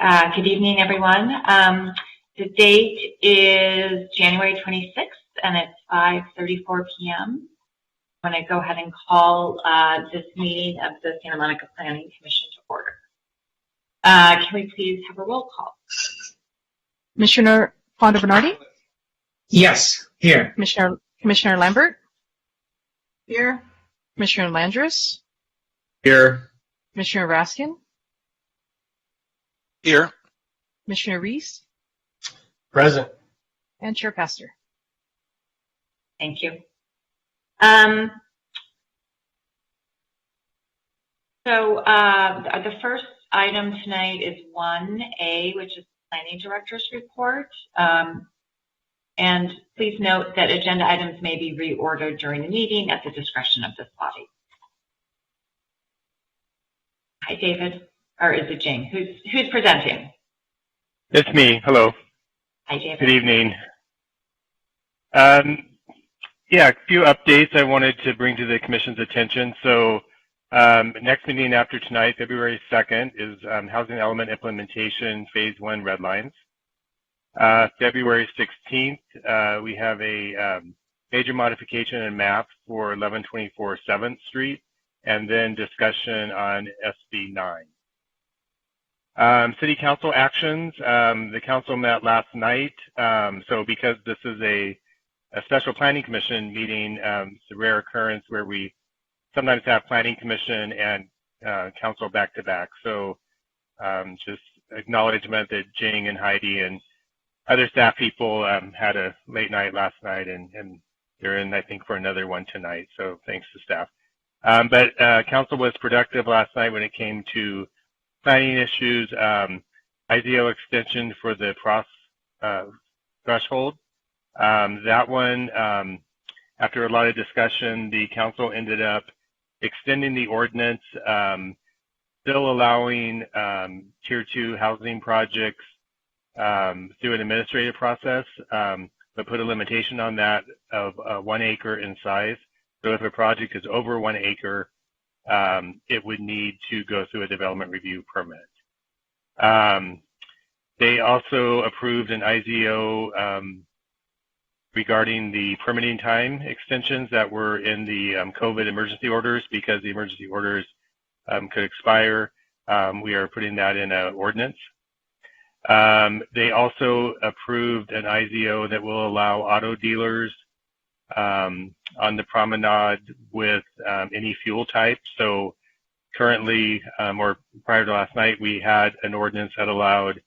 Good evening, everyone. The date is January 26th, and it's 5:34 p.m. I'm going to go ahead and call this meeting of the Santa Monica Planning Commission to order. Can we please have a roll call? Commissioner Fonda Bernardi? Yes, here. Commissioner Lambert? Here. Commissioner Landris? Here. Commissioner Raskin? Here. Commissioner Reese? Present. And Chair Pastor. Thank you. The first item tonight is 1A, which is Planning Director's Report. And please note that agenda items may be reordered during the meeting at the discretion of this body. Hi, David. Or is it Jane? Who's presenting? It's me. Hello. Hi, David. Good evening. Yeah, a few updates I wanted to bring to the Commission's attention. So next meeting after tonight, February 2nd, is Housing Element Implementation Phase 1 Red Lines. February 16th, we have a major modification and map for 1124 7th Street, and then discussion on SB 9. City Council actions. The Council met last night. So because this is a Special Planning Commission meeting, it's a rare occurrence where we sometimes have Planning Commission and Council back-to-back. So just acknowledgement that Jing and Heidi and other staff people had a late night last night, and they're in, I think, for another one tonight. So thanks to staff. But Council was productive last night when it came to planning issues, IZO extension for the threshold. That one, after a lot of discussion, the Council ended up extending the ordinance, still allowing Tier 2 housing projects through an administrative process, but put a limitation on that of 1 acre in size. So if a project is over 1 acre, it would need to go through a development review permit. They also approved an IZO regarding the permitting time extensions that were in the COVID emergency orders, because the emergency orders could expire. We are putting that in an ordinance. They also approved an IZO that will allow auto dealers on the promenade with any fuel type. So currently, or prior to last night, we had an ordinance that allowed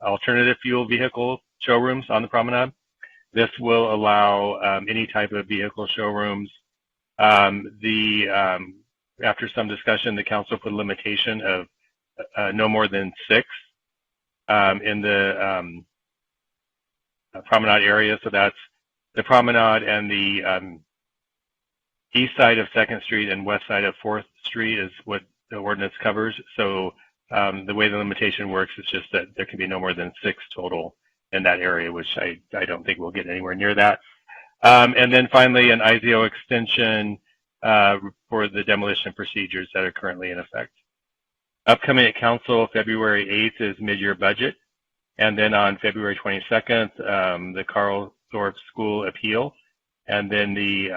alternative fuel vehicle showrooms on the promenade. This will allow any type of vehicle showrooms. After some discussion, the Council put a limitation of no more than 6 in the promenade area. So that's the promenade and the east side of 2nd Street and west side of 4th Street is what the ordinance covers. So the way the limitation works is just that there can be no more than 6 total in that area, which I don't think we'll get anywhere near that. And then finally, an IZO extension for the demolition procedures that are currently in effect. Upcoming at Council, February 8th is mid-year budget. And then on February 22nd, the Carl Thorpe School appeal, and then the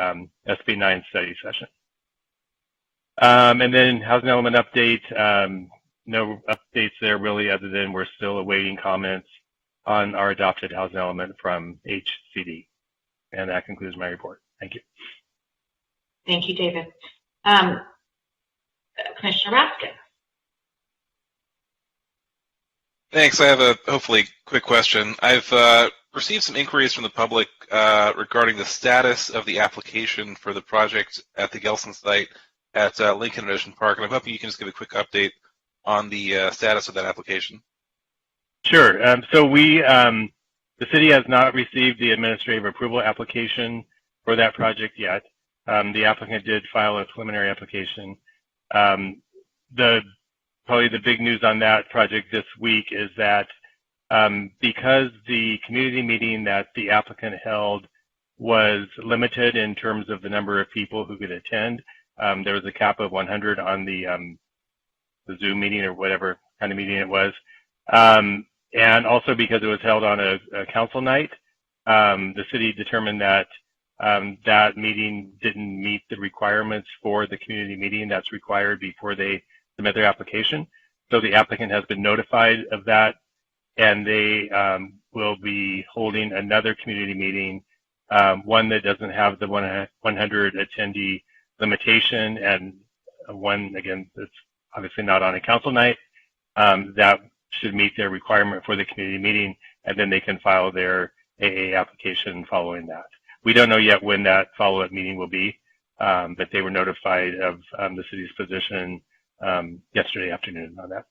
SB 9 study session. And then housing element update, no updates there really, other than we're still awaiting comments on our adopted housing element from HCD. And that concludes my report. Thank you. Thank you, David. Commissioner Raskin. Thanks. I have a hopefully quick question. I've received some inquiries from the public regarding the status of the application for the project at the Gelson site at Lincoln Ocean Park, and I'm hoping you can just give a quick update on the status of that application. Sure. So the city has not received the administrative approval application for that project yet. The applicant did file a preliminary application. Probably the big news on that project this week is that because the community meeting that the applicant held was limited in terms of the number of people who could attend, there was a cap of 100 on the Zoom meeting or whatever kind of meeting it was. And also because it was held on a council night, the city determined that that meeting didn't meet the requirements for the community meeting that's required before they submit their application. So the applicant has been notified of that, and they will be holding another community meeting, one that doesn't have the 100 attendee limitation, and one, again, that's obviously not on a council night, that should meet their requirement for the community meeting, and then they can file their AA application following that. We don't know yet when that follow-up meeting will be, but they were notified of the city's position yesterday afternoon on that.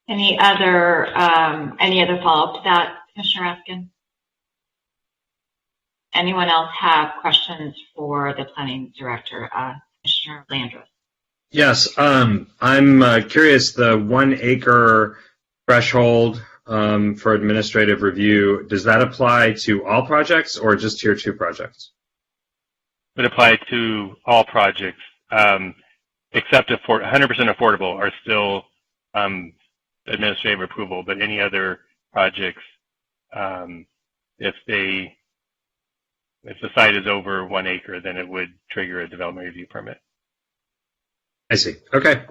Any other follow-up to that, Commissioner Raskin? Anyone else have questions for the planning director, Commissioner Landris? Yes, I'm curious, the 1 acre threshold for administrative review, does that apply to all projects or just tier 2 projects? It would apply to all projects, except 100% affordable are still administrative approval, but any other projects, if the site is over 1 acre, then it would trigger a development review permit. I see. Okay.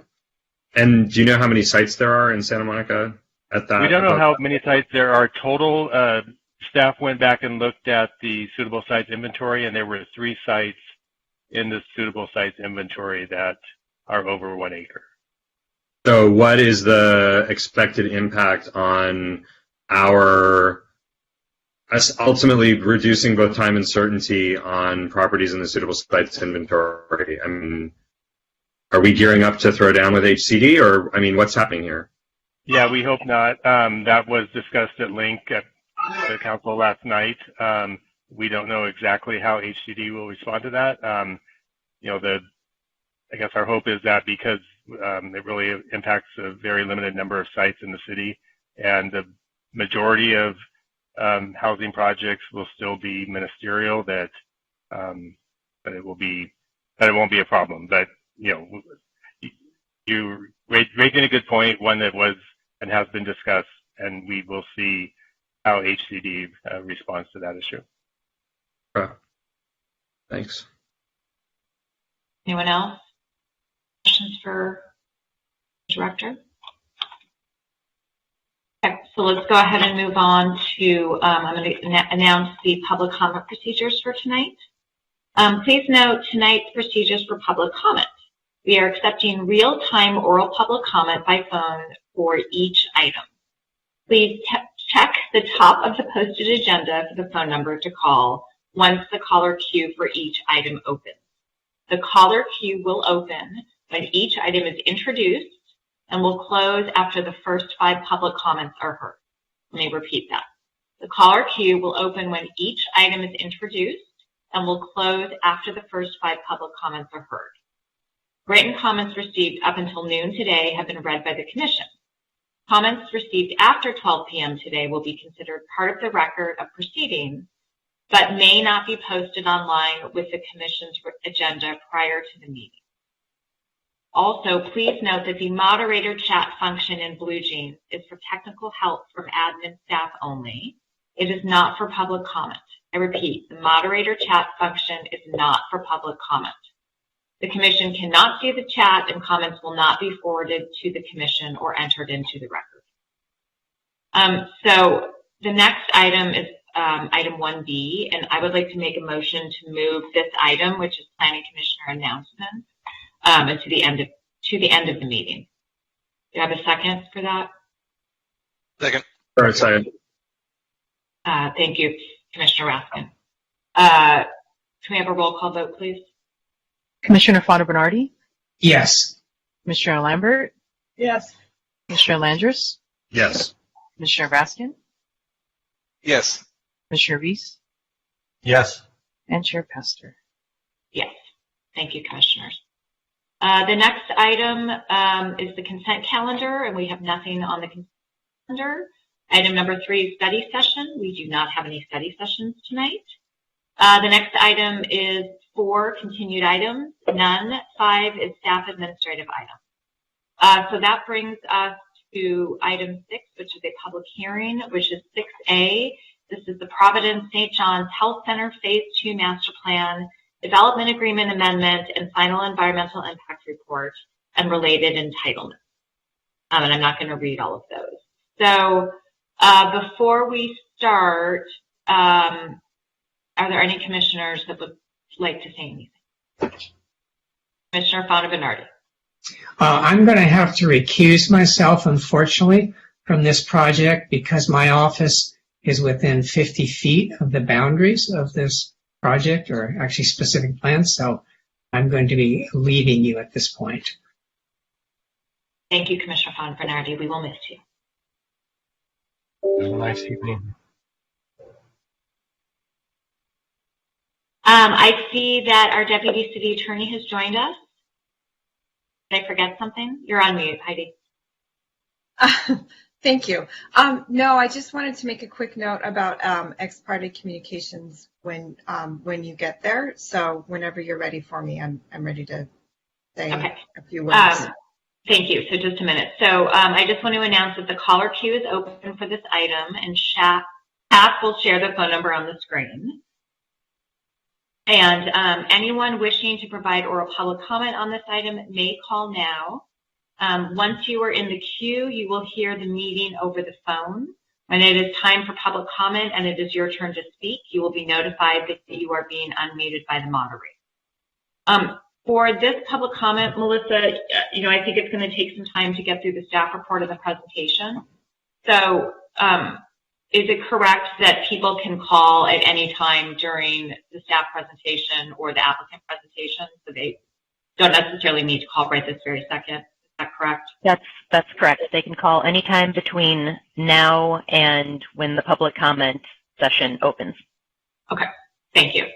And do you know how many sites there are in Santa Monica at that? We don't know how many sites there are total. Staff went back and looked at the suitable sites inventory, and there were 3 sites in the suitable sites inventory that are over 1 acre. So what is the expected impact on us ultimately reducing both time and certainty on properties in the suitable sites inventory? I mean, are we gearing up to throw down with HCD, or, I mean, what's happening here? Yeah, we hope not. That was discussed at length at the council last night. We don't know exactly how HCD will respond to that. I guess our hope is that because it really impacts a very limited number of sites in the city, and the majority of housing projects will still be ministerial, that it won't be a problem. But you raising a good point, one that was and has been discussed, and we will see how HCD responds to that issue. Thanks. Anyone else? Questions for the director? Okay, so let's go ahead and move on to, I'm going to announce the public comment procedures for tonight. Please note tonight's procedures for public comment. We are accepting real-time oral public comment by phone for each item. Please check the top of the posted agenda for the phone number to call once the caller queue for each item opens. The caller queue will open when each item is introduced and will close after the first 5 public comments are heard. Let me repeat that. The caller queue will open when each item is introduced and will close after the first 5 public comments are heard. Written comments received up until noon today have been read by the Commission. Comments received after 12 p.m. today will be considered part of the record of proceedings, but may not be posted online with the Commission's agenda prior to the meeting. Also, please note that the moderator chat function in BlueJeans is for technical help from admin staff only. It is not for public comment. I repeat, the moderator chat function is not for public comment. The Commission cannot see the chat, and comments will not be forwarded to the Commission or entered into the record. So the next item is item 1B, and I would like to make a motion to move this item, which is Planning Commissioner announcements, to the end of the meeting. Do you have a second for that? Second. All right, second. Thank you, Commissioner Raskin. Can we have a roll call vote, please? Commissioner Fonda Bernardi? Yes. Commissioner Lambert? Yes. Commissioner Landris? Yes. Commissioner Raskin? Yes. Commissioner Reese? Yes. And Chair Pastor? Yes. Thank you, Commissioners. The next item is the consent calendar, and we have nothing on the consent calendar. Item number 3 is study session. We do not have any study sessions tonight. The next item is 4 continued items, none. 5 is staff administrative items. So that brings us to item 6, which is a public hearing, which is 6A. This is the Providence St. John's Health Center Phase 2 Master Plan, Development Agreement Amendment, and Final Environmental Impact Report and related entitlements. And I'm not going to read all of those. So before we start, are there any commissioners that would like to say anything? Commissioner Fonda-Bernardi. I'm going to have to recuse myself, unfortunately, from this project because my office is within 50 feet of the boundaries of this project, or actually specific plans, so I'm going to be leaving you at this point. Thank you, Commissioner Fonda-Bernardi. We will miss you. Have a nice evening. I see that our Deputy City Attorney has joined us. Did I forget something? You're on mute, Heidi. Thank you. No, I just wanted to make a quick note about ex parte communications when you get there. So whenever you're ready for me, I'm ready to say a few words. Thank you. So just a minute. So I just want to announce that the caller queue is open for this item, and staff will share the phone number on the screen. And anyone wishing to provide oral public comment on this item may call now. Once you are in the queue, you will hear the meeting over the phone. When it is time for public comment and it is your turn to speak, you will be notified that you are being unmuted by the moderator. For this public comment, Melissa, I think it's going to take some time to get through the staff report and the presentation. So is it correct that people can call at any time during the staff presentation or the applicant presentation, so they don't necessarily need to call right this very second? Is that correct? That's correct. They can call anytime between now and when the public comment session opens. Okay, thank you.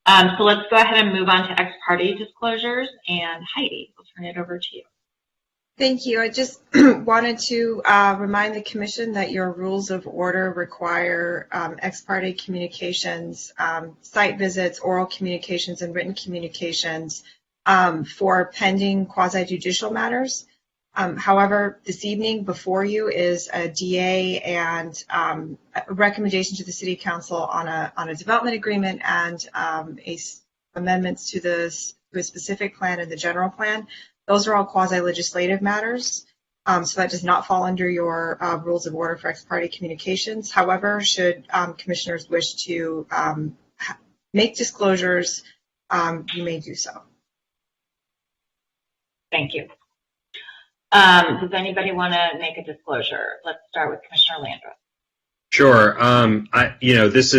So let's go ahead and move on to ex parte disclosures. And Heidi, we'll turn it over to you. Thank you. I just wanted to remind the Commission that your rules of order require ex parte communications, site visits, oral communications, and written communications for pending quasi-judicial matters. However, this evening before you is a DA and a recommendation to the City Council on a development agreement and amendments to a specific plan and the general plan. Those are all quasi-legislative matters, so that does not fall under your rules of order for ex parte communications. However, should commissioners wish to make disclosures, you may do so. Thank you. Does anybody want to make a disclosure? Let's start with Commissioner Landreth. Sure. This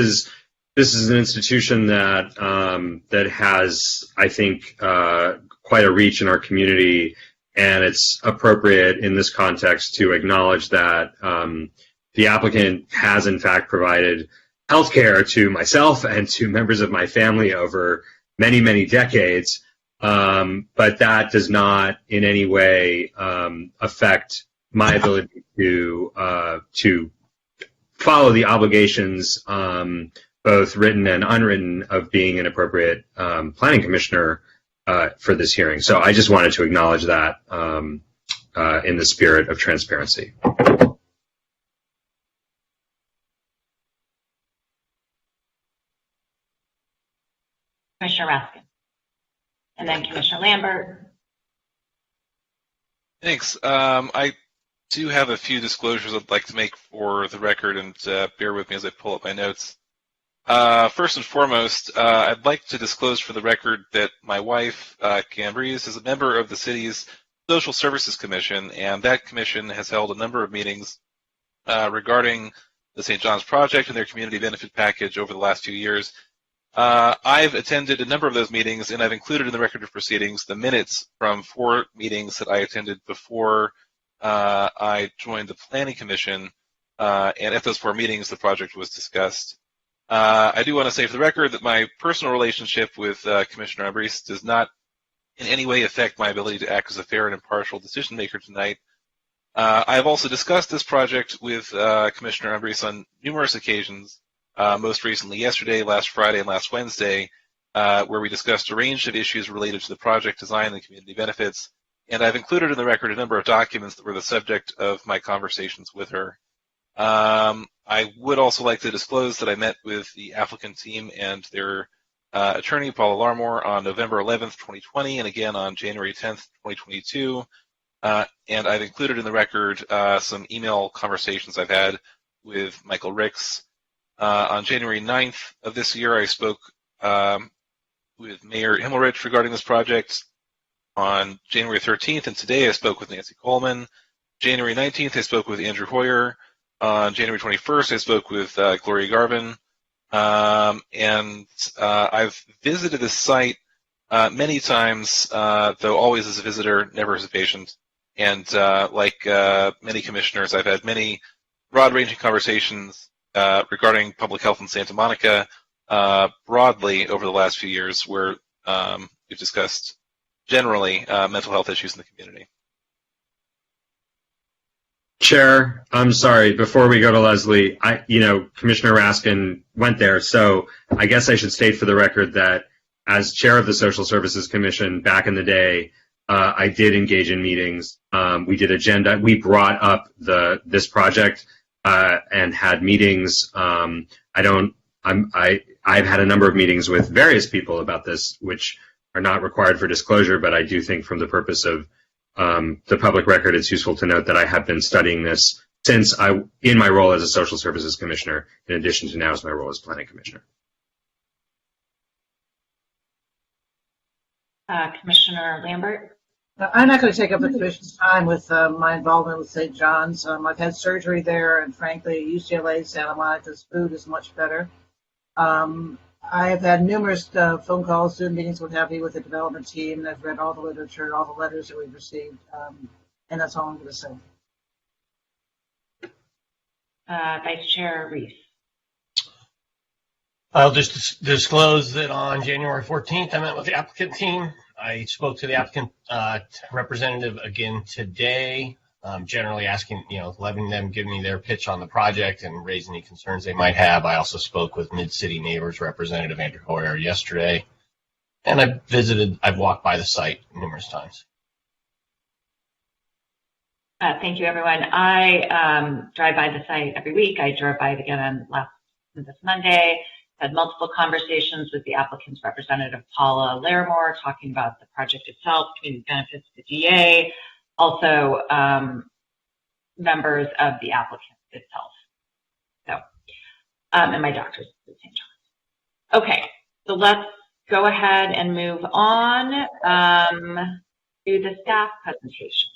is an institution that has, I think, quite a reach in our community, and it's appropriate in this context to acknowledge that the applicant has, in fact, provided health care to myself and to members of my family over many, many decades. But that does not in any way affect my ability to follow the obligations, both written and unwritten, of being an appropriate planning commissioner for this hearing. So I just wanted to acknowledge that in the spirit of transparency. Commissioner Raskin. And then Commissioner Lambert. Thanks. I do have a few disclosures I'd like to make for the record, and bear with me as I pull up my notes. First and foremost, I'd like to disclose for the record that my wife, Cambrese, is a member of the city's Social Services Commission, and that commission has held a number of meetings regarding the St. John's project and their community benefit package over the last few years. I've attended a number of those meetings, and I've included in the record of proceedings the minutes from 4 meetings that I attended before I joined the Planning Commission, and at those 4 meetings the project was discussed. I do want to say for the record that my personal relationship with Commissioner Ambrose does not in any way affect my ability to act as a fair and impartial decision maker tonight. I've also discussed this project with Commissioner Ambrose on numerous occasions, most recently yesterday, last Friday, and last Wednesday, where we discussed a range of issues related to the project design and community benefits. and I've included in the record a number of documents that were the subject of my conversations with her. I would also like to disclose that I met with the applicant team and their attorney, Paula Larmore, on November 11th, 2020, and again on January 10th, 2022. And I've included in the record some email conversations I've had with Michael Ricks. On January 9th of this year, I spoke with Mayor Himmelrich regarding this project. On January 13th and today, I spoke with Nancy Coleman. January 19th, I spoke with Andrew Hoyer. On January 21st, I spoke with Gloria Garvin. And I've visited this site many times, though always as a visitor, never as a patient. And like many commissioners, I've had many broad-ranging conversations regarding public health in Santa Monica broadly over the last few years, where we've discussed generally mental health issues in the community. Chair, I'm sorry, before we go to Leslie, Commissioner Raskin went there, so I guess I should state for the record that as chair of the Social Services Commission back in the day, I did engage in meetings. We did agenda. We brought up this project and had meetings. I've had a number of meetings with various people about this, which are not required for disclosure, but I do think from the purpose of the public record, it's useful to note that I have been studying this since in my role as a Social Services Commissioner, in addition to now as my role as Planning Commissioner. Commissioner Lambert? I'm not going to take up the Commission's time with my involvement with St. John's. I've had surgery there, and frankly, UCLA Santa Monica's food is much better. I've had numerous phone calls, Zoom meetings, what have you, with the development team, and I've read all the literature, all the letters that we've received, and that's all I'm going to say. Vice Chair Reese. I'll just disclose that on January 14th, I met with the applicant team. I spoke to the applicant representative again today, generally asking, letting them give me their pitch on the project and raise any concerns they might have. I also spoke with Mid-City Neighbors representative Andrew Hoyer yesterday, and I've walked by the site numerous times. Thank you, everyone. I drive by the site every week. I drove by it again this Monday. Had multiple conversations with the applicant's representative, Paula Larimore, talking about the project itself, community benefits to DA, also members of the applicant itself. So, and my doctor's at St. John's. Okay, so let's go ahead and move on to the staff presentation.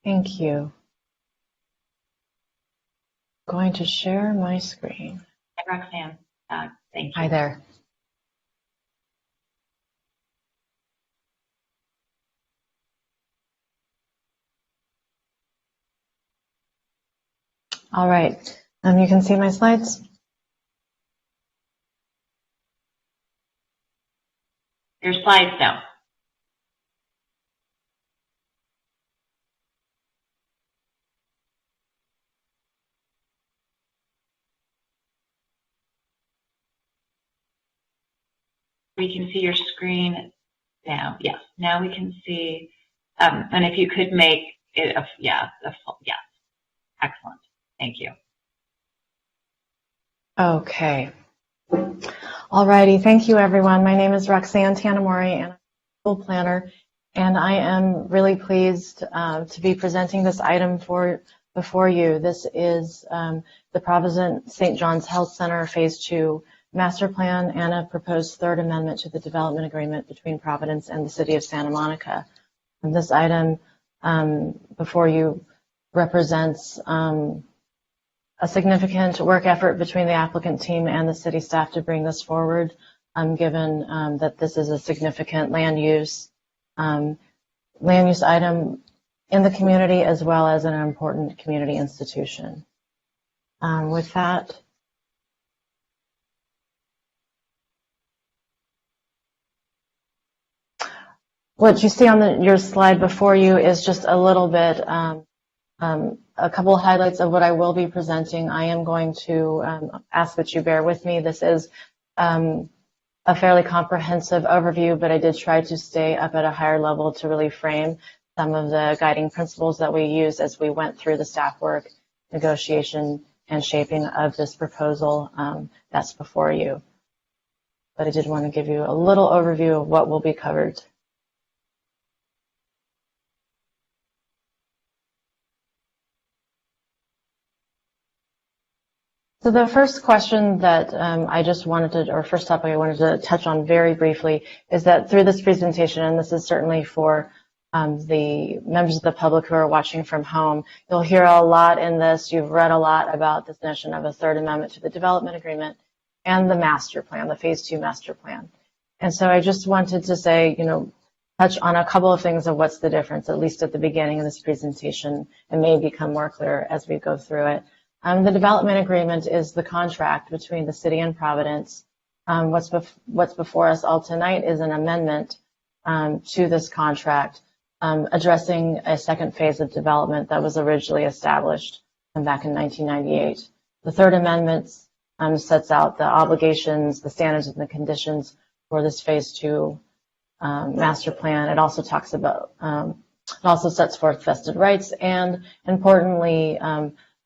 Thank you. I'm going to share my screen. Hi, Roxanne. Thank you. Hi there. All right. You can see my slides. Your slides now. We can see your screen now. Yes, now we can see. And if you could make it yes, excellent. Thank you. Okay. All righty. Thank you, everyone. My name is Roxanne Tanamori, and I'm a school planner, and I am really pleased to be presenting this item before you. This is the Providence St. John's Health Center Phase 2 Master Plan and a proposed third amendment to the development agreement between Providence and the City of Santa Monica. And this item before you represents a significant work effort between the applicant team and the city staff to bring this forward, given that this is a significant land use item in the community as well as an important community institution. With that, what you see on your slide before you is just a little bit A couple of highlights of what I will be presenting. I am going to ask that you bear with me. This is a fairly comprehensive overview, but I did try to stay up at a higher level to really frame some of the guiding principles that we used as we went through the staff work, negotiation, and shaping of this proposal that's before you. But I did want to give you a little overview of what will be covered. So the first question that first topic I wanted to touch on very briefly is that through this presentation, and this is certainly for the members of the public who are watching from home, you'll hear a lot in this. You've read a lot about this notion of a third amendment to the development agreement and the master plan, the phase 2 master plan. And so I just wanted to say, touch on a couple of things of what's the difference, at least at the beginning of this presentation. It may become more clear as we go through it. The development agreement is the contract between the city and Providence. What's before us all tonight is an amendment to this contract addressing a second phase of development that was originally established back in 1998. The third amendment sets out the obligations, the standards, and the conditions for this phase 2 master plan. It also talks about, it also sets forth vested rights and, importantly,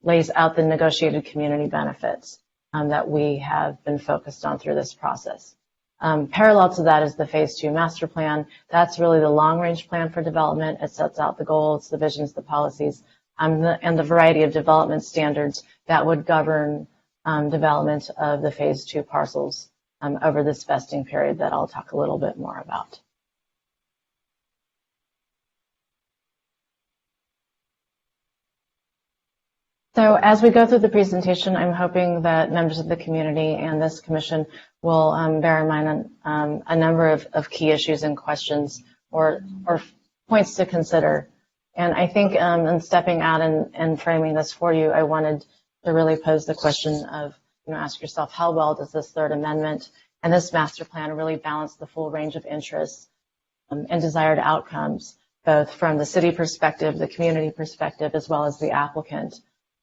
lays out the negotiated community benefits that we have been focused on through this process. Parallel to that is the phase 2 master plan. That's really the long-range plan for development. It sets out the goals, the visions, the policies, and the variety of development standards that would govern development of the phase 2 parcels over this vesting period that I'll talk a little bit more about. So as we go through the presentation, I'm hoping that members of the community and this commission will bear in mind a number of key issues and questions or points to consider. And I think in stepping out and framing this for you, I wanted to really pose the question of, ask yourself, how well does this third amendment and this master plan really balance the full range of interests and desired outcomes, both from the city perspective, the community perspective, as well as the applicant.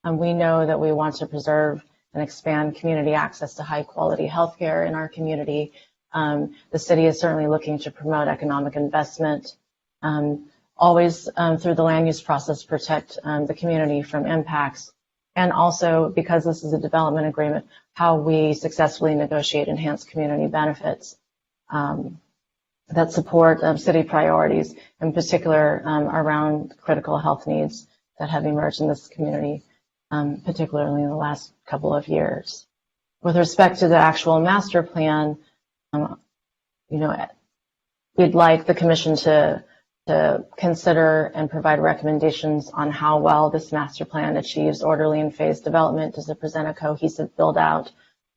We know that we want to preserve and expand community access to high-quality healthcare in our community. The city is certainly looking to promote economic investment, always through the land use process, protect the community from impacts, and also, because this is a development agreement, how we successfully negotiate enhanced community benefits that support city priorities, in particular around critical health needs that have emerged in this community, particularly in the last couple of years. With respect to the actual master plan, we'd like the commission to consider and provide recommendations on how well this master plan achieves orderly and phased development. Does it present a cohesive build out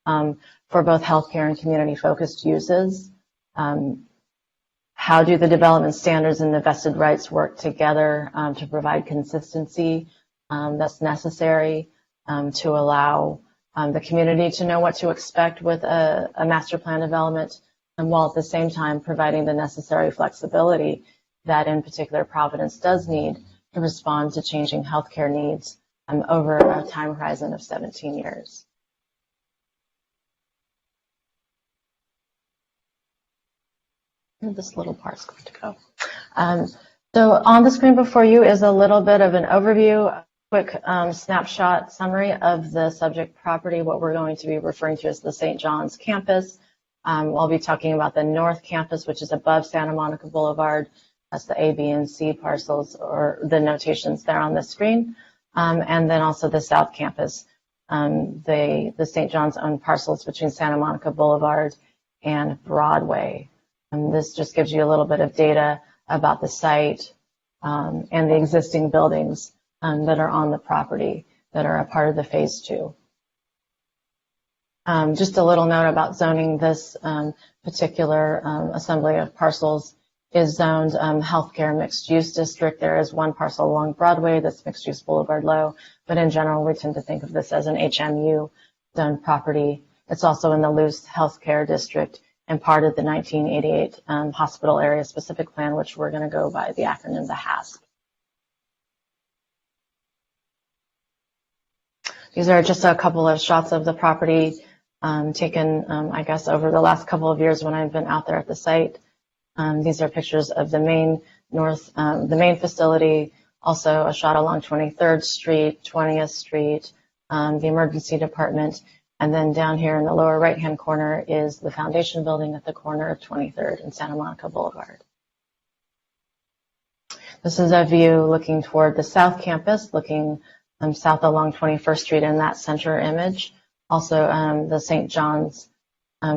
for both healthcare and community focused uses? How do the development standards and the vested rights work together to provide consistency that's necessary to allow the community to know what to expect with a master plan development, and while at the same time providing the necessary flexibility that in particular Providence does need to respond to changing healthcare needs over a time horizon of 17 years. Where this little part's going to go. So on the screen before you is a little bit of an overview, quick snapshot summary of the subject property, what we're going to be referring to as the St. John's campus. I'll be talking about the North Campus, which is above Santa Monica Boulevard. That's the A, B, and C parcels, or the notations there on the screen. And then also the South Campus, the St. John's owned parcels between Santa Monica Boulevard and Broadway. And this just gives you a little bit of data about the site and the existing buildings that are on the property that are a part of the phase 2. Just a little note about zoning. This particular assembly of parcels is zoned healthcare mixed use district. There is one parcel along Broadway that's mixed use Boulevard Low, but in general we tend to think of this as an HMU zoned property. It's also in the loose healthcare district and part of the 1988 hospital area specific plan, which we're going to go by the acronym, the HASP. These are just a couple of shots of the property taken, I guess, over the last couple of years when I've been out there at the site. These are pictures of the main facility, also a shot along 23rd Street, 20th Street, the emergency department, and then down here in the lower right-hand corner is the foundation building at the corner of 23rd and Santa Monica Boulevard. This is a view looking toward the South Campus, looking south along 21st Street in that center image. Also, the St. John's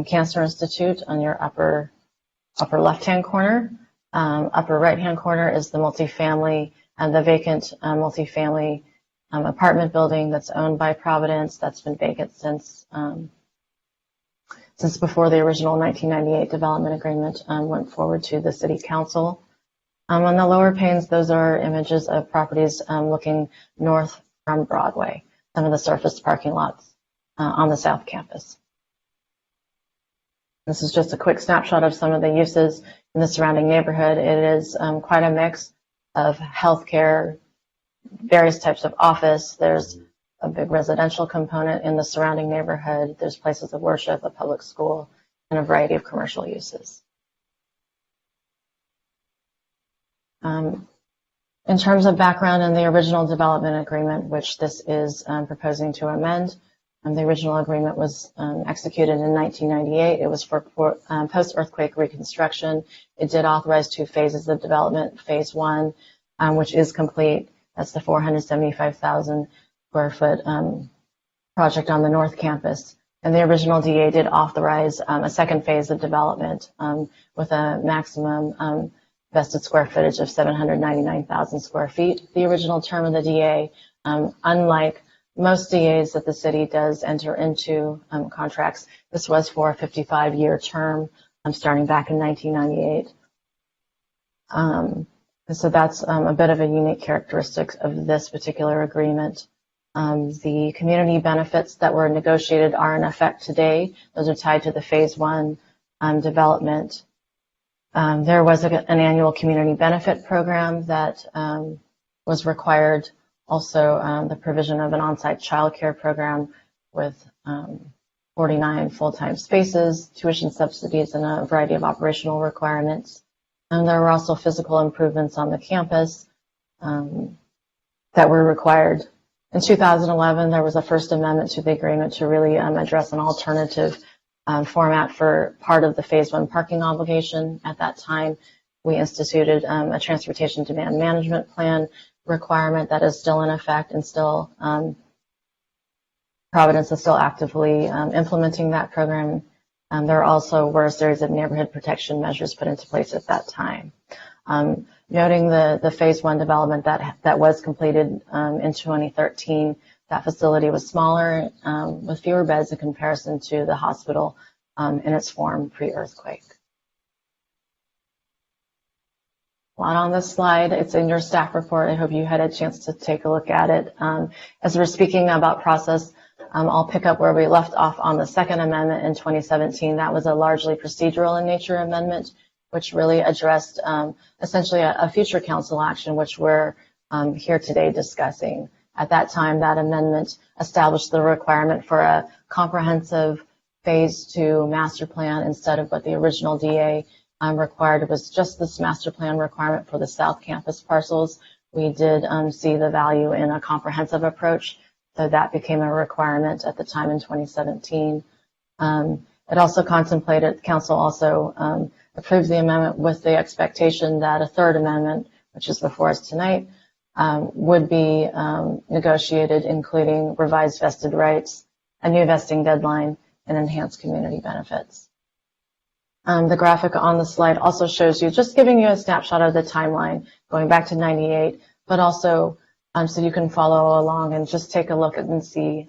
Cancer Institute on your upper left-hand corner. Upper right-hand corner is the multifamily and the vacant multifamily apartment building that's owned by Providence. That's been vacant since before the original 1998 development agreement went forward to the City Council. On the lower panes, those are images of properties looking north from Broadway, some of the surface parking lots on the South Campus. This is just a quick snapshot of some of the uses in the surrounding neighborhood. It is quite a mix of healthcare, various types of office. There's a big residential component in the surrounding neighborhood. There's places of worship, a public school, and a variety of commercial uses. In terms of background in the original development agreement, which this is proposing to amend, the original agreement was executed in 1998. It was for post-earthquake reconstruction. It did authorize 2 phases of development. Phase 1, which is complete. That's the 475,000 square foot project on the North Campus. And the original DA did authorize a second phase of development with a maximum vested square footage of 799,000 square feet. The original term of the DA, unlike most DAs that the city does enter into contracts, this was for a 55-year term starting back in 1998. So that's a bit of a unique characteristic of this particular agreement. The community benefits that were negotiated are in effect today. Those are tied to the Phase 1 development. There was an annual community benefit program that was required. Also, the provision of an on-site child care program with 49 full-time spaces, tuition subsidies, and a variety of operational requirements. And there were also physical improvements on the campus that were required. In 2011, there was a first amendment to the agreement to really address an alternative format for part of the Phase 1 parking obligation. At that time, we instituted a transportation demand management plan requirement that is still in effect, and still Providence is still actively implementing that program. There also were a series of neighborhood protection measures put into place at that time. Noting the Phase 1 development that was completed in 2013, that facility was smaller with fewer beds in comparison to the hospital in its form pre-earthquake. A lot on this slide. It's in your staff report. I hope you had a chance to take a look at it. As we're speaking about process, I'll pick up where we left off on the second amendment in 2017. That was a largely procedural in nature amendment, which really addressed essentially a future council action, which we're here today discussing. At that time, that amendment established the requirement for a comprehensive Phase 2 master plan instead of what the original DA required. It was just this master plan requirement for the South Campus parcels. We did see the value in a comprehensive approach, so that became a requirement at the time in 2017. It also contemplated, council also approved the amendment with the expectation that a third amendment, which is before us tonight, would be negotiated, including revised vested rights, a new vesting deadline, and enhanced community benefits. The graphic on the slide also shows you, just giving you a snapshot of the timeline going back to 98, but also so you can follow along and just take a look and see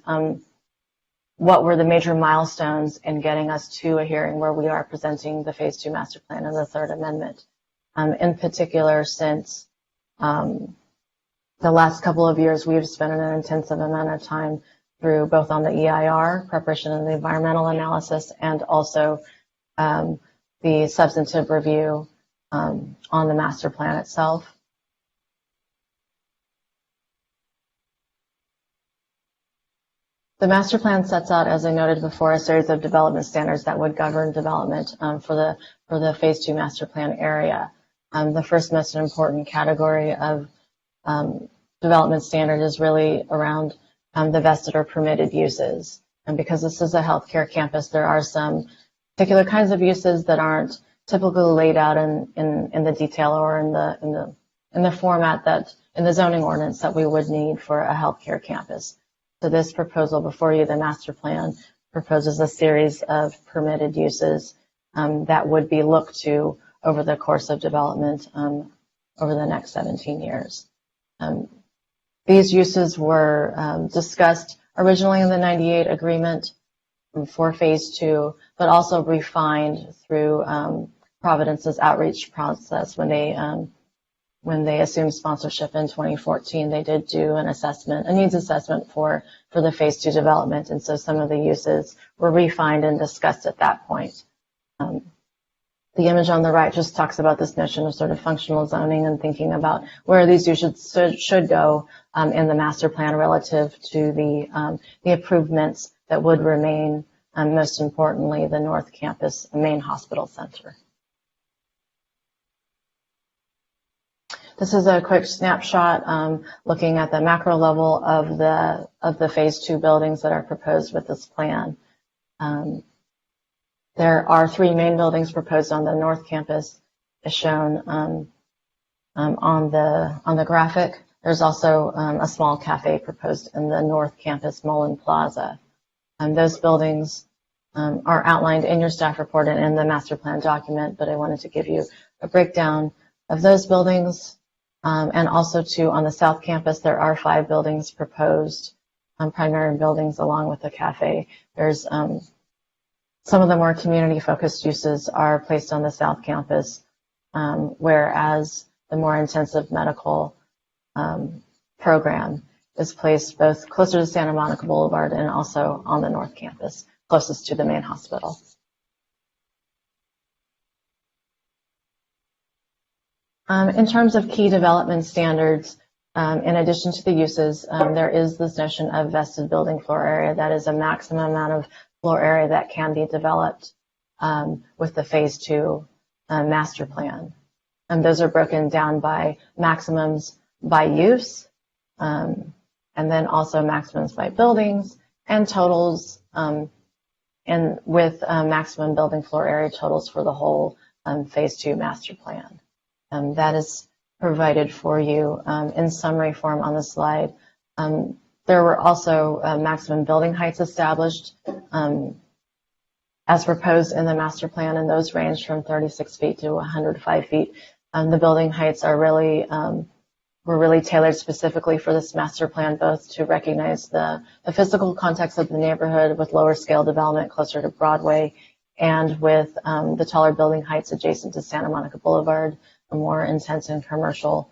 what were the major milestones in getting us to a hearing where we are presenting the Phase 2 master plan and the third amendment. In particular, since the last couple of years, we've spent an intensive amount of time through both on the EIR, preparation of the environmental analysis, and also the substantive review on the master plan itself. The master plan sets out, as I noted before, a series of development standards that would govern development for the Phase 2 master plan area. The first most important category of development standard is really around the vested or permitted uses. And because this is a healthcare campus, there are some particular kinds of uses that aren't typically laid out in the detail or in the format that in the zoning ordinance that we would need for a healthcare campus. So this proposal before you, the master plan, proposes a series of permitted uses that would be looked to over the course of development over the next 17 years. These uses were discussed originally in the 98 agreement for Phase 2, but also refined through Providence's outreach process. When they assumed sponsorship in 2014, they did do an assessment, a needs assessment for the Phase 2 development, and so some of the uses were refined and discussed at that point. The image on the right just talks about this notion of sort of functional zoning and thinking about where these uses should go in the master plan relative to the improvements that would remain, most importantly, the North Campus main hospital center. This is a quick snapshot looking at the macro level of the Phase 2 buildings that are proposed with this plan. There are 3 main buildings proposed on the North Campus, as shown on the graphic. There's also a small cafe proposed in the North Campus Mullen Plaza. Those buildings are outlined in your staff report and in the master plan document, but I wanted to give you a breakdown of those buildings. And also, too, on the South Campus, there are 5 buildings proposed, primary buildings along with the cafe. There's some of the more community-focused uses are placed on the South Campus, whereas the more intensive medical program is placed both closer to Santa Monica Boulevard and also on the North Campus, closest to the main hospital. In terms of key development standards, in addition to the uses, there is this notion of vested building floor area. That is a maximum amount of floor area that can be developed with the Phase 2 master plan. And those are broken down by maximums by use, and then also maximums by buildings and totals, and with maximum building floor area totals for the whole Phase 2 master plan. That is provided for you in summary form on the slide. There were also maximum building heights established as proposed in the master plan, and those range from 36 feet to 105 feet. The building heights are were really tailored specifically for this master plan, both to recognize the physical context of the neighborhood with lower scale development closer to Broadway, and with the taller building heights adjacent to Santa Monica Boulevard, a more intense and commercial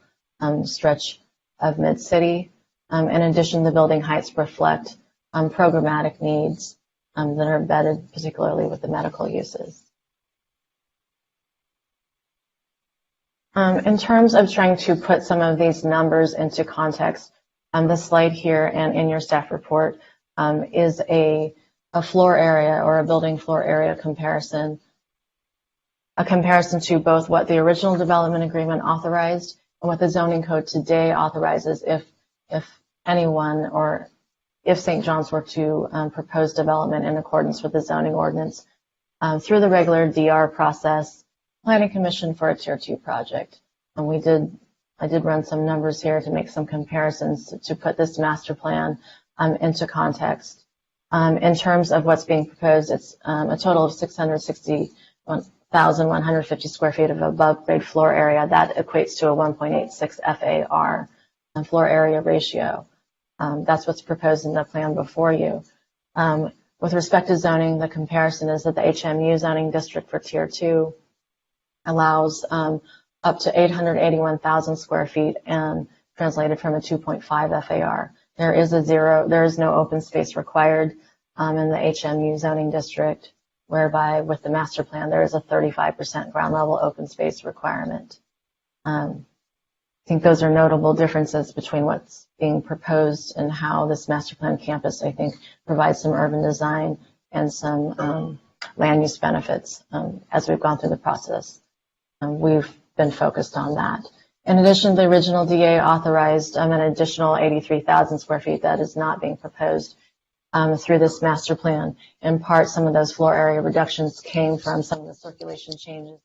stretch of Mid-City. In addition, the building heights reflect programmatic needs that are embedded particularly with the medical uses. In terms of trying to put some of these numbers into context, the slide here and in your staff report is a floor area or a building floor area comparison, a comparison to both what the original development agreement authorized and what the zoning code today authorizes if anyone or if St. John's were to propose development in accordance with the zoning ordinance through the regular DR process, Planning Commission for a Tier 2 project. And I did run some numbers here to make some comparisons to put this master plan into context. In terms of what's being proposed, it's a total of 661,150 square feet of above grade floor area. That equates to a 1.86 FAR floor area ratio. That's what's proposed in the plan before you. With respect to zoning, the comparison is that the HMU zoning district for Tier 2 allows up to 881,000 square feet and translated from a 2.5 FAR. There is no open space required in the HMU zoning district, whereby with the master plan there is a 35% ground level open space requirement. I think those are notable differences between what's being proposed and how this master plan campus, I think, provides some urban design and some land use benefits as we've gone through the process. We've been focused on that. In addition, the original DA authorized an additional 83,000 square feet that is not being proposed through this master plan. In part, some of those floor area reductions came from some of the circulation changes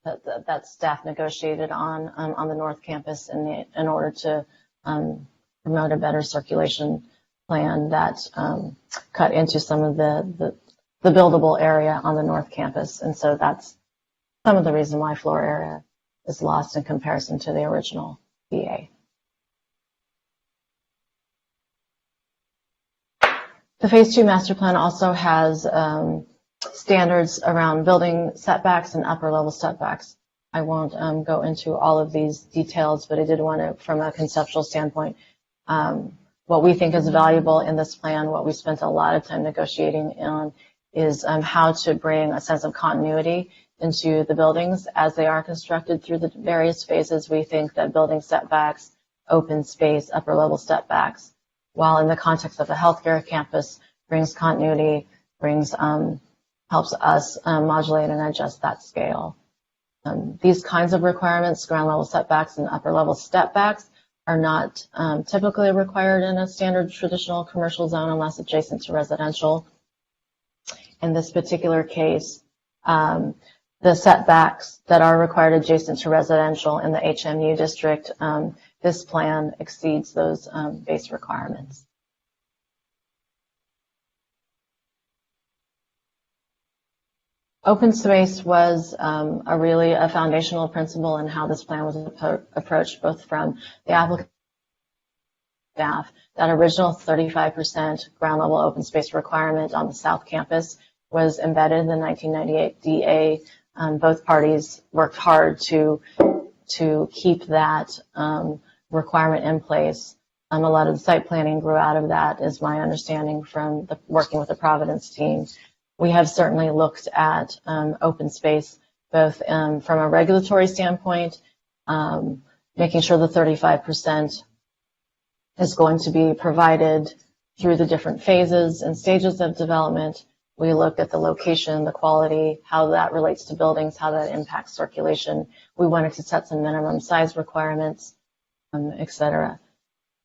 that staff negotiated on the North Campus in order to promote a better circulation plan that cut into some of the buildable area on the North Campus. And so that's some of the reason why floor area is lost in comparison to the original DA. The Phase 2 master plan also has standards around building setbacks and upper level setbacks. I won't go into all of these details, but I did want to, from a conceptual standpoint, what we think is valuable in this plan, what we spent a lot of time negotiating on, is how to bring a sense of continuity into the buildings as they are constructed through the various phases. We think that building setbacks, open space, upper level setbacks, while in the context of a healthcare campus, brings continuity, brings helps us modulate and adjust that scale. These kinds of requirements, ground level setbacks and upper level stepbacks, are not typically required in a standard traditional commercial zone unless adjacent to residential. In this particular case, the setbacks that are required adjacent to residential in the HMU district, this plan exceeds those base requirements. Open space was really a foundational principle in how this plan was approached, both from the applicant staff. That original 35% ground level open space requirement on the South Campus was embedded in the 1998 DA. Both parties worked hard to keep that requirement in place. A lot of the site planning grew out of that, is my understanding from working with the Providence team. We have certainly looked at open space, both from a regulatory standpoint, making sure the 35% is going to be provided through the different phases and stages of development. We looked at the location, the quality, how that relates to buildings, how that impacts circulation. We wanted to set some minimum size requirements, et cetera.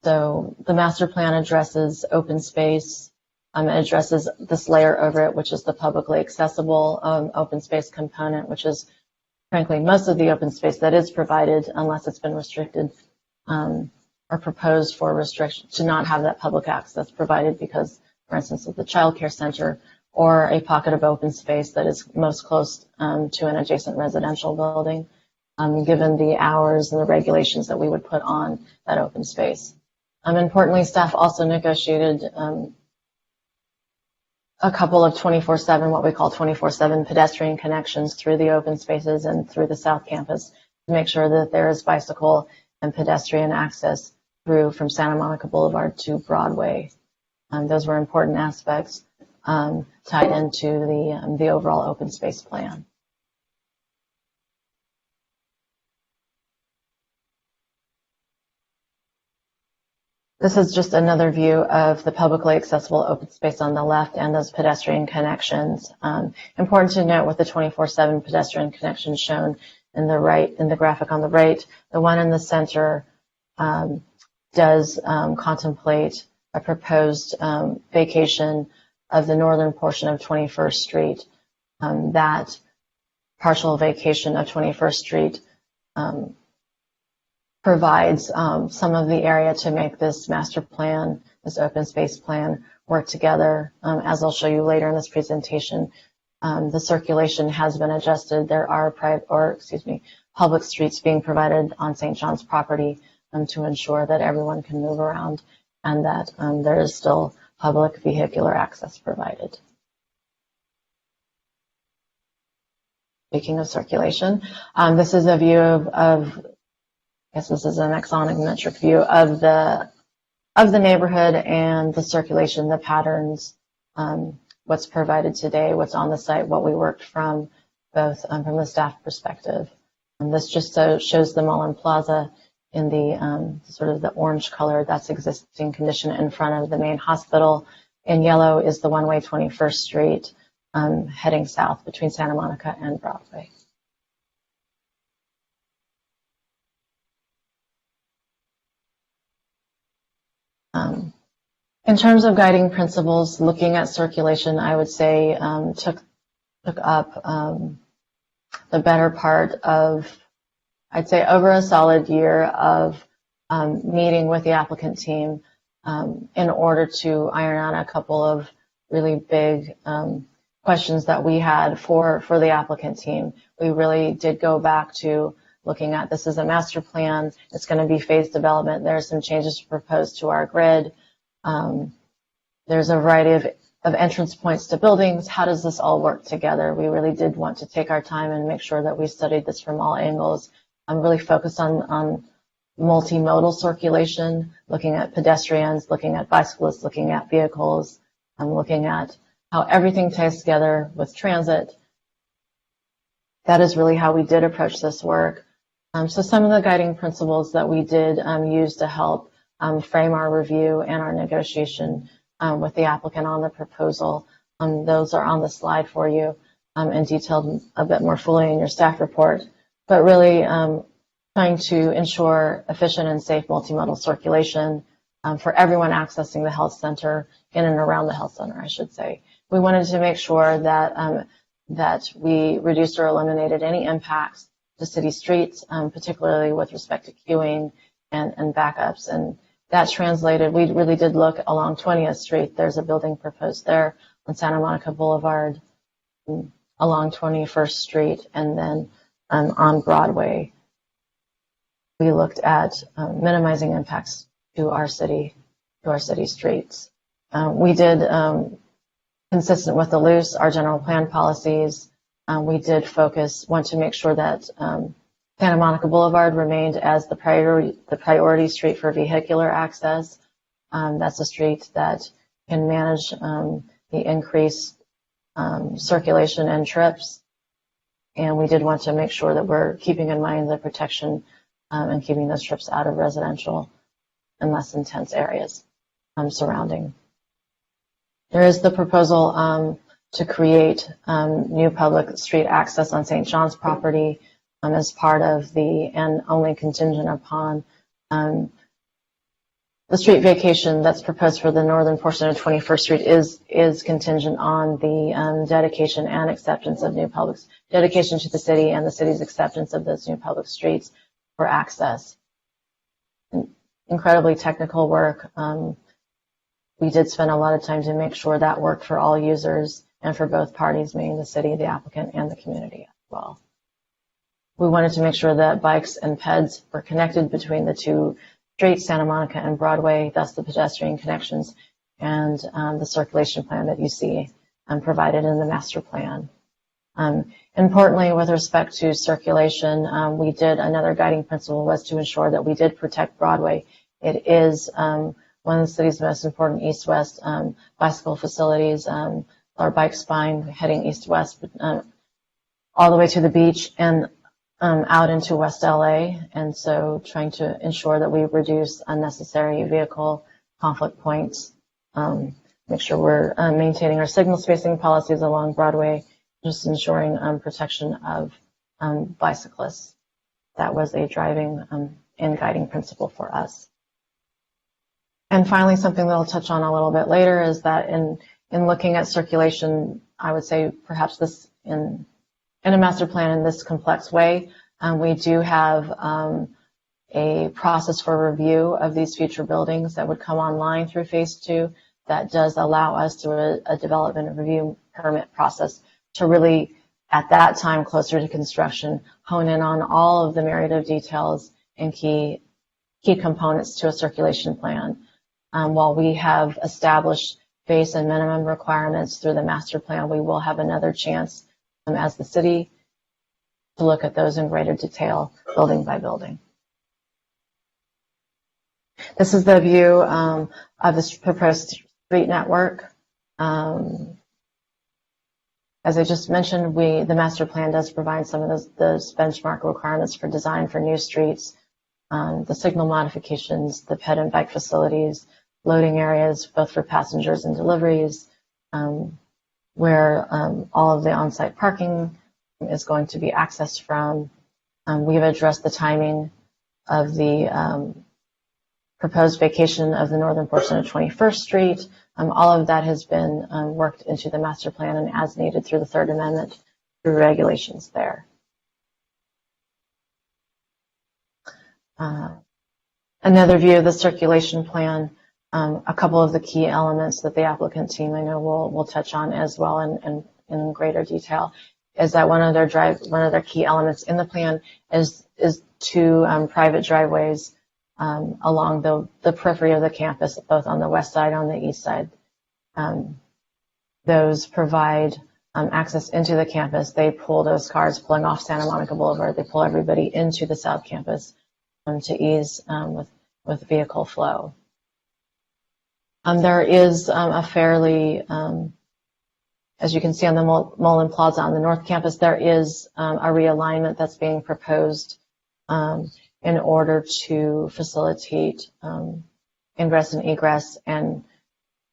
So the master plan addresses open space. It addresses this layer over it, which is the publicly accessible open space component, which is, frankly, most of the open space that is provided, unless it's been restricted or proposed for restriction, to not have that public access provided because, for instance, of the child care center or a pocket of open space that is most close to an adjacent residential building, given the hours and the regulations that we would put on that open space. Importantly, staff also negotiated a couple of 24/7, what we call 24/7 pedestrian connections through the open spaces and through the South Campus to make sure that there is bicycle and pedestrian access through from Santa Monica Boulevard to Broadway. Those were important aspects tied into the overall open space plan. This is just another view of the publicly accessible open space on the left and those pedestrian connections. Important to note with the 24/7 pedestrian connections shown in the right, in the graphic on the right, the one in the center does contemplate a proposed vacation of the northern portion of 21st Street. That partial vacation of 21st Street provides some of the area to make this master plan, this open space plan, work together. As I'll show you later in this presentation, the circulation has been adjusted. There are public streets being provided on St. John's property to ensure that everyone can move around and that there is still public vehicular access provided. Speaking of circulation, this is a view of I guess this is an axonometric view of the neighborhood and the circulation, the patterns, what's provided today, what's on the site, what we worked from, both from the staff perspective. And this just shows the Mullen Plaza in the sort of the orange color. That's existing condition in front of the main hospital. In yellow is the one-way 21st Street heading south between Santa Monica and Broadway. In terms of guiding principles, looking at circulation, I would say took up the better part of, I'd say, over a solid year of meeting with the applicant team in order to iron out a couple of really big questions that we had for the applicant team. We really did go back to looking at, this is a master plan, it's going to be phased development, there are some changes proposed to our grid, there's a variety of entrance points to buildings, how does this all work together? We really did want to take our time and make sure that we studied this from all angles. I'm really focused on multimodal circulation, looking at pedestrians, looking at bicyclists, looking at vehicles. I'm looking at how everything ties together with transit. That is really how we did approach this work. So some of the guiding principles that we did use to help frame our review and our negotiation with the applicant on the proposal, those are on the slide for you and detailed a bit more fully in your staff report. But really trying to ensure efficient and safe multimodal circulation for everyone accessing the health center, in and around the health center, I should say. We wanted to make sure that that we reduced or eliminated any impacts to city streets, particularly with respect to queuing and backups. And that translated, we really did look along 20th Street. There's a building proposed there on Santa Monica Boulevard, along 21st Street, and then on Broadway. We looked at minimizing impacts to our city streets. We did, consistent with the loose, our general plan policies, we did want to make sure that Santa Monica Boulevard remained as the priority street for vehicular access. That's a street that can manage the increased circulation and trips. And we did want to make sure that we're keeping in mind the protection and keeping those trips out of residential and less intense areas surrounding. There is the proposal to create new public street access on St. John's property as part of and only contingent upon the street vacation that's proposed for the northern portion of 21st Street is contingent on the dedication and acceptance of new dedication to the city and the city's acceptance of those new public streets for access. Incredibly technical work. We did spend a lot of time to make sure that worked for all users and for both parties, meaning the city, the applicant, and the community as well. We wanted to make sure that bikes and peds were connected between the two streets, Santa Monica and Broadway, thus the pedestrian connections and the circulation plan that you see provided in the master plan. Importantly, with respect to circulation, we did another guiding principle was to ensure that we did protect Broadway. It is one of the city's most important east-west bicycle facilities, our bike spine heading east-west all the way to the beach and out into West LA. And so trying to ensure that we reduce unnecessary vehicle conflict points, make sure we're maintaining our signal spacing policies along Broadway, just ensuring protection of bicyclists. That was a driving and guiding principle for us. And finally, something that I'll touch on a little bit later is that in looking at circulation, I would say perhaps this in a master plan in this complex way, we do have a process for review of these future buildings that would come online through phase 2 that does allow us through a development and review permit process to really, at that time closer to construction, hone in on all of the myriad of details and key components to a circulation plan. While we have established base and minimum requirements through the master plan, we will have another chance as the city to look at those in greater detail, building by building. This is the view of this proposed street network. As I just mentioned, the master plan does provide some of those benchmark requirements for design for new streets, the signal modifications, the ped and bike facilities, loading areas, both for passengers and deliveries, where all of the on-site parking is going to be accessed from. We've addressed the timing of the proposed vacation of the northern portion of 21st Street. All of that has been worked into the master plan and as needed through the Third Amendment through regulations there. Another view of the circulation plan, a couple of the key elements that the applicant team I know will touch on as well in greater detail, is that one of their key elements in the plan is two private driveways along the periphery of the campus, both on the west side and on the east side. Those provide access into the campus. They pull those cars pulling off Santa Monica Boulevard. They pull everybody into the South Campus to ease with vehicle flow. There is a fairly, as you can see on the Mullen Plaza on the North Campus, there is a realignment that's being proposed in order to facilitate ingress and egress and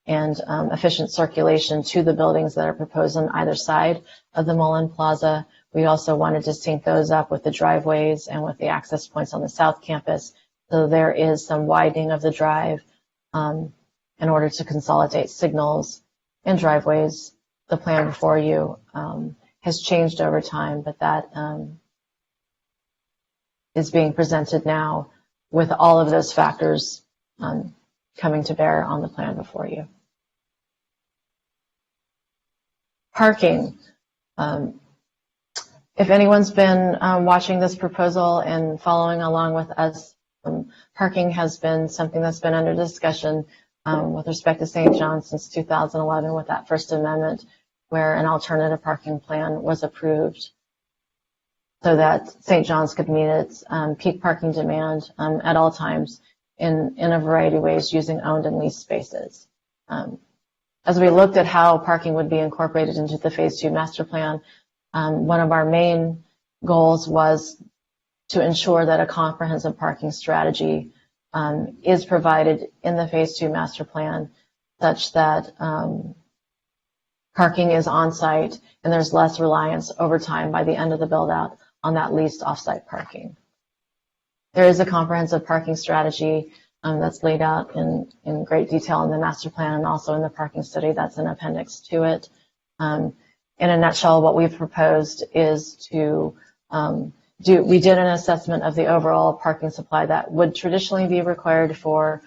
efficient circulation to the buildings that are proposed on either side of the Mullen Plaza. We also wanted to sync those up with the driveways and with the access points on the South Campus. So there is some widening of the drive in order to consolidate signals and driveways. The plan before you has changed over time, but that is being presented now with all of those factors coming to bear on the plan before you. Parking. If anyone's been watching this proposal and following along with us, parking has been something that's been under discussion with respect to St. John since 2011 with that First Amendment, where an alternative parking plan was approved so that St. John's could meet its peak parking demand at all times in a variety of ways using owned and leased spaces. As we looked at how parking would be incorporated into the Phase 2 master plan, one of our main goals was to ensure that a comprehensive parking strategy is provided in the Phase 2 master plan such that parking is on-site and there's less reliance over time by the end of the build-out on that leased off-site parking. There is a comprehensive parking strategy that's laid out in great detail in the master plan and also in the parking study that's an appendix to it. In a nutshell, what we've proposed is to we did an assessment of the overall parking supply that would traditionally be required for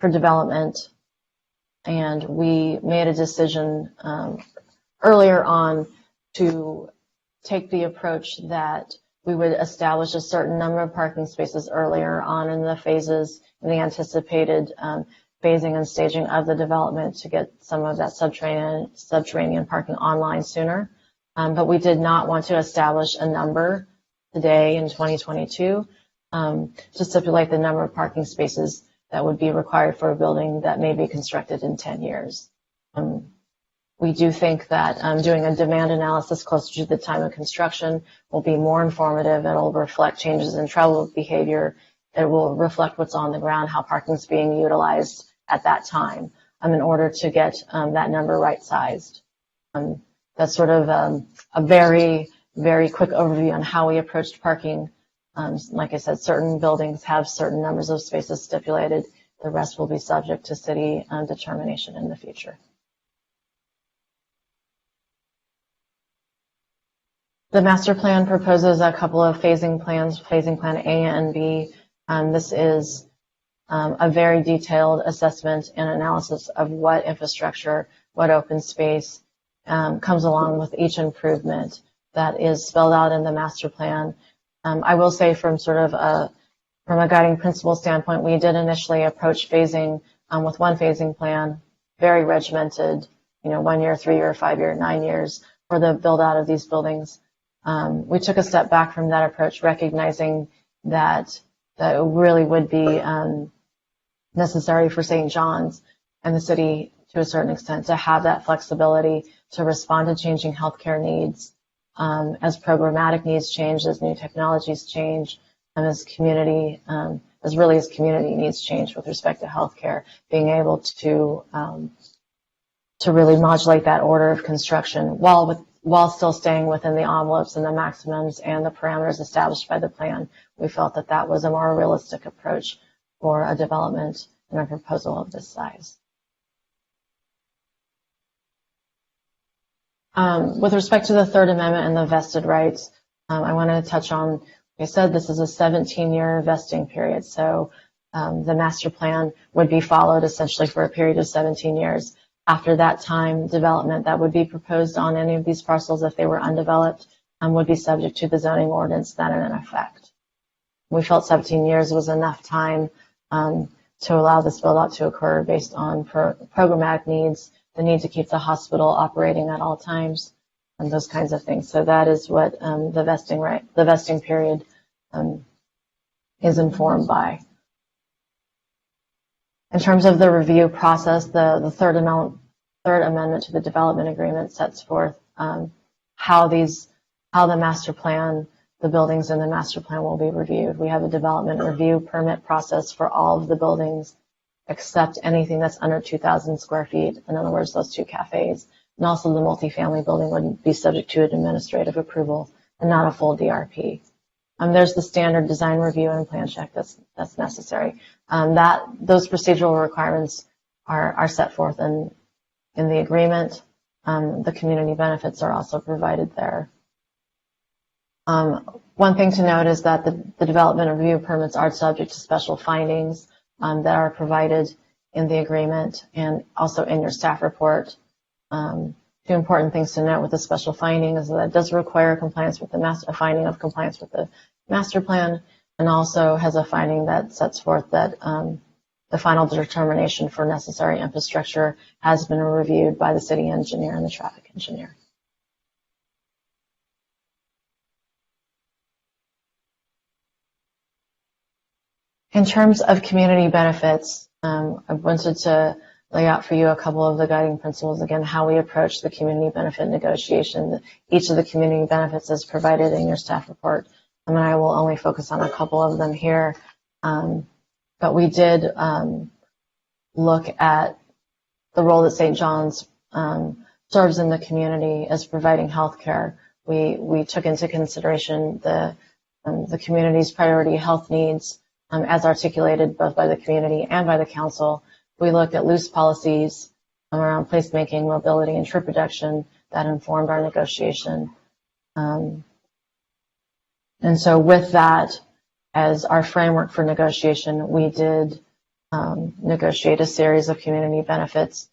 development, and we made a decision earlier on to take the approach that we would establish a certain number of parking spaces earlier on in the phases in the anticipated phasing and staging of the development to get some of that subterranean parking online sooner. But we did not want to establish a number today in 2022 to stipulate the number of parking spaces that would be required for a building that may be constructed in 10 years. We do think that doing a demand analysis closer to the time of construction will be more informative. It will reflect changes in travel behavior. It will reflect what's on the ground, how parking is being utilized at that time in order to get that number right-sized. That's sort of a very, very quick overview on how we approached parking. Like I said, certain buildings have certain numbers of spaces stipulated. The rest will be subject to city determination in the future. The master plan proposes a couple of phasing plans, phasing plan A and B. This is a very detailed assessment and analysis of what infrastructure, what open space comes along with each improvement that is spelled out in the master plan. I will say from a guiding principle standpoint, we did initially approach phasing with one phasing plan, very regimented, 1 year, 3 year, 5 year, 9 years for the build out of these buildings. We took a step back from that approach, recognizing that it really would be necessary for St. John's and the city to a certain extent, to have that flexibility to respond to changing healthcare needs as programmatic needs change, as new technologies change, and as community needs change with respect to healthcare, being able to really modulate that order of construction while still staying within the envelopes and the maximums and the parameters established by the plan. We felt that that was a more realistic approach for a development and a proposal of this size. With respect to the Third Amendment and the vested rights, I wanted to touch on, like I said, this is a 17-year vesting period, so the master plan would be followed essentially for a period of 17 years. After that time, development that would be proposed on any of these parcels, if they were undeveloped, would be subject to the zoning ordinance then in effect. We felt 17 years was enough time to allow this build-out to occur based on programmatic needs, the need to keep the hospital operating at all times, and those kinds of things. So that is what the vesting period is informed by. In terms of the review process, the third amendment to the development agreement sets forth how the master plan, the buildings in the master plan will be reviewed. We have a development review permit process for all of the buildings except anything that's under 2,000 square feet. In other words, those two cafes. And also the multifamily building would be subject to an administrative approval and not a full DRP. There's the standard design review and plan check that's necessary. Those procedural requirements are set forth in the agreement. The community benefits are also provided there. One thing to note is that the development review permits are subject to special findings that are provided in the agreement and also in your staff report. Two important things to note with the special finding is that it does require compliance with a finding of compliance with the master plan, and also has a finding that sets forth that the final determination for necessary infrastructure has been reviewed by the city engineer and the traffic engineer. In terms of community benefits, I wanted to lay out for you a couple of the guiding principles, again, how we approach the community benefit negotiation. Each of the community benefits is provided in your staff report, and I will only focus on a couple of them here. But we did look at the role that St. John's serves in the community as providing health care. We took into consideration the community's priority health needs as articulated both by the community and by the council. We looked at loose policies around placemaking, mobility, and trip reduction that informed our negotiation. And so with that as our framework for negotiation, we did negotiate a series of community benefits,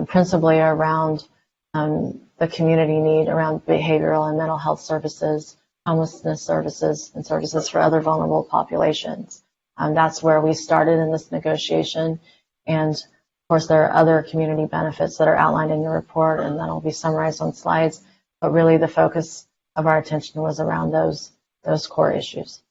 principally around the community need around behavioral and mental health services, homelessness services, and services for other vulnerable populations. That's where we started in this negotiation. And of course, there are other community benefits that are outlined in your report and that'll be summarized on slides. But really the focus of our attention was around those core issues.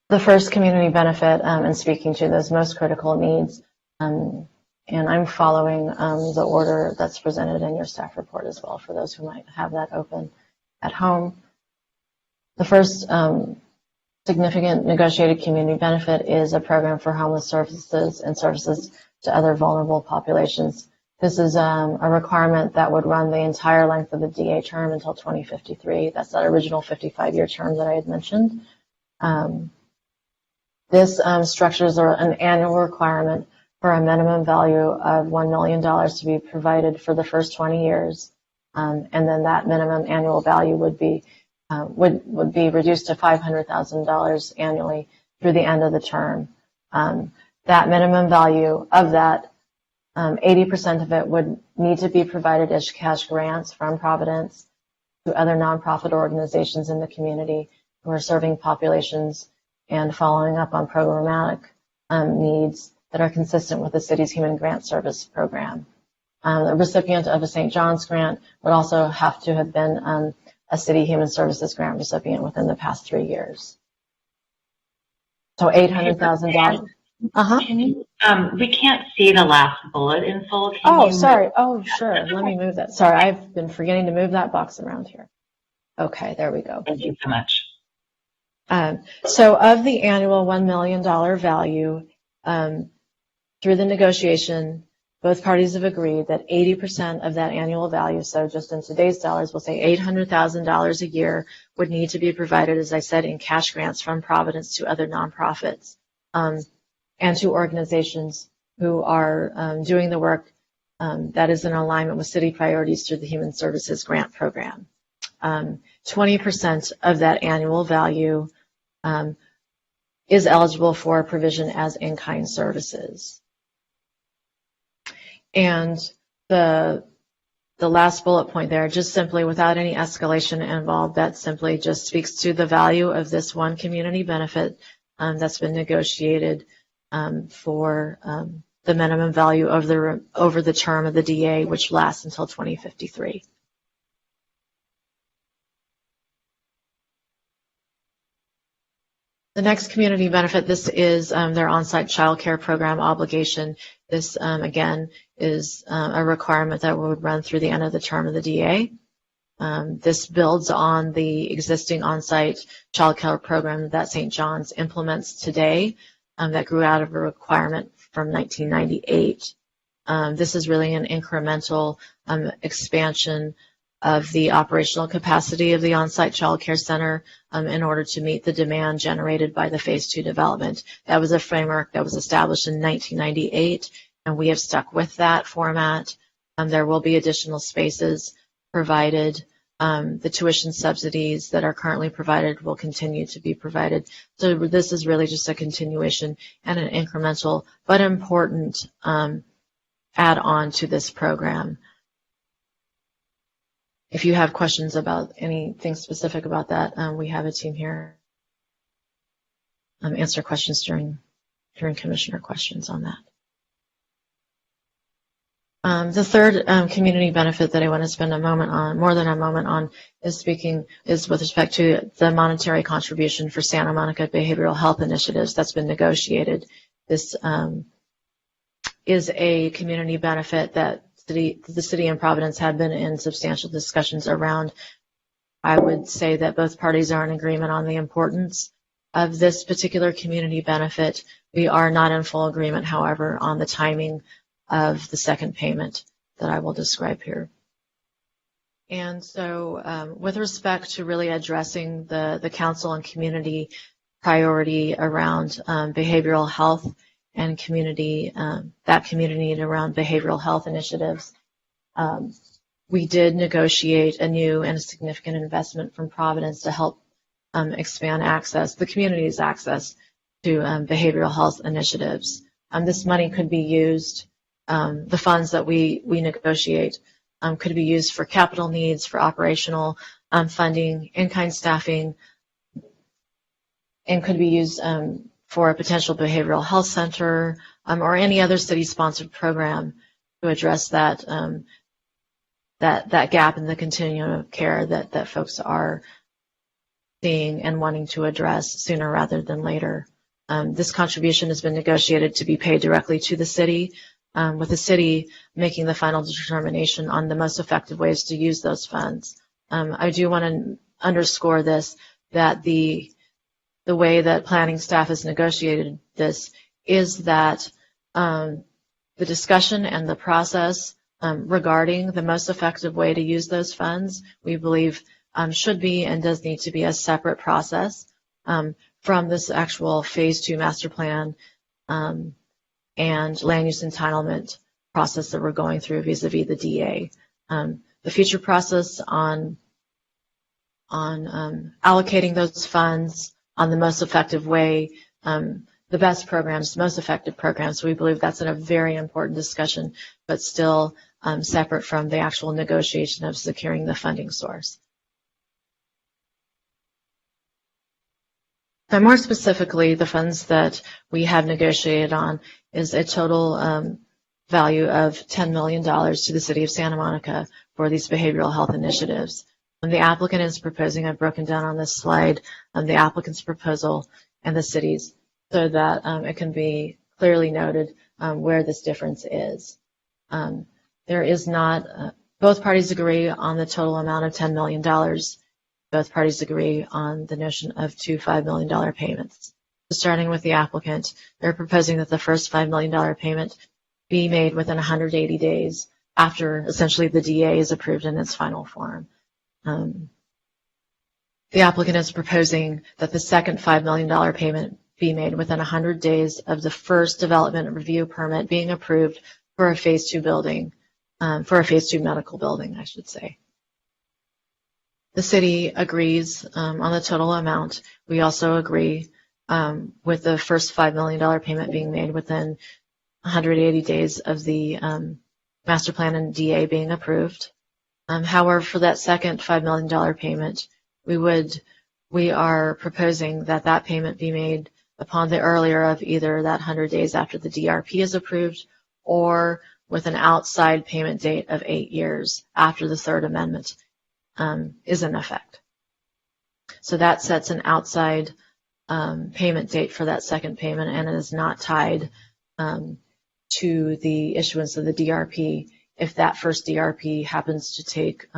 The first community benefit, and speaking to those most critical needs, and I'm following the order that's presented in your staff report as well for those who might have that open at home. The first significant negotiated community benefit is a program for homeless services and services to other vulnerable populations. This is a requirement that would run the entire length of the DA term until 2053. That's that original 55-year term that I had mentioned. This structures an annual requirement for a minimum value of $1 million to be provided for the first 20 years. And then that minimum annual value would be reduced to $500,000 annually through the end of the term. That minimum value of that, 80% of it would need to be provided as cash grants from Providence to other nonprofit organizations in the community who are serving populations and following up on programmatic needs that are consistent with the city's Human Grant Service program. The recipient of a St. John's grant would also have to have been a City Human Services grant recipient within the past 3 years. So $800,000. Can you, we can't see the last bullet in full. Can Oh, you sorry. Oh, sure. Let me move that. Sorry, I've been forgetting to move that box around here. Okay, there we go. Thank you so much. So of the annual $1 million value, through the negotiation, both parties have agreed that 80% of that annual value, so just in today's dollars, we'll say $800,000 a year, would need to be provided, as I said, in cash grants from Providence to other nonprofits and to organizations who are doing the work that is in alignment with city priorities through the Human Services Grant Program. 20% of that annual value is eligible for provision as in-kind services. And the last bullet point there, just simply without any escalation involved, that simply just speaks to the value of this one community benefit that's been negotiated for the minimum value over the term of the DA, which lasts until 2053. The next community benefit, this is their on-site child care program obligation. This, again, is a requirement that would run through the end of the term of the DA. This builds on the existing on-site child care program that St. John's implements today that grew out of a requirement from 1998. This is really an incremental expansion of the operational capacity of the on-site child care center in order to meet the demand generated by the Phase 2 development. That was a framework that was established in 1998, and we have stuck with that format. There will be additional spaces provided. The tuition subsidies that are currently provided will continue to be provided. So this is really just a continuation and an incremental but important add-on to this program. If you have questions about anything specific about that, we have a team here answer questions during commissioner questions on that. The third community benefit that I want to spend more than a moment on, is with respect to the monetary contribution for Santa Monica behavioral health initiatives that's been negotiated. This is a community benefit that the city and Providence have been in substantial discussions around. I would say that both parties are in agreement on the importance of this particular community benefit. We are not in full agreement, however, on the timing of the second payment that I will describe here. And so with respect to really addressing the council and community priority around behavioral health and community, that community around behavioral health initiatives, we did negotiate a new and a significant investment from Providence to help expand access, the community's access to behavioral health initiatives. This money could be used, the funds that we negotiate could be used for capital needs, for operational funding, in-kind staffing, and could be used for a potential behavioral health center or any other city-sponsored program to address that that gap in the continuum of care that folks are seeing and wanting to address sooner rather than later. This contribution has been negotiated to be paid directly to the city, with the city making the final determination on the most effective ways to use those funds. I do want to underscore this, that the way that planning staff has negotiated this is that the discussion and the process regarding the most effective way to use those funds, we believe should be and does need to be a separate process from this actual Phase 2 master plan and land use entitlement process that we're going through vis-a-vis the DA. The future process on allocating those funds on the most effective way, the best programs, most effective programs. We believe that's a very important discussion, but still separate from the actual negotiation of securing the funding source. But more specifically, the funds that we have negotiated on is a total value of $10 million to the city of Santa Monica for these behavioral health initiatives. And the applicant is proposing, I've broken down on this slide, the applicant's proposal and the city's. so that it can be clearly noted where this difference is. There is not, both parties agree on the total amount of $10 million. Both parties agree on the notion of two $5 million payments. So starting with the applicant, they're proposing that the first $5 million payment be made within 180 days after essentially the DA is approved in its final form. The applicant is proposing that the second $5 million payment be made within 100 days of the first development review permit being approved for a phase 2 building, for a phase 2 medical building, I should say. The city agrees on the total amount. We also agree with the first $5 million payment being made within 180 days of the master plan and DA being approved. However, for that second $5 million payment, we are proposing that that payment be made upon the earlier of either that 100 days after the DRP is approved or with an outside payment date of 8 years after the third amendment is in effect. So that sets an outside payment date for that second payment, and it is not tied to the issuance of the DRP if that first DRP happens to take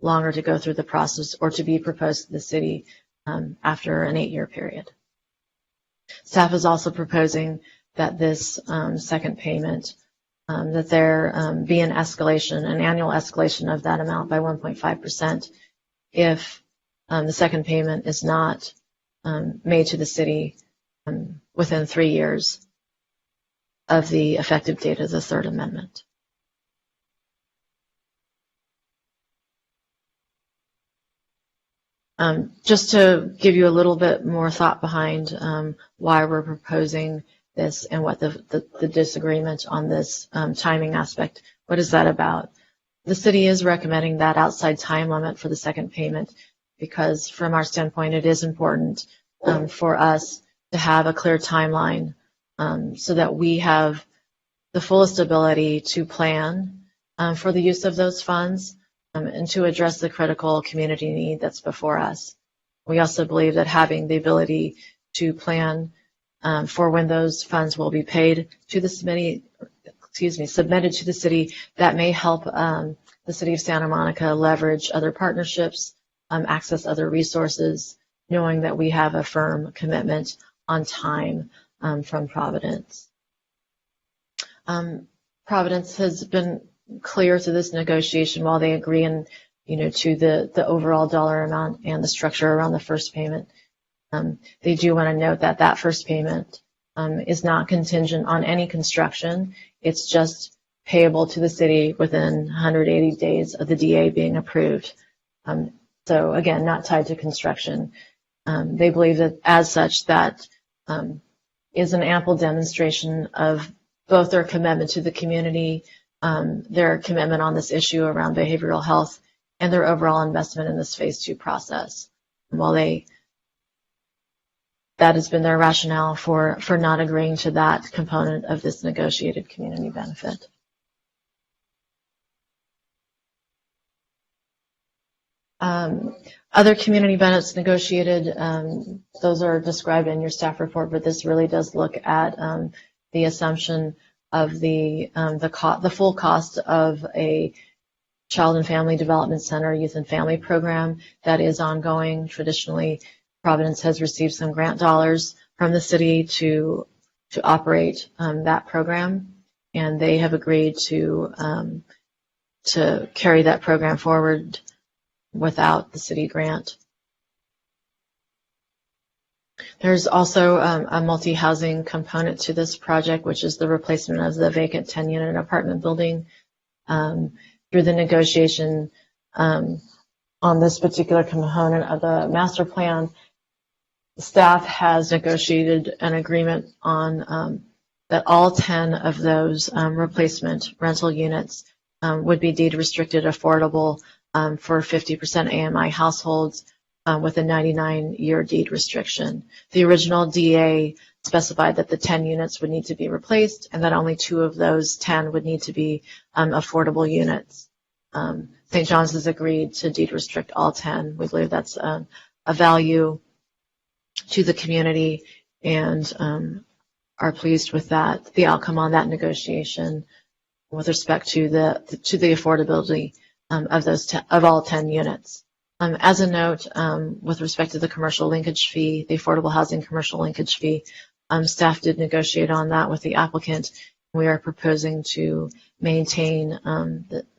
longer to go through the process or to be proposed to the city after an 8-year period. Staff is also proposing that this second payment, that there be an escalation, an annual escalation of that amount by 1.5% if the second payment is not made to the city within 3 years of the effective date of the third amendment. Just to give you a little bit more thought behind why we're proposing this and what the disagreement on this timing aspect, what is that about? The city is recommending that outside time limit for the second payment because from our standpoint it is important for us to have a clear timeline so that we have the fullest ability to plan for the use of those funds and to address the critical community need that's before us. We also believe that having the ability to plan for when those funds will be paid to the submitted to the city, that may help the city of Santa Monica leverage other partnerships, access other resources, knowing that we have a firm commitment on time from Providence. Providence has been clear through this negotiation while they agree to the overall dollar amount and the structure around the first payment. They do want to note that that first payment is not contingent on any construction. It's just payable to the city within 180 days of the DA being approved. So again, not tied to construction. They believe that as such that is an ample demonstration of both their commitment to the community, their commitment on this issue around behavioral health, and their overall investment in this phase 2 process. While that has been their rationale for not agreeing to that component of this negotiated community benefit. Other community benefits negotiated, those are described in your staff report, but this really does look at the assumption of the full cost of a Child and Family Development Center Youth and Family Program that is ongoing. Traditionally, Providence has received some grant dollars from the city to operate that program, and they have agreed to carry that program forward without the city grant. There's also a multi-housing component to this project, which is the replacement of the vacant 10-unit apartment building. Through the negotiation on this particular component of the master plan, staff has negotiated an agreement on that all 10 of those replacement rental units would be deed restricted affordable for 50% AMI households with a 99-year deed restriction. The original DA specified that the 10 units would need to be replaced and that only 2 of those 10 would need to be affordable units. St. John's has agreed to deed restrict all 10. We believe that's a value to the community and are pleased with that, the outcome on that negotiation with respect to the affordability of all 10 units. As a note, with respect to the commercial linkage fee, the affordable housing commercial linkage fee, staff did negotiate on that with the applicant. We are proposing to maintain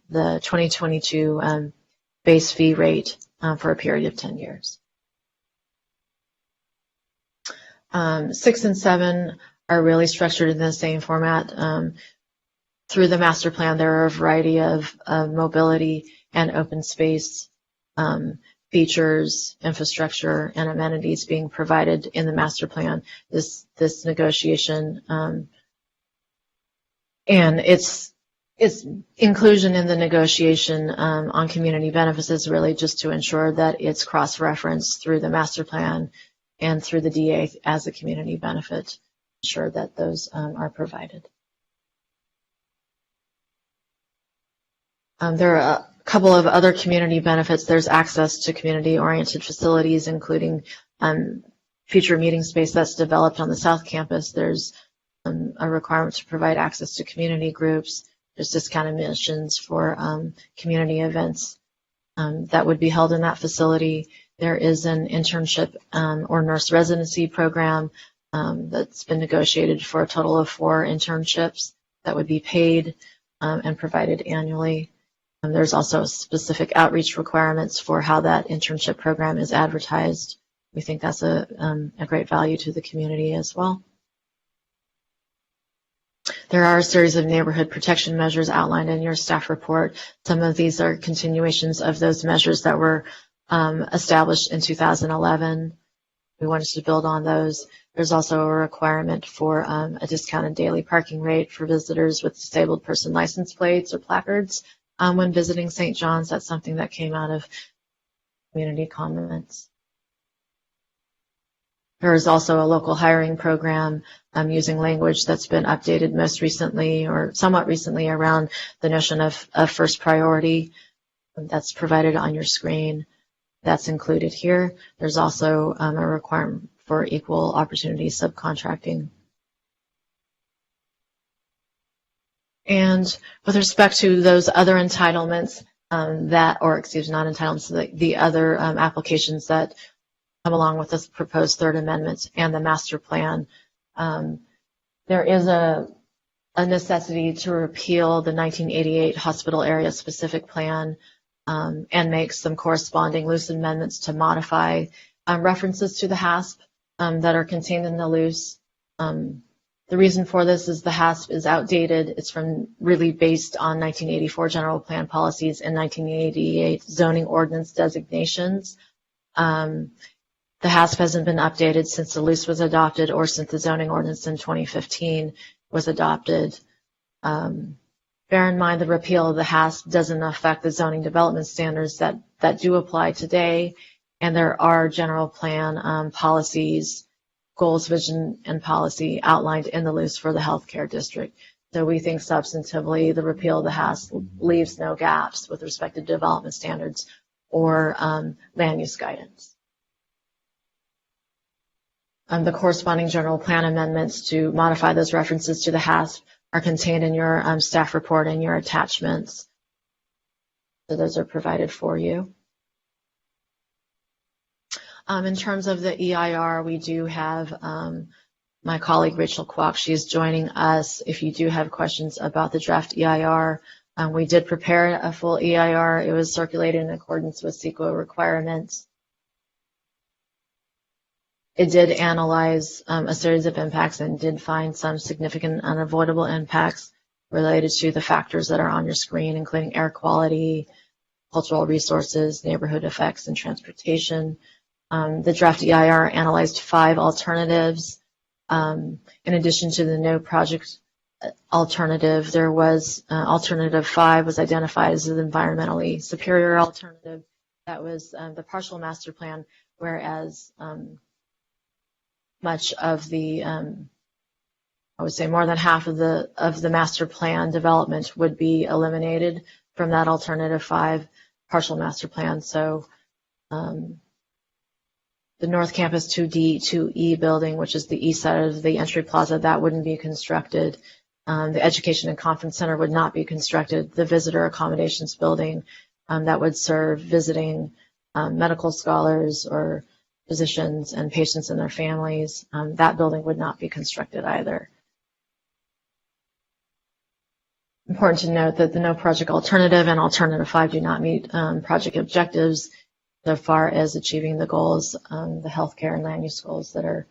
the 2022 base fee rate for a period of 10 years. 6 and 7 are really structured in the same format. Through the master plan, there are a variety of mobility and open space features, infrastructure, and amenities being provided in the master plan. This negotiation and its inclusion in the negotiation on community benefits is really just to ensure that it's cross-referenced through the master plan and through the DA as a community benefit, ensure that those are provided. There are a couple of other community benefits. There's access to community-oriented facilities, including future meeting space that's developed on the South Campus. There's a requirement to provide access to community groups. There's discounted admissions for community events that would be held in that facility. There is an internship or nurse residency program that's been negotiated for a total of 4 internships that would be paid and provided annually. There's also specific outreach requirements for how that internship program is advertised. We think that's a great value to the community as well. There are a series of neighborhood protection measures outlined in your staff report. Some of these are continuations of those measures that were established in 2011. We wanted to build on those. There's also a requirement for a discounted daily parking rate for visitors with disabled person license plates or placards when visiting St. John's. That's something that came out of community comments. There is also a local hiring program using language that's been updated most recently or somewhat recently around the notion of first priority. That's provided on your screen. That's included here. There's also a requirement for equal opportunity subcontracting. And with respect to those other entitlements not entitlements, the other applications that come along with this proposed third amendment and the master plan, there is a necessity to repeal the 1988 hospital area specific plan and make some corresponding loose amendments to modify references to the HASP that are contained in the loose. The reason for this is the HASP is outdated. It's really based on 1984 general plan policies and 1988 zoning ordinance designations. The HASP hasn't been updated since the loose was adopted or since the zoning ordinance in 2015 was adopted. Bear in mind the repeal of the HASP doesn't affect the zoning development standards that do apply today, and there are general plan policies, goals, vision, and policy outlined in the loose for the healthcare district. So we think substantively the repeal of the HASP leaves no gaps with respect to development standards or land use guidance. The corresponding general plan amendments to modify those references to the HASP are contained in your staff report and your attachments. So those are provided for you. In terms of the EIR, we do have my colleague Rachel Kwok. She is joining us. If you do have questions about the draft EIR, we did prepare a full EIR. It was circulated in accordance with CEQA requirements. It did analyze a series of impacts and did find some significant unavoidable impacts related to the factors that are on your screen, including air quality, cultural resources, neighborhood effects, and transportation. The draft EIR analyzed 5 alternatives. In addition to the no project alternative, there was alternative 5 was identified as an environmentally superior alternative. That was the partial master plan, whereas much of the, I would say more than half of the master plan development would be eliminated from that alternative 5 partial master plan. So The North Campus 2D, 2E building, which is the east side of the entry plaza, that wouldn't be constructed. The Education and Conference Center would not be constructed. The Visitor Accommodations building that would serve visiting medical scholars or physicians and patients and their families, that building would not be constructed either. Important to note that the No Project Alternative and Alternative 5 do not meet project objectives so far as achieving the goals, the healthcare and land use goals that are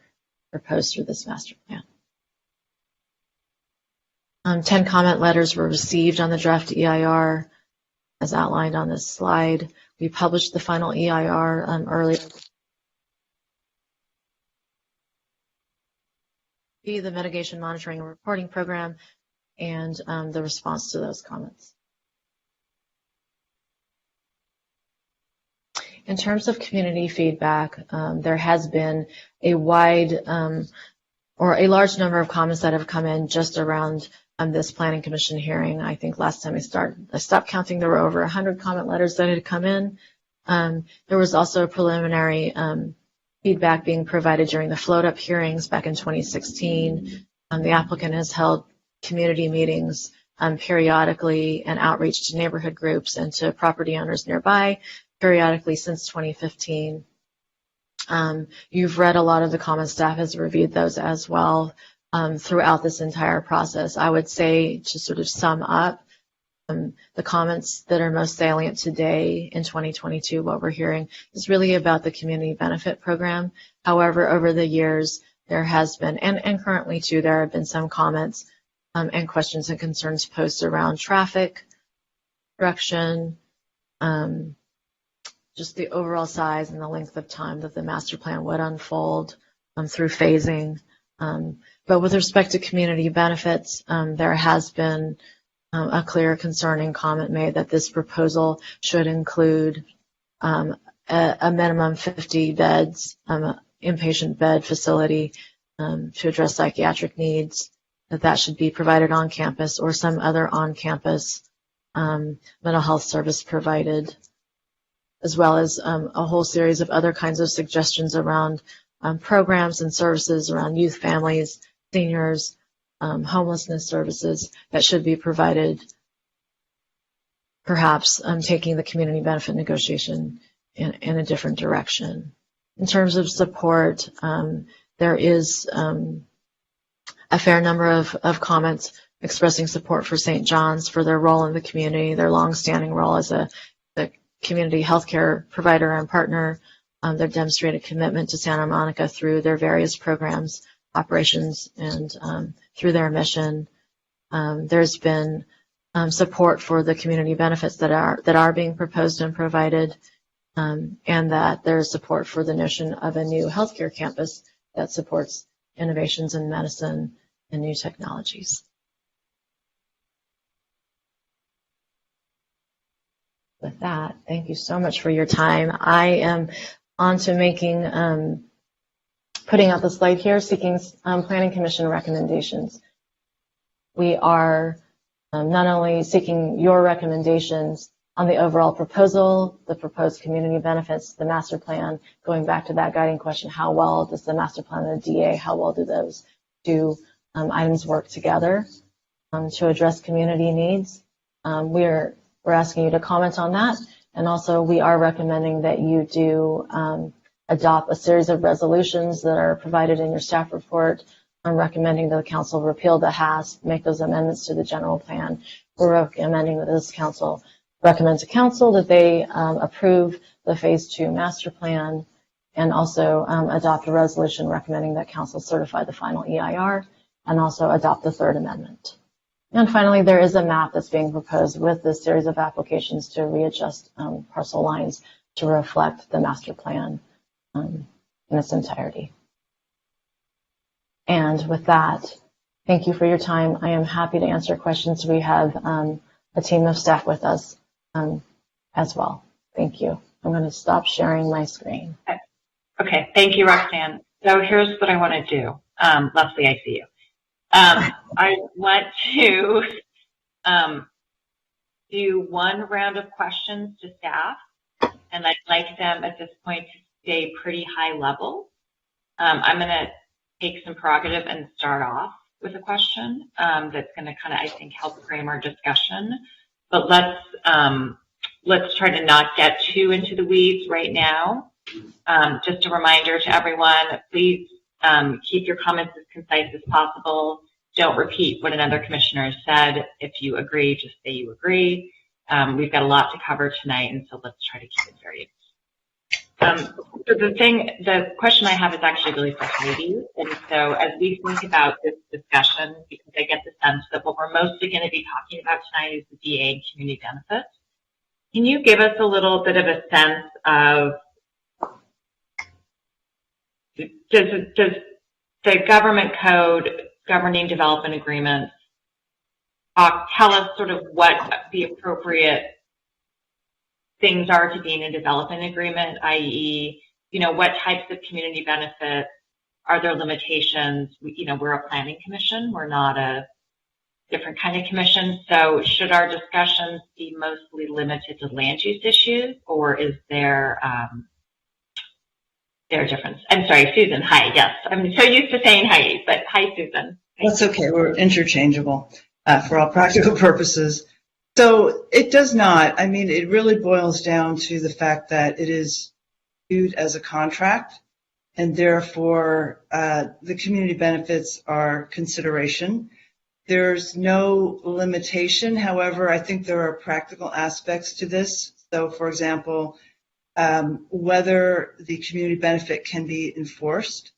proposed through this master plan. 10 comment letters were received on the draft EIR as outlined on this slide. We published the final EIR earlier. The mitigation monitoring and reporting program and the response to those comments. In terms of community feedback, there has been a wide or a large number of comments that have come in just around this Planning Commission hearing. I think last time I stopped counting, there were over 100 comment letters that had come in. There was also preliminary feedback being provided during the float-up hearings back in 2016. The applicant has held community meetings periodically and outreach to neighborhood groups and to property owners nearby periodically since 2015. You've read a lot of the comments. Staff has reviewed those as well throughout this entire process. I would say, to sort of sum up, the comments that are most salient today in 2022, what we're hearing, is really about the community benefit program. However, over the years, there has been, and currently too, there have been some comments and questions and concerns posed around traffic, direction, just the overall size and the length of time that the master plan would unfold through phasing. But with respect to community benefits, there has been a clear concern and comment made that this proposal should include a minimum 50 beds, inpatient bed facility to address psychiatric needs, that should be provided on campus or some other on-campus mental health service provided, as well as a whole series of other kinds of suggestions around programs and services around youth, families, seniors, homelessness services that should be provided, perhaps taking the community benefit negotiation in a different direction. In terms of support, there is a fair number of comments expressing support for St. John's for their role in the community, their longstanding role as a community healthcare provider and partner, their demonstrated commitment to Santa Monica through their various programs, operations, and through their mission. There's been support for the community benefits that are being proposed and provided, and that there's support for the notion of a new healthcare campus that supports innovations in medicine and new technologies. With that, thank you so much for your time. I am on to making, putting out the slide here, seeking Planning Commission recommendations. We are not only seeking your recommendations on the overall proposal, the proposed community benefits, the master plan, going back to that guiding question, how well does the master plan and the DA, how well do those two items work together to address community needs? We're asking you to comment on that, and also we are recommending that you do adopt a series of resolutions that are provided in your staff report. I'm recommending that the council repeal the HASP, make those amendments to the general plan. We're recommending that this council recommend to council that they approve the phase 2 master plan, and also adopt a resolution recommending that council certify the final EIR, and also adopt the third amendment. And finally, there is a map that's being proposed with this series of applications to readjust parcel lines to reflect the master plan in its entirety. And with that, thank you for your time. I am happy to answer questions. We have a team of staff with us as well. Thank you. I'm going to stop sharing my screen. Okay, thank you, Roxanne. So here's what I want to do. Leslie, I see you. I want to do one round of questions to staff, and I'd like them at this point to stay pretty high level. I'm going to take some prerogative and start off with a question that's going to kind of, I think, help frame our discussion. But let's try to not get too into the weeds right now. Just a reminder to everyone, please keep your comments as concise as possible. Don't repeat what another commissioner has said. If you agree, just say you agree. We've got a lot to cover tonight, and so let's try to keep it very. So the question I have is actually really for Heidi. And so as we think about this discussion, because I get the sense that what we're mostly going to be talking about tonight is the DA and community benefits. Can you give us a little bit of a sense of, does the government code governing development agreements tell us sort of what the appropriate things are to be in a development agreement, i.e., what types of community benefits, are there limitations? We're a planning commission, we're not a different kind of commission, so should our discussions be mostly limited to land use issues, or is there a difference? I'm sorry, Susan, hi, yes. I'm so used to saying hi, but hi, Susan. That's okay, we're interchangeable for all practical purposes. So it does not. I mean, it really boils down to the fact that it is viewed as a contract, and therefore the community benefits are consideration. There's no limitation. However, I think there are practical aspects to this. So, for example, whether the community benefit can be enforced,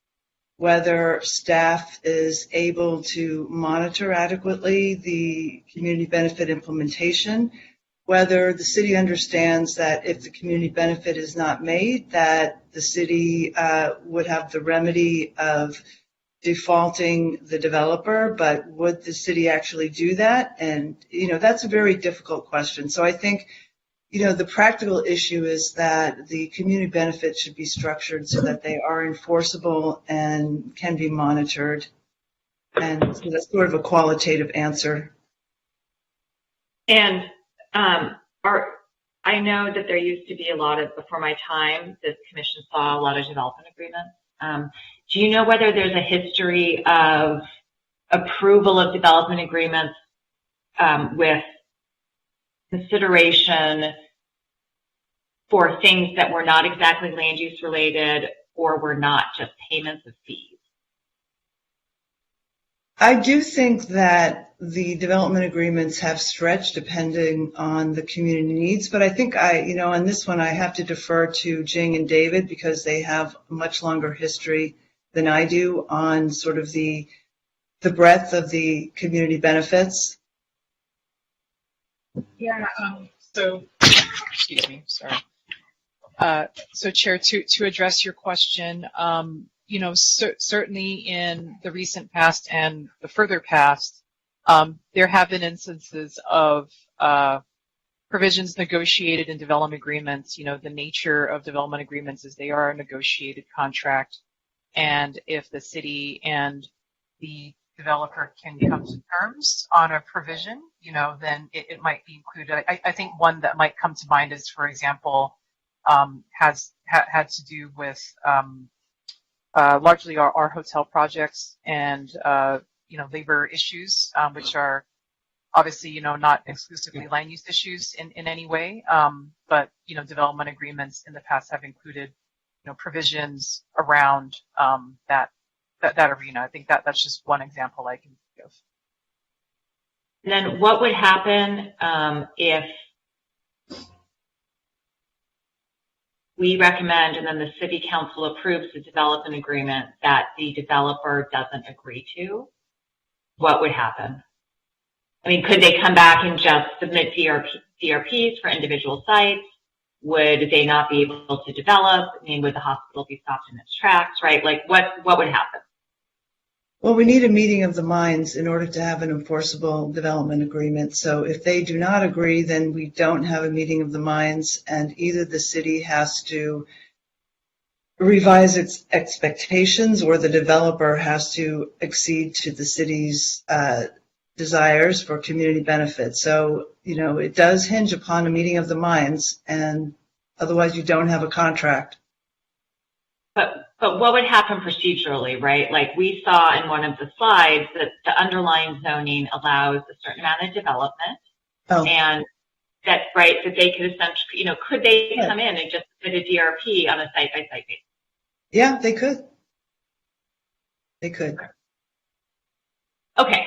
whether staff is able to monitor adequately the community benefit implementation, whether the city understands that if the community benefit is not made, that the city would have the remedy of defaulting the developer, but would the city actually do that? And, that's a very difficult question. So I think, the practical issue is that the community benefits should be structured so that they are enforceable and can be monitored. And so that's sort of a qualitative answer. And I know that there used to be a lot of, before my time, this commission saw a lot of development agreements. Do you know whether there's a history of approval of development agreements with consideration for things that were not exactly land use related or were not just payments of fees? I do think that the development agreements have stretched depending on the community needs, but I think on this one I have to defer to Jing and David because they have a much longer history than I do on sort of the breadth of the community benefits. Yeah, excuse me, sorry. So Chair, to address your question, certainly in the recent past and the further past, there have been instances of provisions negotiated in development agreements. The nature of development agreements is they are a negotiated contract, and if the city and the developer can come to terms on a provision, then it might be included. I think one that might come to mind is, for example, had to do with largely our hotel projects and labor issues, which are obviously not exclusively land use issues in any way, but development agreements in the past have included provisions around that arena. I think that's just one example I can think of. And then what would happen if we recommend and then the city council approves the development agreement that the developer doesn't agree to? What would happen? I mean, could they come back and just submit DRPs for individual sites? Would they not be able to develop? I mean, would the hospital be stopped in its tracks, right? Like, what would happen? Well, we need a meeting of the minds in order to have an enforceable development agreement. So if they do not agree, then we don't have a meeting of the minds, and either the city has to revise its expectations or the developer has to accede to the city's desires for community benefits. So, it does hinge upon a meeting of the minds, and otherwise you don't have a contract. But what would happen procedurally, right? Like we saw in one of the slides that the underlying zoning allows a certain amount of development, and that, right, that they could essentially, could they come in and just put a DRP on a site-by-site basis? Yeah, they could. They could. Okay.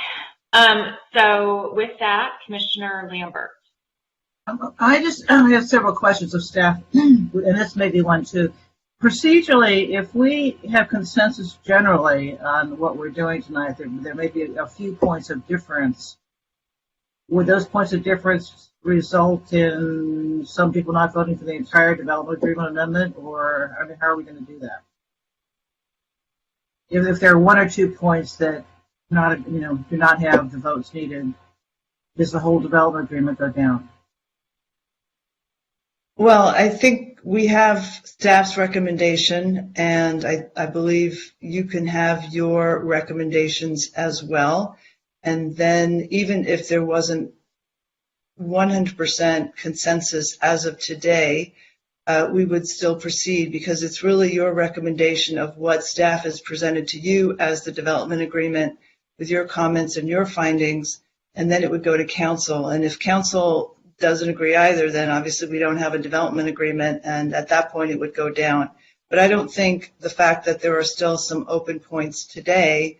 So with that, Commissioner Lambert. I just have several questions of staff, and this may be one too. Procedurally, if we have consensus generally on what we're doing tonight, there may be a few points of difference. Would those points of difference result in some people not voting for the entire development agreement amendment, or how are we going to do that? If there are one or 2 points that do not have the votes needed, does the whole development agreement go down? Well, I think we have staff's recommendation, and I believe you can have your recommendations as well. And then even if there wasn't 100% consensus as of today, we would still proceed because it's really your recommendation of what staff has presented to you as the development agreement with your comments and your findings, and then it would go to council. And if council doesn't agree either, then obviously we don't have a development agreement, and at that point it would go down. But I don't think the fact that there are still some open points today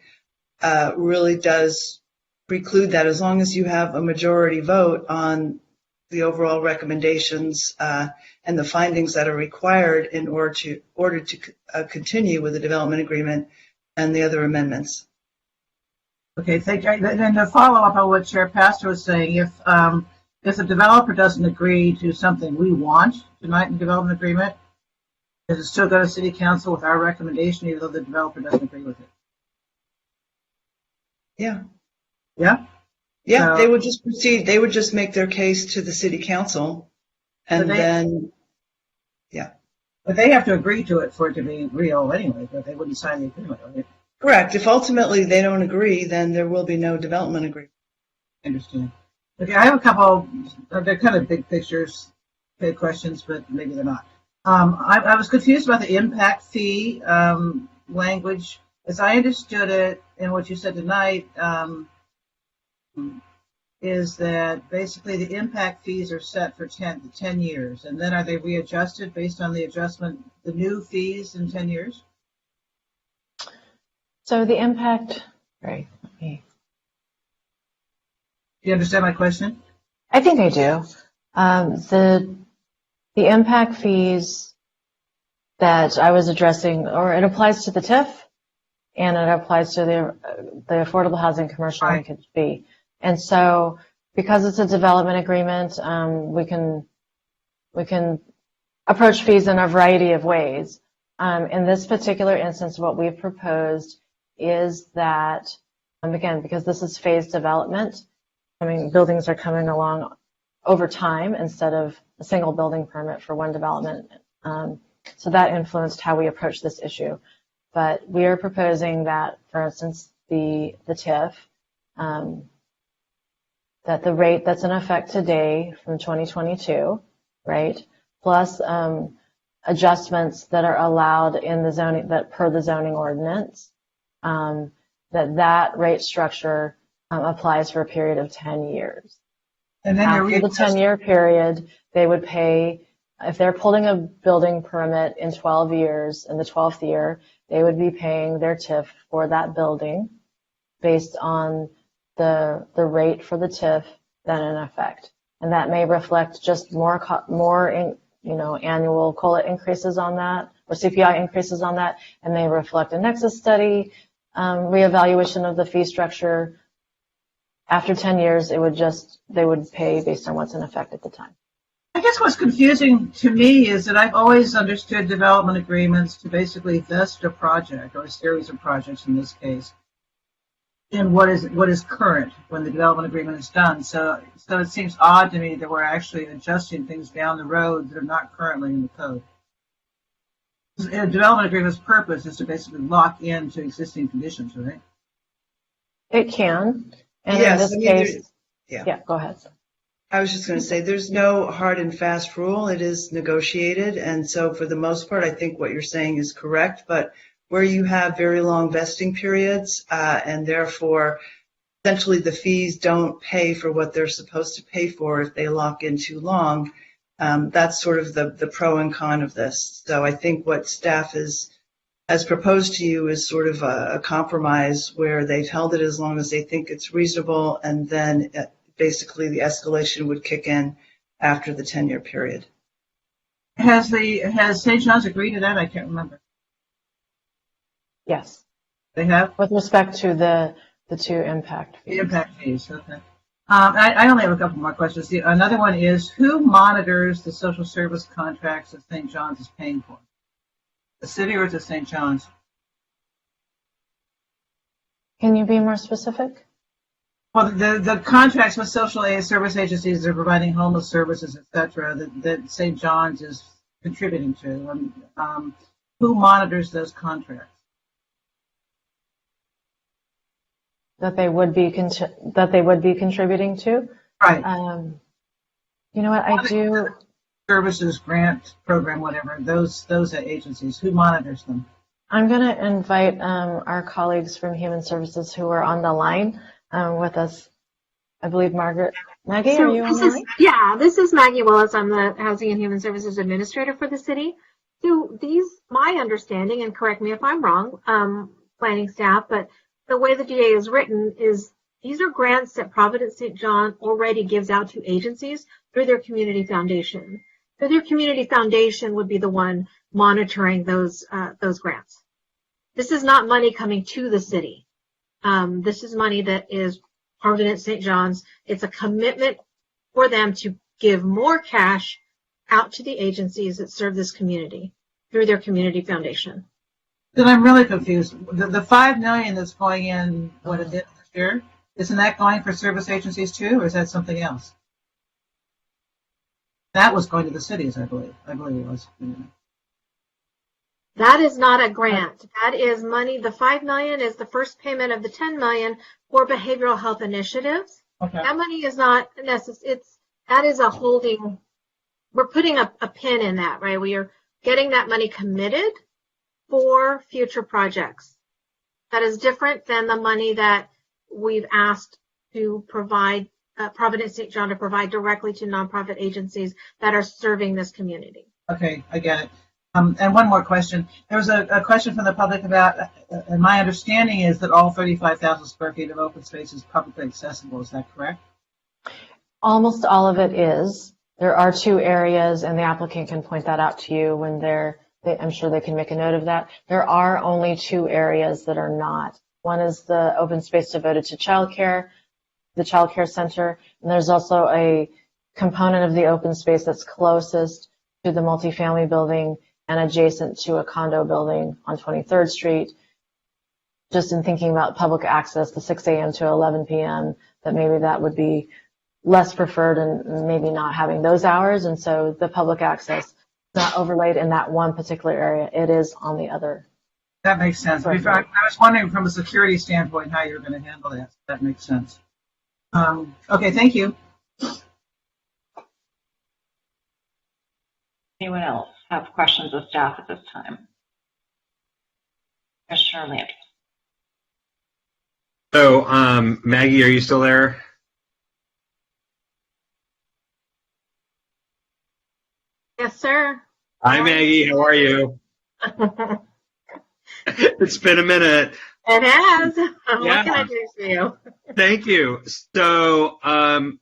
really does preclude that, as long as you have a majority vote on the overall recommendations and the findings that are required in order to continue with the development agreement and the other amendments. Okay, thank you. And to follow up on what Chair Pastor was saying, if the developer doesn't agree to something we want tonight in the development agreement, does it still go to City Council with our recommendation, even though the developer doesn't agree with it? Yeah. Yeah? Yeah, they would just proceed. They would just make their case to the City Council, and then, yeah. But they have to agree to it for it to be real anyway, but they wouldn't sign the agreement, right? Correct. If ultimately they don't agree, then there will be no development agreement. I understand. Okay, I have a couple, they're kind of big pictures, big questions, but maybe they're not. I was confused about the impact fee language. As I understood it, and what you said tonight, is that basically the impact fees are set for 10 years, and then are they readjusted based on the adjustment, the new fees in 10 years? So the impact, right, let me. Do you understand my question? I think I do. The impact fees that I was addressing, or it applies to the TIF, and it applies to the Affordable Housing Commercial Linkage Fee. And so, because it's a development agreement, we can approach fees in a variety of ways. In this particular instance, what we've proposed is that, again, because this is phased development, buildings are coming along over time instead of a single building permit for one development. So that influenced how we approach this issue. But we are proposing that, for instance, the TIF, that the rate that's in effect today from 2022, right, plus adjustments that are allowed in the zoning, that per the zoning ordinance, that rate structure applies for a period of 10 years. And then after the 10-year period, they would pay, if they're pulling a building permit in 12 years, in the 12th year, they would be paying their TIF for that building based on the rate for the TIF then in effect. And that may reflect just more annual COLA increases on that, or CPI increases on that, and may reflect a nexus study, reevaluation of the fee structure. After 10 years, they would pay based on what's in effect at the time. I guess what's confusing to me is that I've always understood development agreements to basically vest a project, or a series of projects in this case, in what is current when the development agreement is done. So it seems odd to me that we're actually adjusting things down the road that are not currently in the code. A development agreement's purpose is to basically lock into existing conditions, right? It can. And yes, in this case, yeah, go ahead. I was just going to say there's no hard and fast rule. It is negotiated. And so for the most part, I think what you're saying is correct. But where you have very long vesting periods and therefore essentially the fees don't pay for what they're supposed to pay for if they lock in too long, that's sort of the pro and con of this. So I think what staff has proposed to you is sort of a compromise where they've held it as long as they think it's reasonable, and then basically the escalation would kick in after the 10-year period. Has St. John's agreed to that? I can't remember. Yes. They have? With respect to the two impact fees. The impact fees, okay. I only have a couple more questions. Another one is, who monitors the social service contracts that St. John's is paying for? The city or is it St. John's? Can you be more specific? Well, the contracts with social aid service agencies that are providing homeless services, et cetera, that St. John's is contributing to. Who monitors those contracts? That they would be contributing to? Right. You know what, I do. Services, grant program, whatever, those agencies, who monitors them? I'm going to invite our colleagues from Human Services who are on the line with us. I believe Maggie, are you on the line? Yeah, this is Maggie Willis. I'm the Housing and Human Services Administrator for the city. So my understanding, and correct me if I'm wrong, planning staff, but the way the DA is written is these are grants that Providence St. John already gives out to agencies through their community foundation. So their community foundation would be the one monitoring those grants. This is not money coming to the city. This is money that is Providence St. John's. It's a commitment for them to give more cash out to the agencies that serve this community through their community foundation. Then I'm really confused. The $5 million that's going in, what it did this year, isn't that going for service agencies too, or is that something else? That was going to the cities, I believe. I believe it was. That is not a grant. That is money. The $5 million is the first payment of the $10 million for behavioral health initiatives. Okay. That money is not necessary. That is a holding. We're putting a pin in that, right? We are getting that money committed for future projects. That is different than the money that we've asked to provide Providence St. John to provide directly to nonprofit agencies that are serving this community. Okay, I get it. And one more question. There was a question from the public about, and my understanding is that all 35,000 square feet of open space is publicly accessible. Is that correct? Almost all of it is. There are 2 areas, and the applicant can point that out to you when I'm sure they can make a note of that. There are only 2 areas that are not. One is the open space devoted to childcare, the childcare center, and there's also a component of the open space that's closest to the multifamily building and adjacent to a condo building on 23rd Street. Just in thinking about public access, the 6 a.m. to 11 p.m., that maybe that would be less preferred and maybe not having those hours. And so the public access is not overlaid in that one particular area. It is on the other. That makes sense. I was wondering from a security standpoint how you're going to handle that. That makes sense. Okay, thank you. Anyone else have questions of staff at this time? Commissioner Land. So, Maggie, are you still there? Yes, sir. Hi, Maggie. How are you? It's been a minute. It has. Yeah. What can I do for you? Thank you. So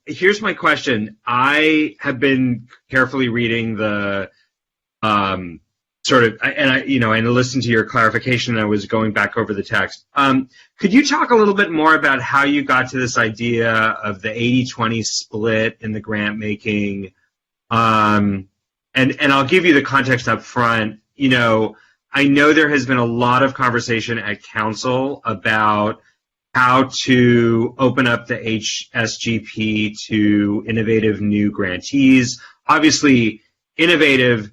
here's my question. I have been carefully reading the and listened to your clarification. I was going back over the text. Could you talk a little bit more about how you got to this idea of the 80-20 split in the grant making? And I'll give you the context up front. I know there has been a lot of conversation at council about how to open up the HSGP to innovative new grantees. Obviously, innovative,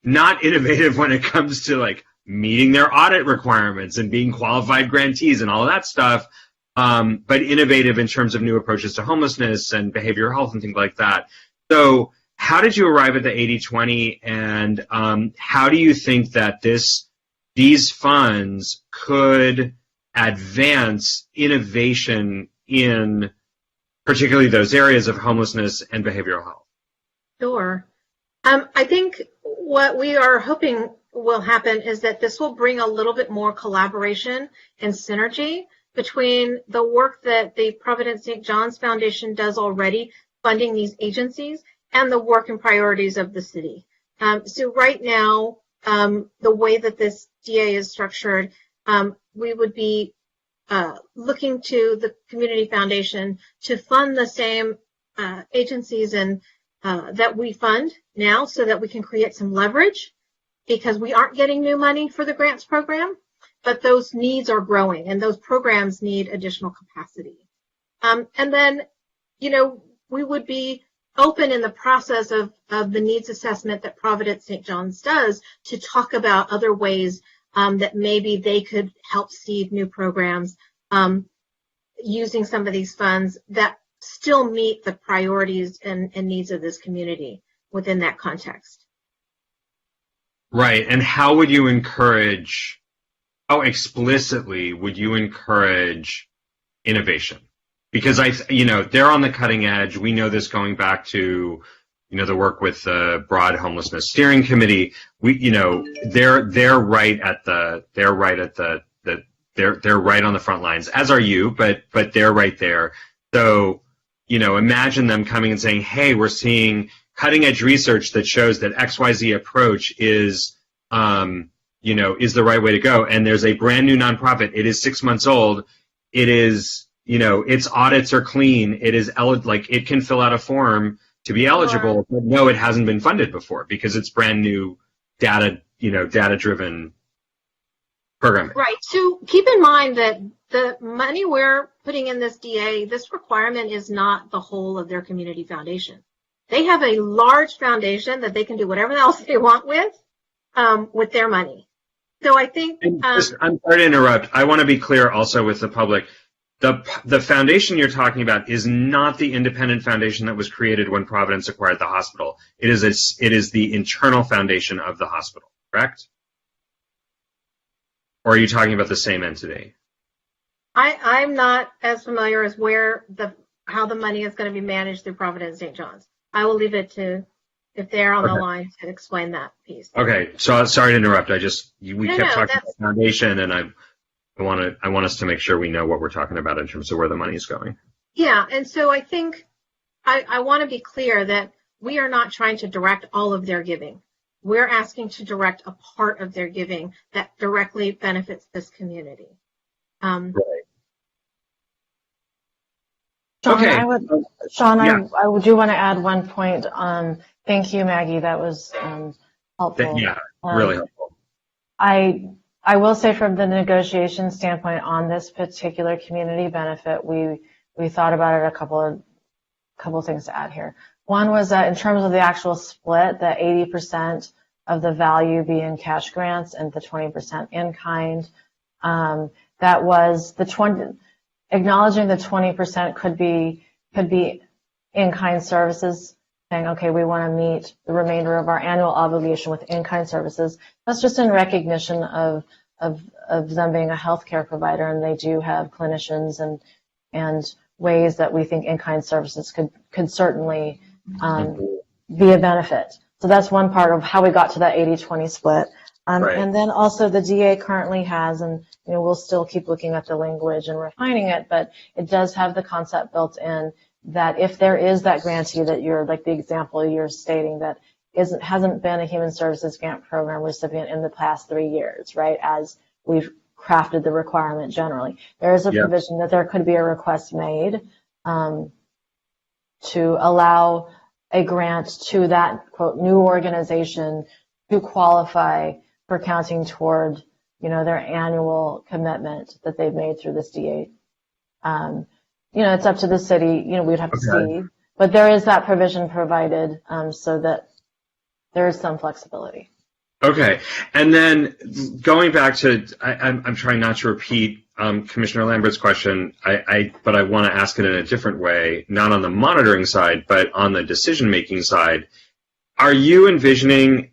not innovative when it comes to like meeting their audit requirements and being qualified grantees and all of that stuff. but innovative in terms of new approaches to homelessness and behavioral health and things like that. So how did you arrive at the 80-20, and how do you think that these funds could advance innovation in particularly those areas of homelessness and behavioral health? Sure. I think what we are hoping will happen is that this will bring a little bit more collaboration and synergy between the work that the Providence St. John's Foundation does already, funding these agencies, and the work and priorities of the city. So right now, the way that this DA is structured, we would be looking to the Community Foundation to fund the same agencies and that we fund now, so that we can create some leverage, because we aren't getting new money for the grants program, but those needs are growing and those programs need additional capacity. And then, we would be open in the process of the needs assessment that Providence St. John's does to talk about other ways that maybe they could help seed new programs using some of these funds that still meet the priorities and needs of this community within that context. Right. And how explicitly would you encourage innovation? Because they're on the cutting edge. We know this going back to, the work with the Broad Homelessness Steering Committee. They're right on the front lines, as are you, but they're right there. So, imagine them coming and saying, hey, we're seeing cutting edge research that shows that XYZ approach is the right way to go. And there's a brand new nonprofit. It is 6 months old. It is, its audits are clean. It is it can fill out a form to be eligible, but no, it hasn't been funded before because it's brand new data-driven programming. Right. So keep in mind that the money we're putting in this DA, this requirement is not the whole of their community foundation. They have a large foundation that they can do whatever else they want with their money. So I think... I'm sorry to interrupt. I want to be clear also with the public. The foundation you're talking about is not the independent foundation that was created when Providence acquired the hospital. It is the internal foundation of the hospital, correct? Or are you talking about the same entity? I'm not as familiar as how the money is going to be managed through Providence St. John's. I will leave it to, if they're on the line, to explain that piece. Okay, so sorry to interrupt. We kept talking about the foundation, and I want us to make sure we know what we're talking about in terms of where the money is going. Yeah, and so I think I want to be clear that we are not trying to direct all of their giving. We're asking to direct a part of their giving that directly benefits this community. Right. Sean, I do want to add one point. Thank you, Maggie. That was helpful. Yeah, really helpful. I will say from the negotiation standpoint on this particular community benefit, we thought about it, a couple of things to add here. One was that in terms of the actual split, that 80% of the value be in cash grants and the 20% in kind. That was acknowledging the 20% could be in kind services, saying, okay, we want to meet the remainder of our annual obligation with in kind services. That's just in recognition of them being a healthcare provider, and they do have clinicians and ways that we think in kind services could certainly be a benefit. So that's one part of how we got to that 80-20 split. Right. And then also the DA currently has, and we'll still keep looking at the language and refining it, but it does have the concept built in that if there is that grantee that you're, like the example you're stating, that hasn't been a human services grant program recipient in the past 3 years, right, as we've crafted the requirement generally. There is a provision that there could be a request made to allow a grant to that, quote, new organization to qualify for counting toward, their annual commitment that they've made through this DA. It's up to the city, we'd have to see, but there is that provision provided so that there is some flexibility. Okay, and then going back to, I'm trying not to repeat Commissioner Lambert's question, but I want to ask it in a different way, not on the monitoring side, but on the decision-making side. Are you envisioning,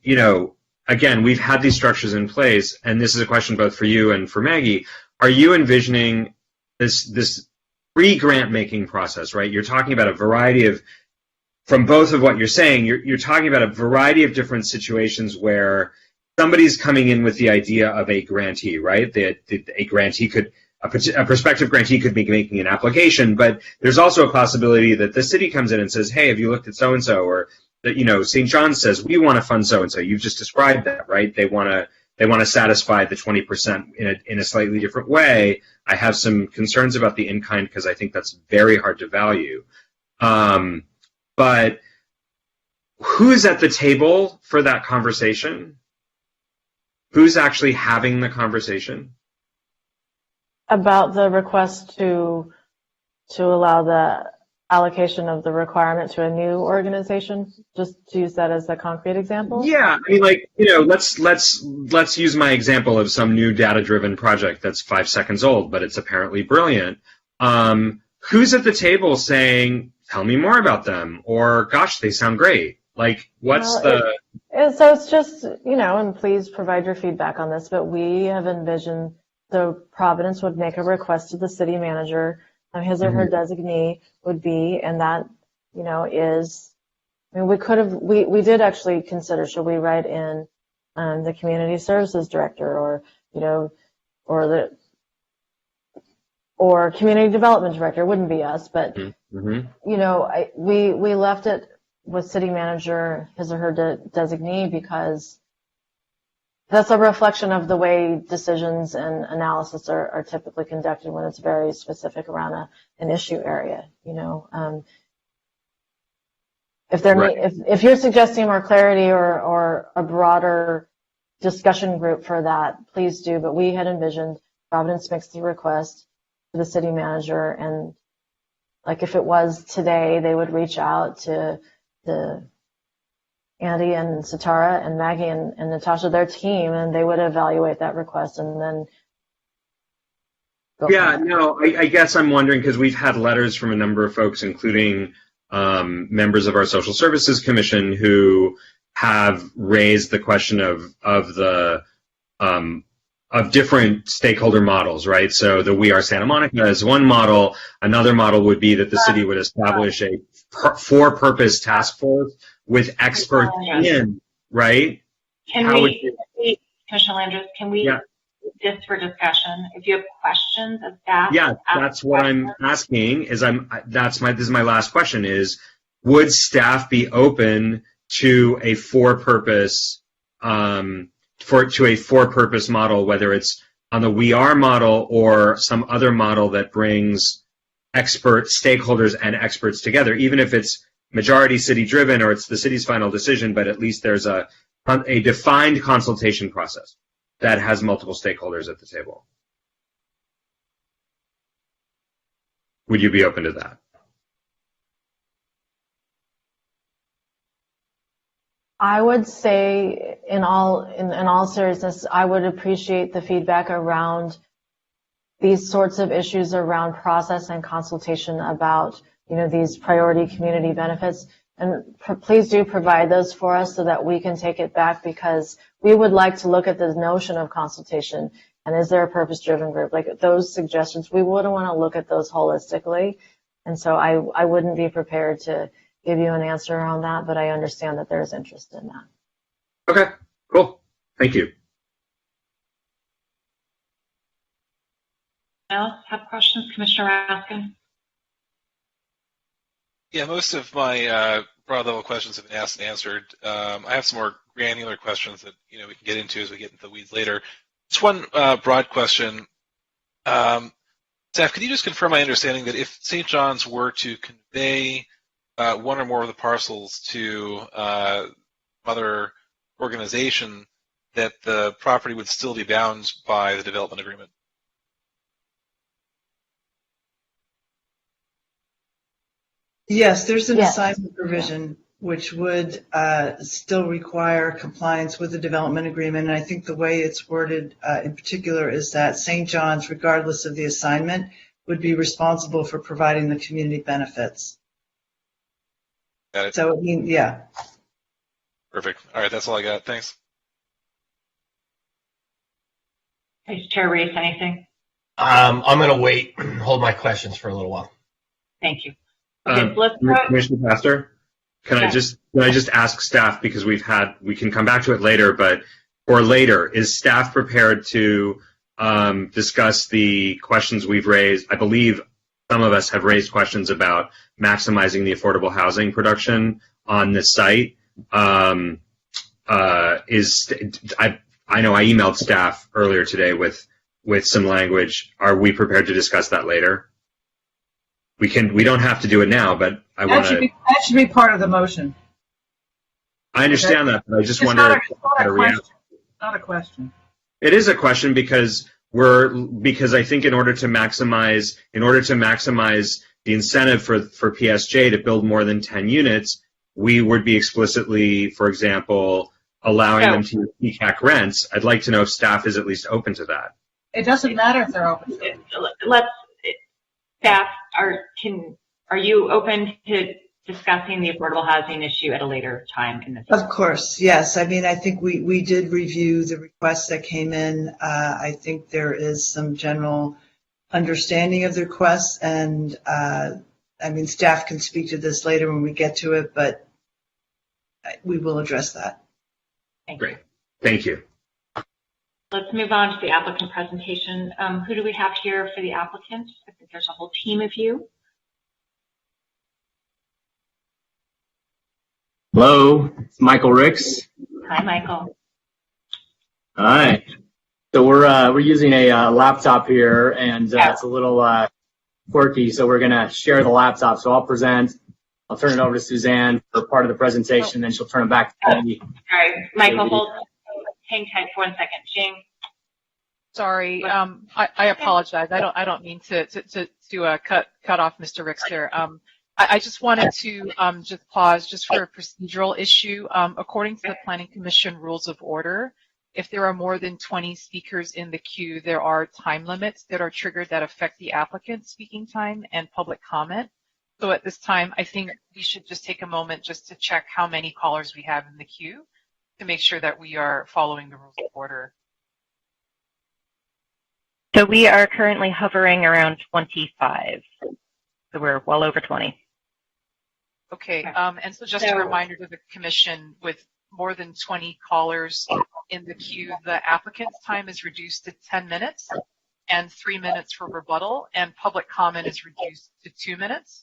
again, we've had these structures in place, and this is a question both for you and for Maggie. Are you envisioning this pre-grant making process, right? You're talking about a variety of, from both of what you're saying, you're talking about a variety of different situations where somebody's coming in with the idea of a grantee, right? That a grantee a prospective grantee could be making an application, but there's also a possibility that the city comes in and says, hey, have you looked at so-and-so? Or that, St. John's says, we want to fund so-and-so. You've just described that, right? They want to satisfy the 20% in a slightly different way. I have some concerns about the in-kind because I think that's very hard to value. But who's at the table for that conversation? Who's actually having the conversation? About the request to allow the allocation of the requirement to a new organization, just to use that as a concrete example? Yeah, I mean, let's use my example of some new data-driven project that's 5 seconds old, but it's apparently brilliant. Who's at the table saying, tell me more about them, or gosh, they sound great? Like, what's so it's just, and please provide your feedback on this, but we have envisioned the Providence would make a request to the city manager, his or her designee would be, and that, is, I mean, we did actually consider, should we write in the community services director or community development director? It wouldn't be us, but, we left it with city manager, his or her designee, because that's a reflection of the way decisions and analysis are typically conducted when it's very specific around an issue area. If you're suggesting more clarity or a broader discussion group for that, please do. But we had envisioned Providence makes the request to the city manager, and like if it was today, they would reach out to Andy and Satara and Maggie and Natasha, their team, and they would evaluate that request and then go. Yeah, no, I guess I'm wondering, because we've had letters from a number of folks, including members of our Social Services Commission, who have raised the question of different stakeholder models, right? So the We Are Santa Monica is one model. Another model would be that the city would establish a for-purpose task force with experts in, right? Commissioner Landers, can we, just for discussion, if you have questions of staff? Yeah, that's what I'm asking. This is my last question, is would staff be open to a for-purpose model, whether it's on the We Are model or some other model that brings stakeholders and experts together, even if it's majority city driven or it's the city's final decision, but at least there's a defined consultation process that has multiple stakeholders at the table. Would you be open to that? I would say, in all seriousness, I would appreciate the feedback around these sorts of issues around process and consultation about, these priority community benefits. And please do provide those for us so that we can take it back, because we would like to look at the notion of consultation and is there a purpose-driven group? Like those suggestions, we would want to look at those holistically. And so I wouldn't be prepared to give you an answer on that, but I understand that there's interest in that. Okay, cool. Thank you. Anyone else have questions? Commissioner Raskin? Yeah, most of my broad level questions have been asked and answered. I have some more granular questions that we can get into as we get into the weeds later. Just one broad question. Staff, could you just confirm my understanding that if St. John's were to convey one or more of the parcels to other organization, that the property would still be bound by the development agreement? Yes, there's an assignment provision which would still require compliance with the development agreement. And I think the way it's worded in particular is that St. John's, regardless of the assignment, would be responsible for providing the community benefits. Got it. So, I mean, yeah. Perfect. All right, that's all I got. Thanks. Vice Chair Reese, anything? I'm going to wait, hold my questions for a little while. Thank you. Okay, so let's Commissioner Pastor, can I just ask staff, because we can come back to it later, but or later, is staff prepared to discuss the questions we've raised? I believe some of us have raised questions about maximizing the affordable housing production on this site. I know I emailed staff earlier today with some language. Are we prepared to discuss that later? We don't have to do it now, but I want to. That should be part of the motion. I understand that, but I just wonder how to react. Not a question. It is a question because I think in order to maximize the incentive for PSJ to build more than 10 units, we would be explicitly, for example, allowing them to use PCAC rents. I'd like to know if staff is at least open to that. It doesn't matter if they're open. Staff, are you open to discussing the affordable housing issue at a later time in this? Of course, yes. I mean, I think we did review the requests that came in. I think there is some general understanding of the requests, and I mean, staff can speak to this later when we get to it, but we will address that. Great. Thank you. Let's move on to the applicant presentation. Who do we have here for the applicant? I think there's a whole team of you. Hello, it's Michael Ricks. Hi, Michael. Hi. So we're using a laptop here, and it's a little quirky. So we're gonna share the laptop. So I'll present. I'll turn it over to Suzanne for part of the presentation, then she'll turn it back to me. All right, Michael, hang tight for 1 second. Jing. Sorry, I apologize. I don't mean to cut off Mr. Ricks there. I just wanted to just pause just for a procedural issue. According to the Planning Commission Rules of Order, if there are more than 20 speakers in the queue, there are time limits that are triggered that affect the applicant's speaking time and public comment. So at this time, I think we should just take a moment just to check how many callers we have in the queue to make sure that we are following the Rules of Order. So we are currently hovering around 25. So we're well over 20. Okay, and so just a reminder to the Commission, with more than 20 callers in the queue, the applicant's time is reduced to 10 minutes and 3 minutes for rebuttal, and public comment is reduced to 2 minutes.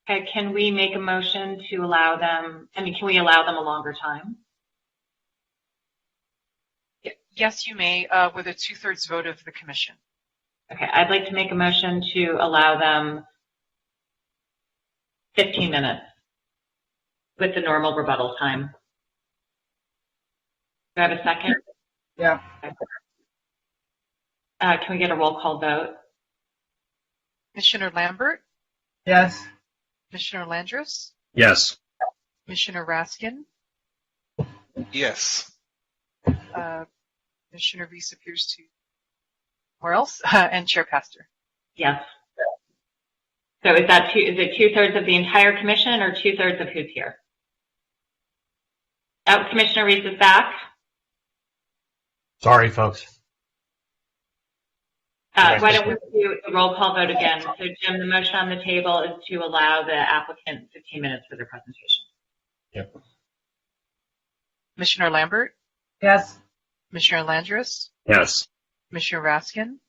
Okay, can we make a motion to allow them, can we allow them a longer time? Yes, you may, with a 2/3 vote of the Commission. Okay, I'd like to make a motion to allow them 15 minutes with the normal rebuttal time. Do I have a second? Yeah. Can we get a roll call vote? Commissioner Lambert? Yes. Commissioner Landris? Yes. Commissioner Raskin? Yes. Commissioner Reese appears to somewhere else, and Chair Pastor. Yes. So is it 2/3 of the entire commission or 2/3 of who's here? Oh, Commissioner Reese is back. Sorry, folks. Why don't we do a roll call vote again? So Jim, the motion on the table is to allow the applicant 15 minutes for their presentation. Yep. Commissioner Lambert? Yes. Commissioner Landris? Yes. Commissioner Raskin?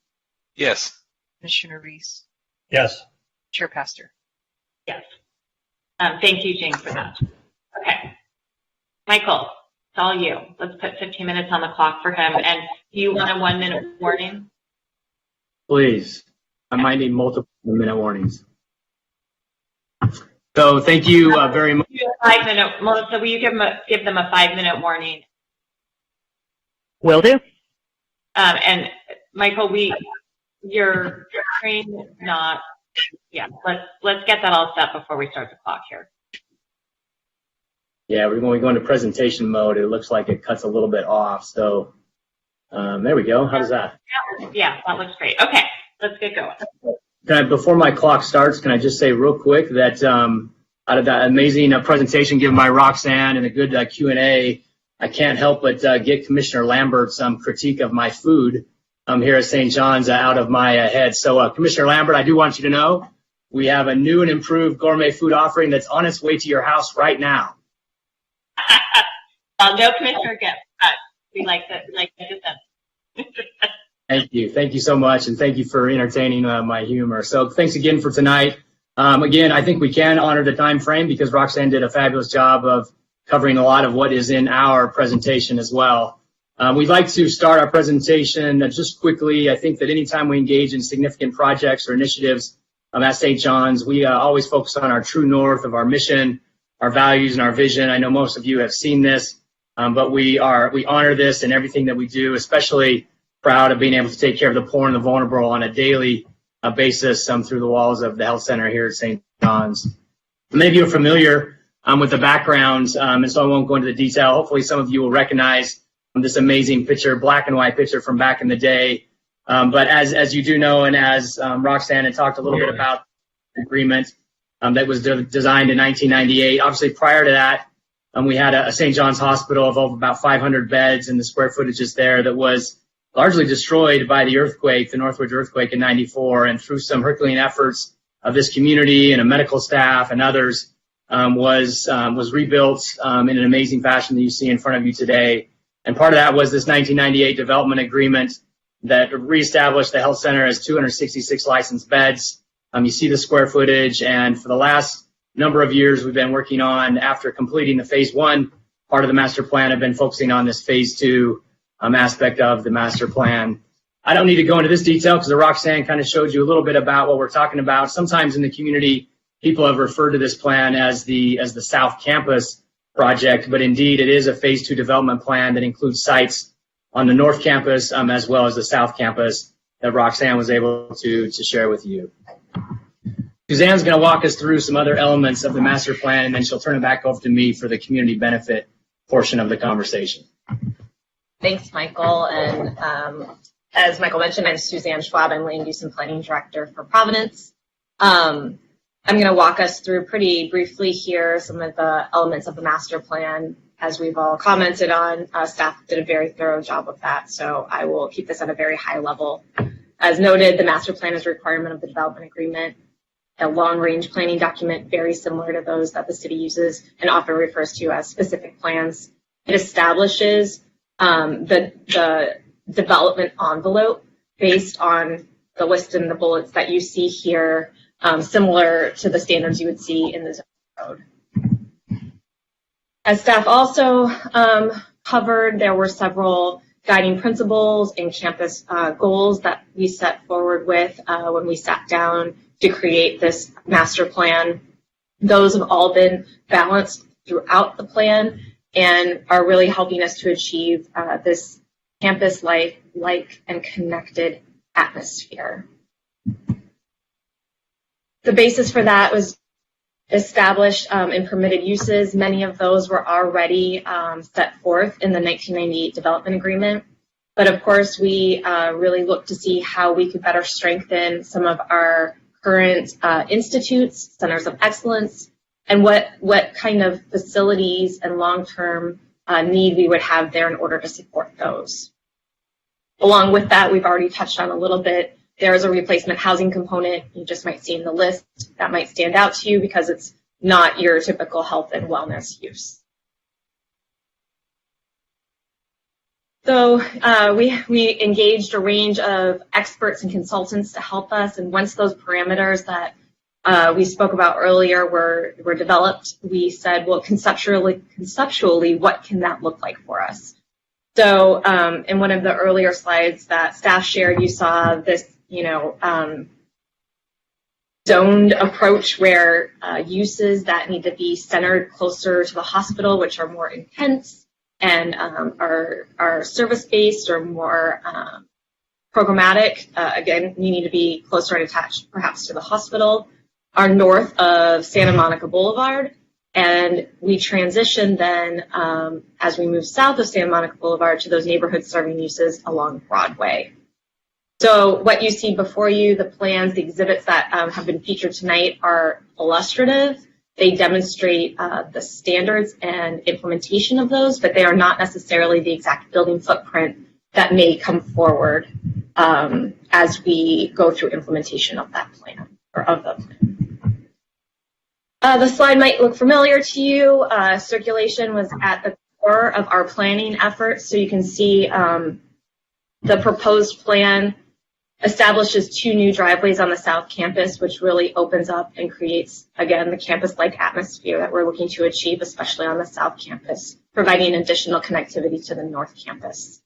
Yes. Commissioner Reese? Yes. Chair Pastor? Yes. Thank you, Jane, for that. Okay. Michael, it's all you. Let's put 15 minutes on the clock for him. And do you want a 1-minute warning? Please. I might need multiple minute warnings. So thank you very much. 5-minute, Melissa, will you give them a 5-minute warning? Will do. And Michael, your screen not, yeah, let's get that all set before we start the clock here. Yeah, when we go into presentation mode, it looks like it cuts a little bit off. So there we go. How does that? Yeah, that looks great. Okay, let's get going. Before my clock starts, can I just say real quick that out of that amazing presentation given by Roxanne and a good Q&A, I can't help but get Commissioner Lambert's critique of my food here at St. John's out of my head. So Commissioner Lambert, I do want you to know we have a new and improved gourmet food offering that's on its way to your house right now. No commissioner gifts, but we like to Thank you. Thank you so much, and thank you for entertaining my humor. So thanks again for tonight. Again, I think we can honor the time frame because Roxanne did a fabulous job of covering a lot of what is in our presentation as well. We'd like to start our presentation just quickly. I think that anytime we engage in significant projects or initiatives at St. John's, we always focus on our true north of our mission, our values, and our vision. I know most of you have seen this, but we honor this in everything that we do, especially proud of being able to take care of the poor and the vulnerable on a daily basis through the walls of the health center here at St. John's. Many of you are familiar with the background, and so I won't go into the detail. Hopefully some of you will recognize this amazing picture, black and white picture from back in the day. But as you do know, and as Roxanne had talked a little bit about the agreement that was designed in 1998. Obviously, prior to that, we had a St. John's Hospital of over about 500 beds, and the square footage is there that was largely destroyed by the earthquake, the Northridge earthquake in '94, and through some Herculean efforts of this community and a medical staff and others, was rebuilt in an amazing fashion that you see in front of you today. And part of that was this 1998 development agreement that reestablished the health center as 266 licensed beds. You see the square footage, and for the last number of years we've been working on, after completing the phase 1 part of the master plan, I've been focusing on this phase 2 aspect of the master plan. I don't need to go into this detail because Roxanne kind of showed you a little bit about what we're talking about. Sometimes in the community, people have referred to this plan as the South Campus project, but indeed it is a phase 2 development plan that includes sites on the North Campus as well as the South Campus that Roxanne was able to share with you. Suzanne's going to walk us through some other elements of the master plan, and then she'll turn it back over to me for the community benefit portion of the conversation. Thanks, Michael. And as Michael mentioned, I'm Suzanne Schwab. I'm Land Use and Planning Director for Providence. I'm going to walk us through pretty briefly here some of the elements of the master plan. As we've all commented on, staff did a very thorough job of that, so I will keep this at a very high level. As noted, the master plan is a requirement of the development agreement, a long-range planning document very similar to those that the city uses and often refers to as specific plans. It establishes the development envelope based on the list and the bullets that you see here, similar to the standards you would see in the zoning code. As staff also covered, there were several guiding principles and campus goals that we set forward with when we sat down to create this master plan. Those have all been balanced throughout the plan and are really helping us to achieve this campus-like and connected atmosphere. The basis for that was established in permitted uses. Many of those were already set forth in the 1998 development agreement. But of course, we really looked to see how we could better strengthen some of our current institutes, centers of excellence, and what kind of facilities and long-term need we would have there in order to support those. Along with that, we've already touched on a little bit, there is a replacement housing component you just might see in the list that might stand out to you because it's not your typical health and wellness use. So we engaged a range of experts and consultants to help us, and once those parameters that we spoke about earlier were developed, we said, well, conceptually, what can that look like for us? So in one of the earlier slides that staff shared, you saw this, zoned approach where uses that need to be centered closer to the hospital, which are more intense, and are service-based or more programmatic. Again, you need to be closer and attached perhaps to the hospital, are north of Santa Monica Boulevard, And we transition then, as we move south of Santa Monica Boulevard, to those neighborhood serving uses along Broadway. So what you see before you, the plans, the exhibits that have been featured tonight are illustrative. They demonstrate the standards and implementation of those, but they are not necessarily the exact building footprint that may come forward as we go through implementation of that plan, or of the plan. The slide might look familiar to you. Circulation was at the core of our planning efforts, so you can see the proposed plan establishes 2 new driveways on the South Campus, which really opens up and creates, again, the campus-like atmosphere that we're looking to achieve, especially on the South Campus, providing additional connectivity to the North Campus.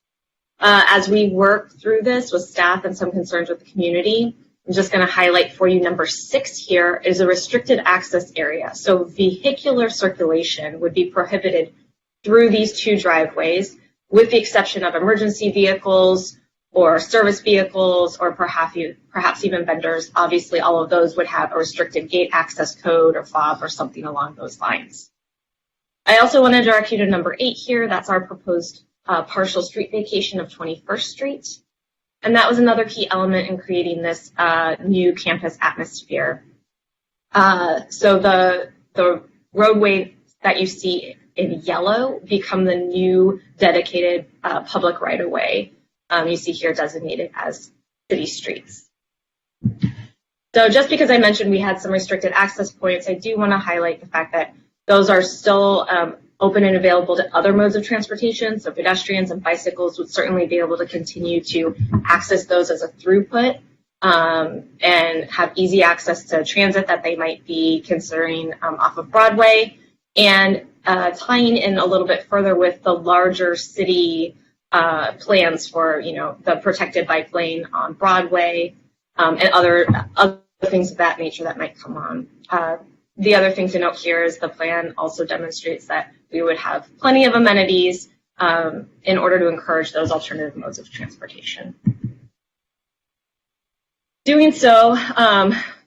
As we work through this with staff and some concerns with the community, I'm just going to highlight for you number 6 here is a restricted access area. So vehicular circulation would be prohibited through these 2 driveways, with the exception of emergency vehicles, or service vehicles, or perhaps even vendors. Obviously, all of those would have a restricted gate access code or fob or something along those lines. I also want to direct you to number 8 here. That's our proposed partial street vacation of 21st Street. And that was another key element in creating this new campus atmosphere. So the roadway that you see in yellow become the new dedicated public right-of-way. You see here designated as city streets. So just because I mentioned we had some restricted access points, I do want to highlight the fact that those are still open and available to other modes of transportation. So pedestrians and bicycles would certainly be able to continue to access those as a throughput and have easy access to transit that they might be considering off of Broadway. And tying in a little bit further with the larger city plans for, the protected bike lane on Broadway and other things of that nature that might come on. The other thing to note here is the plan also demonstrates that we would have plenty of amenities in order to encourage those alternative modes of transportation. Doing so,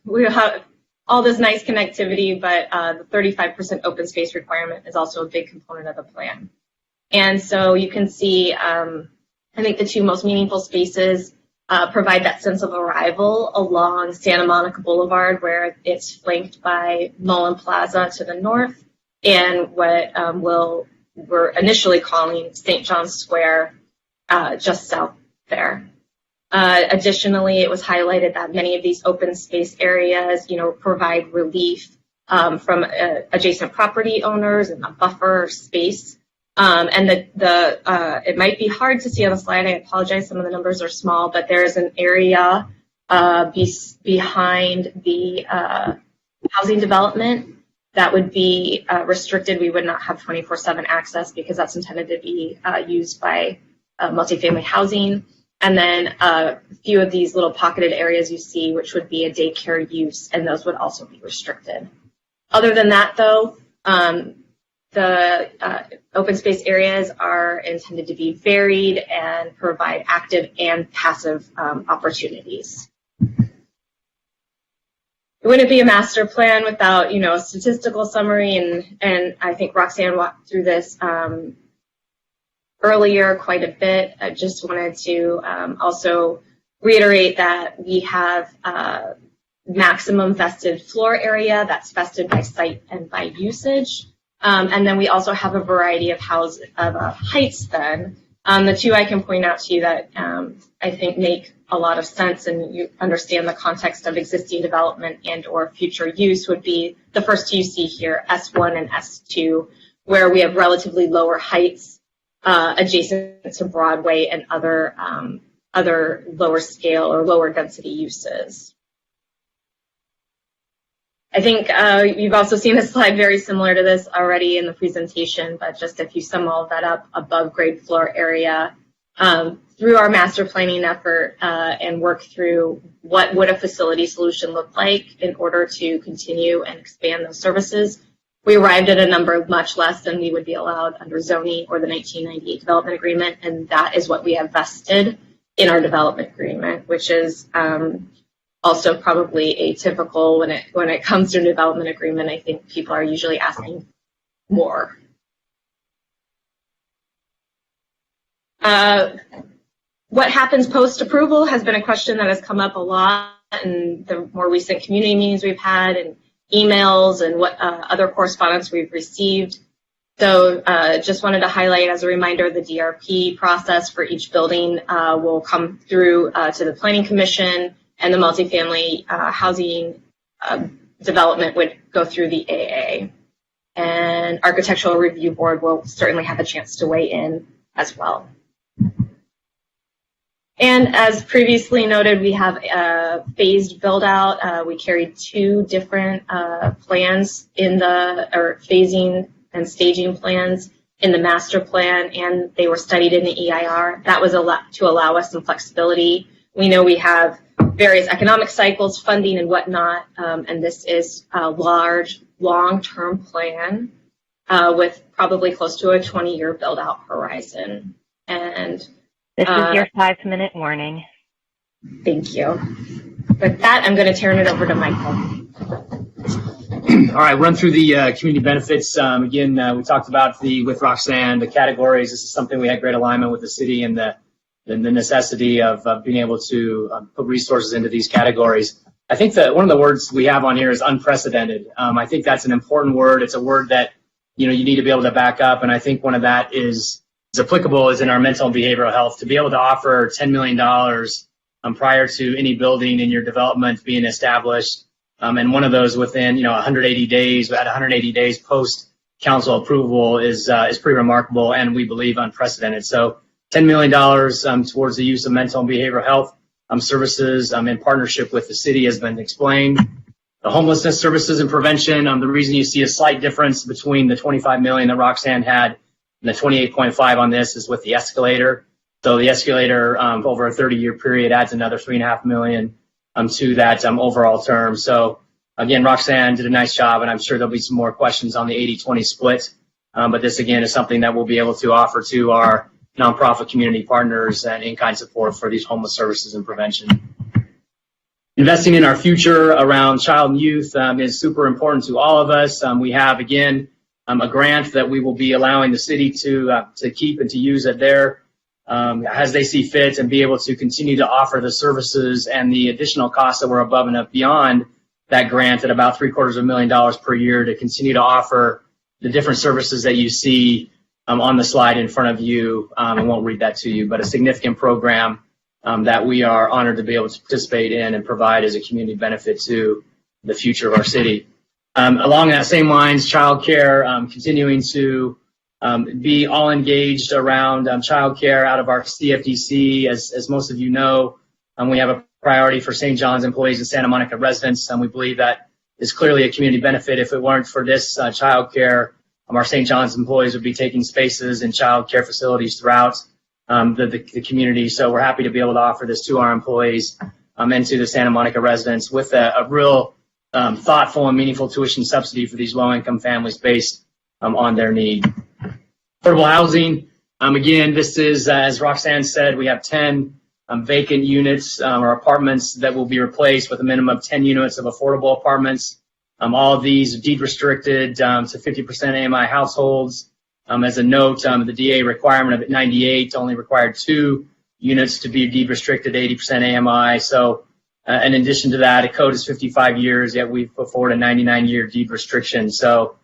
we have all this nice connectivity, but the 35% open space requirement is also a big component of the plan. And so you can see, I think the 2 most meaningful spaces provide that sense of arrival along Santa Monica Boulevard, where it's flanked by Mullen Plaza to the north, and what we're initially calling St. John's Square just south there. Additionally, it was highlighted that many of these open space areas, provide relief from adjacent property owners and a buffer space. And it might be hard to see on the slide. I apologize, some of the numbers are small, but there is an area behind the housing development that would be restricted. We would not have 24/7 access because that's intended to be used by multifamily housing. And then a few of these little pocketed areas you see, which would be a daycare use, and those would also be restricted. Other than that, though, the open space areas are intended to be varied and provide active and passive opportunities. It wouldn't be a master plan without, a statistical summary, and I think Roxanne walked through this earlier quite a bit. I just wanted to also reiterate that we have maximum vested floor area that's vested by site and by usage. And then we also have a variety of heights then. The 2 I can point out to you that I think make a lot of sense and you understand the context of existing development and or future use would be the first 2 you see here, S1 and S2, where we have relatively lower heights adjacent to Broadway and other lower scale or lower density uses. I think you've also seen a slide very similar to this already in the presentation, but just if you sum all of that up, above grade floor area, through our master planning effort and work through what would a facility solution look like in order to continue and expand those services, we arrived at a number much less than we would be allowed under zoning or the 1998 development agreement, and that is what we have vested in our development agreement, which is also probably atypical when it comes to a development agreement. I think people are usually asking more. What happens post-approval has been a question that has come up a lot in the more recent community meetings we've had and emails and what other correspondence we've received. So just wanted to highlight as a reminder, the DRP process for each building will come through to the Planning Commission, and the multifamily housing development would go through the AA. And Architectural Review Board will certainly have a chance to weigh in as well. And as previously noted, we have a phased build out. We carried 2 different plans in or phasing and staging plans in the master plan, and they were studied in the EIR. That was to allow us some flexibility. We know we have various economic cycles, funding and whatnot, and this is a large, long-term plan with probably close to a 20-year build-out horizon. And this is your 5-minute warning. Thank you. With that, I'm going to turn it over to Michael. All right, run through the community benefits. Again, we talked about with Roxanne, the categories. This is something we had great alignment with the city and the necessity of being able to put resources into these categories. I think that one of the words we have on here is unprecedented. I think that's an important word. It's a word that you need to be able to back up, and I think one of that is applicable is in our mental and behavioral health. To be able to offer $10 million prior to any building in your development being established, and one of those within 180 days, at 180 days post council approval is pretty remarkable, and we believe unprecedented. So $10 million towards the use of mental and behavioral health services in partnership with the city has been explained. The homelessness services and prevention, the reason you see a slight difference between the $25 million that Roxanne had and the 28.5 on this is with the escalator. So the escalator over a 30-year period adds another $3.5 million to that overall term. So again, Roxanne did a nice job, and I'm sure there'll be some more questions on the 80-20 split. But this again is something that we'll be able to offer to our nonprofit community partners and in-kind support for these homeless services and prevention. Investing in our future around child and youth is super important to all of us. We have, again, a grant that we will be allowing the city to keep and to use at their as they see fit, and be able to continue to offer the services and the additional costs that were above and beyond that grant at about $750,000 per year to continue to offer the different services that you see on the slide in front of you. I won't read that to you, but a significant program that we are honored to be able to participate in and provide as a community benefit to the future of our city. Along that same lines, childcare, continuing to be all engaged around childcare out of our CFDC. As most of you know, we have a priority for St. John's employees and Santa Monica residents, and we believe that is clearly a community benefit. If it weren't for this childcare, our St. John's employees would be taking spaces in child care facilities throughout the community. So we're happy to be able to offer this to our employees and to the Santa Monica residents with a real thoughtful and meaningful tuition subsidy for these low-income families based on their need. Affordable housing, again, this is, as Roxanne said, we have 10 vacant units or apartments that will be replaced with a minimum of 10 units of affordable apartments. All of these deed restricted to 50% AMI households. As a note, the DA requirement of 98 only required 2 units to be deed restricted 80% AMI. So in addition to that, a code is 55 years, yet we've put forward a 99-year deed restriction. So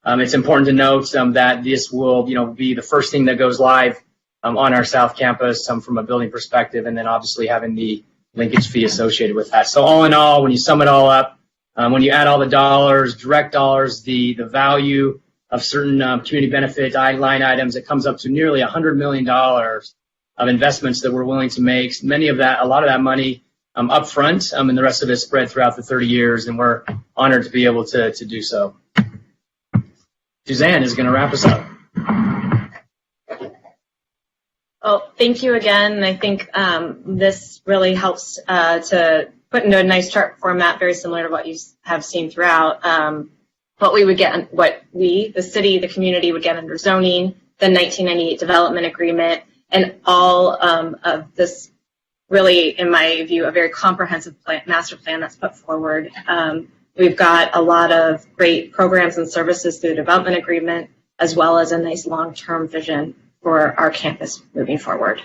it's important to note that this will be the first thing that goes live on our South Campus from a building perspective, and then obviously having the linkage fee associated with that. So all in all, when you sum it all up, when you add all the dollars, direct dollars, the value of certain community benefit line items, it comes up to nearly $100 million of investments that we're willing to make. A lot of that money up front, and the rest of it spread throughout the 30 years, and we're honored to be able to do so. Suzanne is going to wrap us up. Well, thank you again. I think this really helps to put into a nice chart format, very similar to what you have seen throughout. What we would get, the city, the community would get under zoning, the 1998 development agreement, and all of this really, in my view, a very comprehensive master plan that's put forward. We've got a lot of great programs and services through the development agreement, as well as a nice long-term vision for our campus moving forward.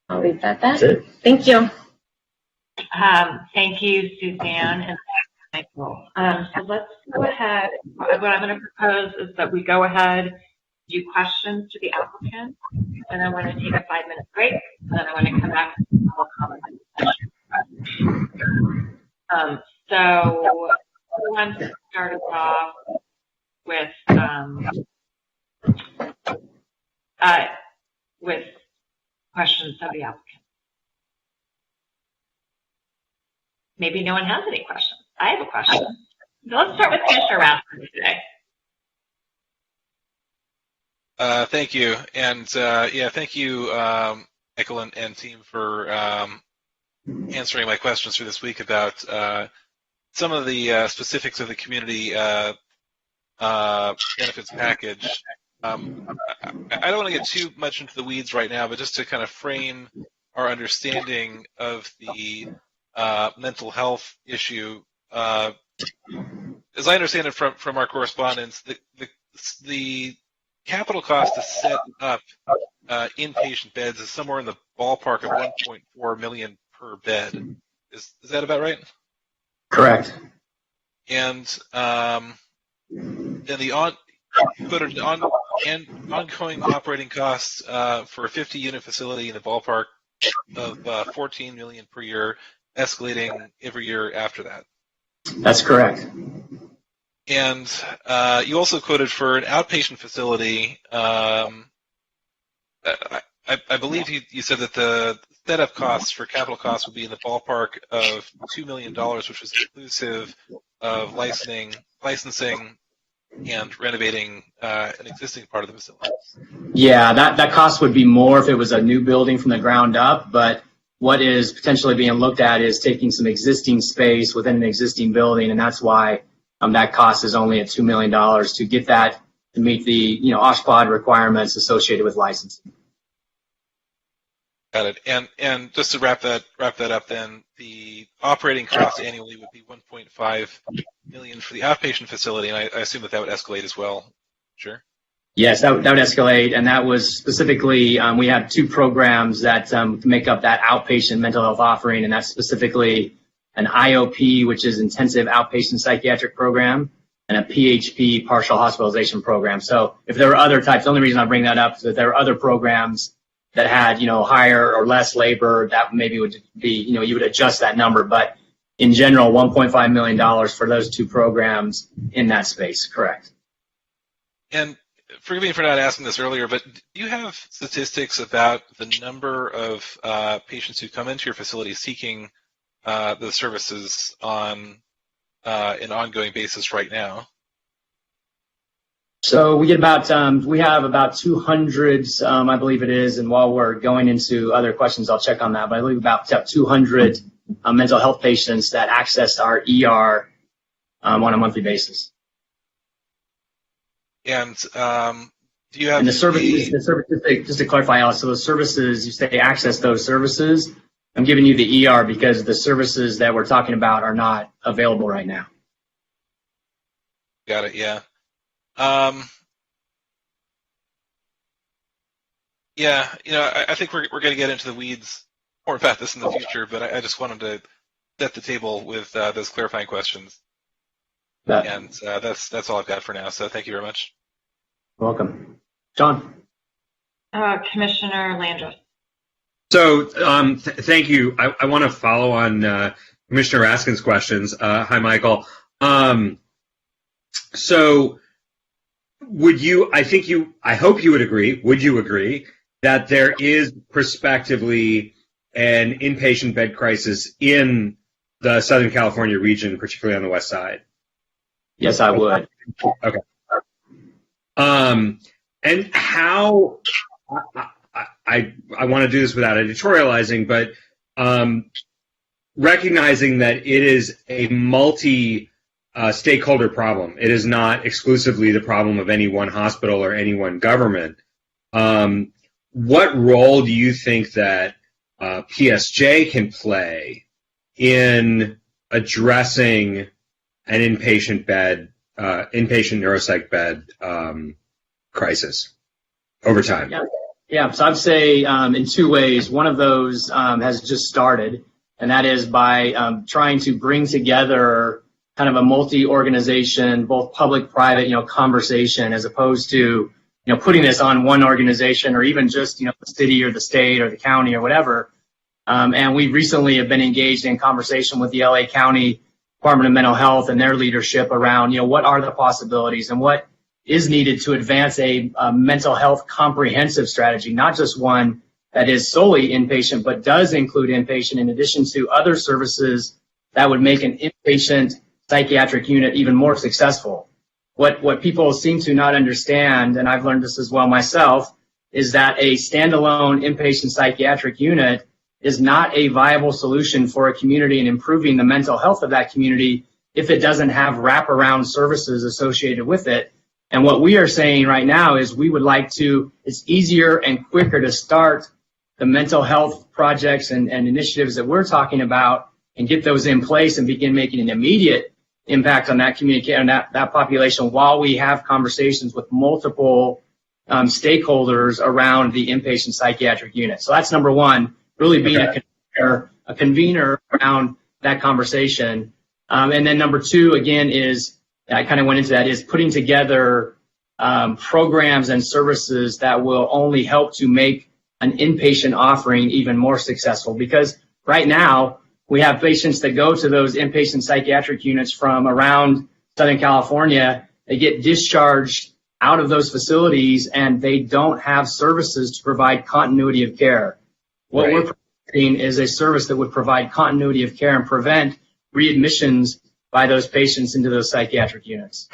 I'll leave that at that. Thank you. Thank you, Suzanne, and Michael. So let's go ahead. What I'm going to propose is that we go ahead, do questions to the applicant, and I want to take a 5-minute break, and then I want to come back and public comment. So who wants to start us off with questions of the applicant? Maybe no one has any questions. I have a question. So let's start with Commissioner Raskin today. Thank you. And thank you, Michael and team, for answering my questions for this week about some of the specifics of the community benefits package. I don't want to get too much into the weeds right now, but just to kind of frame our understanding of the mental health issue. As I understand it from our correspondence, the capital cost to set up inpatient beds is somewhere in the ballpark of $1.4 million per bed. Is that about right? Correct. And then the ongoing operating costs for a 50-unit facility in the ballpark of $14 million per year, escalating every year after that. That's correct. And you also quoted for an outpatient facility. I believe you said that the setup costs for capital costs would be in the ballpark of $2 million, which was inclusive of licensing and renovating an existing part of the facility. Yeah, that cost would be more if it was a new building from the ground up, but what is potentially being looked at is taking some existing space within an existing building, and that's why that cost is only at $2 million to get that to meet the OSHPD requirements associated with licensing. Got it. And just to wrap that up, then the operating cost annually would be $1.5 million for the outpatient facility, and I assume that would escalate as well. Sure. Yes, that would escalate, and that was specifically we have two programs that make up that outpatient mental health offering, and that's specifically an IOP, which is intensive outpatient psychiatric program, and a PHP, partial hospitalization program. So if there were other types, the only reason I bring that up is that there are other programs that had higher or less labor, that maybe would be you would adjust that number, but in general, $1.5 million for those two programs in that space. Correct. And forgive me for not asking this earlier, but do you have statistics about the number of patients who come into your facility seeking the services on an ongoing basis right now? So we get we have about 200, I believe it is, and while we're going into other questions, I'll check on that, but I believe about 200 mental health patients that access our ER on a monthly basis. And do you have... And the services, just to clarify, Alice, so the services, you say access those services, I'm giving you the ER because the services that we're talking about are not available right now. Got it, yeah. I think we're going to get into the weeds more about this in the future, but I just wanted to set the table with those clarifying questions. And that's all I've got for now, so thank you very much. Welcome. John. Commissioner Landris. So thank you. I want to follow on Commissioner Raskin's questions. Hi, Michael. So I hope you would agree, would you agree, that there is prospectively an inpatient bed crisis in the Southern California region, particularly on the west side? Yes, I would. Okay. And how, I want to do this without editorializing, but recognizing that it is a multi-stakeholder problem. It is not exclusively the problem of any one hospital or any one government. What role do you think that PSJ can play in addressing an inpatient neuropsych bed crisis over time? Yeah, so I'd say in two ways. One of those has just started, and that is by trying to bring together kind of a multi-organization, both public-private, conversation, as opposed to, putting this on one organization or even just, the city or the state or the county or whatever. And we recently have been engaged in conversation with the LA County Department of Mental Health and their leadership around, what are the possibilities and what is needed to advance a mental health comprehensive strategy, not just one that is solely inpatient, but does include inpatient in addition to other services that would make an inpatient psychiatric unit even more successful. What people seem to not understand, and I've learned this as well myself, is that a standalone inpatient psychiatric unit is not a viable solution for a community in improving the mental health of that community if it doesn't have wraparound services associated with it. And what we are saying right now is we would like to, it's easier and quicker to start the mental health projects and initiatives that we're talking about and get those in place and begin making an immediate impact on that community, on that population, while we have conversations with multiple stakeholders around the inpatient psychiatric unit. So that's number one, really being a convener around that conversation. And then number two, again, is, I kind of went into that, is putting together programs and services that will only help to make an inpatient offering even more successful. Because right now, we have patients that go to those inpatient psychiatric units from around Southern California. They get discharged out of those facilities and they don't have services to provide continuity of care. What we're providing is a service that would provide continuity of care and prevent readmissions by those patients into those psychiatric units.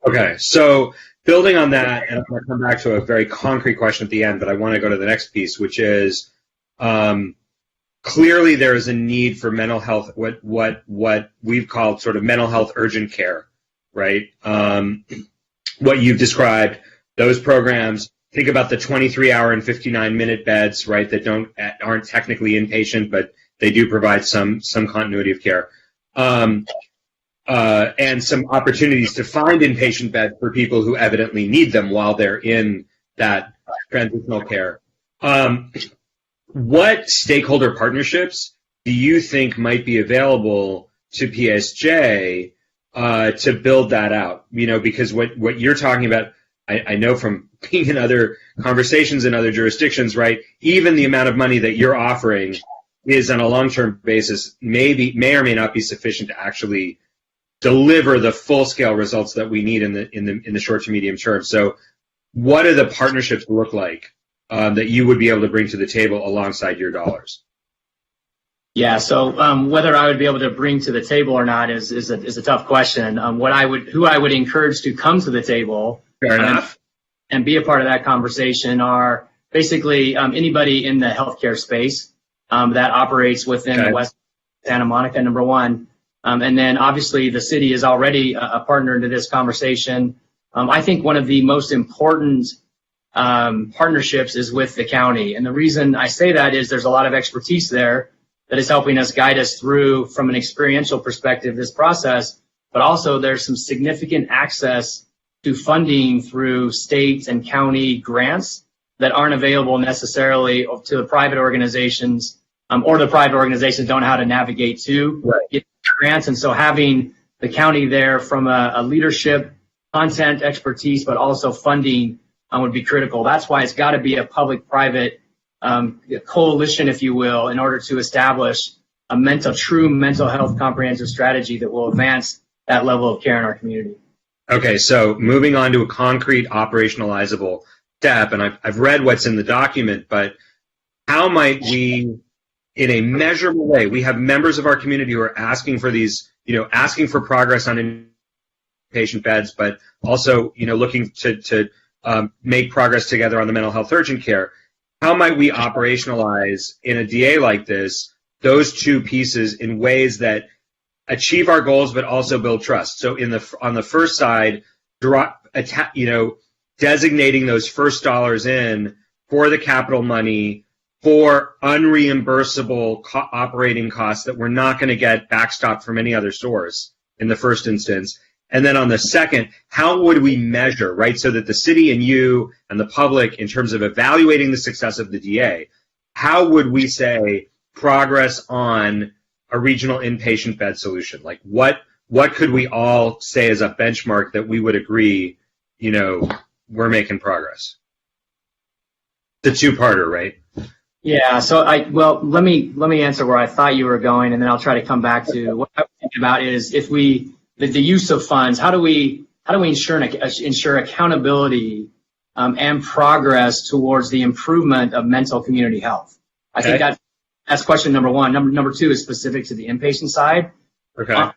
Okay, so building on that, and I'm going to come back to a very concrete question at the end, but I want to go to the next piece, which is clearly there is a need for mental health, what we've called sort of mental health urgent care, right? What you've described, those programs, think about the 23-hour and 59-minute beds, right, that aren't technically inpatient, but they do provide some continuity of care. And some opportunities to find inpatient beds for people who evidently need them while they're in that transitional care. What stakeholder partnerships do you think might be available to PSJ to build that out? Because what you're talking about, I know from being in other conversations in other jurisdictions, right, even the amount of money that you're offering is on a long-term basis may or may not be sufficient to actually deliver the full-scale results that we need in the short to medium term. So what do the partnerships look like that you would be able to bring to the table alongside your dollars? Yeah, so whether I would be able to bring to the table or not is a tough question. Who I would encourage to come to the table and be a part of that conversation are basically anybody in the healthcare space that operates within the West Santa Monica, number one. And then obviously the city is already a partner into this conversation. I think one of the most important partnerships is with the county. And the reason I say that is there's a lot of expertise there that is helping us guide us through, from an experiential perspective, this process, but also there's some significant access to funding through state and county grants that aren't available necessarily to the private organizations, or the private organizations don't know how to navigate to get grants. And so having the county there from a leadership, content expertise, but also funding would be critical. That's why it's got to be a public-private coalition, if you will, in order to establish a true mental health comprehensive strategy that will advance that level of care in our community. Okay, so moving on to a concrete operationalizable step, and I've read what's in the document, but how might we, in a measurable way, we have members of our community who are asking for these, asking for progress on inpatient beds, but also, looking to make progress together on the mental health urgent care. How might we operationalize in a DA like this those two pieces in ways that achieve our goals but also build trust? So on the first side, designating those first dollars in for the capital money for unreimbursable operating costs that we're not going to get backstopped from any other source in the first instance? And then on the second, how would we measure, right, so that the city and you and the public, in terms of evaluating the success of the DA, how would we say progress on a regional inpatient bed solution? Like what could we all say as a benchmark that we would agree, you know, we're making progress? The two-parter, right? Yeah, so let me answer where I thought you were going, and then I'll try to come back to what I was thinking about is if the use of funds, how do we ensure accountability and progress towards the improvement of mental community health? I think that's question number one. Number two is specific to the inpatient side. Okay.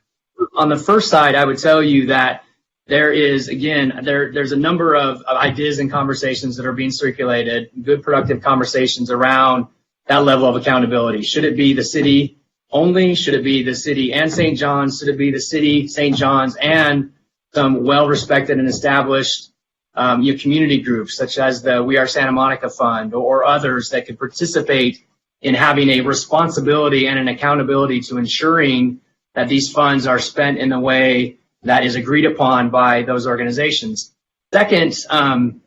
On the first side, I would tell you that there is, again, there's a number of ideas and conversations that are being circulated, good productive conversations around that level of accountability. Should it be the city only? Should it be the city and St. John's? Should it be the city, St. John's, and some well-respected and established community groups such as the We Are Santa Monica Fund or others that could participate in having a responsibility and an accountability to ensuring that these funds are spent in the way that is agreed upon by those organizations. Second, and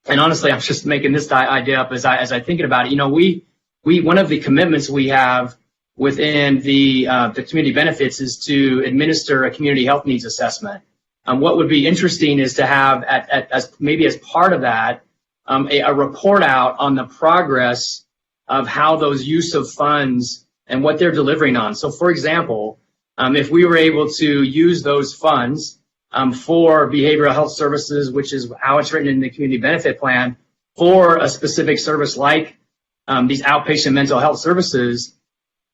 honestly, I'm just making this idea up as I think about it. You know, we one of the commitments we have within the community benefits is to administer a community health needs assessment. What would be interesting is to have, as part of that, a report out on the progress of how those use of funds and what they're delivering on. So, for example, if we were able to use those funds for behavioral health services, which is how it's written in the community benefit plan, for a specific service like these outpatient mental health services,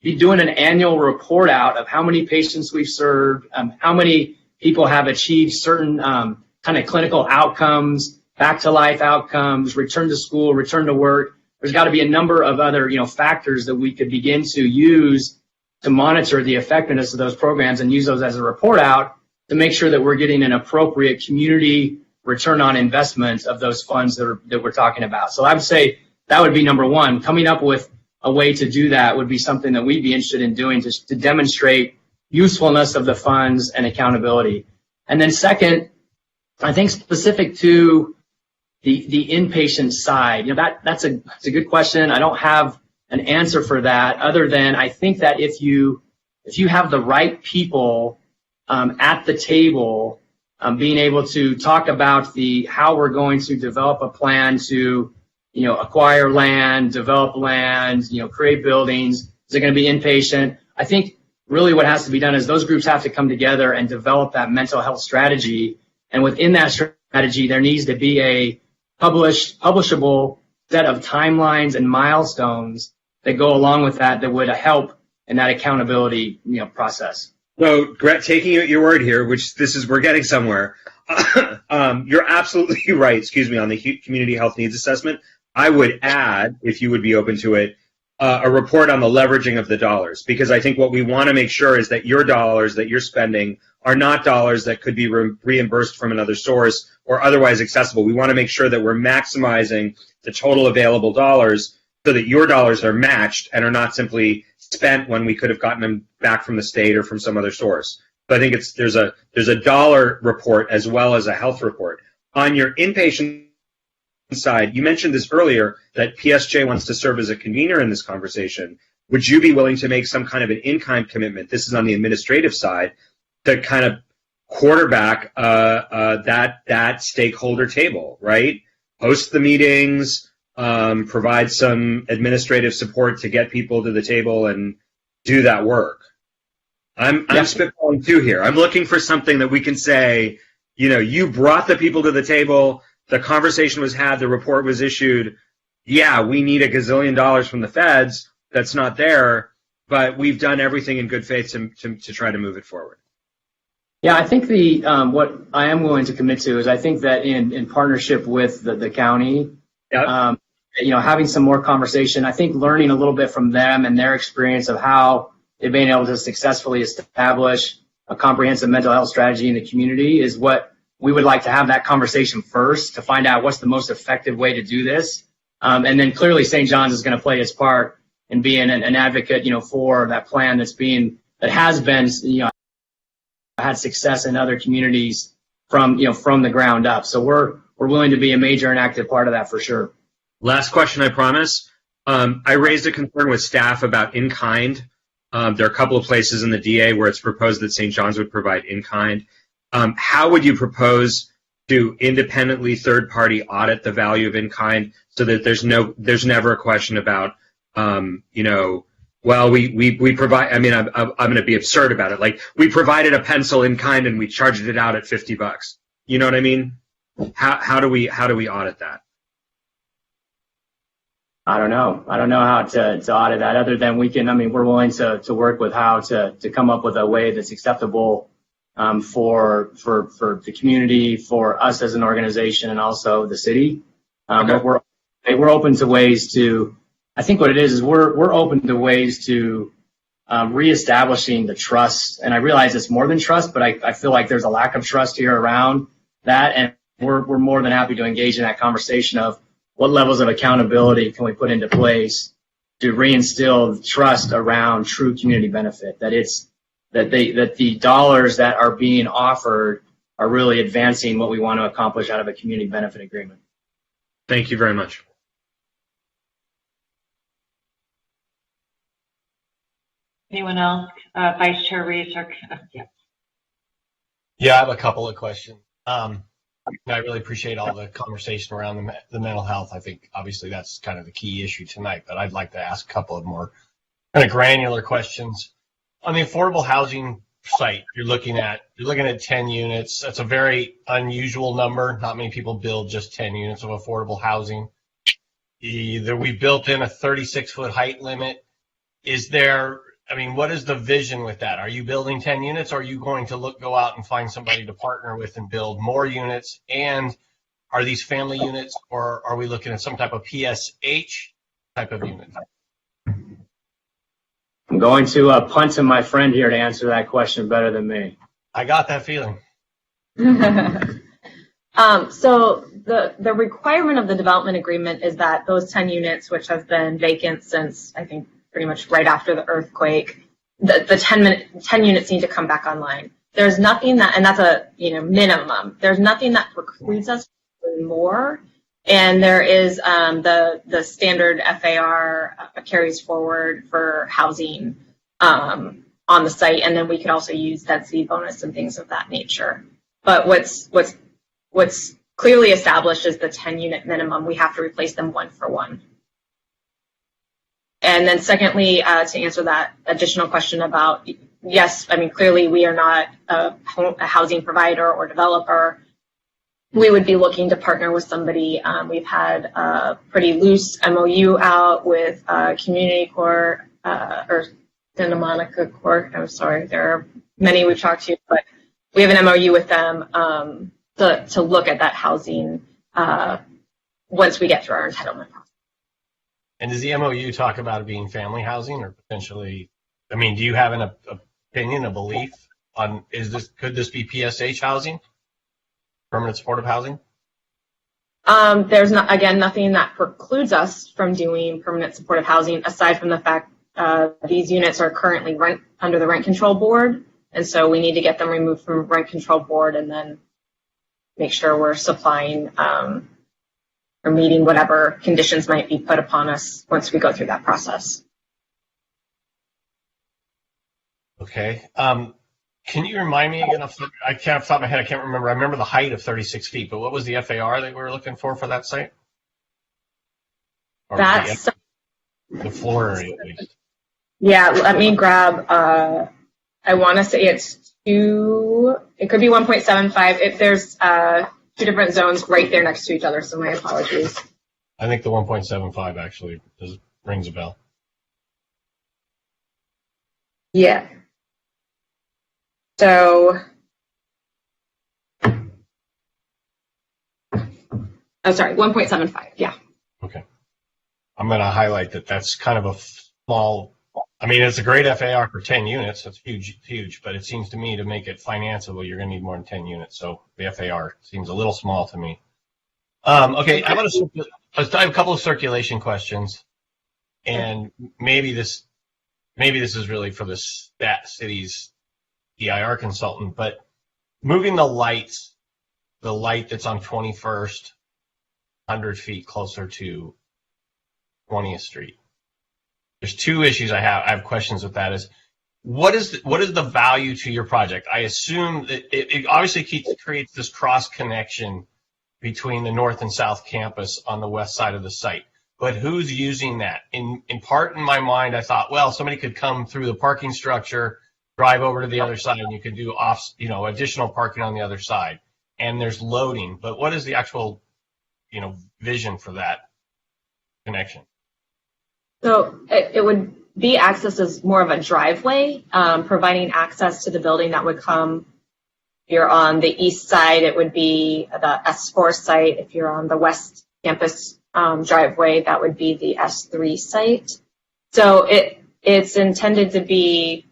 be doing an annual report out of how many patients we've served, how many people have achieved certain kind of clinical outcomes, back to life outcomes, return to school, return to work. There's got to be a number of other factors that we could begin to use to monitor the effectiveness of those programs and use those as a report out to make sure that we're getting an appropriate community return on investment of those funds that we're talking about. So I would say that would be number one. Coming up with a way to do that would be something that we'd be interested in doing to demonstrate usefulness of the funds and accountability. And then second, I think specific to the inpatient side, that's a good question. I don't have an answer for that other than I think that if you have the right people at the table, being able to talk about how we're going to develop a plan to acquire land, develop land, create buildings. Is it going to be inpatient? I think really what has to be done is those groups have to come together and develop that mental health strategy. And within that strategy, there needs to be a publishable set of timelines and milestones that go along with that would help in that accountability process. So, Gret, taking you at your word here, we're getting somewhere. You're absolutely right, on the community health needs assessment. I would add, if you would be open to it, a report on the leveraging of the dollars, because I think what we want to make sure is that your dollars that you're spending are not dollars that could be reimbursed from another source or otherwise accessible. We want to make sure that we're maximizing the total available dollars so that your dollars are matched and are not simply spent when we could have gotten them back from the state or from some other source. So I think there's a dollar report as well as a health report. On your inpatient side, you mentioned this earlier, that PSJ wants to serve as a convener in this conversation. Would you be willing to make some kind of an in-kind commitment? This is on the administrative side, to kind of quarterback that stakeholder table, right? Host the meetings, provide some administrative support to get people to the table and do that work. I'm spitballing too here. I'm looking for something that we can say, you brought the people to the table, the conversation was had, the report was issued. Yeah, we need $1 gazillion from the feds. That's not there, but we've done everything in good faith to try to move it forward. Yeah, I think what I am willing to commit to is I think that in partnership with the county, yep. Having some more conversation, I think learning a little bit from them and their experience of how they've been able to successfully establish a comprehensive mental health strategy in the community is what we would like to have that conversation first to find out what's the most effective way to do this. And then clearly St. John's is going to play its part in being an advocate, for that plan that has been, had success in other communities from the ground up. So we're willing to be a major and active part of that for sure. Last question, I promise. I raised a concern with staff about in-kind. There are a couple of places in the DA where it's proposed that St. John's would provide in-kind. How would you propose to independently third-party audit the value of in-kind so that there's never a question about, well, we provide, I'm going to be absurd about it. Like, we provided a pencil in-kind and we charged it out at $50. You know what I mean? How do we audit that? I don't know how to audit that other than we're willing to work with how to come up with a way that's acceptable for the community, for us as an organization, and also the city. But we're open to ways to, I think what it is we're open to ways to reestablishing the trust. And I realize it's more than trust, but I feel like there's a lack of trust here around that. And we're more than happy to engage in that conversation of what levels of accountability can we put into place to reinstill trust around true community benefit, that the dollars that are being offered are really advancing what we want to accomplish out of a community benefit agreement. Thank you very much. Anyone else? Vice Chair Reeves or yeah. Yeah, I have a couple of questions. I really appreciate all the conversation around the mental health. I think obviously that's kind of the key issue tonight, but I'd like to ask a couple of more kind of granular questions. On the affordable housing site, you're looking at 10 units. That's a very unusual number. Not many people build just 10 units of affordable housing. We built in a 36-foot height limit. What is the vision with that? Are you building 10 units, or are you going to go out and find somebody to partner with and build more units? And are these family units, or are we looking at some type of PSH type of unit? I'm going to punt to my friend here to answer that question better than me. I got that feeling. So the requirement of the development agreement is that those 10 units, which have been vacant since, I think, pretty much right after the earthquake, the 10 units need to come back online. There's nothing that, and that's a minimum. There's nothing that precludes us from doing more. And there is the standard FAR carries forward for housing on the site, and then we could also use density bonus and things of that nature. But what's clearly established is the 10 unit minimum. We have to replace them one for one. And then secondly, to answer that additional question about, yes, clearly we are not a housing provider or developer. We would be looking to partner with somebody. We've had a pretty loose MOU out with Community Court or Santa Monica Court. I'm sorry, there are many we've talked to, but we have an MOU with them to look at that housing once we get through our entitlement process. And does the MOU talk about it being family housing, or potentially? Do you have an opinion, a belief on could this be PSH housing, permanent supportive housing? There's nothing that precludes us from doing permanent supportive housing, aside from the fact these units are currently under the rent control board, and so we need to get them removed from rent control board and then make sure we're supplying or meeting whatever conditions might be put upon us once we go through that process. Okay. Can you remind me again? I can't off the top of my head. I can't remember. I remember the height of 36 feet, but what was the FAR that we were looking for that site? Or that's the floor area, at least. Yeah. Let me grab. I want to say it's 2. It could be 1.75. If there's 2 different zones right there next to each other, so my apologies. I think the 1.75 actually rings a bell. Yeah. So, I'm sorry, 1.75, yeah. Okay. I'm going to highlight that's kind of a small, it's a great FAR for 10 units. That's huge, but it seems to me to make it financeable, you're going to need more than 10 units. So the FAR seems a little small to me. Okay, I have a couple of circulation questions, and maybe this is really for the city's EIR consultant, but moving the light that's on 21st, 100 feet closer to 20th Street. There's two issues I have questions with that. Is what is the value to your project? I assume that it obviously creates this cross connection between the north and south campus on the west side of the site. But who's using that? In part, in my mind, I thought, well, somebody could come through the parking structure, drive over to the other side, and you could do additional parking on the other side. And there's loading. But what is the actual, vision for that connection? So it would be accessed as more of a driveway, providing access to the building that would come. If you're on the east side, it would be the S4 site. If you're on the west campus driveway, that would be the S3 site. So it's intended to be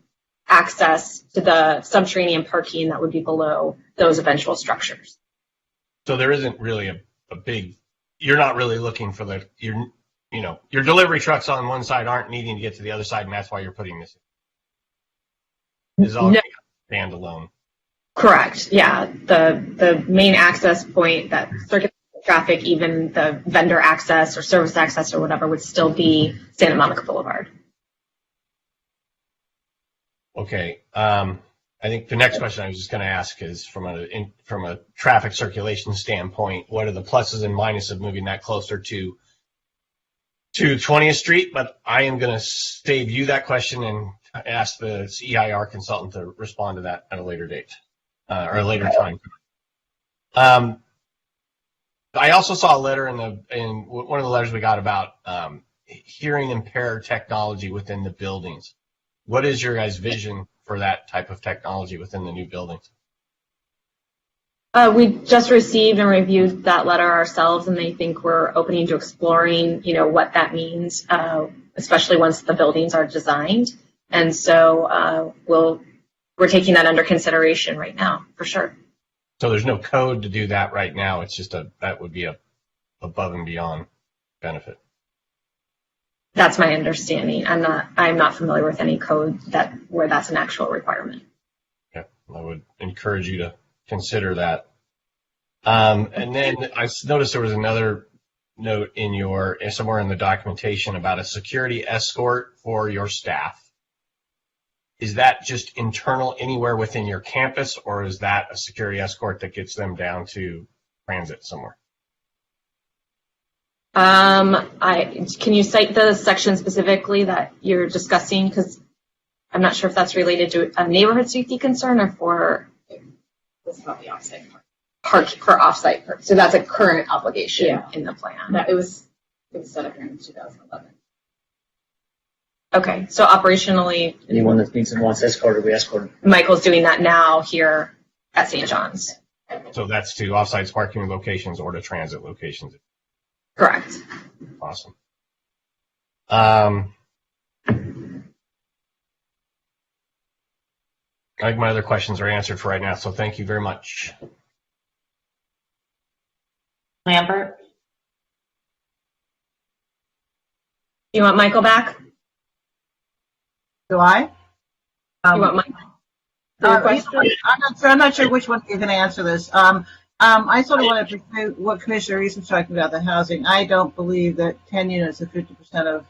access to the subterranean parking that would be below those eventual structures. So there isn't really a big, you're not really looking for your delivery trucks on one side aren't needing to get to the other side, and that's why you're putting this in. It's all standalone. Correct. Yeah. The main access point that circulates traffic, even the vendor access or service access or whatever, would still be Santa Monica Boulevard. Okay. I think the next question I was just going to ask is from a traffic circulation standpoint, what are the pluses and minuses of moving that closer to 20th Street? But I am going to save you that question and ask the EIR consultant to respond to that at a later date or a later time. I also saw a letter in one of the letters we got about hearing impaired technology within the buildings. What is your guys' vision for that type of technology within the new buildings? We just received and reviewed that letter ourselves, and I think we're opening to exploring, what that means, especially once the buildings are designed. And so we're taking that under consideration right now, for sure. So there's no code to do that right now. It's just that would be a above and beyond benefit. That's my understanding. I'm not familiar with any code where that's an actual requirement. Yeah, I would encourage you to consider that. And then I noticed there was another note somewhere in the documentation about a security escort for your staff. Is that just internal anywhere within your campus, or is that a security escort that gets them down to transit somewhere? Can you cite the section specifically that you're discussing? Because I'm not sure if that's related to a neighborhood safety concern or for It's about the offsite park for offsite park. So that's a current obligation in the plan. It was set up in 2011. Okay, so operationally, anyone that needs and wants escorted, we escort. Michael's doing that now here at St. John's. So that's to offsite parking locations or to transit locations. Correct. Awesome. I think my other questions are answered for right now, so thank you very much. Lambert? You want Michael back? Do I? You want Michael? I'm not sure which one you're going to answer this. I sort of want to pursue what Commissioner Reese was talking about, the housing. I don't believe that 10 units at 50%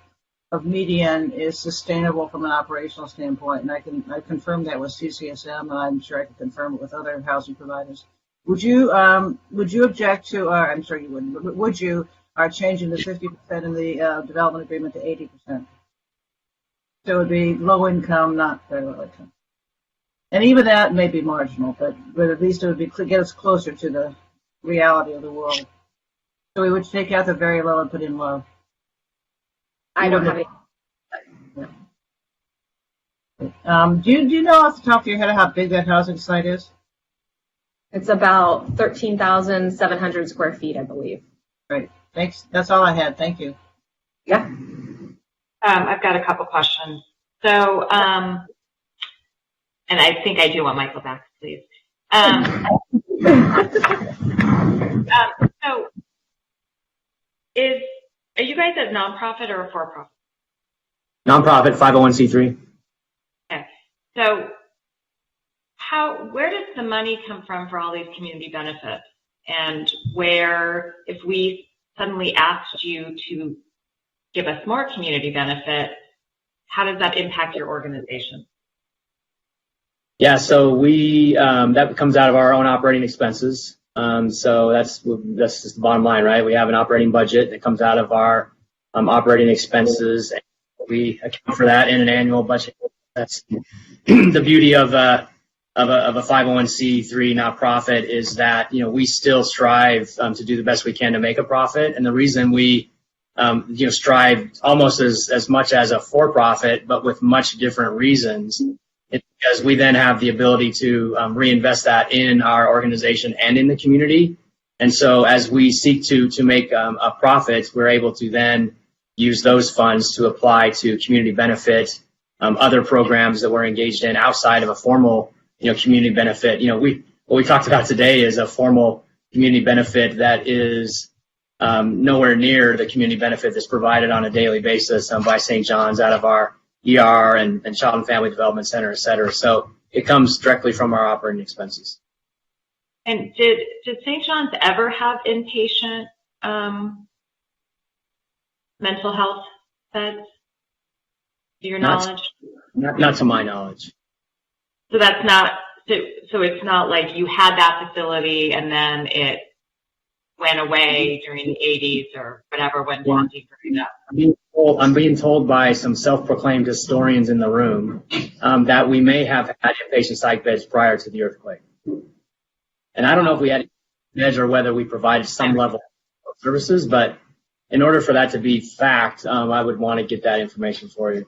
of median is sustainable from an operational standpoint, and I confirmed that with CCSM, and I'm sure I can confirm it with other housing providers. Would you object to, or I'm sure you wouldn't, but would you changing the 50% in the development agreement to 80%? So it would be low income, not very low income. And even that may be marginal, but at least it would get us closer to the reality of the world. So we would take out the very low and put in low. I don't have any. Do you know off the top of your head how big that housing site is? It's about 13,700 square feet, I believe. Great. Thanks. That's all I had. Thank you. Yeah. I've got a couple questions. So, and I think I do want Michael back, please. So Are you guys a nonprofit or a for-profit? Nonprofit, 501c3. Okay. So where does the money come from for all these community benefits? And where, if we suddenly asked you to give us more community benefit, how does that impact your organization? Yeah, so we that comes out of our own operating expenses. So that's just the bottom line, right? We have an operating budget that comes out of our operating expenses. And we account for that in an annual budget. That's the beauty of a 501c3 nonprofit is that, you know, we still strive to do the best we can to make a profit. And the reason we strive almost as much as a for-profit, but with much different reasons, it's because we then have the ability to reinvest that in our organization and in the community. And so as we seek to make a profit, we're able to then use those funds to apply to community benefit, other programs that we're engaged in outside of a formal, community benefit. What we talked about today is a formal community benefit that is nowhere near the community benefit that's provided on a daily basis by St. John's out of our ER and Child and Family Development Center, et cetera. So it comes directly from our operating expenses. And did St. John's ever have inpatient mental health beds, to your knowledge? Not to my knowledge. So that's not, so it's not like you had that facility and then it went away during the 80s or whatever when Monty grew up. I'm being told by some self-proclaimed historians in the room that we may have had inpatient psych beds prior to the earthquake. And I don't know if we had to measure whether we provided some level of services, but in order for that to be fact, I would want to get that information for you.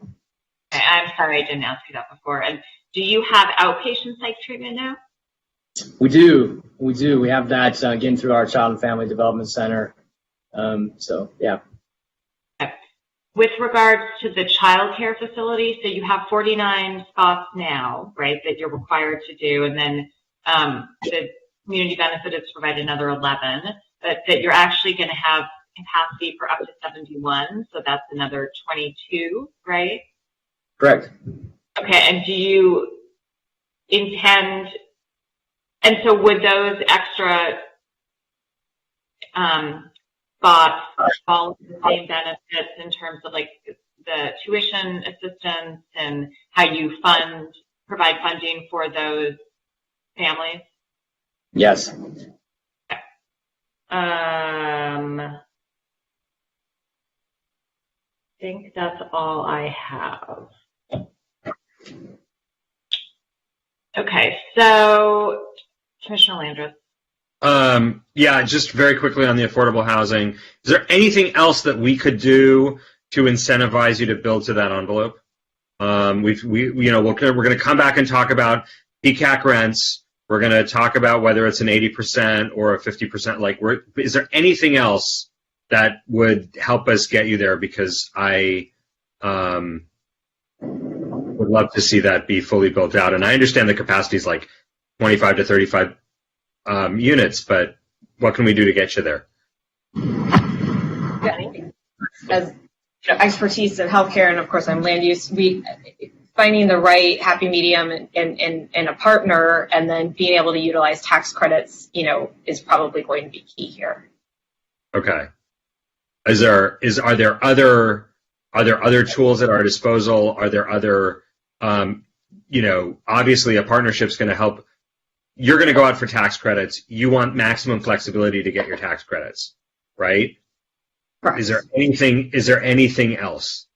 I'm sorry I didn't ask you that before. And do you have outpatient psych treatment now? We do. We have that again through our Child and Family Development Center. So, yeah. Okay. With regards to the child care facility, so you have 49 spots now, right, that you're required to do, and then the community benefit is provide another 11, but that you're actually going to have capacity for up to 71, so that's another 22, right? Correct. Okay, and do you intend, and so would those extra spots fall the same benefits in terms of like the tuition assistance and how you provide funding for those families? Yes. Okay. I think that's all I have. Okay, so Commissioner Landreth. Yeah, just very quickly on the affordable housing. Is there anything else that we could do to incentivize you to build to that envelope? We're going to come back and talk about PCAC rents. We're going to talk about whether it's an 80% or a 50%. Is there anything else that would help us get you there? Because I would love to see that be fully built out. And I understand the capacity is like 25 to 35 units, but what can we do to get you there? As expertise in healthcare, and of course I'm land use, finding the right happy medium and a partner, and then being able to utilize tax credits, is probably going to be key here. Okay. Are there other tools at our disposal? Are there other, obviously a partnership's going to help. You're going to go out for tax credits. You want maximum flexibility to get your tax credits, right? Correct. Is there anything else?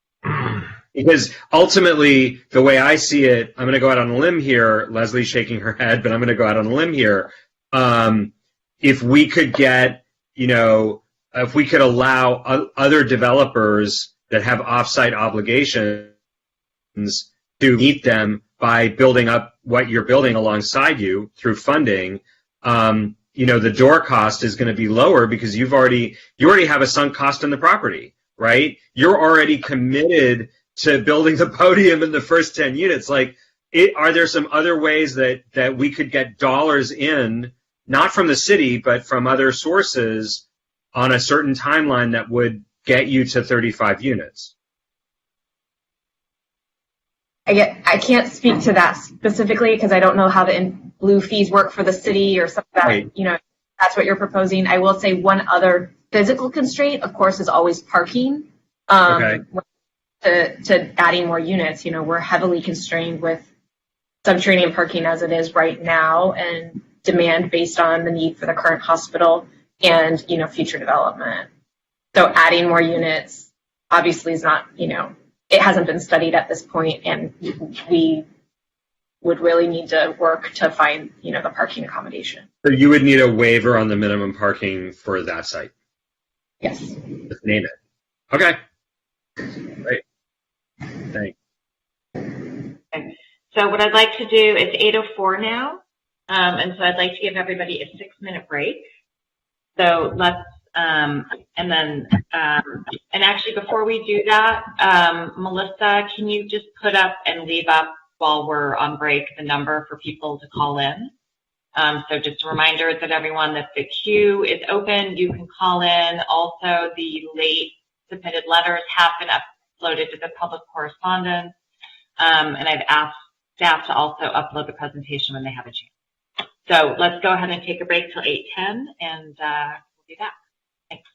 Because ultimately, the way I see it, I'm going to go out on a limb here. Leslie's shaking her head, but I'm going to go out on a limb here. If we could get, if we could allow other developers that have offsite obligations to meet them by building up what you're building alongside you through funding, the door cost is going to be lower because you already have a sunk cost in the property, right? You're already committed to building the podium in the first 10 units. Are there some other ways that we could get dollars in, not from the city, but from other sources, on a certain timeline that would get you to 35 units. I can't speak to that specifically because I don't know how the in blue fees work for the city or something that, Right. That's what you're proposing. I will say one other physical constraint, of course, is always parking. Okay. To adding more units, we're heavily constrained with subterranean parking as it is right now and demand based on the need for the current hospital and, future development. So adding more units obviously is not, it hasn't been studied at this point, and we would really need to work to find, the parking accommodation. So you would need a waiver on the minimum parking for that site? Yes. Just name it. Okay. Great. Thanks. Okay. So what I'd like to do, it's 8:04 now, and so I'd like to give everybody a 6-minute break. So let's, and actually before we do that, Melissa, can you just put up and leave up while we're on break the number for people to call in? So just a reminder that everyone that the queue is open, you can call in. Also, the late submitted letters have been uploaded to the public correspondence, and I've asked staff to also upload the presentation when they have a chance. So let's go ahead and take a break till 8:10, and we'll be back. Thanks.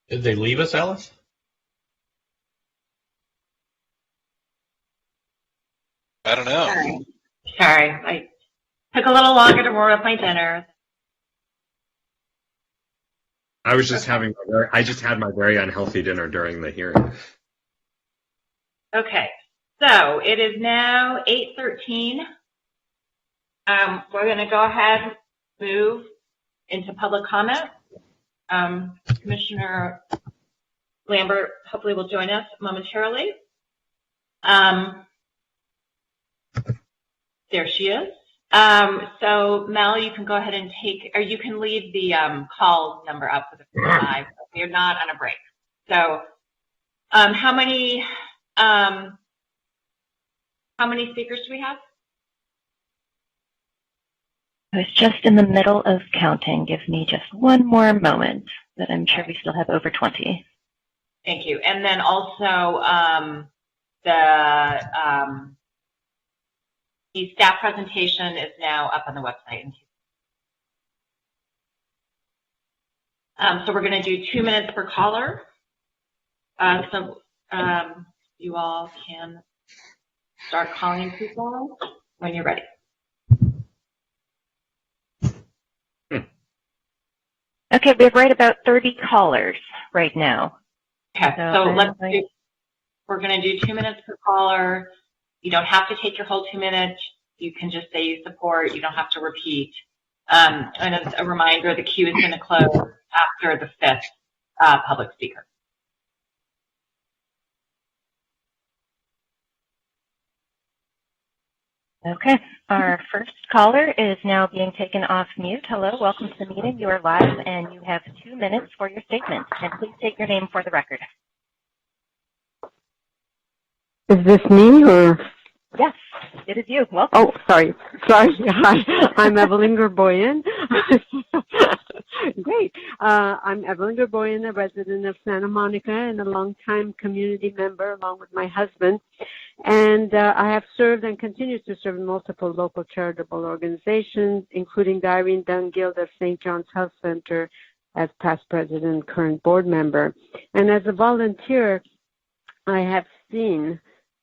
Did they leave us, Alice? I don't know. Sorry. I took a little longer to warm up my dinner. I was just I just had my very unhealthy dinner during the hearing. Okay, so it is now 8:13. We're going to go ahead and move into public comment. Commissioner Lambert hopefully will join us momentarily. There she is. So Mel, you can go ahead and or you can leave the call number up for the 5. You're not on a break. So how many speakers do we have? I was just in the middle of counting. Give me just one more moment, but I'm sure we still have over 20. Thank you. And then also the staff presentation is now up on the website. So we're going to do 2 minutes per caller. You all can start calling people when you're ready. Okay, we have right about 30 callers right now. Okay, so we're going to do 2 minutes per caller. You don't have to take your whole 2 minutes. You can just say you support. You don't have to repeat. And as a reminder, the queue is going to close after the 5th public speaker. Okay, our first caller is now being taken off mute. Hello, welcome to the meeting. You are live and you have 2 minutes for your statement. And please state your name for the record. Is this me or? Yes, it is you. Welcome. Oh, sorry. Hi, I'm Evelyn Gerboyan. Great. I'm Evelyn Gerboyan, a resident of Santa Monica and a longtime community member along with my husband. And I have served and continue to serve in multiple local charitable organizations, including the Irene Dunn Guild of St. John's Health Center as past president and current board member. And as a volunteer, I have seen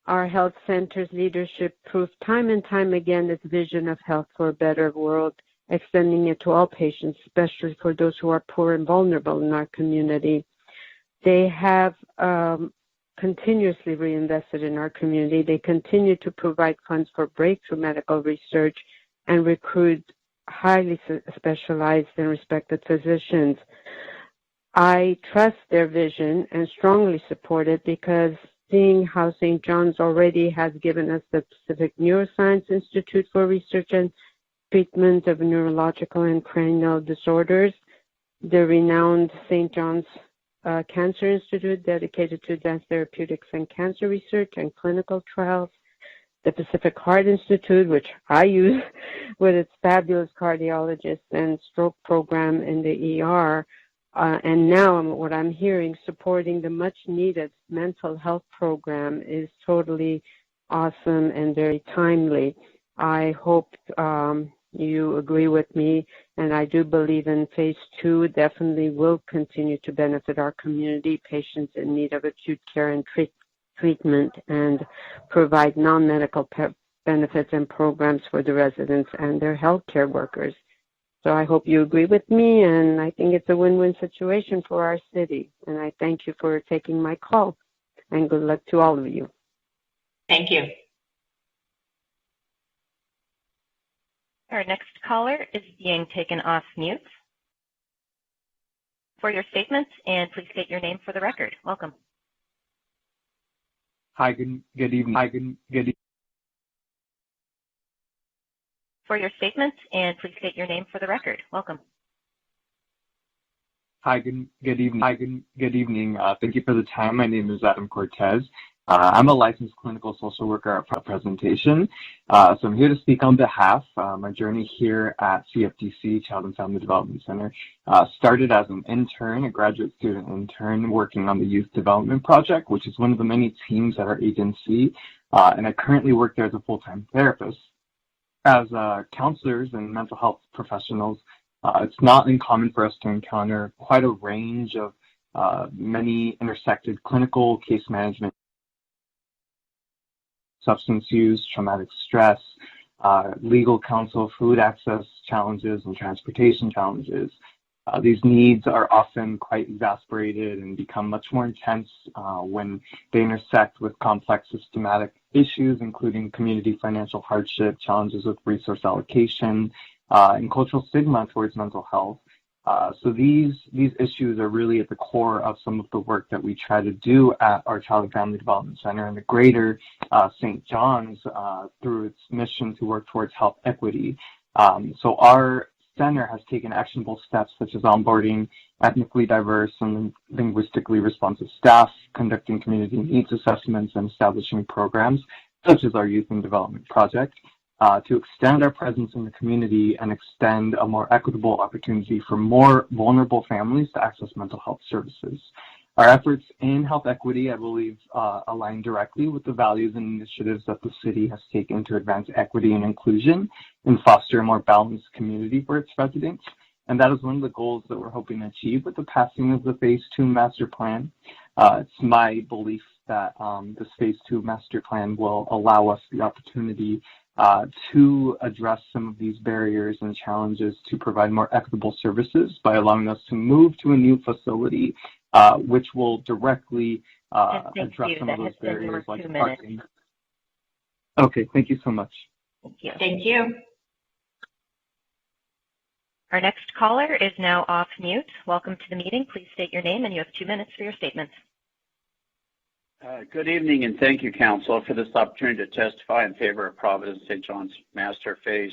our health center's leadership prove time and time again its vision of health for a better world, extending it to all patients, especially for those who are poor and vulnerable in our community. They have continuously reinvested in our community. They continue to provide funds for breakthrough medical research and recruit highly specialized and respected physicians. I trust their vision and strongly support it because seeing how St. John's already has given us the Pacific Neuroscience Institute for research and treatment of neurological and cranial disorders, the renowned St. John's Cancer Institute dedicated to advanced therapeutics and cancer research and clinical trials, the Pacific Heart Institute, which I use with its fabulous cardiologists and stroke program in the ER, and now what I'm hearing supporting the much needed mental health program is totally awesome and very timely. I hope you agree with me, and I do believe in phase 2 definitely will continue to benefit our community, patients in need of acute care and treatment, and provide non-medical benefits and programs for the residents and their healthcare workers. So I hope you agree with me, and I think it's a win-win situation for our city. And I thank you for taking my call, and good luck to all of you. Thank you. Our next caller is being taken off mute for your statement, and please state your name for the record. Welcome. Hi, good evening. Hi, good evening. For your statement, and please state your name for the record. Welcome. Hi, good evening. Hi, good evening. Thank you for the time. My name is Adam Cortez. I'm a licensed clinical social worker at Presentation. So I'm here to speak on behalf. My journey here at CFDC, Child and Family Development Center, started as an intern, a graduate student intern, working on the Youth Development Project, which is one of the many teams at our agency. And I currently work there as a full-time therapist. As counselors and mental health professionals, it's not uncommon for us to encounter quite a range of Many intersected clinical, case management, substance use, traumatic stress, legal counsel, food access challenges, and transportation challenges. These needs are often quite exasperated and become much more intense when they intersect with complex systematic issues, including community financial hardship, challenges with resource allocation, and cultural stigma towards mental health. So these issues are really at the core of some of the work that we try to do at our Child and Family Development Center and the greater St. John's through its mission to work towards health equity. So our center has taken actionable steps such as onboarding ethnically diverse and linguistically responsive staff, conducting community needs assessments, and establishing programs such as our Youth and Development Project to extend our presence in the community and extend a more equitable opportunity for more vulnerable families to access mental health services. Our efforts in health equity, I believe, align directly with the values and initiatives that the city has taken to advance equity and inclusion and foster a more balanced community for its residents. And that is one of the goals that we're hoping to achieve with the passing of the Phase 2 Master Plan. It's my belief that this Phase 2 Master Plan will allow us the opportunity to address some of these barriers and challenges to provide more equitable services by allowing us to move to a new facility which will directly address some of those barriers like parking. Okay, thank you so much. Thank you. Thank you. Our next caller is now off mute. Welcome to the meeting. Please state your name, and you have 2 minutes for your statements. Good evening, and thank you, Council, for this opportunity to testify in favor of Providence St. John's St.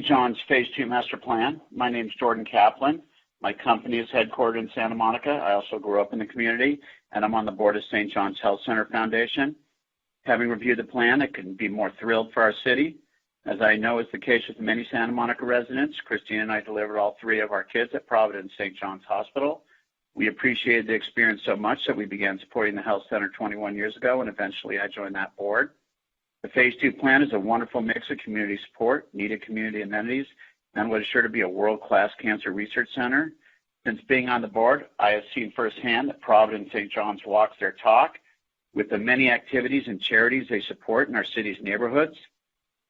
John's Phase 2 Master Plan. My name is Jordan Kaplan. My company is headquartered in Santa Monica. I also grew up in the community, and I'm on the board of St. John's Health Center Foundation. Having reviewed the plan, I couldn't be more thrilled for our city. As I know is the case with many Santa Monica residents, Christine and I delivered all 3 of our kids at Providence St. John's Hospital. We appreciated the experience so much that we began supporting the health center 21 years ago, and eventually I joined that board. The Phase 2 plan is a wonderful mix of community support, needed community amenities, and what is sure to be a world-class cancer research center. Since being on the board, I have seen firsthand that Providence St. John's walks their talk with the many activities and charities they support in our city's neighborhoods.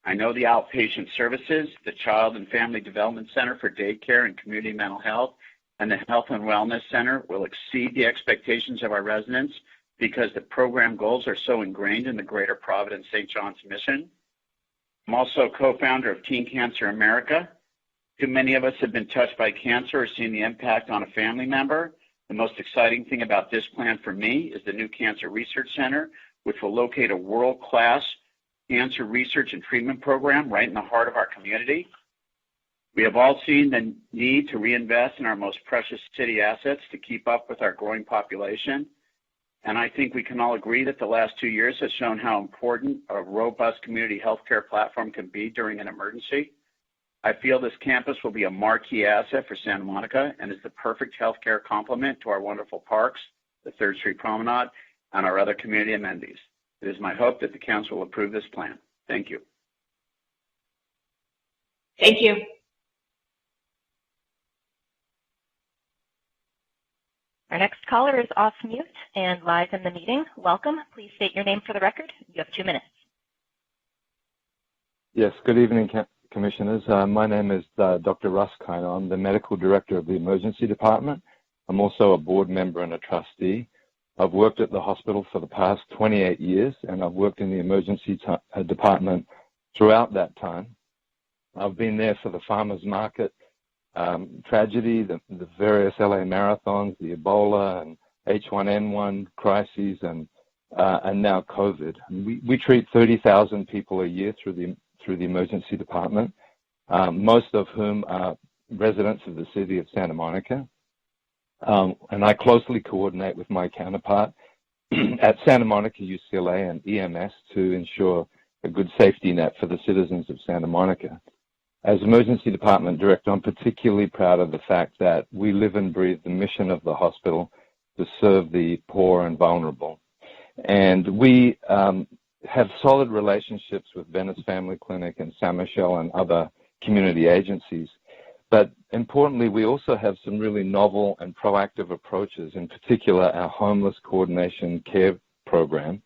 I know the outpatient services, the Child and Family Development Center for Daycare and Community Mental Health, and the Health and Wellness Center will exceed the expectations of our residents because the program goals are so ingrained in the greater Providence St. John's mission. I'm also co-founder of Teen Cancer America. Too many of us have been touched by cancer or seen the impact on a family member. The most exciting thing about this plan for me is the new Cancer Research Center, which will locate a world-class cancer research and treatment program right in the heart of our community. We have all seen the need to reinvest in our most precious city assets to keep up with our growing population. And I think we can all agree that the last 2 years has shown how important a robust community healthcare platform can be during an emergency. I feel this campus will be a marquee asset for Santa Monica and is the perfect healthcare complement to our wonderful parks, the 3rd Street Promenade, and our other community amenities. It is my hope that the Council will approve this plan. Thank you. Thank you. Our next caller is off mute and live in the meeting. Welcome. Please state your name for the record. You have 2 minutes. Yes, good evening, Commissioners. My name is Dr. Russ Kiner. I'm the Medical Director of the Emergency Department. I'm also a board member and a trustee. I've worked at the hospital for the past 28 years, and I've worked in the emergency department throughout that time. I've been there for the farmers market tragedy, the various LA marathons, the Ebola and H1N1 crises, and now COVID. We treat 30,000 people a year through the emergency department, most of whom are residents of the city of Santa Monica. And I closely coordinate with my counterpart at Santa Monica, UCLA, and EMS to ensure a good safety net for the citizens of Santa Monica. As Emergency Department Director, I'm particularly proud of the fact that we live and breathe the mission of the hospital to serve the poor and vulnerable. And we have solid relationships with Venice Family Clinic and San Michelle and other community agencies. But importantly, we also have some really novel and proactive approaches, in particular our homeless coordination care program,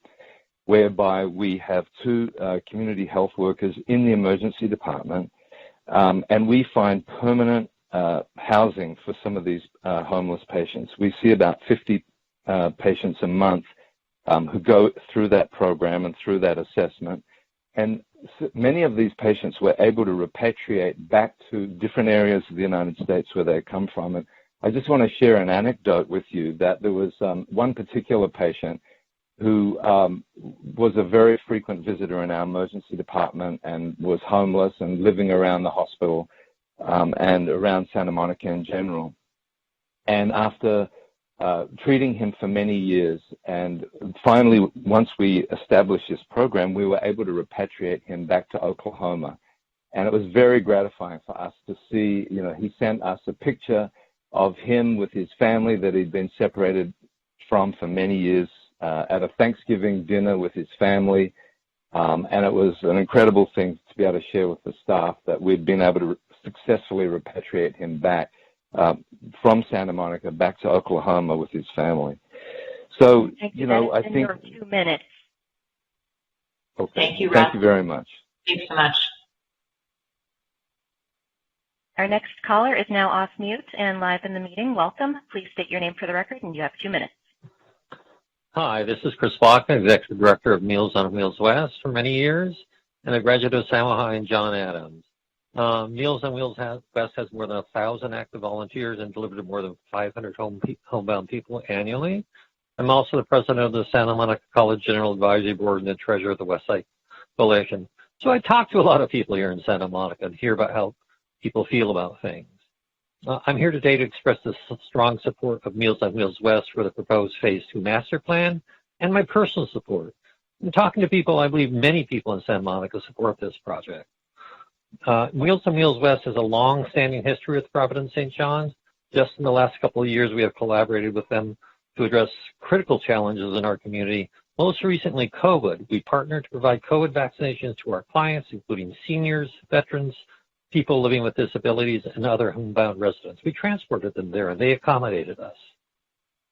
whereby we have 2 community health workers in the emergency department, and we find permanent housing for some of these homeless patients. We see about 50 patients a month who go through that program and through that assessment. And many of these patients were able to repatriate back to different areas of the United States where they come from. And I just want to share an anecdote with you that there was one particular patient who was a very frequent visitor in our emergency department and was homeless and living around the hospital and around Santa Monica in general. And after treating him for many years, and finally, once we established this program, we were able to repatriate him back to Oklahoma. And it was very gratifying for us to see, he sent us a picture of him with his family that he'd been separated from for many years at a Thanksgiving dinner with his family. And it was an incredible thing to be able to share with the staff that we'd been able to successfully repatriate him back from Santa Monica back to Oklahoma with his family. So, I think... Your 2 minutes. Okay. Thank you, Russ. Thank you very much. Thanks so much. Our next caller is now off mute and live in the meeting. Welcome. Please state your name for the record, and you have 2 minutes. Hi, this is Chris Bachman, Executive Director of Meals on Wheels West for many years, and a graduate of Salmo High and John Adams. Meals on Wheels West has more than 1,000 active volunteers and delivered to more than 500 homebound people annually. I'm also the president of the Santa Monica College General Advisory Board and the treasurer of the Westside Coalition. So I talk to a lot of people here in Santa Monica and hear about how people feel about things. I'm here today to express the strong support of Meals on Wheels West for the proposed Phase 2 master plan and my personal support. In talking to people, I believe many people in Santa Monica support this project. Meals on Wheels West has a long-standing history with Providence St. John's. Just in the last couple of years, we have collaborated with them to address critical challenges in our community. Most recently, COVID. We partnered to provide COVID vaccinations to our clients, including seniors, veterans, people living with disabilities, and other homebound residents. We transported them there, and they accommodated us.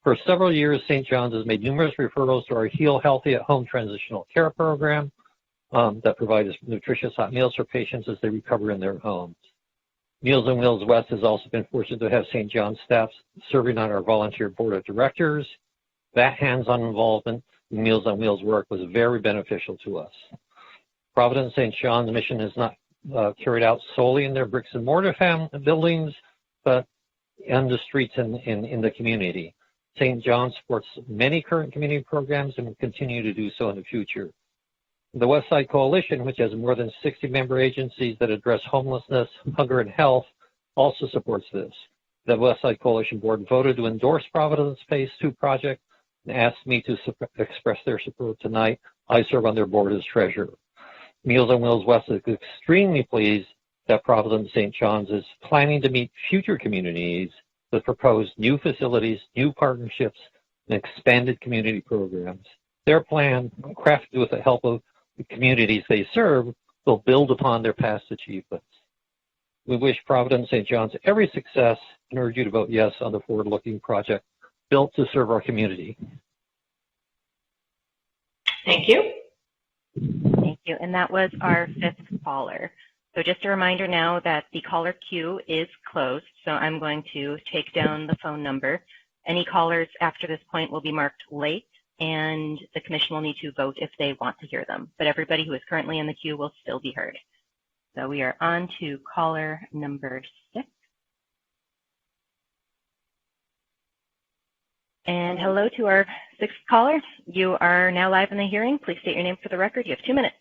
For several years, St. John's has made numerous referrals to our Heal Healthy at Home transitional care program that provides nutritious hot meals for patients as they recover in their homes. Meals on Wheels West has also been fortunate to have St. John's staff serving on our volunteer board of directors. That hands-on involvement in Meals on Wheels work was very beneficial to us. Providence St. John's mission is not carried out solely in their bricks and mortar buildings, but on the streets and in the community. St. John's supports many current community programs and will continue to do so in the future. The Westside Coalition, which has more than 60 member agencies that address homelessness, hunger, and health, also supports this. The Westside Coalition Board voted to endorse Providence Phase 2 project and asked me to express their support tonight. I serve on their board as treasurer. Meals on Wheels West is extremely pleased that Providence St. John's is planning to meet future community needs with proposed new facilities, new partnerships, and expanded community programs. Their plan, crafted with the help of the communities they serve, will build upon their past achievements. We wish Providence St. John's every success and urge you to vote yes on the forward-looking project built to serve our community. Thank you. Thank you. And that was our 5th caller. So just a reminder now that the caller queue is closed. So I'm going to take down the phone number. Any callers after this point will be marked late, and the commission will need to vote if they want to hear them. But everybody who is currently in the queue will still be heard. So we are on to caller number 6. And hello to our 6th caller. You are now live in the hearing. Please state your name for the record. You have 2 minutes.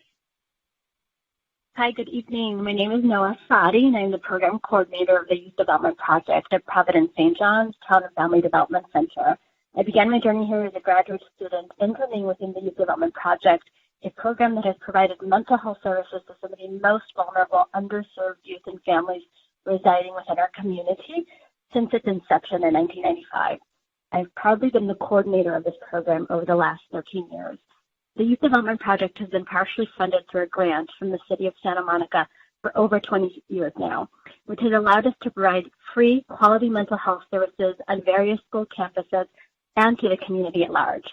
Hi, good evening. My name is Noah Sadi, and I'm the program coordinator of the Youth Development Project at Providence St. John's Child and Family Development Center. I began my journey here as a graduate student interning within the Youth Development Project, a program that has provided mental health services to some of the most vulnerable, underserved youth and families residing within our community since its inception in 1995. I've proudly been the coordinator of this program over the last 13 years. The Youth Development Project has been partially funded through a grant from the City of Santa Monica for over 20 years now. which has allowed us to provide free quality mental health services on various school campuses and to the community at large.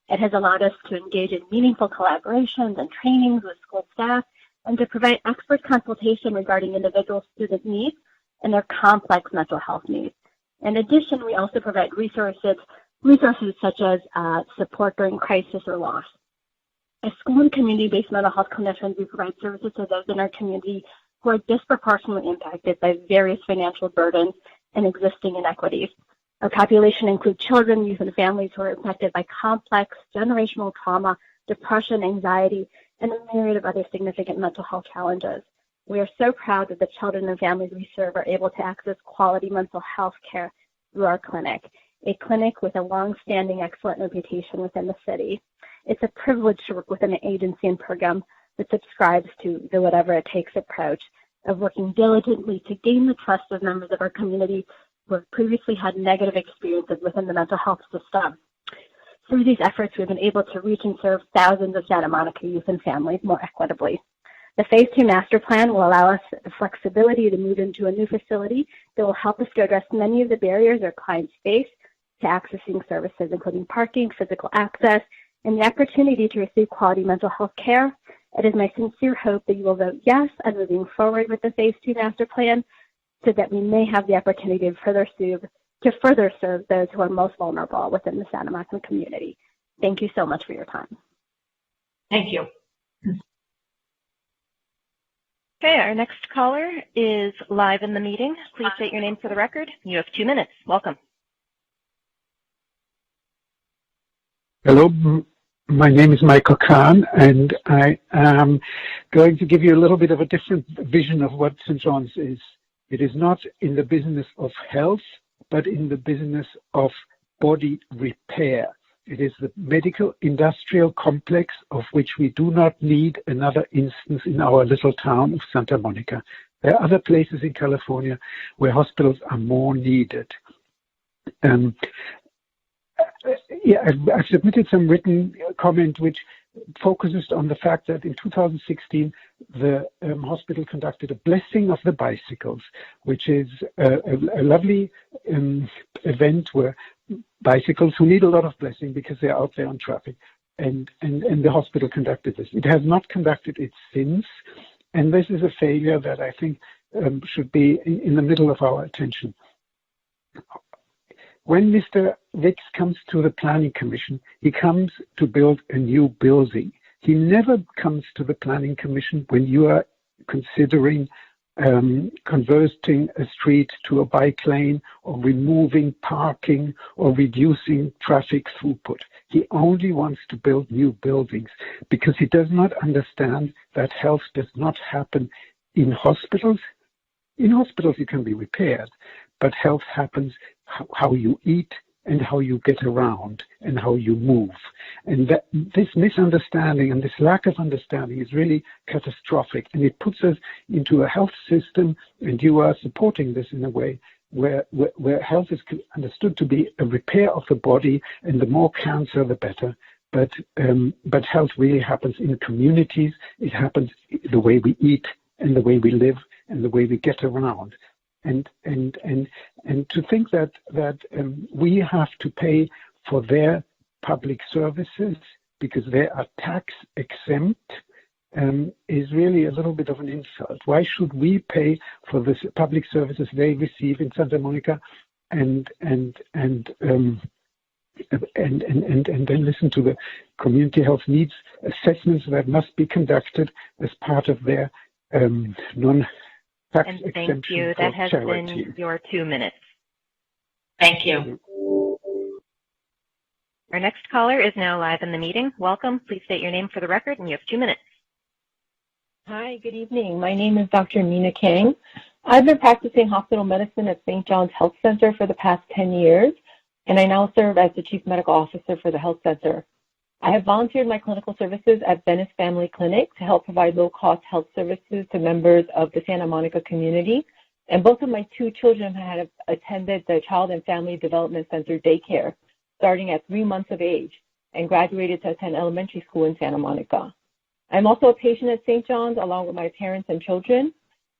It has allowed us to engage in meaningful collaborations and trainings with school staff and to provide expert consultation regarding individual student needs and their complex mental health needs. In addition, we also provide resources such as support during crisis or loss. As school and community-based mental health clinicians, we provide services to those in our community who are disproportionately impacted by various financial burdens and existing inequities. Our population includes children, youth, and families who are affected by complex generational trauma, depression, anxiety, and a myriad of other significant mental health challenges. We are so proud that the children and families we serve are able to access quality mental health care through our clinic, a clinic with a long-standing excellent reputation within the city. It's a privilege to work within an agency and program that subscribes to the whatever it takes approach of working diligently to gain the trust of members of our community who have previously had negative experiences within the mental health system. Through these efforts, we've been able to reach and serve thousands of Santa Monica youth and families more equitably. The Phase 2 Master Plan will allow us the flexibility to move into a new facility that will help us to address many of the barriers our clients face to accessing services, including parking, physical access, and the opportunity to receive quality mental health care. It is my sincere hope that you will vote yes on moving forward with the Phase 2 Master Plan so that we may have the opportunity to further serve those who are most vulnerable within the Santa Monica community. Thank you so much for your time. Thank you. Okay, our next caller is live in the meeting. Please state your name for the record. You have 2 minutes. Welcome. Hello, my name is Michael Kahn, and I am going to give you a little bit of a different vision of what St. John's is. It is not in the business of health, but in the business of body repair. It is the medical industrial complex of which we do not need another instance in our little town of Santa Monica. There are other places in California where hospitals are more needed. I've submitted some written comment which focuses on the fact that in 2016 the hospital conducted a blessing of the bicycles, which is a lovely event where bicycles who need a lot of blessing because they're out there on traffic, and the hospital conducted this. It has not conducted it since, and this is a failure that I think should be in the middle of our attention. When Mr. Ricks comes to the Planning Commission, he comes to build a new building. He never comes to the Planning Commission when you are considering converting a street to a bike lane or removing parking or reducing traffic throughput. He only wants to build new buildings because he does not understand that health does not happen in hospitals. In hospitals, it can be repaired, but health happens how you eat and how you get around and how you move. And this misunderstanding and this lack of understanding is really catastrophic. And it puts us into a health system, and you are supporting this in a way where health is understood to be a repair of the body, and the more cancer, the better. But health really happens in communities. It happens the way we eat and the way we live and the way we get around. And to think that we have to pay for their public services because they are tax exempt is really a little bit of an insult. Why should we pay for the public services they receive in Santa Monica and then listen to the community health needs assessments that must be conducted as part of their tax and exemption thank you. That has charity. been your 2 minutes. Thank you. Our next caller is now live in the meeting. Welcome. Please state your name for the record, and you have 2 minutes. Hi, good evening. My name is Dr. Mina King. I've been practicing hospital medicine at St. John's Health Center for the past 10 years, and I now serve as the Chief Medical Officer for the Health Center. I have volunteered my clinical services at Venice Family Clinic to help provide low-cost health services to members of the Santa Monica community, and both of my 2 children had attended the Child and Family Development Center daycare, starting at 3 months of age, and graduated to attend elementary school in Santa Monica. I'm also a patient at St. John's along with my parents and children,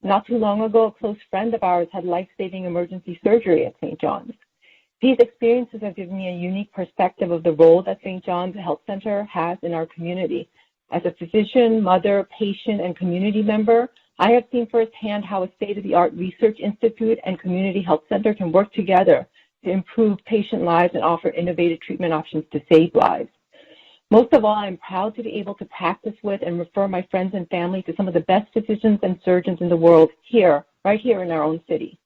Not too long ago, a close friend of ours had life-saving emergency surgery at St. John's. These experiences have given me a unique perspective of the role that St. John's Health Center has in our community. As a physician, mother, patient, and community member, I have seen firsthand how a state-of-the-art research institute and community health center can work together to improve patient lives and offer innovative treatment options to save lives. Most of all, I'm proud to be able to practice with and refer my friends and family to some of the best physicians and surgeons in the world here, right here in our own city.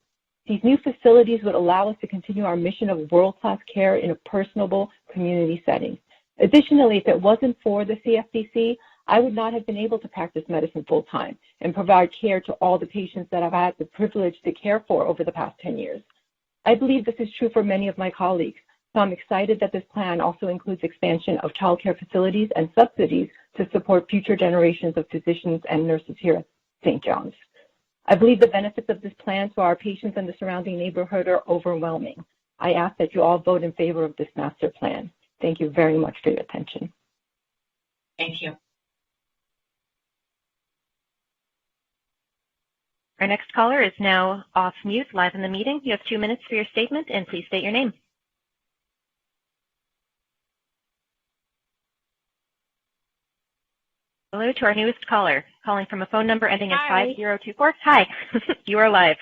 These new facilities would allow us to continue our mission of world-class care in a personable community setting. Additionally, if it wasn't for the CFDC, I would not have been able to practice medicine full-time and provide care to all the patients that I've had the privilege to care for over the past 10 years. I believe this is true for many of my colleagues, so I'm excited that this plan also includes expansion of child care facilities and subsidies to support future generations of physicians and nurses here at St. John's. I believe the benefits of this plan to our patients and the surrounding neighborhood are overwhelming. I ask that you all vote in favor of this master plan. Thank you very much for your attention. Thank you. Our next caller is now off mute, live in the meeting. You have 2 minutes for your statement, and please state your name. Hello to our newest caller, calling from a phone number ending in 5024. Hi, you are live.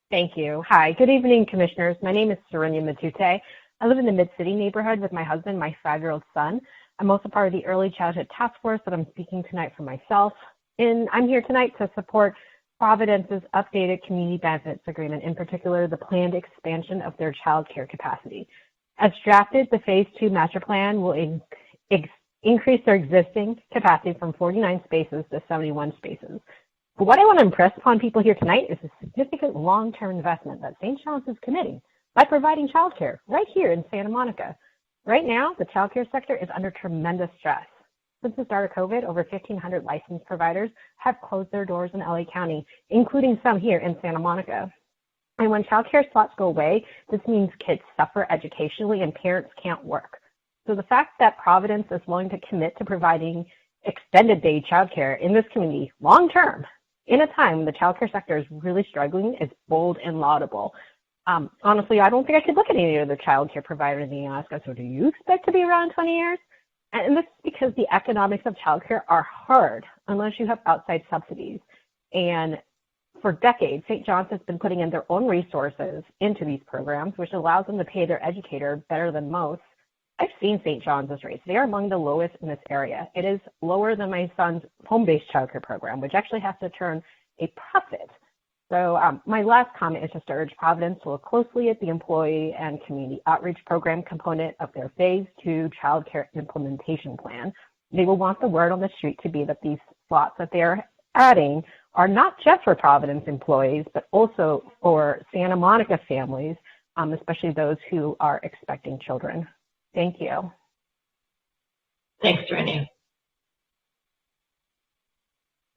Thank you. Hi, good evening, commissioners. My name is Serenia Matute. I live in the Mid-City neighborhood with my husband, my 5-year-old son. I'm also part of the Early Childhood Task Force, but I'm speaking tonight for myself. And I'm here tonight to support Providence's updated community benefits agreement, in particular the planned expansion of their child care capacity. As drafted, the Phase 2 master plan will increase their existing capacity from 49 spaces to 71 spaces. But what I want to impress upon people here tonight is the significant long-term investment that St. John's is committing by providing child care right here in Santa Monica. Right now, the child care sector is under tremendous stress. Since the start of COVID, over 1,500 licensed providers have closed their doors in LA County, including some here in Santa Monica. And when child care slots go away, this means kids suffer educationally and parents can't work. So the fact that Providence is willing to commit to providing extended day child care in this community long term, in a time when the child care sector is really struggling, is bold and laudable. Honestly, I don't think I could look at any other child care providers and ask us, so do you expect to be around 20 years? And this is because the economics of child care are hard unless you have outside subsidies. And for decades, St. John's has been putting in their own resources into these programs, which allows them to pay their educator better than most. I've seen St. John's rates. They are among the lowest in this area. It is lower than my son's home-based childcare program, which actually has to turn a profit. So my last comment is just to urge Providence to look closely at the employee and community outreach program component of their Phase 2 child care implementation plan. They will want the word on the street to be that these slots that they're adding are not just for Providence employees, but also for Santa Monica families, especially those who are expecting children. Thank you. Thanks, Serenia.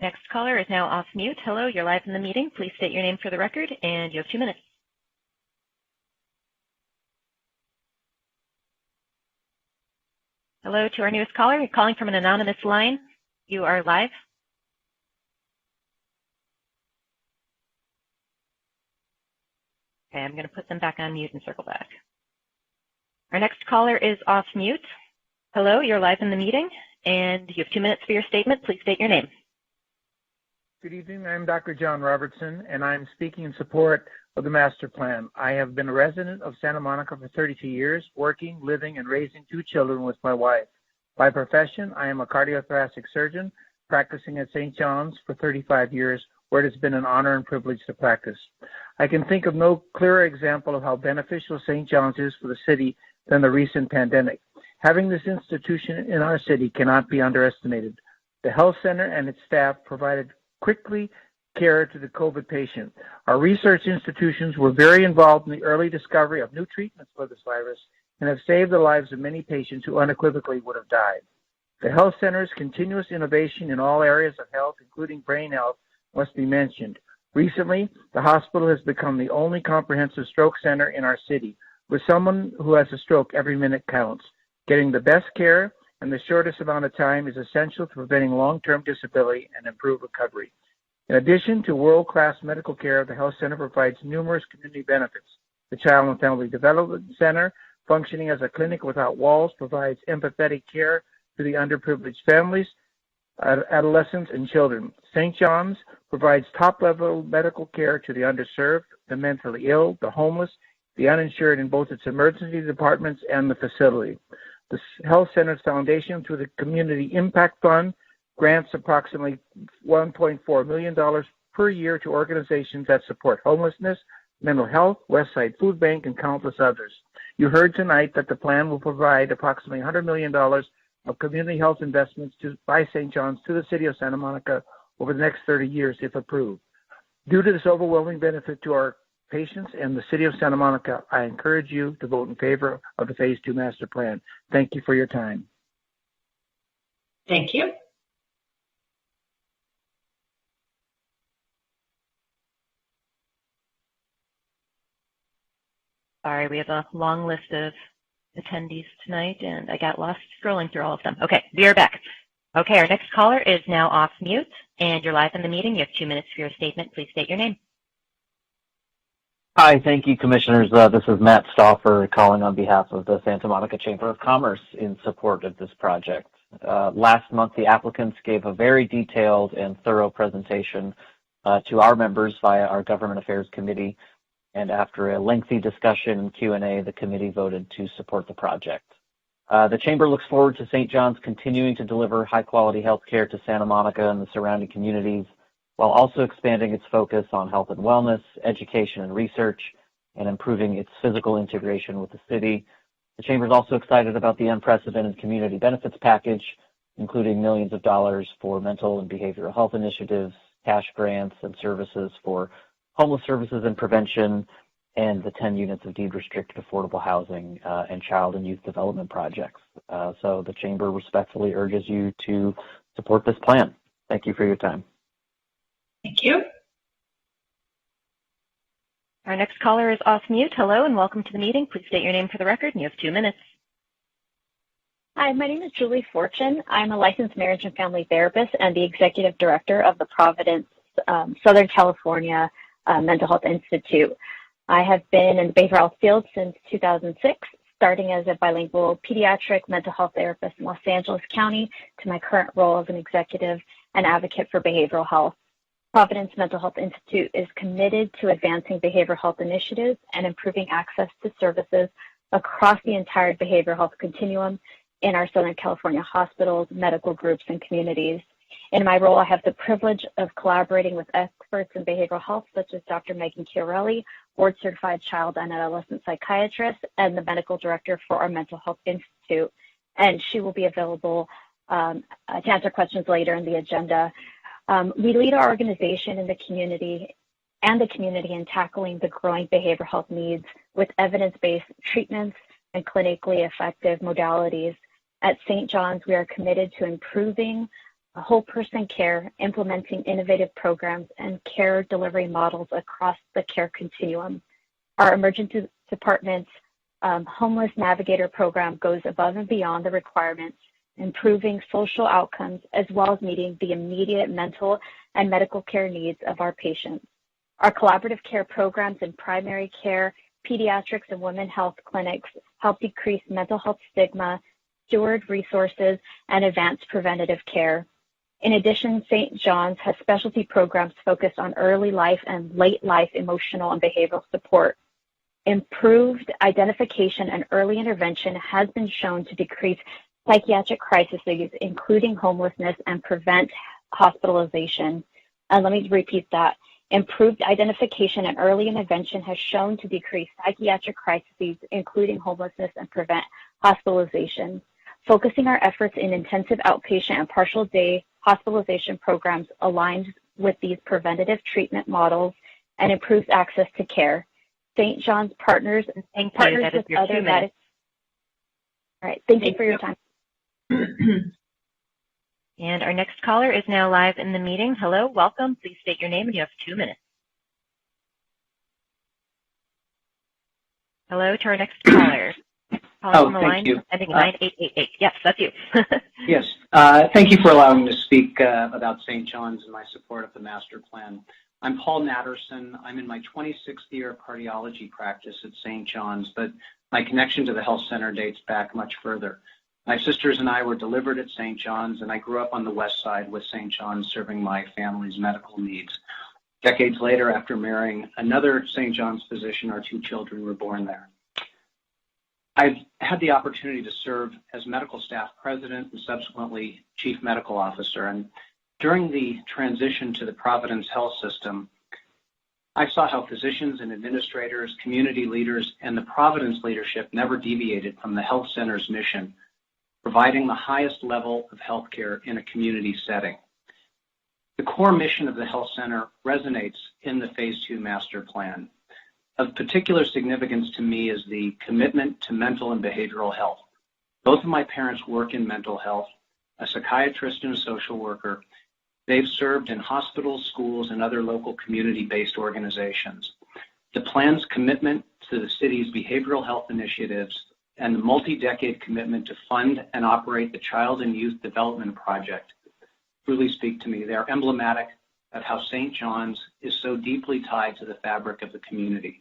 Next caller is now off mute. Hello, you're live in the meeting. Please state your name for the record, and you have 2 minutes. Hello to our newest caller. You're calling from an anonymous line. You are live. Okay, I'm going to put them back on mute and circle back. Our next caller is off mute. Hello, you're live in the meeting, and you have 2 minutes for your statement. Please state your name. Good evening. I'm Dr. John Robertson, and I'm speaking in support of the master plan. I have been a resident of Santa Monica for 32 years, working, living, and raising 2 children with my wife. By profession, I am a cardiothoracic surgeon, practicing at St. John's for 35 years, where it has been an honor and privilege to practice. I can think of no clearer example of how beneficial St. John's is for the city than the recent pandemic. Having this institution in our city cannot be underestimated. The health center and its staff provided quickly care to the COVID patient. Our research institutions were very involved in the early discovery of new treatments for this virus and have saved the lives of many patients who unequivocally would have died. The health center's continuous innovation in all areas of health, including brain health, must be mentioned. Recently, the hospital has become the only comprehensive stroke center in our city, with someone who has a stroke every minute counts. Getting the best care and the shortest amount of time is essential to preventing long-term disability and improve recovery. In addition to world-class medical care, the Health Center provides numerous community benefits. The Child and Family Development Center, functioning as a clinic without walls, provides empathetic care to the underprivileged families, adolescents, and children. St. John's provides top-level medical care to the underserved, the mentally ill, the homeless, the uninsured in both its emergency departments and the facility. The Health Center's foundation, through the Community Impact Fund, grants approximately $1.4 million per year to organizations that support homelessness, mental health, Westside Food Bank, and countless others. You heard tonight that the plan will provide approximately $100 million of community health investments by St. John's to the City of Santa Monica over the next 30 years if approved. Due to this overwhelming benefit to our patients and the City of Santa Monica, I encourage you to vote in favor of the Phase 2 Master Plan. Thank you for your time. Thank you. Sorry, we have a long list of attendees tonight, and I got lost scrolling through all of them. Okay, we are back. Okay, our next caller is now off mute, and you're live in the meeting. You have 2 minutes for your statement. Please state your name. Hi, thank you, Commissioners. This is Matt Stauffer calling on behalf of the Santa Monica Chamber of Commerce in support of this project. Last month, the applicants gave a very detailed and thorough presentation to our members via our Government Affairs Committee, and after a lengthy discussion and Q&A, the committee voted to support the project. The Chamber looks forward to St. John's continuing to deliver high-quality health care to Santa Monica and the surrounding communities, while also expanding its focus on health and wellness, education and research, and improving its physical integration with the city. The Chamber is also excited about the unprecedented community benefits package, including millions of dollars for mental and behavioral health initiatives, cash grants and services for homeless services and prevention, and the 10 units of deed-restricted affordable housing and child and youth development projects. So the Chamber respectfully urges you to support this plan. Thank you for your time. Thank you. Our next caller is off mute. Hello and welcome to the meeting. Please state your name for the record, and you have 2 minutes. Hi, my name is Julie Fortune. I'm a licensed marriage and family therapist and the executive director of the Providence Southern California Mental Health Institute. I have been in the behavioral health field since 2006, starting as a bilingual pediatric mental health therapist in Los Angeles County to my current role as an executive and advocate for behavioral health. Providence Mental Health Institute is committed to advancing behavioral health initiatives and improving access to services across the entire behavioral health continuum in our Southern California hospitals, medical groups, and communities. In my role, I have the privilege of collaborating with experts in behavioral health, such as Dr. Megan Chiarelli, board-certified child and adolescent psychiatrist, and the medical director for our Mental Health Institute. And she will be available to answer questions later in the agenda. We lead our organization in the community in tackling the growing behavioral health needs with evidence-based treatments and clinically effective modalities. At St. John's, we are committed to improving whole person care, implementing innovative programs and care delivery models across the care continuum. Our emergency department's homeless navigator program goes above and beyond the requirements, improving social outcomes as well as meeting the immediate mental and medical care needs of our patients. Our collaborative care programs in primary care, pediatrics, and women's health clinics help decrease mental health stigma, steward resources, and advance preventative care. In addition, St. John's has specialty programs focused on early life and late life emotional and behavioral support. Improved identification and early intervention has been shown to decrease psychiatric crises, including homelessness, and prevent hospitalization. Let me repeat that. Improved identification and early intervention has shown to decrease psychiatric crises, including homelessness, and prevent hospitalization. Focusing our efforts in intensive outpatient and partial day hospitalization programs aligns with these preventative treatment models and improves access to care. St. John's partners with other medical. All right, thank you for your time. And our next caller is now live in the meeting. Hello, welcome. Please state your name and you have 2 minutes. Hello to our next caller. Calling from the line, ending in 9888. Yes, that's you. Yes, Thank you for allowing me to speak about St. John's and my support of the master plan. I'm Paul Natterson. I'm in my 26th year of cardiology practice at St. John's, but my connection to the health center dates back much further. My sisters and I were delivered at St. John's, and I grew up on the west side with St. John's serving my family's medical needs. Decades later, after marrying another St. John's physician, our 2 children were born there. I've had the opportunity to serve as medical staff president and subsequently chief medical officer. And during the transition to the Providence health system, I saw how physicians and administrators, community leaders, and the Providence leadership never deviated from the health center's mission, providing the highest level of healthcare in a community setting. The core mission of the health center resonates in the Phase 2 master plan. Of particular significance to me is the commitment to mental and behavioral health. Both of my parents work in mental health, a psychiatrist and a social worker. They've served in hospitals, schools, and other local community-based organizations. The plan's commitment to the city's behavioral health initiatives and the multi-decade commitment to fund and operate the Child and Youth Development Project truly speak to me. They're emblematic of how St. John's is so deeply tied to the fabric of the community.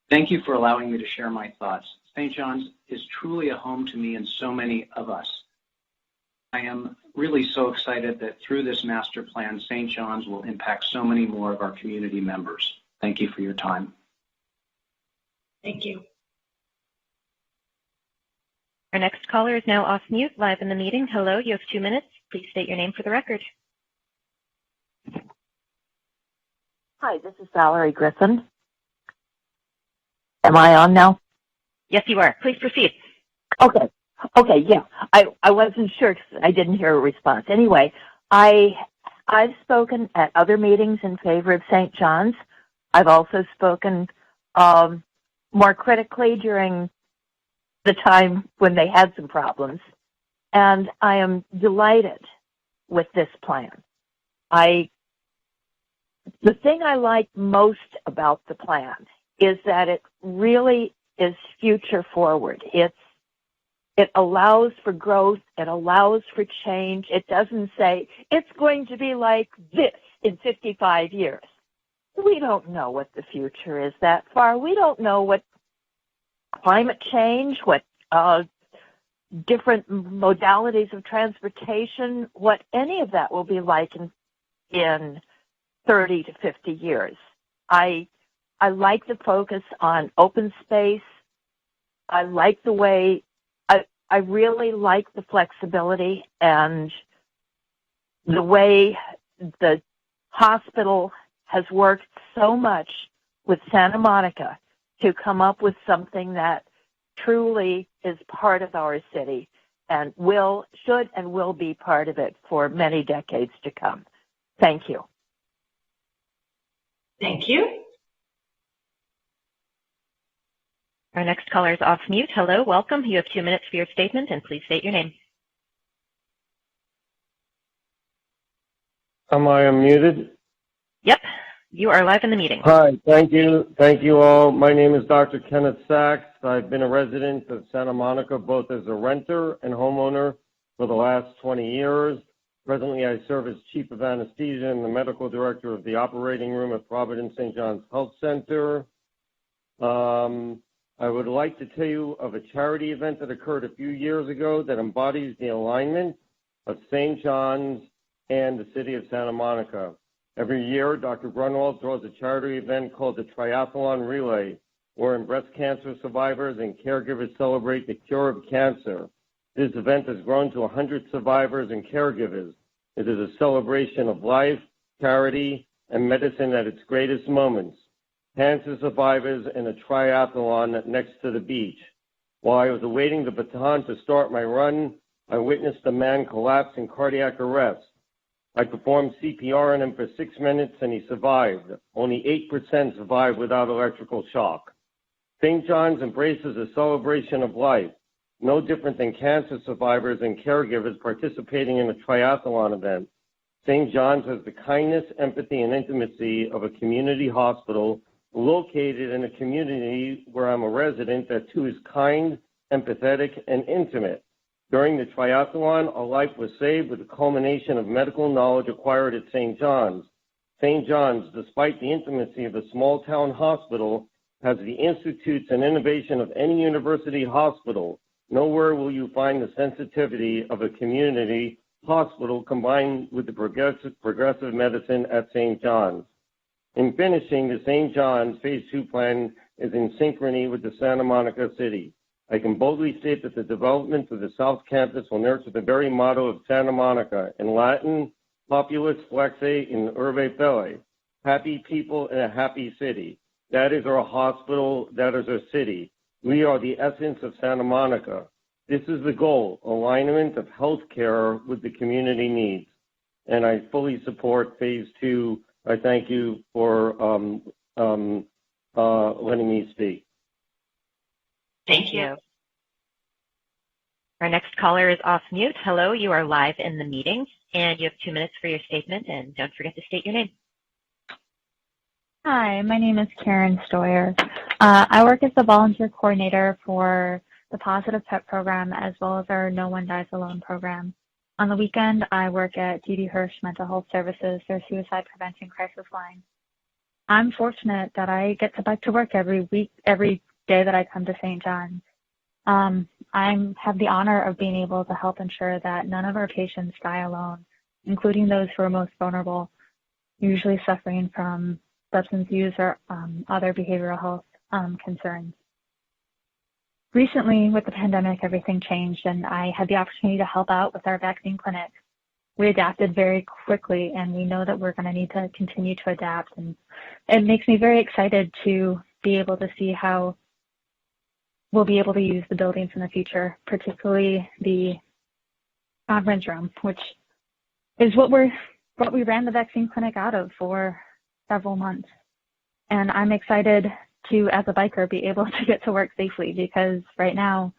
Thank you for allowing me to share my thoughts. St. John's is truly a home to me and so many of us. I am really so excited that through this master plan, St. John's will impact so many more of our community members. Thank you for your time. Thank you. Our next caller is now off mute, live in the meeting. Hello, you have 2 minutes. Please state your name for the record. Hi, this is Valerie Griffin. Am I on now? Yes, you are. Please proceed. Okay, yeah. I wasn't sure because I didn't hear a response. Anyway, I've spoken at other meetings in favor of St. John's. I've also spoken more critically during the time when they had some problems. And I am delighted with this plan. The thing I like most about the plan is that it really is future forward. It allows for growth. It allows for change. It doesn't say it's going to be like this in 55 years. We don't know what the future is that far. We don't know what climate change, what different modalities of transportation, what any of that will be like in 30 to 50 years. I like the focus on open space. I like the way, I really like the flexibility and the way the hospital has worked so much with Santa Monica to come up with something that truly is part of our city and should and will be part of it for many decades to come. Thank you. Thank you. Our next caller is off mute. Hello, welcome. You have 2 minutes for your statement, and please state your name. Am I unmuted? Yep, you are live in the meeting. Hi, thank you. Thank you all. My name is Dr. Kenneth Sachs. I've been a resident of Santa Monica both as a renter and homeowner for the last 20 years. Presently, I serve as Chief of Anesthesia and the Medical Director of the Operating Room at Providence St. Health Center. I would like to tell you of a charity event that occurred a few years ago that embodies the alignment of St. John's and the City of Santa Monica. Every year, Dr. Grunwald throws a charity event called the Triathlon Relay, wherein breast cancer survivors and caregivers celebrate the cure of cancer. This event has grown to 100 survivors and caregivers. It is a celebration of life, charity, and medicine at its greatest moments. Cancer survivors in a triathlon next to the beach. While I was awaiting the baton to start my run, I witnessed a man collapse in cardiac arrest. I performed CPR on him for 6 minutes and he survived. Only 8% survived without electrical shock. St. John's embraces a celebration of life, no different than cancer survivors and caregivers participating in a triathlon event. St. John's has the kindness, empathy, and intimacy of a community hospital located in a community where I'm a resident that too is kind, empathetic, and intimate. During the triathlon, a life was saved with the culmination of medical knowledge acquired at St. John's. St. John's, despite the intimacy of a small-town hospital, has the institutes and innovation of any university hospital. Nowhere will you find the sensitivity of a community hospital combined with the progressive medicine at St. John's. In finishing, the St. John's Phase 2 plan is in synchrony with the Santa Monica City. I can boldly state that the development of the South Campus will nurture the very motto of Santa Monica, in Latin, Populus Flexe in Urbe Felle, happy people in a happy city. That is our hospital, that is our city. We are the essence of Santa Monica. This is the goal, alignment of healthcare with the community needs. And I fully support Phase 2. I thank you for letting me speak. Thank you. Our next caller is off mute. Hello, you are live in the meeting, and you have 2 minutes for your statement, and don't forget to state your name. Hi, my name is Karen Stoyer. I work as the volunteer coordinator for the Positive Pet program as well as our No One Dies Alone program. On the weekend, I work at D.D. Hirsch Mental Health Services, their suicide prevention crisis line. I'm fortunate that I get to bike to work every day that I come to St. John's. I have the honor of being able to help ensure that none of our patients die alone, including those who are most vulnerable, usually suffering from substance use or other behavioral health concerns. Recently, with the pandemic, everything changed, and I had the opportunity to help out with our vaccine clinic. We adapted very quickly, and we know that we're going to need to continue to adapt. And it makes me very excited to be able to see how we'll be able to use the buildings in the future, particularly the conference room, which is what we ran the vaccine clinic out of for several months. And I'm excited to, as a biker, be able to get to work safely, because right now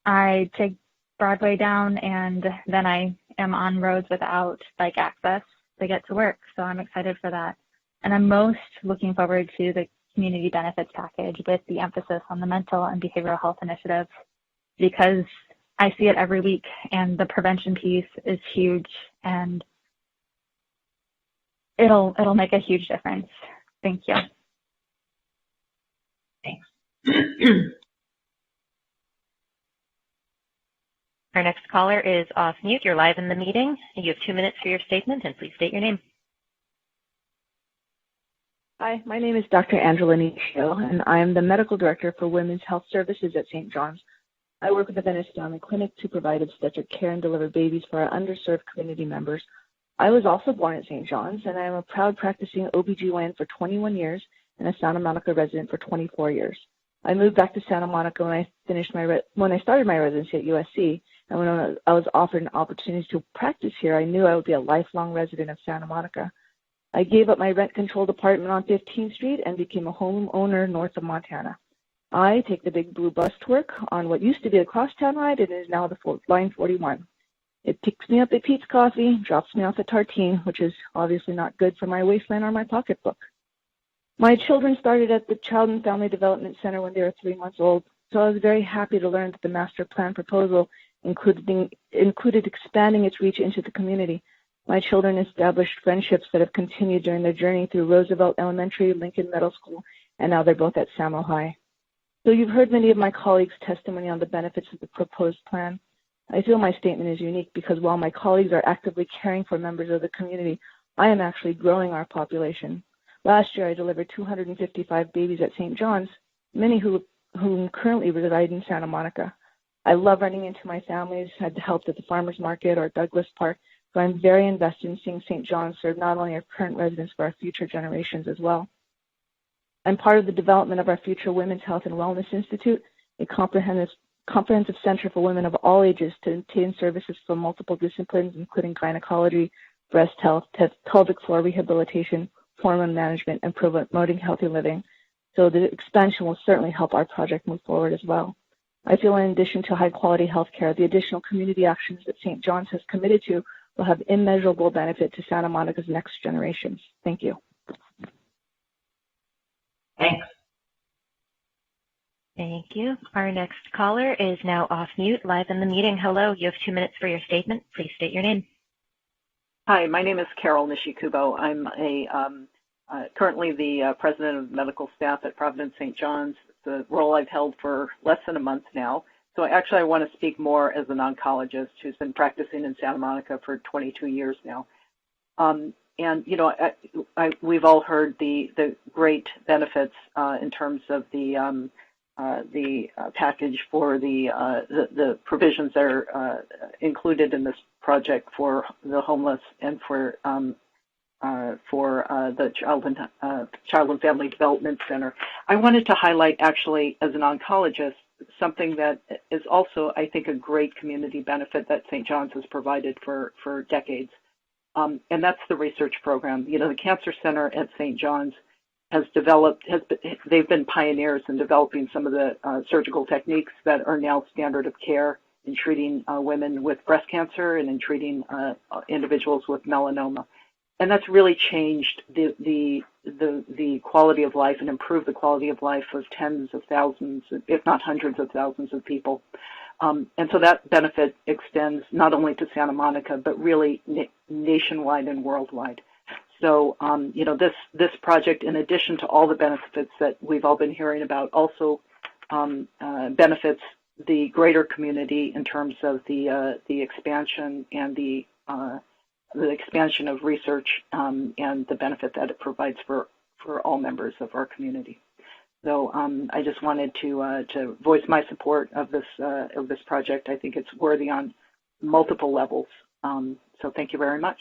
I take Broadway down and then I am on roads without bike access to get to work. So I'm excited for that. And I'm most looking forward to the community benefits package with the emphasis on the mental and behavioral health initiatives, because I see it every week, and the prevention piece is huge, and it'll make a huge difference. Thank you. Thanks. Our next caller is off mute. You're live in the meeting. You have 2 minutes for your statement, and please state your name. Hi, my name is Dr. Angela Nishio, and I am the Medical Director for Women's Health Services at St. John's. I work with the Venice Family Clinic to provide obstetric care and deliver babies for our underserved community members. I was also born at St. John's, and I am a proud practicing OBGYN for 21 years and a Santa Monica resident for 24 years. I moved back to Santa Monica when I started my residency at USC, and when I was offered an opportunity to practice here, I knew I would be a lifelong resident of Santa Monica. I gave up my rent-controlled apartment on 15th Street and became a homeowner north of Montana. I take the Big Blue bus to work on what used to be a crosstown ride and is now the Line 41. It picks me up at Pete's Coffee, drops me off at Tartine, which is obviously not good for my waistline or my pocketbook. My children started at the Child and Family Development Center when they were 3 months old, so I was very happy to learn that the master plan proposal included expanding its reach into the community. My children established friendships that have continued during their journey through Roosevelt Elementary, Lincoln Middle School, and now they're both at Samo High. So you've heard many of my colleagues' testimony on the benefits of the proposed plan. I feel my statement is unique because while my colleagues are actively caring for members of the community, I am actually growing our population. Last year, I delivered 255 babies at St. John's, many whom currently reside in Santa Monica. I love running into my families, had helped at the farmers market or Douglas Park, so I'm very invested in seeing St. John's serve not only our current residents, but our future generations as well. I'm part of the development of our future Women's Health and Wellness Institute, a comprehensive center for women of all ages to obtain services from multiple disciplines, including gynecology, breast health, pelvic floor rehabilitation, hormone management, and promoting healthy living. So the expansion will certainly help our project move forward as well. I feel in addition to high-quality health care, the additional community actions that St. John's has committed to will have immeasurable benefit to Santa Monica's next generations. Thank you. Thanks. Thank you. Our next caller is now off mute, live in the meeting. Hello, you have 2 minutes for your statement. Please state your name. Hi, my name is Carol Nishikubo. I'm currently the president of medical staff at Providence St. John's, the role I've held for less than a month now. So I want to speak more as an oncologist who's been practicing in Santa Monica for 22 years now. We've all heard the great benefits in terms of the package for the provisions that are included in this project for the homeless and for the Child and Family Development Center. I wanted to highlight, actually, as an oncologist, something that is also, I think, a great community benefit that St. John's has provided for decades, and that's the research program. You know, the Cancer Center at St. John's they've been pioneers in developing some of the surgical techniques that are now standard of care in treating women with breast cancer and in treating individuals with melanoma. And that's really changed the quality of life and improved the quality of life of tens of thousands, if not hundreds of thousands of people. And so that benefit extends not only to Santa Monica, but really nationwide and worldwide. So, this project, in addition to all the benefits that we've all been hearing about, also benefits the greater community in terms of the expansion and the expansion of research and the benefit that it provides for all members of our community. So I just wanted to voice my support of this project. I think it's worthy on multiple levels. So thank you very much.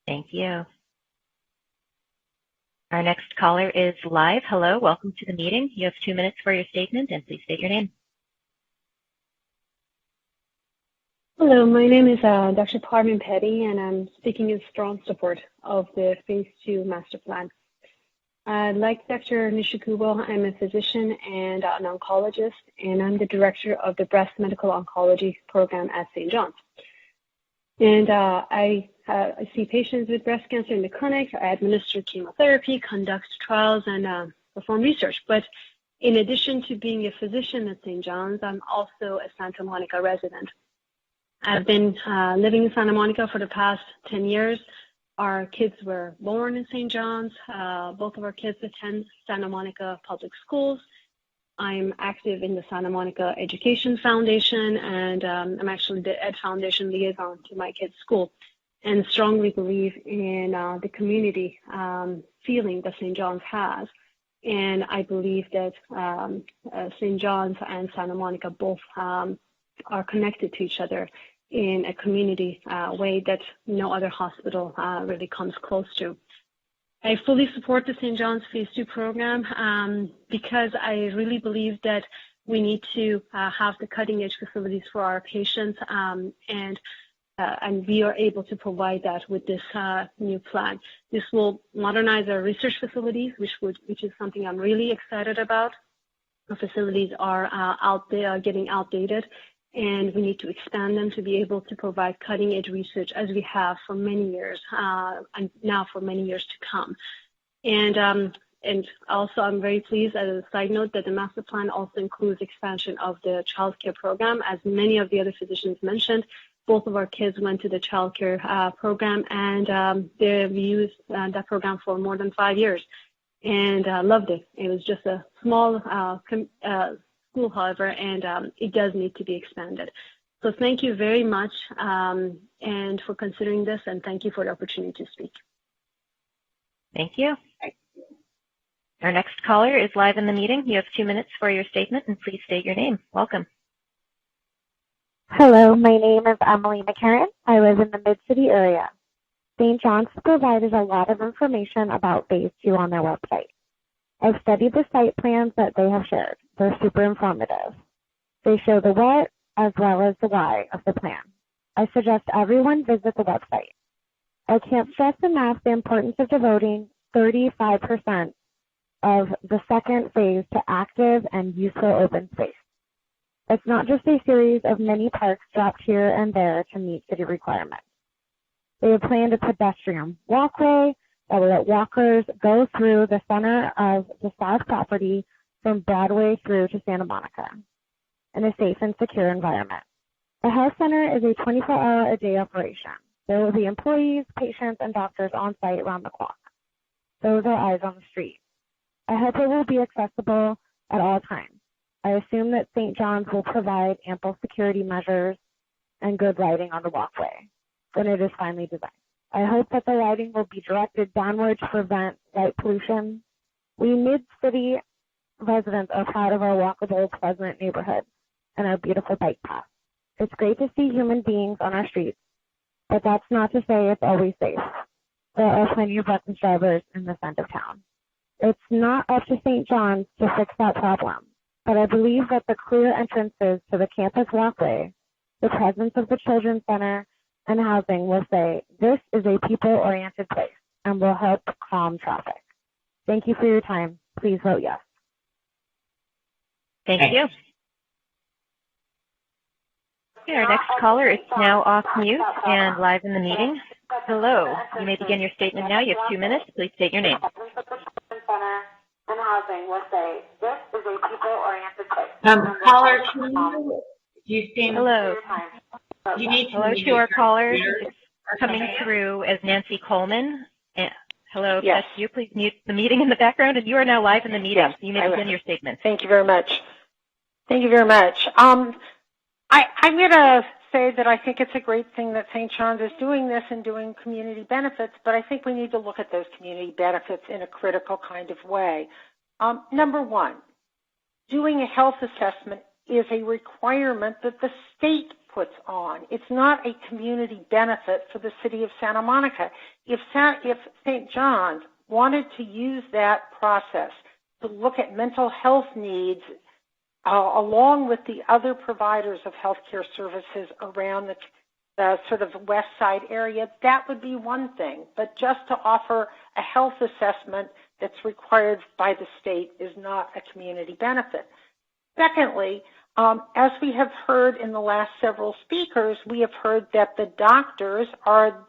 Thank you. Our next caller is live. Hello, welcome to the meeting. You have 2 minutes for your statement, and please state your name. Hello, my name is Dr. Parvin Petty, and I'm speaking in strong support of the Phase 2 Master Plan. Like Dr. Nishikubo, I'm a physician and an oncologist, and I'm the director of the Breast Medical Oncology Program at St. John's. And I see patients with breast cancer in the clinic. I administer chemotherapy, conduct trials, and perform research. But in addition to being a physician at St. John's, I'm also a Santa Monica resident. I've been living in Santa Monica for the past 10 years. Our kids were born in St. John's. Both of our kids attend Santa Monica public schools. I'm active in the Santa Monica Education Foundation, and I'm actually the Ed Foundation liaison to my kids' school, and strongly believe in the community feeling that St. John's has. And I believe that St. John's and Santa Monica both are connected to each other in a community way that no other hospital really comes close to. I fully support the St. John's Phase 2 program because I really believe that we need to have the cutting-edge facilities for our patients, and we are able to provide that with this new plan. This will modernize our research facilities, which is something I'm really excited about. The facilities are getting outdated, and we need to expand them to be able to provide cutting-edge research as we have for many years, and now for many years to come. And also, I'm very pleased, as a side note, that the master plan also includes expansion of the child care program. As many of the other physicians mentioned, both of our kids went to the child care program, and they've used that program for more than 5 years, and loved it. It was just a small school, however, and it does need to be expanded. So thank you very much and for considering this, and thank you for the opportunity to speak. Thank you. Our next caller is live in the meeting. You have 2 minutes for your statement, and please state your name. Welcome. Hello, my name is Emily McCarran. I live in the Mid-City area. St. John's provided a lot of information about Phase 2 on their website. I've studied the site plans that they have shared. They're super informative. They show the what as well as the why of the plan. I suggest everyone visit the website. I can't stress enough the importance of devoting 35% of the second phase to active and useful open space. It's not just a series of mini parks dropped here and there to meet city requirements. They have planned a pedestrian walkway that will let walkers go through the center of the south property from Broadway through to Santa Monica in a safe and secure environment. The health center is a 24-hour-a-day operation. There will be employees, patients, and doctors on site around the clock. Those are eyes on the street. I hope it will be accessible at all times. I assume that St. John's will provide ample security measures and good lighting on the walkway when it is finally designed. I hope that the lighting will be directed downward to prevent light pollution. We mid-city residents are proud of our walkable, pleasant neighborhood and our beautiful bike paths. It's great to see human beings on our streets, but that's not to say it's always safe. There are plenty of reckless drivers in this end of town. It's not up to St. John's to fix that problem, but I believe that the clear entrances to the campus walkway, the presence of the Children's Center, and housing will say, this is a people-oriented place and will help calm traffic. Thank you for your time. Please vote yes. Thank you. Okay, our next caller is now off mute and live in the meeting. Hello, you may begin your statement now. You have 2 minutes. Please state your name. Caller, you seem... Hello. You need to Hello to our callers. It's coming through as Nancy Coleman. Hello, yes. that's you. Please mute the meeting in the background, and you are now live in the meeting. Yes, So you may begin your statement. Thank you very much. Thank you very much. I'm going to say that I think it's a great thing that St. John's is doing this and doing community benefits, but I think we need to look at those community benefits in a critical kind of way. Number one, doing a health assessment is a requirement that the state puts on. It's not a community benefit for the city of Santa Monica. If St. John's wanted to use that process to look at mental health needs along with the other providers of healthcare services around the sort of west side area, that would be one thing. But just to offer a health assessment that's required by the state is not a community benefit. Secondly, as we have heard in the last several speakers, we have heard that the doctors are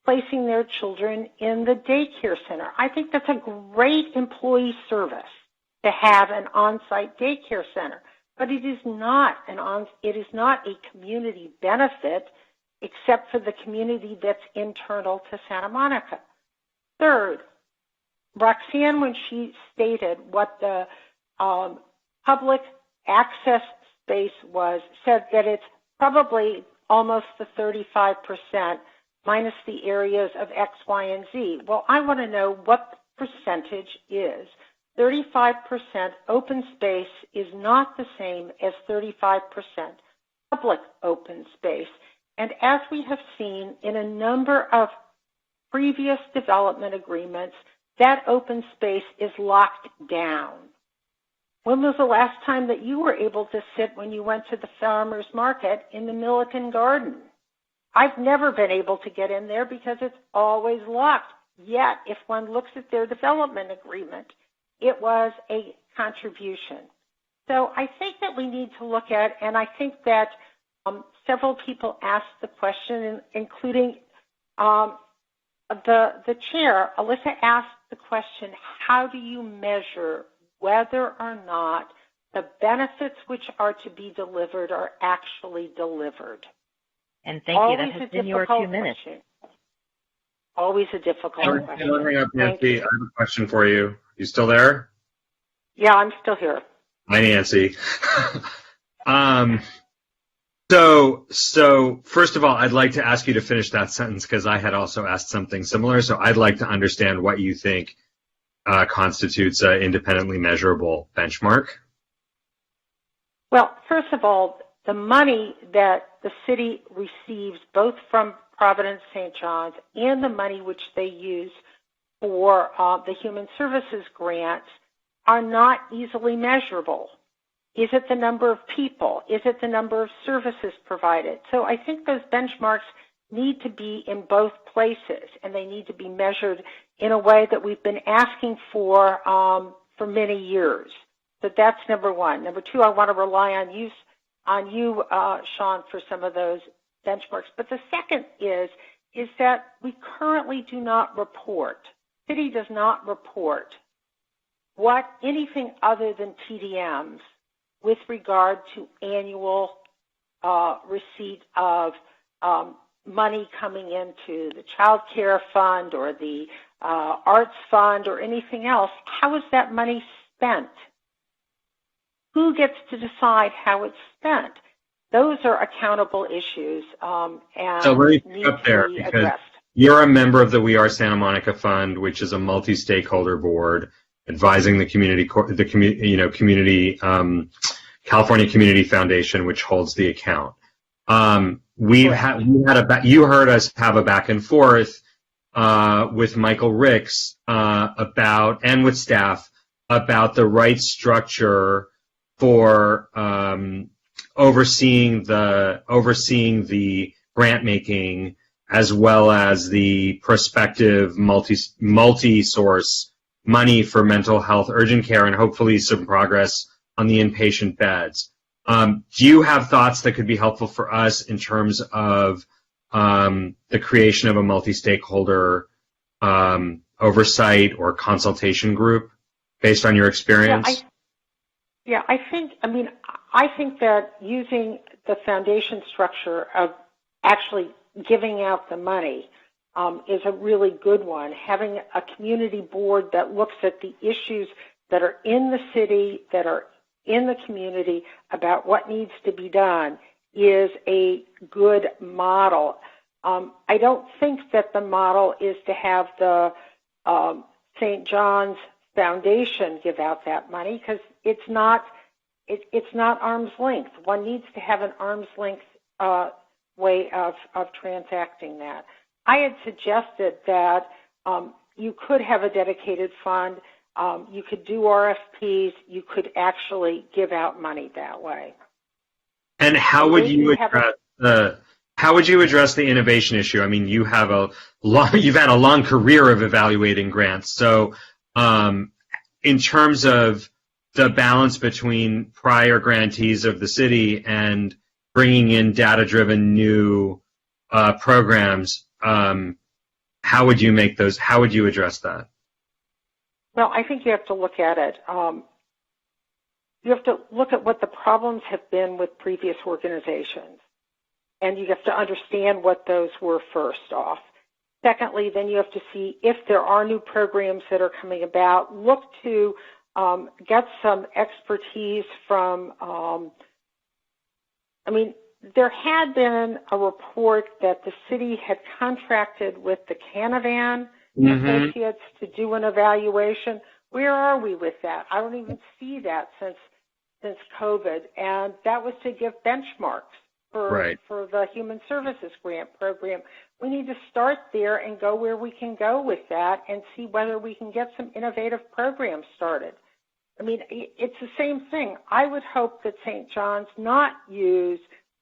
placing their children in the daycare center. I think that's a great employee service to have an on-site daycare center, but it is not a community benefit except for the community that's internal to Santa Monica. Third, Roxanne, when she stated what the public access space was, said that it's probably almost the 35% minus the areas of X, Y, and Z. Well, I want to know what the percentage is. 35% open space is not the same as 35% public open space. And as we have seen in a number of previous development agreements, that open space is locked down. When was the last time that you were able to sit when you went to the farmer's market in the Milliken Garden? I've never been able to get in there because it's always locked. Yet, if one looks at their development agreement, it was a contribution. So I think that we need to look at, and I think that several people asked the question, including the chair. Alyssa asked the question, how do you measure whether or not the benefits which are to be delivered are actually delivered? And thank you. That has been your 2 minutes. Always a difficult question. Nancy, I have a question for you. You still there? Yeah, I'm still here. Hi, Nancy. So first of all, I'd like to ask you to finish that sentence because I had also asked something similar. So I'd like to understand what you think constitutes an independently measurable benchmark. Well, first of all, the money that the city receives both from Providence St. John's and the money which they use for the Human Services grants are not easily measurable. Is it the number of people? Is it the number of services provided? So I think those benchmarks need to be in both places, and they need to be measured in a way that we've been asking for many years. So that's number one. Number two, I want to rely on you, Sean, for some of those benchmarks. But the second is that we currently do not report. City does not report anything other than TDMs with regard to annual receipt of money coming into the child care fund or the arts fund or anything else, how is that money spent? Who gets to decide how it's spent? Those are accountable issues and so let me need pick up to there be because addressed. you're a member of the We Are Santa Monica Fund, which is a multi-stakeholder board advising the California Community Foundation, which holds the account. You heard us have a back and forth with Michael Ricks and with staff about the right structure for overseeing the grant making as well as the prospective multi-source money for mental health urgent care and hopefully some progress on the inpatient beds. Do you have thoughts that could be helpful for us in terms of the creation of a multi-stakeholder oversight or consultation group based on your experience? I think that using the foundation structure of actually giving out the money is a really good one. Having a community board that looks at the issues that are in the city, that are in the community about what needs to be done is a good model. I don't think that the model is to have the St. John's Foundation give out that money because it's not arm's length. One needs to have an arm's length way of transacting that. I had suggested that you could have a dedicated fund. You could do RFPs. You could actually give out money that way. And how would you address the innovation issue? I mean, you've had a long career of evaluating grants. So, in terms of the balance between prior grantees of the city and bringing in data-driven new programs, how would you address that? Well, I think you have to look at it. You have to look at what the problems have been with previous organizations, and you have to understand what those were first off. Secondly, then you have to see if there are new programs that are coming about. Look to get some expertise from, there had been a report that the city had contracted with the Canavan Associates to do an evaluation. Where are we with that? I don't even see that since COVID, and that was to give benchmarks for the Human Services Grant Program. We need to start there and go where we can go with that and see whether we can get some innovative programs started. I mean, it's the same thing. I would hope that St. John's not use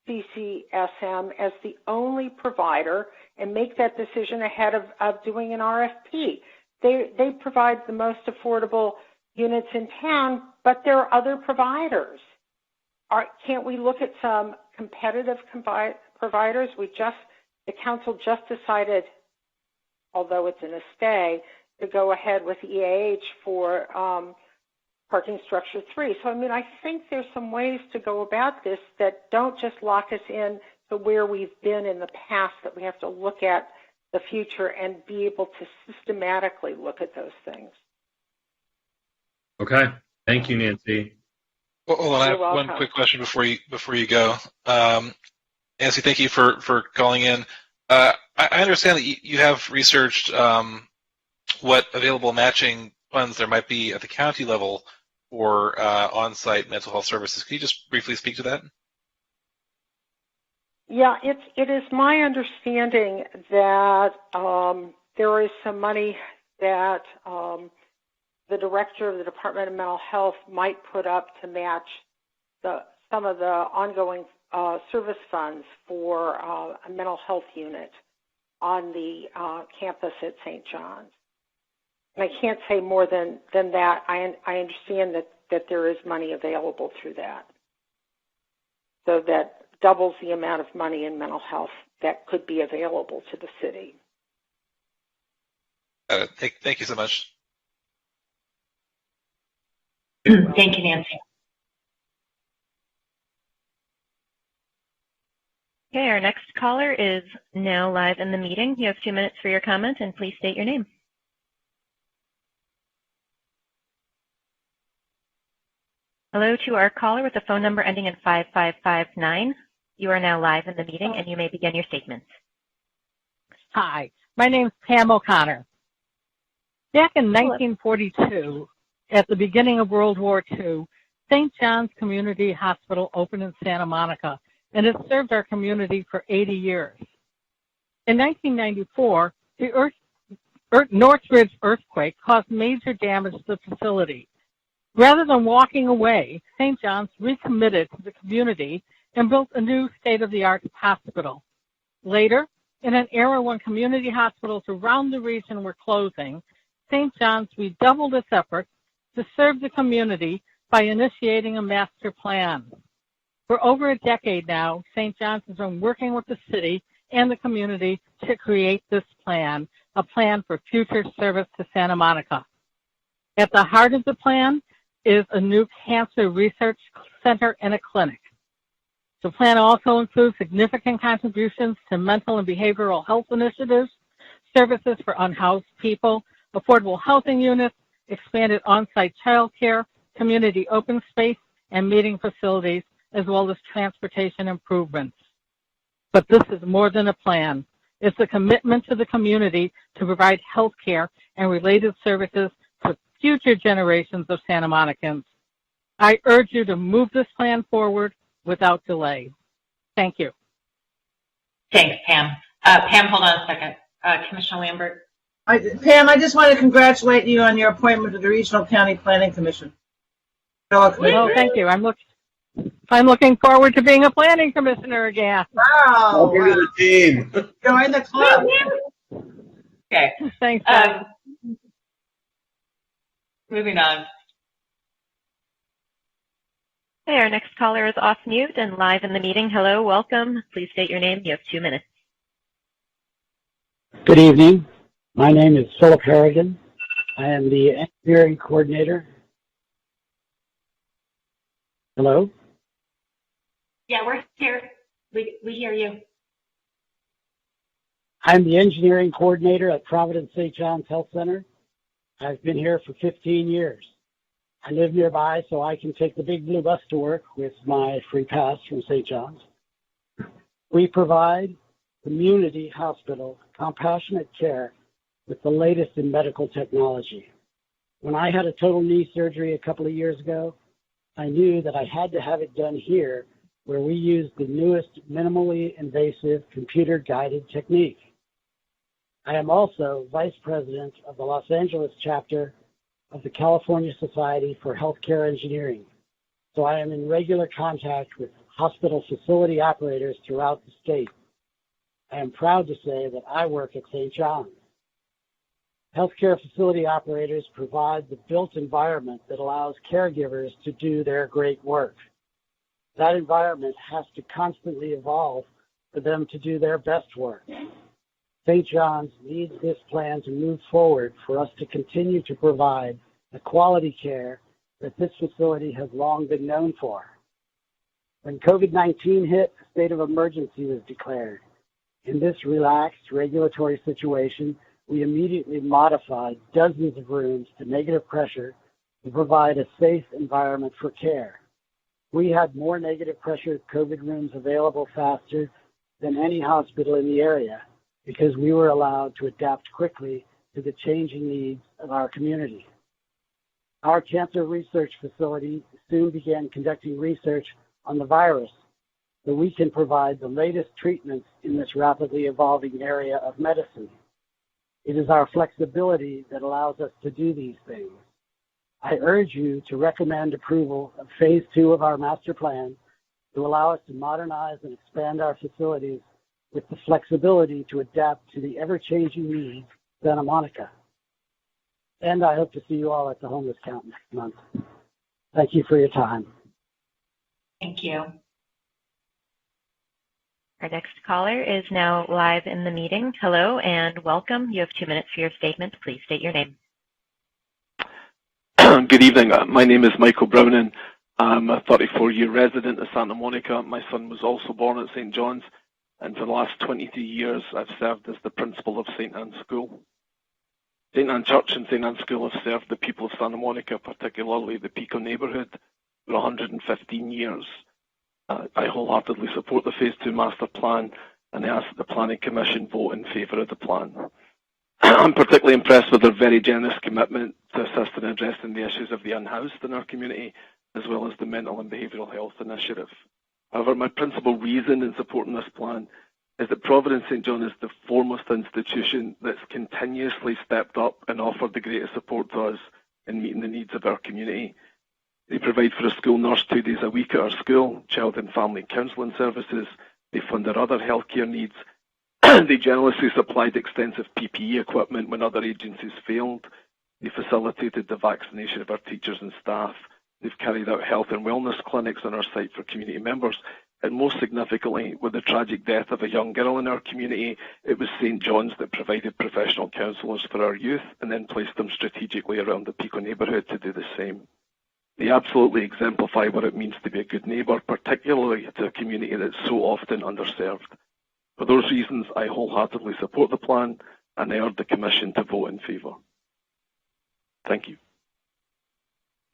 CCSM as the only provider and make that decision ahead of doing an RFP. They provide the most affordable units in town, but there are other providers. Can't we look at some competitive providers? The council just decided, although it's in a stay, to go ahead with EAH for parking structure 3. So, I think there's some ways to go about this that don't just lock us in to where we've been in the past, that we have to look at the future and be able to systematically look at those things. Okay. Thank you, Nancy. Well, I have one quick question before you go. Nancy, thank you for calling in. I understand that you have researched what available matching funds there might be at the county level for on-site mental health services. Can you just briefly speak to that? Yeah, it is my understanding that there is some money that the director of the Department of Mental Health might put up to match some of the ongoing service funds for a mental health unit on the campus at St. John's. And I can't say more than that. I understand that there is money available through that. So that doubles the amount of money in mental health that could be available to the city. Thank you so much. Thank you, Nancy. Okay, our next caller is now live in the meeting. You have 2 minutes for your comment, and please state your name. Hello to our caller with the phone number ending in 5559. You are now live in the meeting, and you may begin your statement. Hi, my name is Pam O'Connor. Back in 1942, at the beginning of World War II, St. John's Community Hospital opened in Santa Monica, and it served our community for 80 years. In 1994, the Northridge earthquake caused major damage to the facility. Rather than walking away, St. John's recommitted to the community and built a new state-of-the-art hospital. Later, in an era when community hospitals around the region were closing, St. John's redoubled its efforts to serve the community by initiating a master plan. For over a decade now, St. John's has been working with the city and the community to create this plan, a plan for future service to Santa Monica. At the heart of the plan is a new cancer research center and a clinic. The plan also includes significant contributions to mental and behavioral health initiatives, services for unhoused people, affordable housing units, expanded on-site child care, community open space, and meeting facilities, as well as transportation improvements. But this is more than a plan. It's a commitment to the community to provide health care and related services to future generations of Santa Monicans. I urge you to move this plan forward without delay. Thank you. Thanks, Pam. Pam, hold on a second. Commissioner Lambert. Pam, I just want to congratulate you on your appointment to the Regional County Planning Commission. Oh, thank you. I'm looking forward to being a planning commissioner again. Wow. Welcome to the team. Join the club. Okay. Thanks. Moving on. Okay, our next caller is off mute and live in the meeting. Hello, welcome. Please state your name. You have 2 minutes. Good evening. My name is Philip Harrigan. I am the engineering coordinator. Hello? Yeah, we're here. We hear you. I'm the engineering coordinator at Providence St. John's Health Center. I've been here for 15 years. I live nearby, so I can take the big blue bus to work with my free pass from St. John's. We provide community hospital compassionate care with the latest in medical technology. When I had a total knee surgery a couple of years ago, I knew that I had to have it done here, where we use the newest minimally invasive computer-guided technique. I am also Vice President of the Los Angeles chapter of the California Society for Healthcare Engineering, so I am in regular contact with hospital facility operators throughout the state. I am proud to say that I work at St. John's. Healthcare facility operators provide the built environment that allows caregivers to do their great work. That environment has to constantly evolve for them to do their best work. St. John's needs this plan to move forward for us to continue to provide the quality care that this facility has long been known for. When COVID-19 hit, a state of emergency was declared. In this relaxed regulatory situation, we immediately modified dozens of rooms to negative pressure to provide a safe environment for care. We had more negative pressure COVID rooms available faster than any hospital in the area because we were allowed to adapt quickly to the changing needs of our community. Our cancer research facility soon began conducting research on the virus so we can provide the latest treatments in this rapidly evolving area of medicine. It is our flexibility that allows us to do these things. I urge you to recommend approval of Phase 2 of our master plan to allow us to modernize and expand our facilities with the flexibility to adapt to the ever-changing needs of Santa Monica. And I hope to see you all at the homeless count next month. Thank you for your time. Thank you. Our next caller is now live in the meeting. Hello and welcome. You have 2 minutes for your statement. Please state your name. Good evening. My name is Michael Browning. I'm a 34-year resident of Santa Monica. My son was also born at St. John's, and for the last 23 years I've served as the principal of St. Anne's School. St. Anne Church and St. Anne's School have served the people of Santa Monica, particularly the Pico neighbourhood, for 115 years. I wholeheartedly support the Phase 2 Master Plan, and I ask that the Planning Commission vote in favour of the plan. I'm particularly impressed with their very generous commitment to assist in addressing the issues of the unhoused in our community, as well as the mental and behavioural health initiative. However, my principal reason in supporting this plan is that Providence St. John is the foremost institution that's continuously stepped up and offered the greatest support to us in meeting the needs of our community. They provide for a school nurse 2 days a week at our school, child and family counselling services. They fund our other healthcare needs. They generously supplied extensive PPE equipment when other agencies failed. They facilitated the vaccination of our teachers and staff. They've carried out health and wellness clinics on our site for community members. And most significantly, with the tragic death of a young girl in our community, it was St. John's that provided professional counsellors for our youth and then placed them strategically around the Pico neighbourhood to do the same. They absolutely exemplify what it means to be a good neighbour, particularly to a community that's so often underserved. For those reasons, I wholeheartedly support the plan, and I urge the Commission to vote in favour. Thank you.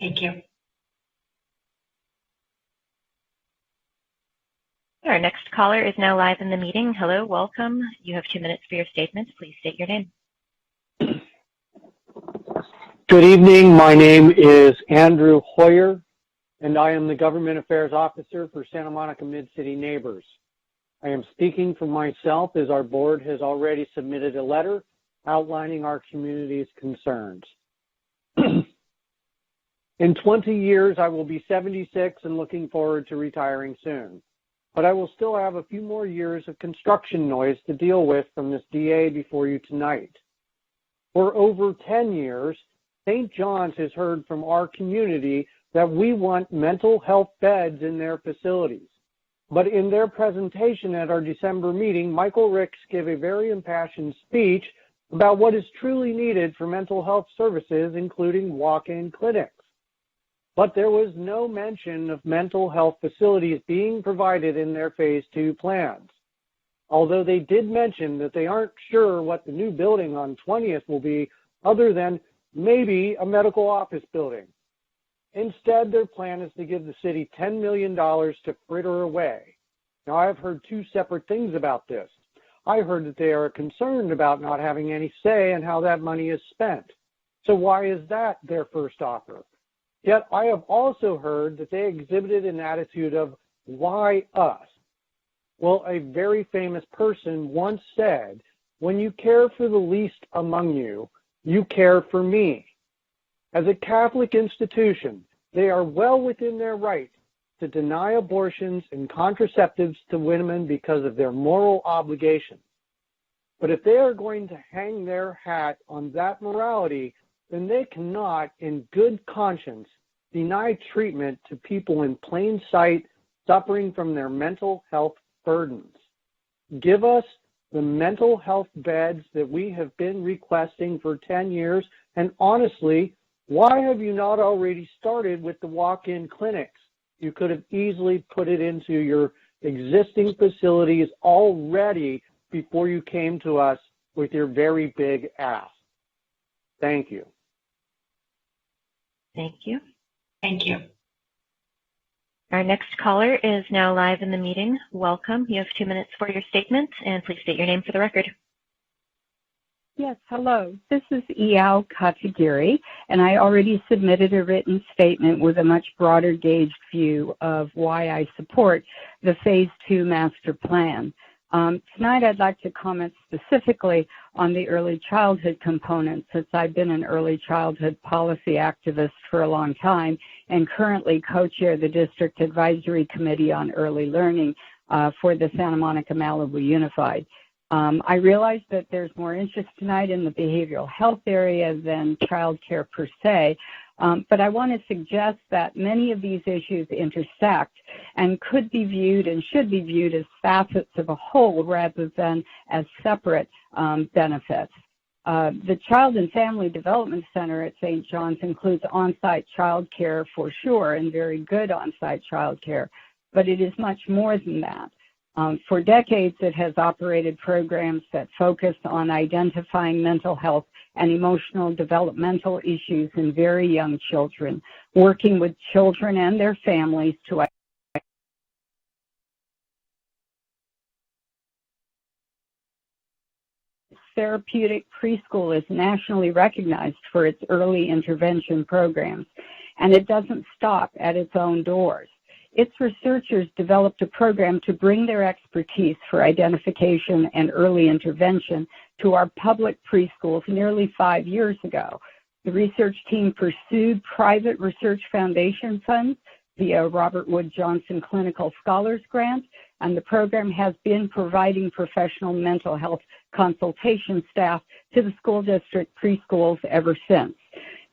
Thank you. Our next caller is now live in the meeting. Hello, welcome. You have 2 minutes for your statement. Please state your name. Good evening. My name is Andrew Hoyer, and I am the Government Affairs Officer for Santa Monica Mid-City Neighbors. I am speaking for myself as our board has already submitted a letter outlining our community's concerns. In 20 years, I will be 76 and looking forward to retiring soon. But I will still have a few more years of construction noise to deal with from this DA before you tonight. For over 10 years, St. John's has heard from our community that we want mental health beds in their facilities. But in their presentation at our December meeting, Michael Ricks gave a very impassioned speech about what is truly needed for mental health services, including walk-in clinics. But there was no mention of mental health facilities being provided in their Phase 2 plans. Although they did mention that they aren't sure what the new building on 20th will be, other than maybe a medical office building. Instead, their plan is to give the city $10 million to fritter away. Now, I've heard 2 separate things about this. I heard that they are concerned about not having any say in how that money is spent. So why is that their first offer? Yet I have also heard that they exhibited an attitude of, why us? Well, a very famous person once said, when you care for the least among you, you care for me. As a Catholic institution, they are well within their right to deny abortions and contraceptives to women because of their moral obligation. But if they are going to hang their hat on that morality, then they cannot, in good conscience, deny treatment to people in plain sight suffering from their mental health burdens. Give us the mental health beds that we have been requesting for 10 years, and honestly, why have you not already started with the walk-in clinics? You could have easily put it into your existing facilities already before you came to us with your very big ask. Thank you. Thank you. Thank you. Our next caller is now live in the meeting. Welcome. You have 2 minutes for your statement, and please state your name for the record. Yes, hello. This is Eyal Katagiri, and I already submitted a written statement with a much broader gauged view of why I support the Phase 2 Master Plan. Tonight I'd like to comment specifically on the early childhood component, since I've been an early childhood policy activist for a long time and currently co-chair the District Advisory Committee on Early Learning for the Santa Monica Malibu Unified. I realize that there's more interest tonight in the behavioral health area than child care per se, but I want to suggest that many of these issues intersect and could be viewed and should be viewed as facets of a whole rather than as separate benefits. The Child and Family Development Center at St. John's includes on-site child care for sure, and very good on-site child care, but it is much more than that. For decades, it has operated programs that focus on identifying mental health and emotional developmental issues in very young children, working with children and their families to therapeutic preschool is nationally recognized for its early intervention programs, and it doesn't stop at its own doors. Its researchers developed a program to bring their expertise for identification and early intervention to our public preschools nearly 5 years ago. The research team pursued private research foundation funds via Robert Wood Johnson Clinical Scholars Grant, and the program has been providing professional mental health consultation staff to the school district preschools ever since.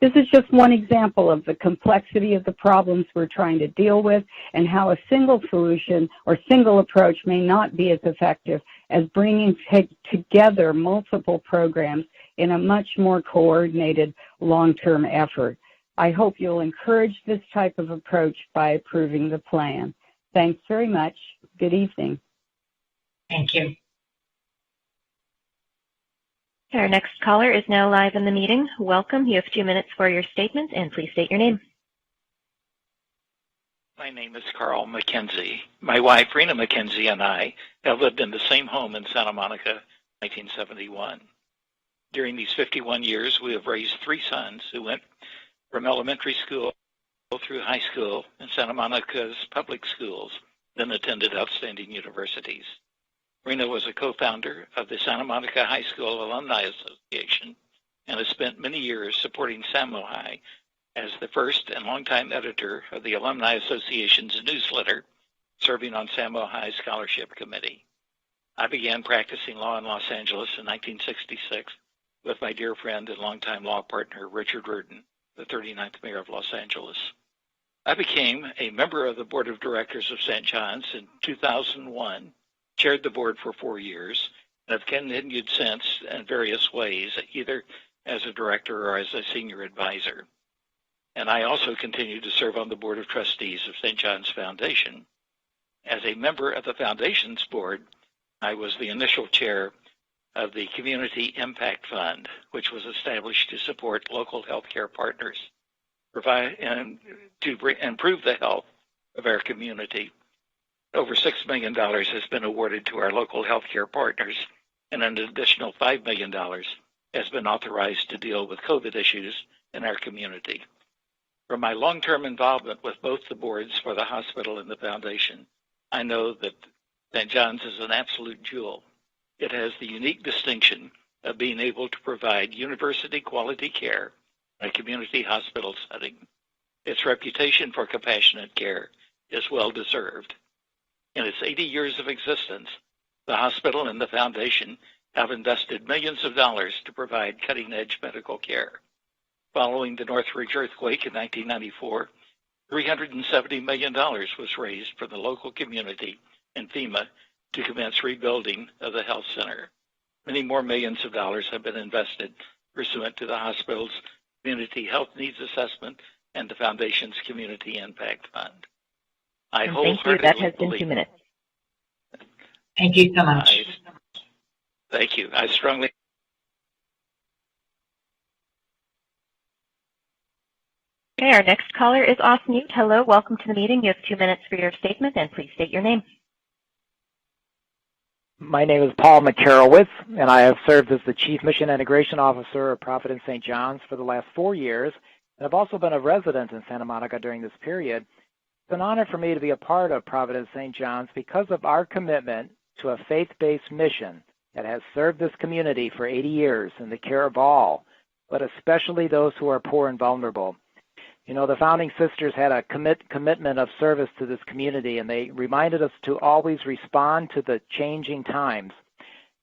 This is just one example of the complexity of the problems we're trying to deal with and how a single solution or single approach may not be as effective as bringing together multiple programs in a much more coordinated long-term effort. I hope you'll encourage this type of approach by approving the plan. Thanks very much. Good evening. Thank you. Our next caller is now live in the meeting. Welcome. You have 2 minutes for your statement, and please state your name. My name is Carl McKenzie. My wife, Rena McKenzie, and I have lived in the same home in Santa Monica, 1971. During these 51 years, we have raised 3 sons who went from elementary school through high school in Santa Monica's public schools, then attended outstanding universities. Rena was a co-founder of the Santa Monica High School Alumni Association and has spent many years supporting SAMO High as the first and longtime editor of the Alumni Association's newsletter, serving on SAMO High's scholarship committee. I began practicing law in Los Angeles in 1966 with my dear friend and longtime law partner, Richard Reardon, the 39th mayor of Los Angeles. I became a member of the board of directors of St. John's in 2001, chaired the board for 4 years, and have continued since in various ways, either as a director or as a senior advisor. And I also continue to serve on the board of trustees of St. John's Foundation. As a member of the Foundation's board, I was the initial chair of the Community Impact Fund, which was established to support local healthcare partners, provide and to improve the health of our community. Over $6 million has been awarded to our local healthcare partners, and an additional $5 million has been authorized to deal with COVID issues in our community. From my long-term involvement with both the boards for the hospital and the foundation, I know that St. John's is an absolute jewel. It has the unique distinction of being able to provide university quality care in a community hospital setting. Its reputation for compassionate care is well deserved. In its 80 years of existence, the hospital and the foundation have invested millions of dollars to provide cutting-edge medical care. Following the Northridge earthquake in 1994, $370 million was raised for the local community and FEMA to commence rebuilding of the health center. Many more millions of dollars have been invested pursuant to the hospital's Community Health Needs Assessment and the Foundation's Community Impact Fund. Thank you. That has been 2 minutes. Thank you so much. Thank you. I strongly. Okay, our next caller is off mute. Hello, welcome to the meeting. You have 2 minutes for your statement, and please state your name. My name is Paul McCarowitz, and I have served as the Chief Mission Integration Officer of Providence St. John's for the last 4 years, and I've also been a resident in Santa Monica during this period. It's an honor for me to be a part of Providence St. John's because of our commitment to a faith-based mission that has served this community for 80 years in the care of all, but especially those who are poor and vulnerable. You know, the Founding Sisters had a commitment of service to this community, and they reminded us to always respond to the changing times.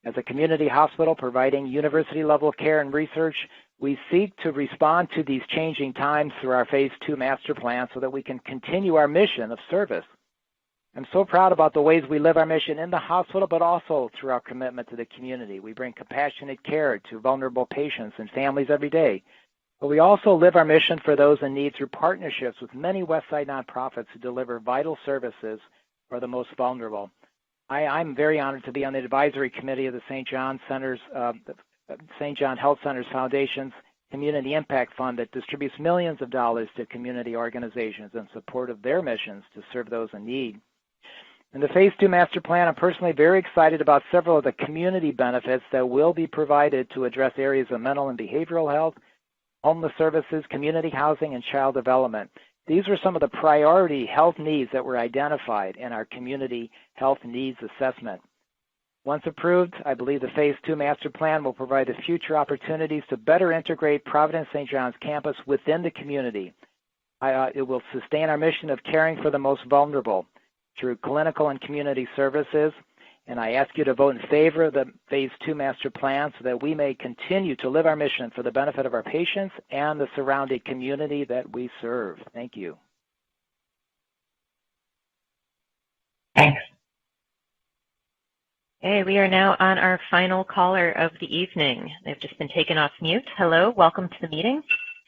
As a community hospital providing university-level care and research, we seek to respond to these changing times through our Phase 2 master plan so that we can continue our mission of service. I'm so proud about the ways we live our mission in the hospital, but also through our commitment to the community. We bring compassionate care to vulnerable patients and families every day. But we also live our mission for those in need through partnerships with many Westside nonprofits who deliver vital services for the most vulnerable. I'm very honored to be on the advisory committee of the St. John Health Center's Foundation's Community Impact Fund that distributes millions of dollars to community organizations in support of their missions to serve those in need. In the Phase 2 Master Plan, I'm personally very excited about several of the community benefits that will be provided to address areas of mental and behavioral health, homeless services, community housing, and child development. These were some of the priority health needs that were identified in our Community Health Needs Assessment. Once approved, I believe the Phase 2 Master Plan will provide the future opportunities to better integrate Providence St. John's campus within the community. It will sustain our mission of caring for the most vulnerable through clinical and community services, and I ask you to vote in favor of the Phase 2 Master Plan so that we may continue to live our mission for the benefit of our patients and the surrounding community that we serve. Thank you. Thanks. Okay, we are now on our final caller of the evening. They've just been taken off mute. Hello, welcome to the meeting.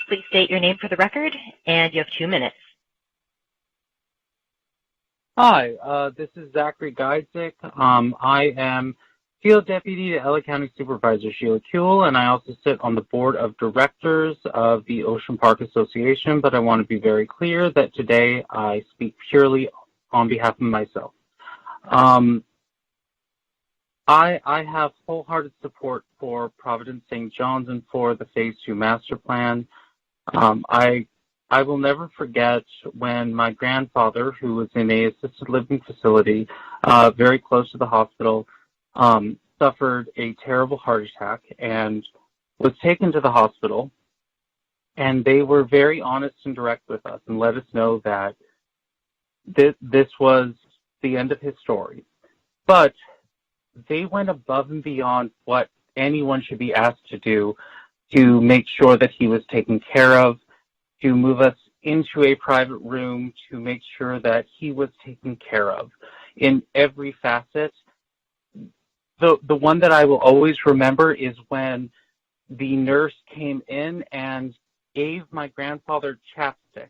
Please state your name for the record, and you have 2 minutes. Hi, this is Zachary Geidzik. I am Field Deputy to LA County Supervisor Sheila Kuehl, and I also sit on the Board of Directors of the Ocean Park Association, but I want to be very clear that today I speak purely on behalf of myself. I have wholehearted support for Providence St. John's and for the Phase 2 Master Plan. I will never forget when my grandfather, who was in a assisted living facility very close to the hospital, suffered a terrible heart attack and was taken to the hospital. And they were very honest and direct with us and let us know that this was the end of his story. But they went above and beyond what anyone should be asked to do to make sure that he was taken care of, to move us into a private room, to make sure that he was taken care of in every facet. The one that I will always remember is when the nurse came in and gave my grandfather chapstick,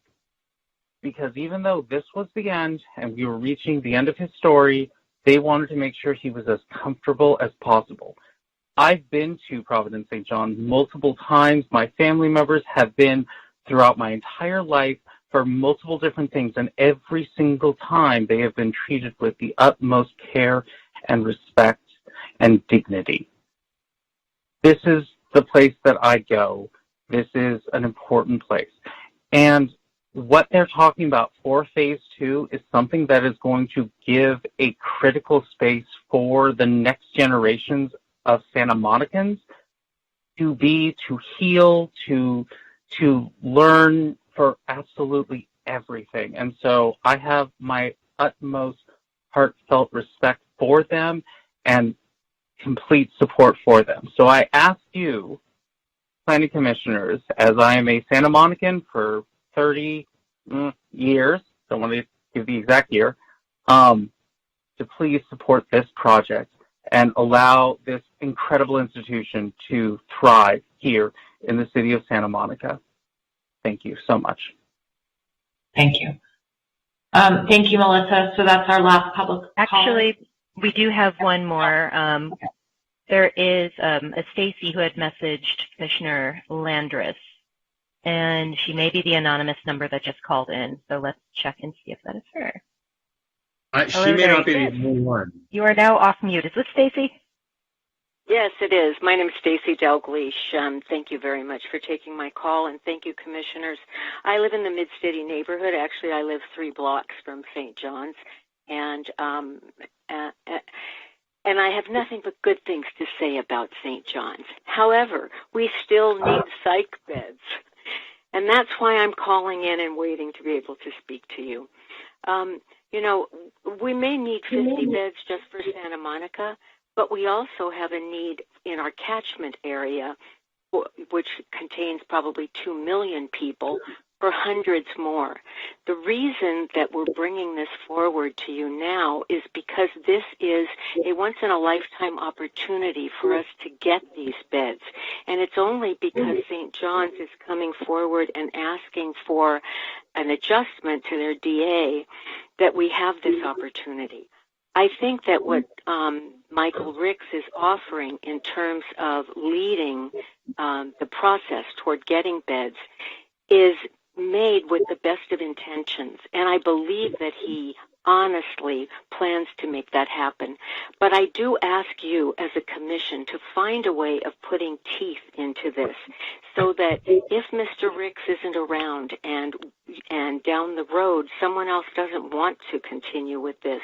because even though this was the end and we were reaching the end of his story, they wanted to make sure he was as comfortable as possible. I've been to Providence St. John multiple times. My family members have been throughout my entire life for multiple different things, and every single time they have been treated with the utmost care and respect and dignity. This is the place that I go. This is an important place. And what they're talking about for Phase 2 is something that is going to give a critical space for the next generations of Santa Monicans to heal, to learn for absolutely everything. And so I have my utmost heartfelt respect for them and complete support for them. So I ask you, planning commissioners, as I am a Santa Monican for 30 years, don't want to give the exact year, to please support this project and allow this incredible institution to thrive here in the city of Santa Monica. Thank you so much. Thank you. Thank you, Melissa. So that's our last public call. Actually, we do have one more. There is a Stacy who had messaged Commissioner Landris, and she may be the anonymous number that just called in. So let's check and see if that is her. She may not be the only one. You are now off mute. Is this Stacy? Yes, it is. My name is Stacy Dalgleish. Thank you very much for taking my call, and thank you, commissioners. I live in the Mid-City neighborhood. Actually, I live 3 blocks from St. John's, and I have nothing but good things to say about St. John's. However, we still need psych beds, and that's why I'm calling in and waiting to be able to speak to you. You know, we may need 50 beds just for Santa Monica, but we also have a need in our catchment area, which contains probably 2 million people, for hundreds more. The reason that we're bringing this forward to you now is because this is a once-in-a-lifetime opportunity for us to get these beds. And it's only because St. John's is coming forward and asking for an adjustment to their DA that we have this opportunity. I think that what Michael Ricks is offering in terms of leading the process toward getting beds is made with the best of intentions, and I believe that he honestly plans to make that happen. But I do ask you as a commission to find a way of putting teeth into this so that if Mr. Ricks isn't around and down the road someone else doesn't want to continue with this,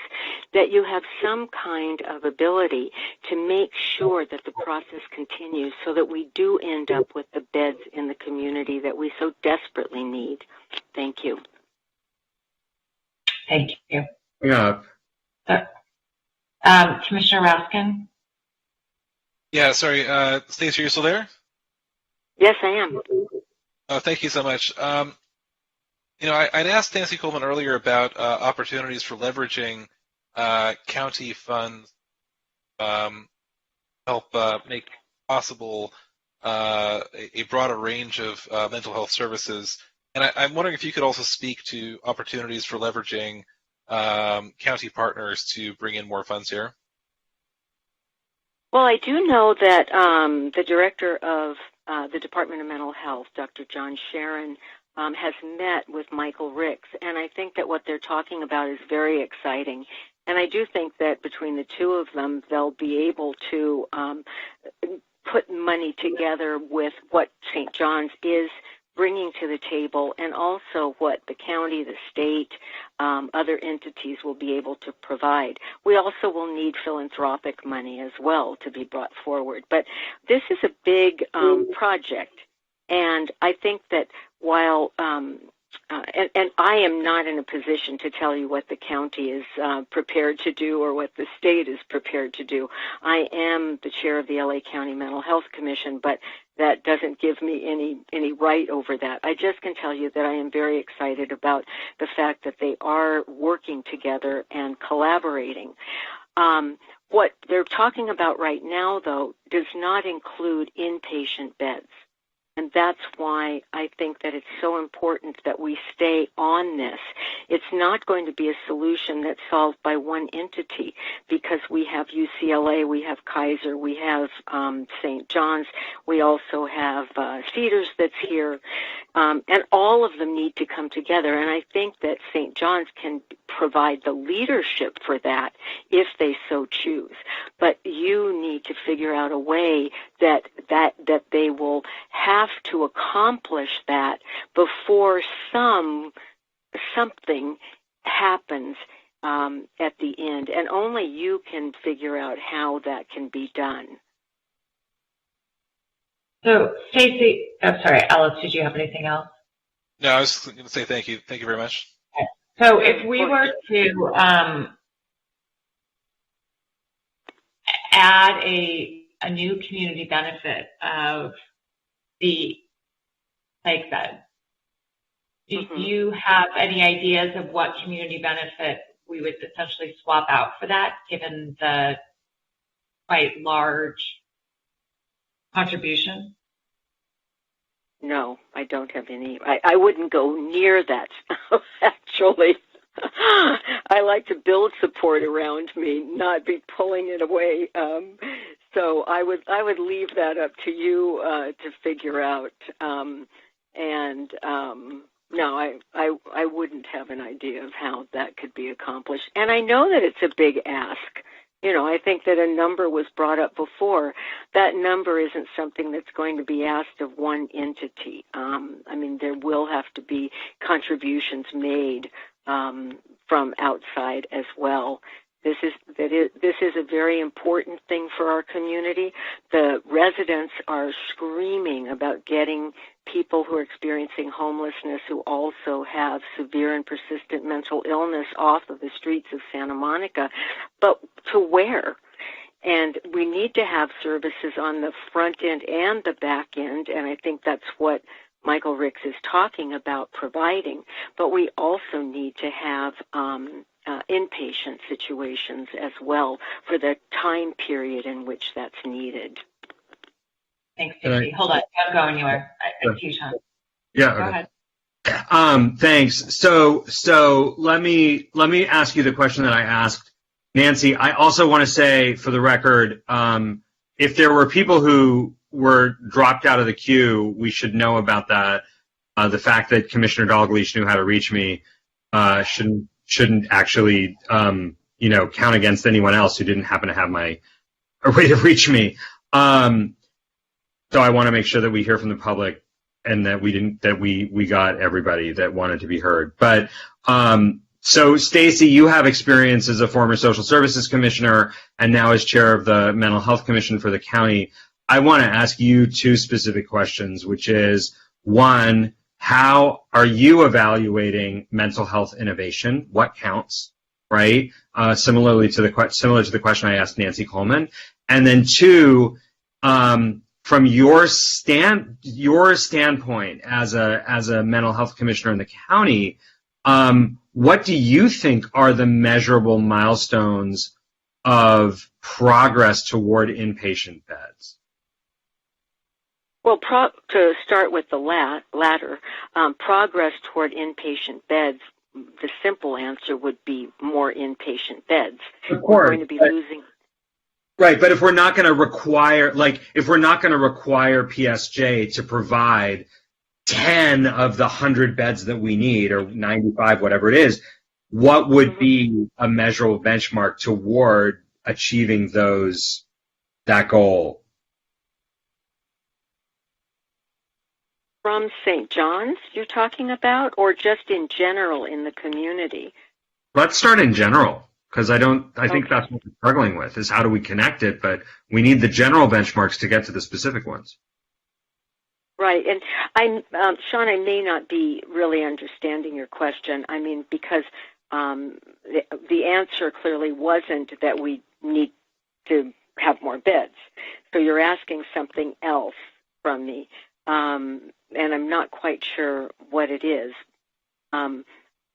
that you have some kind of ability to make sure that the process continues so that we do end up with the beds in the community that we so desperately need. Thank you. Thank you. Yeah. Commissioner Raskin? Yeah, sorry. Stacey, are you still there? Yes, I am. Thank you so much. I'd asked Nancy Coleman earlier about opportunities for leveraging county funds help make possible a broader range of mental health services. And I'm wondering if you could also speak to opportunities for leveraging county partners to bring in more funds here. Well, I do know that the director of the Department of Mental Health, Dr. John Sharon, has met with Michael Ricks, and I think that what they're talking about is very exciting. And I do think that between the two of them, they'll be able to put money together with what St. John's is bringing to the table, and also what the county, the state, other entities will be able to provide. We also will need philanthropic money as well to be brought forward. But this is a big project, and I think that while and I am not in a position to tell you what the county is prepared to do or what the state is prepared to do. I am the chair of the LA County Mental Health Commission, but that doesn't give me any right over that. I just can tell you that I am very excited about the fact that they are working together and collaborating. What they're talking about right now, though, does not include inpatient beds. And that's why I think that it's so important that we stay on this. It's not going to be a solution that's solved by one entity, because we have UCLA, we have Kaiser, we have St. John's, we also have Cedars that's here, and all of them need to come together. And I think that St. John's can provide the leadership for that if they so choose. But you need to figure out a way that they will have to accomplish that before something happens at the end, and only you can figure out how that can be done. So, Stacey, I'm sorry, Alice, did you have anything else? No, I was going to say thank you. Thank you very much. So if we were to add a new community benefit of the psych bed, do you have any ideas of what community benefit we would essentially swap out for that, given the quite large contribution? No, I don't have any. I wouldn't go near that, actually. I like to build support around me, not be pulling it away. So I would leave that up to you to figure out. No, I wouldn't have an idea of how that could be accomplished. And I know that it's a big ask. You know, I think that a number was brought up before. That number isn't something that's going to be asked of one entity. I mean, there will have to be contributions made from outside as well. This is a very important thing for our community. The residents are screaming about getting people who are experiencing homelessness, who also have severe and persistent mental illness, off of the streets of Santa Monica. But to where? And we need to have services on the front end and the back end, and I think that's what Michael Ricks is talking about providing, but we also need to have inpatient situations as well for the time period in which that's needed. Thanks, Stacey. Hold on, I'm going anywhere. I see you, Sean. Yeah. Go Okay. ahead. Thanks. So let me ask you the question that I asked Nancy. I also want to say, for the record, if there were people who were dropped out of the queue, we should know about that. The fact that Commissioner Dalglish knew how to reach me shouldn't actually count against anyone else who didn't happen to have a way to reach me. So I want to make sure that we hear from the public and that we got everybody that wanted to be heard. But so Stacey, you have experience as a former social services commissioner and now as chair of the mental health commission for the county. I want to ask you two specific questions, which is, one, how are you evaluating mental health innovation? What counts, right? Similar to the question I asked Nancy Coleman. And then two, from your standpoint as a mental health commissioner in the county, what do you think are the measurable milestones of progress toward inpatient beds? Well, to start with the latter, progress toward inpatient beds, the simple answer would be more inpatient beds. Of course, we're going to be losing. Right, but if we're not going to require PSJ to provide 10 of the 100 beds that we need, or 95, whatever it is, what would be a measurable benchmark toward achieving that goal? From St. John's you're talking about, or just in general in the community? Let's start in general, because I think that's what we're struggling with, is how do we connect it, but we need the general benchmarks to get to the specific ones. Right, and Sean, I may not be really understanding your question. I mean, because the answer clearly wasn't that we need to have more beds. So you're asking something else from me, and I'm not quite sure what it is. I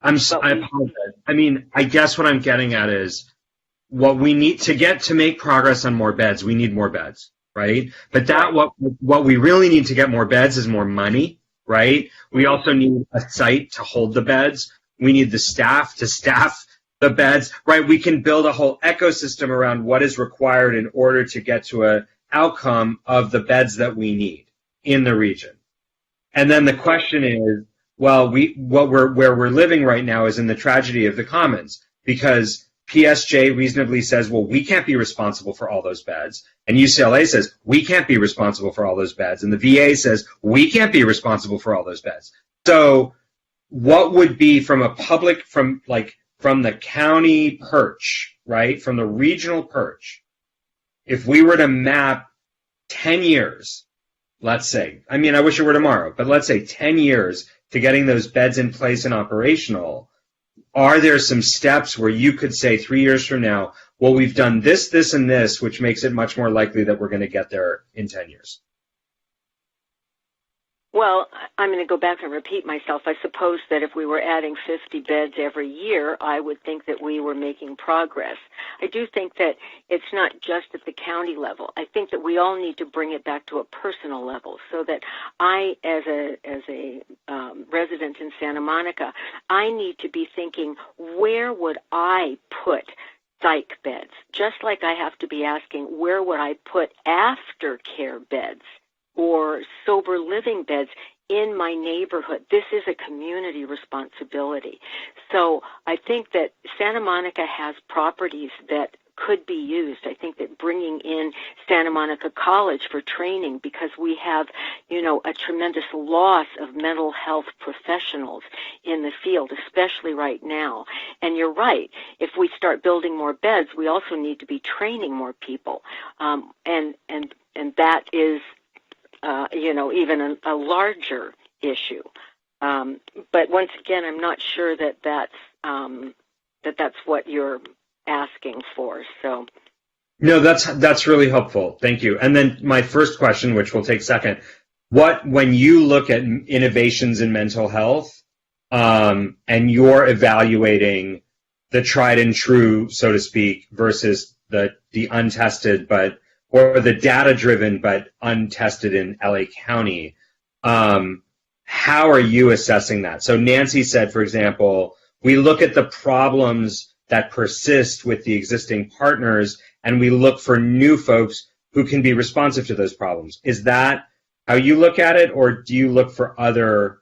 apologize. I mean, I guess what I'm getting at is what we need to make progress on more beds. We need more beds, right? But what we really need to get more beds is more money, right? We also need a site to hold the beds. We need the staff to staff the beds, right? We can build a whole ecosystem around what is required in order to get to an outcome of the beds that we need in the region. And then the question is, well, where we're living right now is in the tragedy of the commons, because PSJ reasonably says, well, we can't be responsible for all those beds. And UCLA says, we can't be responsible for all those beds. And the VA says, we can't be responsible for all those beds. So what would be from the county perch, right, from the regional perch, if we were to map 10 years, let's say, I mean, I wish it were tomorrow, but let's say 10 years to getting those beds in place and operational, are there some steps where you could say 3 years from now, well, we've done this, this, and this, which makes it much more likely that we're going to get there in 10 years? Well, I'm going to go back and repeat myself. I suppose that if we were adding 50 beds every year, I would think that we were making progress. I do think that it's not just at the county level. I think that we all need to bring it back to a personal level, so that I, as a resident in Santa Monica, I need to be thinking, where would I put psych beds? Just like I have to be asking, where would I put aftercare beds or sober living beds in my neighborhood? This is a community responsibility. So I think that Santa Monica has properties that could be used. I think that bringing in Santa Monica College for training, because we have, a tremendous loss of mental health professionals in the field, especially right now. And you're right. If we start building more beds, we also need to be training more people. And that is, even a larger issue. But once again, I'm not sure that that's what you're asking for. So. No, that's really helpful. Thank you. And then my first question, which we'll take second, when you look at innovations in mental health, and you're evaluating the tried and true, so to speak, versus the untested or the data driven but untested in LA County, how are you assessing that? So Nancy said, for example, we look at the problems that persist with the existing partners and we look for new folks who can be responsive to those problems. Is that how you look at it, or do you look for other,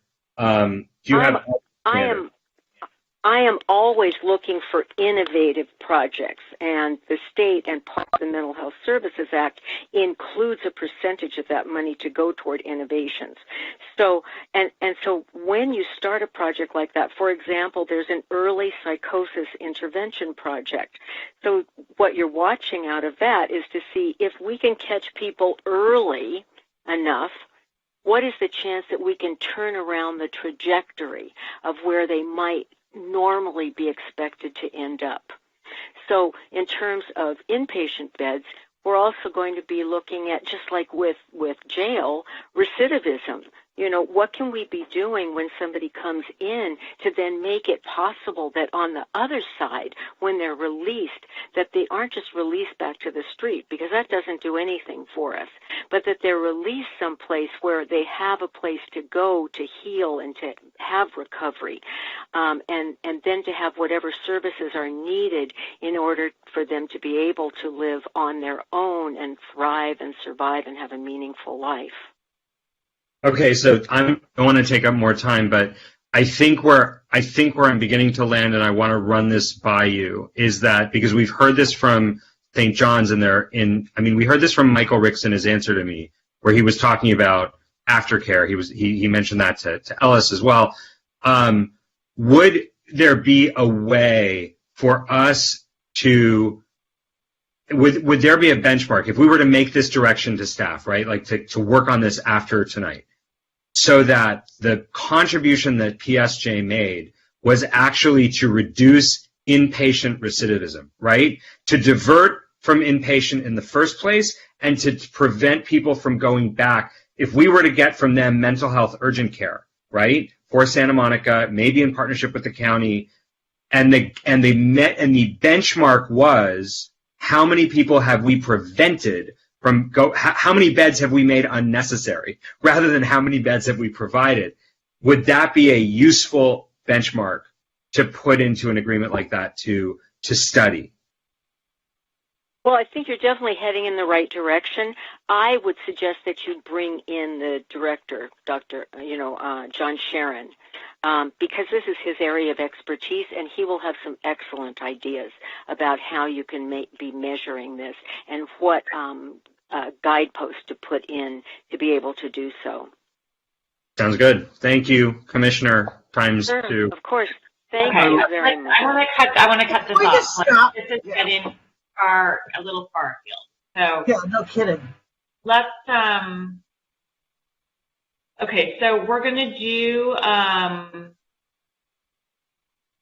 I am always looking for innovative projects, and the state and part of the Mental Health Services Act includes a percentage of that money to go toward innovations. So, and so when you start a project like that, for example, there's an early psychosis intervention project. So what you're watching out of that is to see if we can catch people early enough, what is the chance that we can turn around the trajectory of where they might normally be expected to end up. So in terms of inpatient beds, we're also going to be looking at, just like with jail, recidivism. You know, what can we be doing when somebody comes in to then make it possible that on the other side, when they're released, that they aren't just released back to the street, because that doesn't do anything for us, but that they're released someplace where they have a place to go to heal and to have recovery, and then to have whatever services are needed in order for them to be able to live on their own and thrive and survive and have a meaningful life. Okay, so I don't want to take up more time, but I think where I'm beginning to land, and I want to run this by you, is that because we've heard this from St. John's we heard this from Michael Ricks in his answer to me, where he was talking about aftercare. He mentioned that to Ellis as well. Would there be a way for us to would there be a benchmark if we were to make this direction to staff, right? Like to work on this after tonight, so that the contribution that PSJ made was actually to reduce inpatient recidivism, right? To divert from inpatient in the first place and to prevent people from going back. If we were to get from them mental health urgent care, right, for Santa Monica, maybe in partnership with the county, and the benchmark was, how many people have we prevented from how many beds have we made unnecessary, rather than how many beds have we provided? Would that be a useful benchmark to put into an agreement like that to study? Well, I think you're definitely heading in the right direction. I would suggest that you bring in the director, John Sharon, because this is his area of expertise, and he will have some excellent ideas about how you can be measuring this and what guideposts to put in to be able to do so. Sounds good. Thank you, Commissioner times sure, 2. Of course. Thank you very much. I want to cut this off. This is getting a little far afield. So yeah, no kidding. Let's okay, so we're gonna do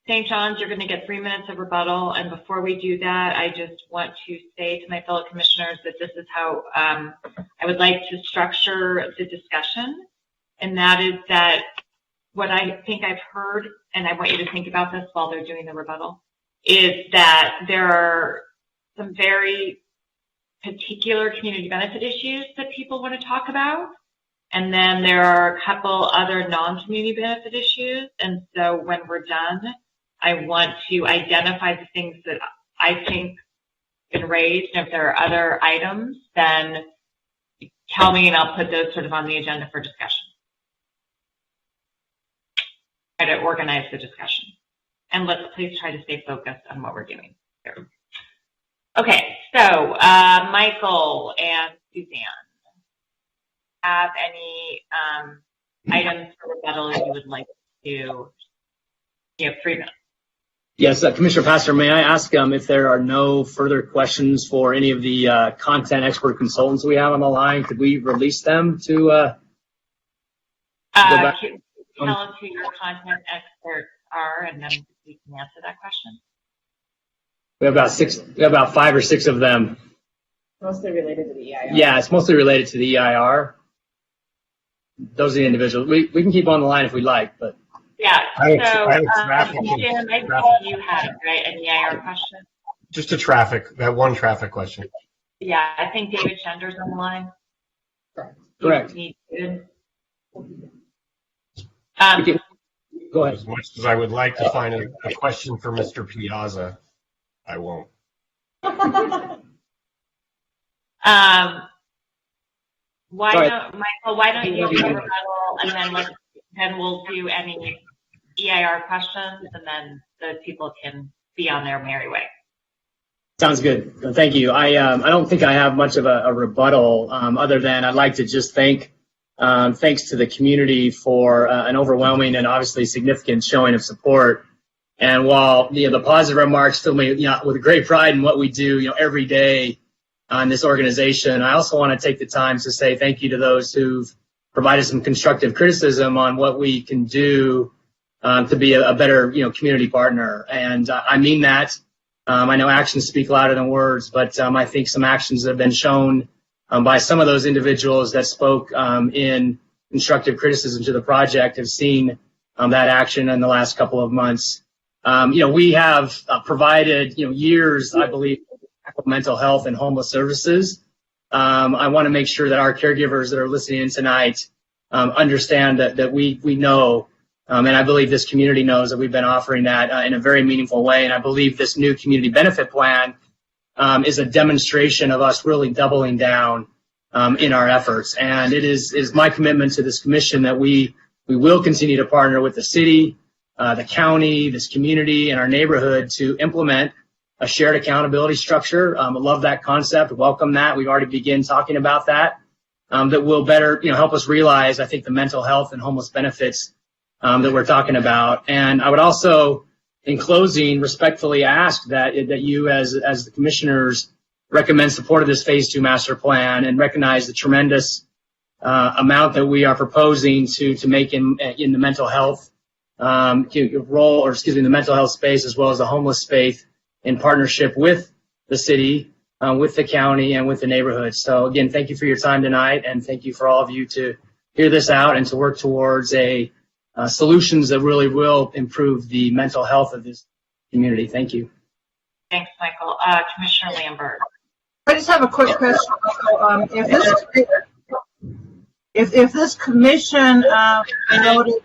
St. John's, you're going to get 3 minutes of rebuttal, and before we do that, I just want to say to my fellow commissioners that this is how I would like to structure the discussion, and that is that what I think I've heard, and I want you to think about this while they're doing the rebuttal, is that there are some very particular community benefit issues that people want to talk about, and then there are a couple other non-community benefit issues, and so when we're done, I want to identify the things that I think have been raised, and if there are other items, then tell me and I'll put those sort of on the agenda for discussion. Try to organize the discussion. And let's please try to stay focused on what we're doing here. Okay, so Michael and Suzanne, have any items for rebuttal you would like to, 3 minutes. Yes, Commissioner Pastor, may I ask if there are no further questions for any of the content expert consultants we have on the line? Could we release them to go back? Tell us who your content experts are, and then we can answer that question. We have about 6. We have about 5 or 6 of them. Mostly related to the EIR. Yeah, it's mostly related to the EIR. those are the individuals. We can keep on the line if we like, but. Yeah, Jim, I think you had, right, an EIR question? Just that one traffic question. Yeah, I think David Schender's on the line. Correct. Go ahead. As much as I would like to find a question for Mr. Piazza, I won't. Why don't you do a rebuttal, and then we'll do any EIR questions, and then the people can be on their merry way. Sounds good. Thank you. I don't think I have much of a rebuttal other than I'd like to just thanks to the community for an overwhelming and obviously significant showing of support. And while the positive remarks fill me with great pride in what we do every day on this organization, I also want to take the time to say thank you to those who've provided some constructive criticism on what we can do to be a better community partner. And I mean that. I know actions speak louder than words, but I think some actions that have been shown by some of those individuals that spoke in constructive criticism to the project have seen that action in the last couple of months. We have provided years, I believe, of mental health and homeless services. I want to make sure that our caregivers that are listening in tonight understand that we know. And I believe this community knows that we've been offering that in a very meaningful way. And I believe this new community benefit plan is a demonstration of us really doubling down in our efforts. And it is my commitment to this commission that we will continue to partner with the city, the county, this community, and our neighborhood to implement a shared accountability structure. I love that concept. Welcome that. We've already begun talking about that. That will better help us realize, I think, the mental health and homeless benefits that we're talking about. And I would also, in closing, respectfully ask that you as the commissioners recommend support of this Phase 2 master plan and recognize the tremendous amount that we are proposing to make in the mental health the mental health space as well as the homeless space in partnership with the city, with the county, and with the neighborhood. So again, thank you for your time tonight, and thank you for all of you to hear this out and to work towards solutions that really will improve the mental health of this community. Thank you. Thanks, Michael. Commissioner Lambert. I just have a quick question, Michael. If this commission noted,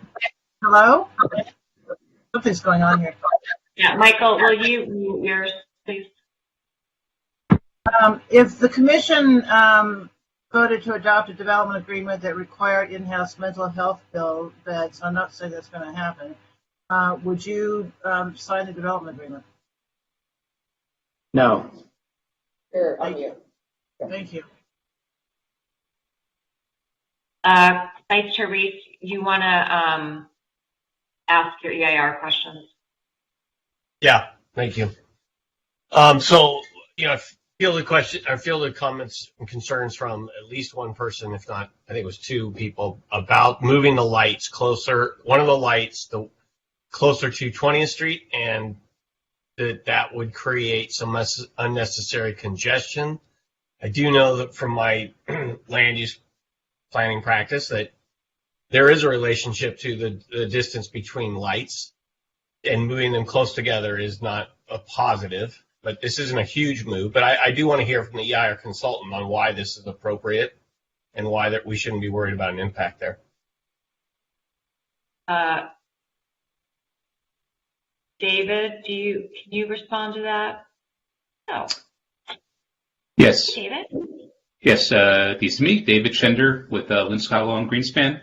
hello? Something's going on here. Yeah, Michael, will you mute yours, please? If the commission voted to adopt a development agreement that required in-house mental health beds, I'm not saying that's going to happen, would you sign the development agreement? No. Sure, thank you. Thank you. Vice Chair Reese, you want to ask your EIR questions? Yeah, thank you. I feel the comments and concerns from at least one person, if not, I think it was two people, about moving the lights closer. One of the lights closer to 20th Street, and that would create some unnecessary congestion. I do know that from my land use planning practice that there is a relationship to the distance between lights, and moving them close together is not a positive. But this isn't a huge move. But I do want to hear from the EIR consultant on why this is appropriate and why we shouldn't be worried about an impact there. David, can you respond to that? No. Yes. David? Yes, this is me, David Schender with Linscott Law and Greenspan.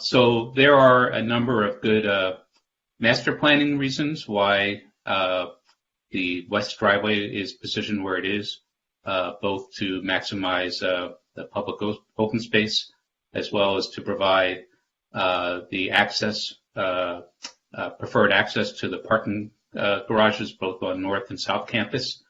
So there are a number of good master planning reasons why the west driveway is positioned where it is, both to maximize the public open space as well as to provide the access, preferred access to the parking garages both on North and South Campus.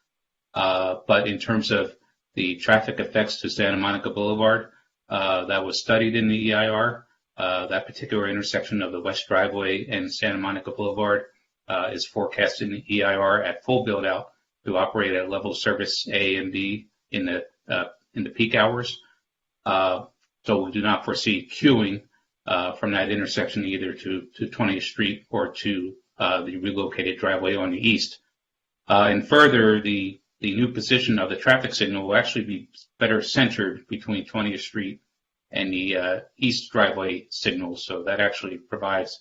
But in terms of the traffic effects to Santa Monica Boulevard, that was studied in the EIR. That particular intersection of the west driveway and Santa Monica Boulevard is forecast in the EIR at full build out to operate at level service A and B in the peak hours. So we do not foresee queuing from that intersection either to 20th Street or to the relocated driveway on the east. And further, the new position of the traffic signal will actually be better centered between 20th Street and the east driveway signal. So that actually provides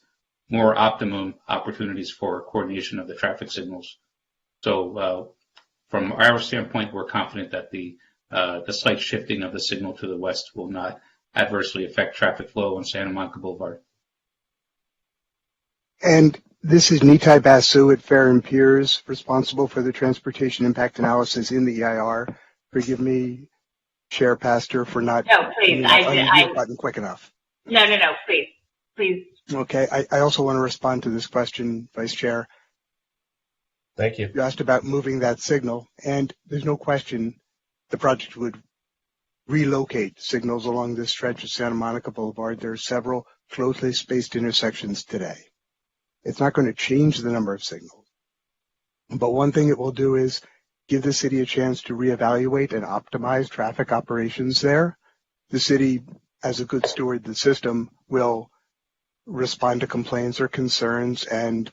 more optimum opportunities for coordination of the traffic signals. So from our standpoint, we're confident that the slight shifting of the signal to the west will not adversely affect traffic flow on Santa Monica Boulevard. And this is Nitai Basu at Fair and Piers, responsible for the transportation impact analysis in the EIR. Forgive me, Chair Pastor, for not hitting the button quick enough. No, please. Okay, I also want to respond to this question, Vice Chair. Thank you. You asked about moving that signal, and there's no question the project would relocate signals along this stretch of Santa Monica Boulevard. There are several closely spaced intersections today. It's not going to change the number of signals, but one thing it will do is give the city a chance to reevaluate and optimize traffic operations there. The city, as a good steward of the system, will respond to complaints or concerns and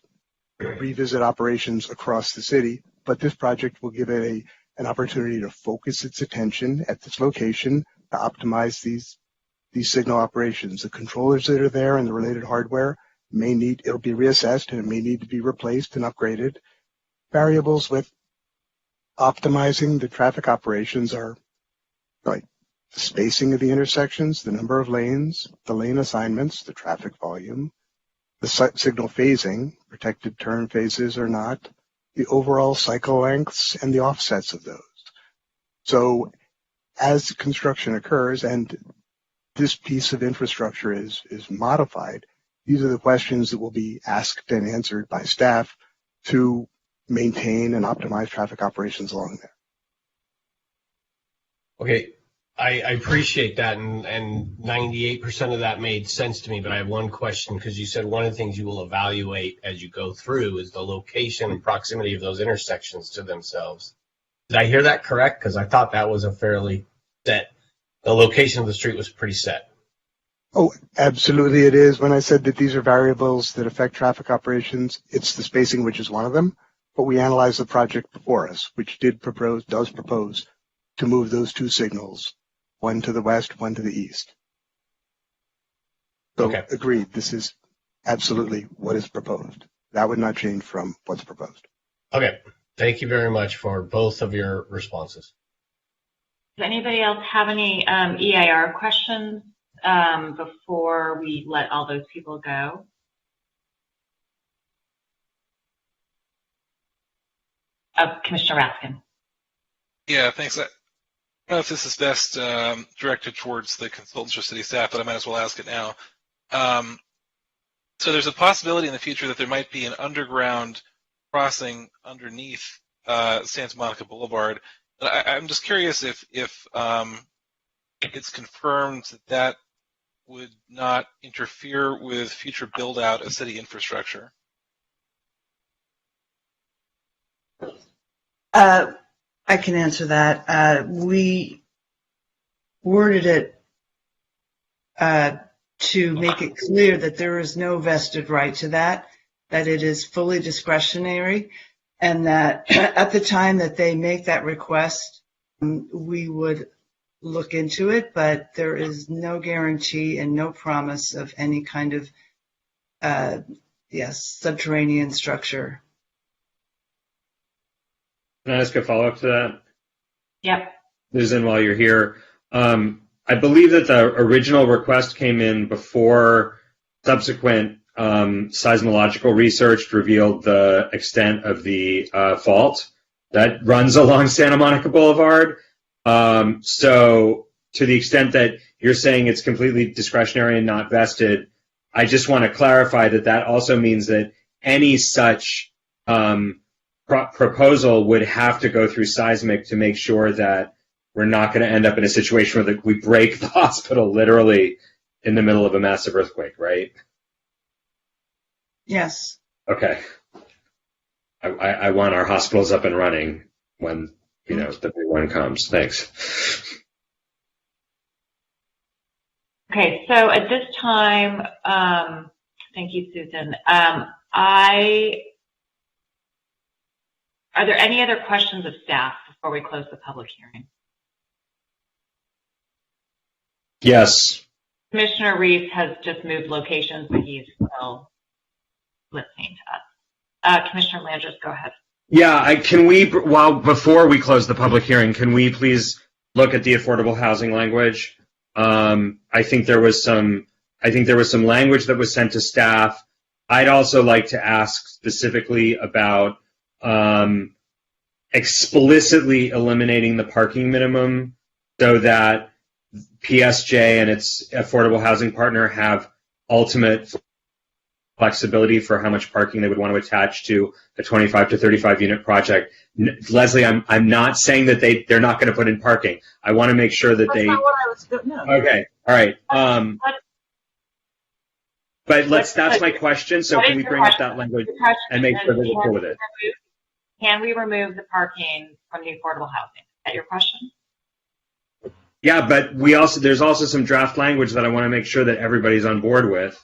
revisit operations across the city, but this project will give it an opportunity to focus its attention at this location to optimize these signal operations. The controllers that are there and the related hardware it'll be reassessed and it may need to be replaced and upgraded. Variables with optimizing the traffic operations are like the spacing of the intersections, the number of lanes, the lane assignments, the traffic volume, the signal phasing, protected turn phases or not, the overall cycle lengths, and the offsets of those. So as construction occurs and this piece of infrastructure is modified, these are the questions that will be asked and answered by staff to maintain and optimize traffic operations along there. Okay, I appreciate that, and 98% of that made sense to me, but I have one question, because you said one of the things you will evaluate as you go through is the location and proximity of those intersections to themselves. Did I hear that correct? Because I thought that was a fairly set, the location of the street was pretty set. Oh, absolutely it is. When I said that these are variables that affect traffic operations, it's the spacing, which is one of them. But we analyzed the project before us, which does propose to move those two signals, one to the west, one to the east. So okay. Agreed, this is absolutely what is proposed. That would not change from what's proposed. Okay, thank you very much for both of your responses. Does anybody else have any EIR questions before we let all those people go? Commissioner Raskin. Yeah, thanks. I don't know if this is best directed towards the consultants or city staff, but I might as well ask it now. So there's a possibility in the future that there might be an underground crossing underneath Santa Monica Boulevard. I'm just curious if it's confirmed that would not interfere with future build-out of city infrastructure. I can answer that. We worded it to make it clear that there is no vested right to that it is fully discretionary, and that at the time that they make that request, we would look into it, but there is no guarantee and no promise of any kind of subterranean structure. Can I ask a follow-up to that? Yep. Susan, while you're here, I believe that the original request came in before subsequent seismological research revealed the extent of the fault that runs along Santa Monica Boulevard. So to the extent that you're saying it's completely discretionary and not vested, I just want to clarify that also means that any such proposal would have to go through seismic to make sure that we're not going to end up in a situation where we break the hospital literally in the middle of a massive earthquake, right? Yes. Okay. I want our hospitals up and running when, the big one comes. Thanks. Okay, so at this time, thank you, Susan. Are there any other questions of staff before we close the public hearing? Yes. Commissioner Reese has just moved locations, but he's still listening to us. Commissioner Landris, go ahead. Yeah, before we close the public hearing, can we please look at the affordable housing language? I think there was some language that was sent to staff. I'd also like to ask specifically about explicitly eliminating the parking minimum so that PSJ and its affordable housing partner have ultimate flexibility for how much parking they would want to attach to a 25 to 35 unit project. Leslie, I'm not saying that they're not going to put in parking. I want to make sure that That's not what I was doing. No. Okay, all right. But that's my question. So can we bring up that language and make sure that we're cool with it? Can we remove the parking from the affordable housing? Is that your question? Yeah, but there's also some draft language that I want to make sure that everybody's on board with.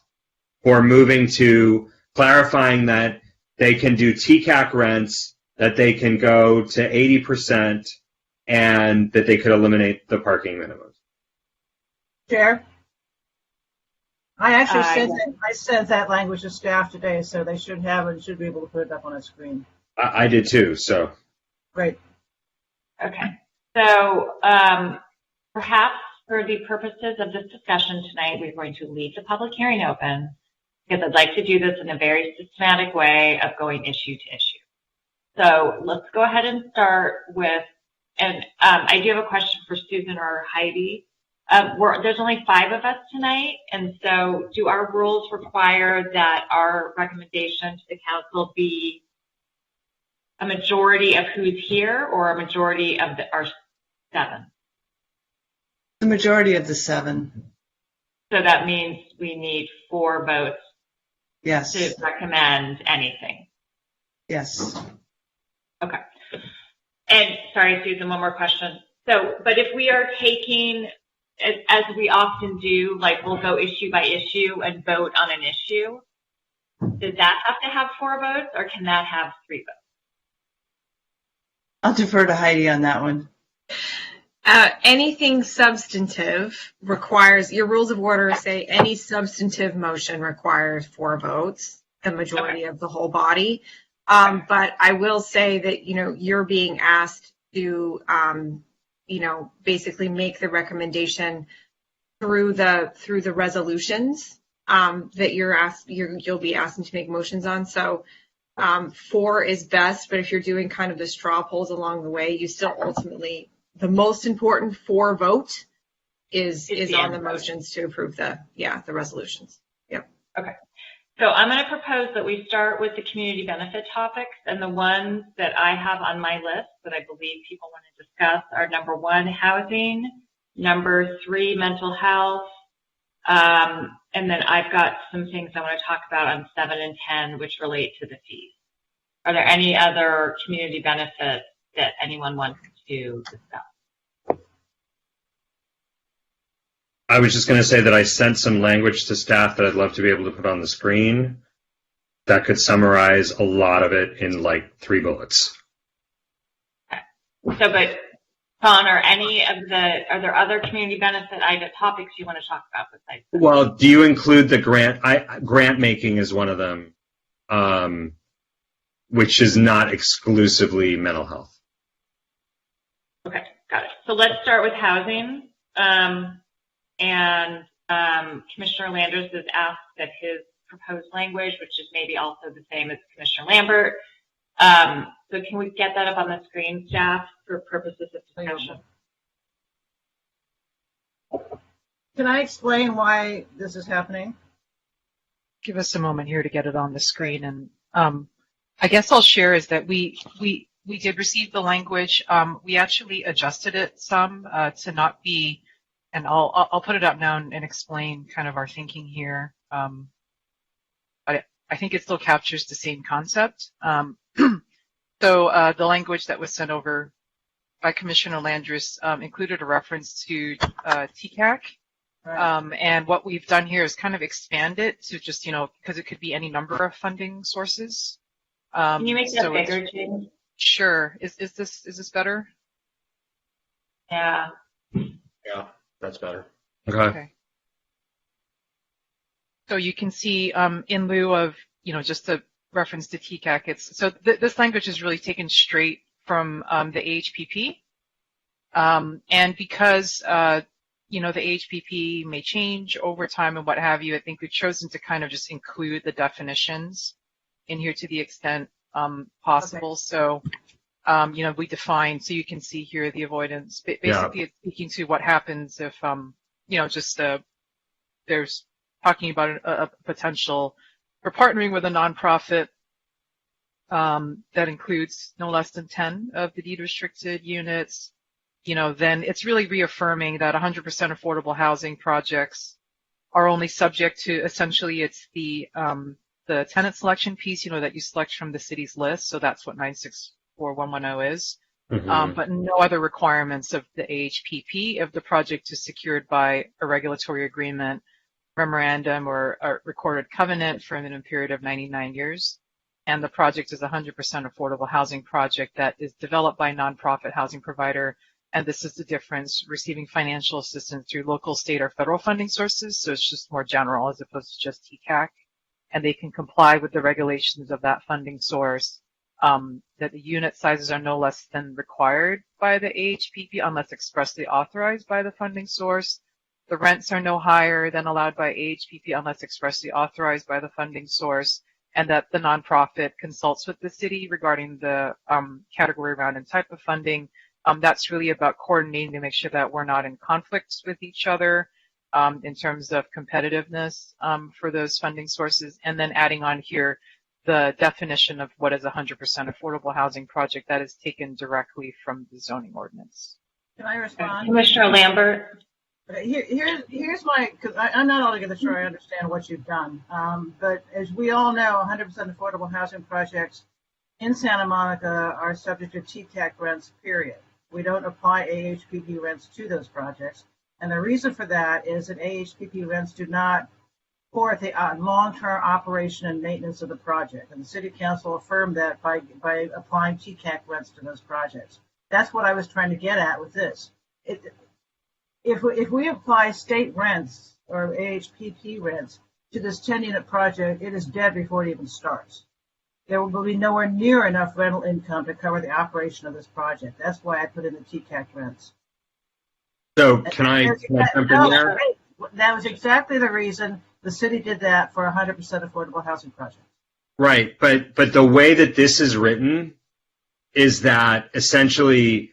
For moving to clarifying that they can do TCAC rents, that they can go to 80%, and that they could eliminate the parking minimums. Chair? I actually sent that language to staff today, so they should have it, should be able to put it up on a screen. I did too, so. Great. Okay. So perhaps for the purposes of this discussion tonight, we're going to leave the public hearing open, because I'd like to do this in a very systematic way of going issue to issue. So let's go ahead and start with, and I do have a question for Susan or Heidi. There's only 5 of us tonight, and so do our rules require that our recommendation to the council be a majority of who's here or a majority of our 7? The majority of the 7. So that means we need 4 votes. Yes. To recommend anything. Yes. Okay. And sorry, Susan, one more question. So, but if we are taking, as we often do, like we'll go issue by issue and vote on an issue, does that have to have 4 votes or can that have 3 votes? I'll defer to Heidi on that one. Anything substantive requires, your rules of order say any substantive motion requires 4 votes, the majority of the whole body. But I will say that, you're being asked to, basically make the recommendation through the resolutions that you'll be asking to make motions on. So 4 is best, but if you're doing kind of the straw polls along the way, you still ultimately, the most important 4 vote is on the motions to approve the resolutions. Yep. Okay. So I'm going to propose that we start with the community benefit topics, and the ones that I have on my list that I believe people want to discuss are number 1, housing, number 3, mental health, and then I've got some things I want to talk about on 7 and 10, which relate to the fees. Are there any other community benefits that anyone wants to discuss? I was just going to say that I sent some language to staff that I'd love to be able to put on the screen that could summarize a lot of it in like 3 bullets. Okay. So, but Sean, are there other community benefit topics you want to talk about besides this? Well, do you include the grant making is one of them, which is not exclusively mental health. Okay, got it. So let's start with housing. And Commissioner Landers has asked that his proposed language, which is maybe also the same as Commissioner Lambert. So can we get that up on the screen, staff, for purposes of discussion? Can I explain why this is happening? Give us a moment here to get it on the screen. And I guess I'll share is that we did receive the language. We actually adjusted it some to not be, and I'll put it up now and explain kind of our thinking here. I think it still captures the same concept. So the language that was sent over by Commissioner Landris included a reference to TCAC Right. And what we've done here is kind of expand it to just, because it could be any number of funding sources. Can you make that bigger, James? Sure. Is this better? Yeah. Yeah, that's better. Okay. So you can see in lieu of, just a reference to TCAC, this language is really taken straight from the AHPP. And because, the AHPP may change over time and what have you, I think we've chosen to kind of just include the definitions in here to the extent possible. Okay. So, we define, so you can see here the avoidance. Basically, it's speaking to what happens if, there's talking about a potential for partnering with a nonprofit that includes no less than 10 of the deed restricted units. Then it's really reaffirming that 100% affordable housing projects are only subject to, essentially, it's the tenant selection piece, that you select from the city's list. So that's what 964110 is. Mm-hmm. But no other requirements of the AHPP if the project is secured by a regulatory agreement, memorandum, or a recorded covenant for a minimum period of 99 years. And the project is a 100% affordable housing project that is developed by a nonprofit housing provider. And this is the difference, receiving financial assistance through local, state, or federal funding sources. So it's just more general as opposed to just TCAC. And they can comply with the regulations of that funding source, that the unit sizes are no less than required by the AHPP unless expressly authorized by the funding source. The rents are no higher than allowed by AHPP unless expressly authorized by the funding source, and that the nonprofit consults with the city regarding the category, round, and type of funding. That's really about coordinating to make sure that we're not in conflicts with each other in terms of competitiveness for those funding sources, and then adding on here the definition of what is a 100% affordable housing project that is taken directly from the zoning ordinance. Can I respond? Commissioner Lambert. Here's my, because I'm not altogether sure I understand what you've done. But as we all know, 100% affordable housing projects in Santa Monica are subject to TCAC rents, period. We don't apply AHPP rents to those projects. And the reason for that is that AHPP rents do not support the long-term operation and maintenance of the project. And the City Council affirmed that by applying TCAC rents to those projects. That's what I was trying to get at with this. If we apply state rents or AHPP rents to this 10-unit project, it is dead before it even starts. There will be nowhere near enough rental income to cover the operation of this project. That's why I put in the TCAC rents. So can I jump in there? That was exactly the reason the city did that for 100% affordable housing projects. Right, but the way that this is written is that essentially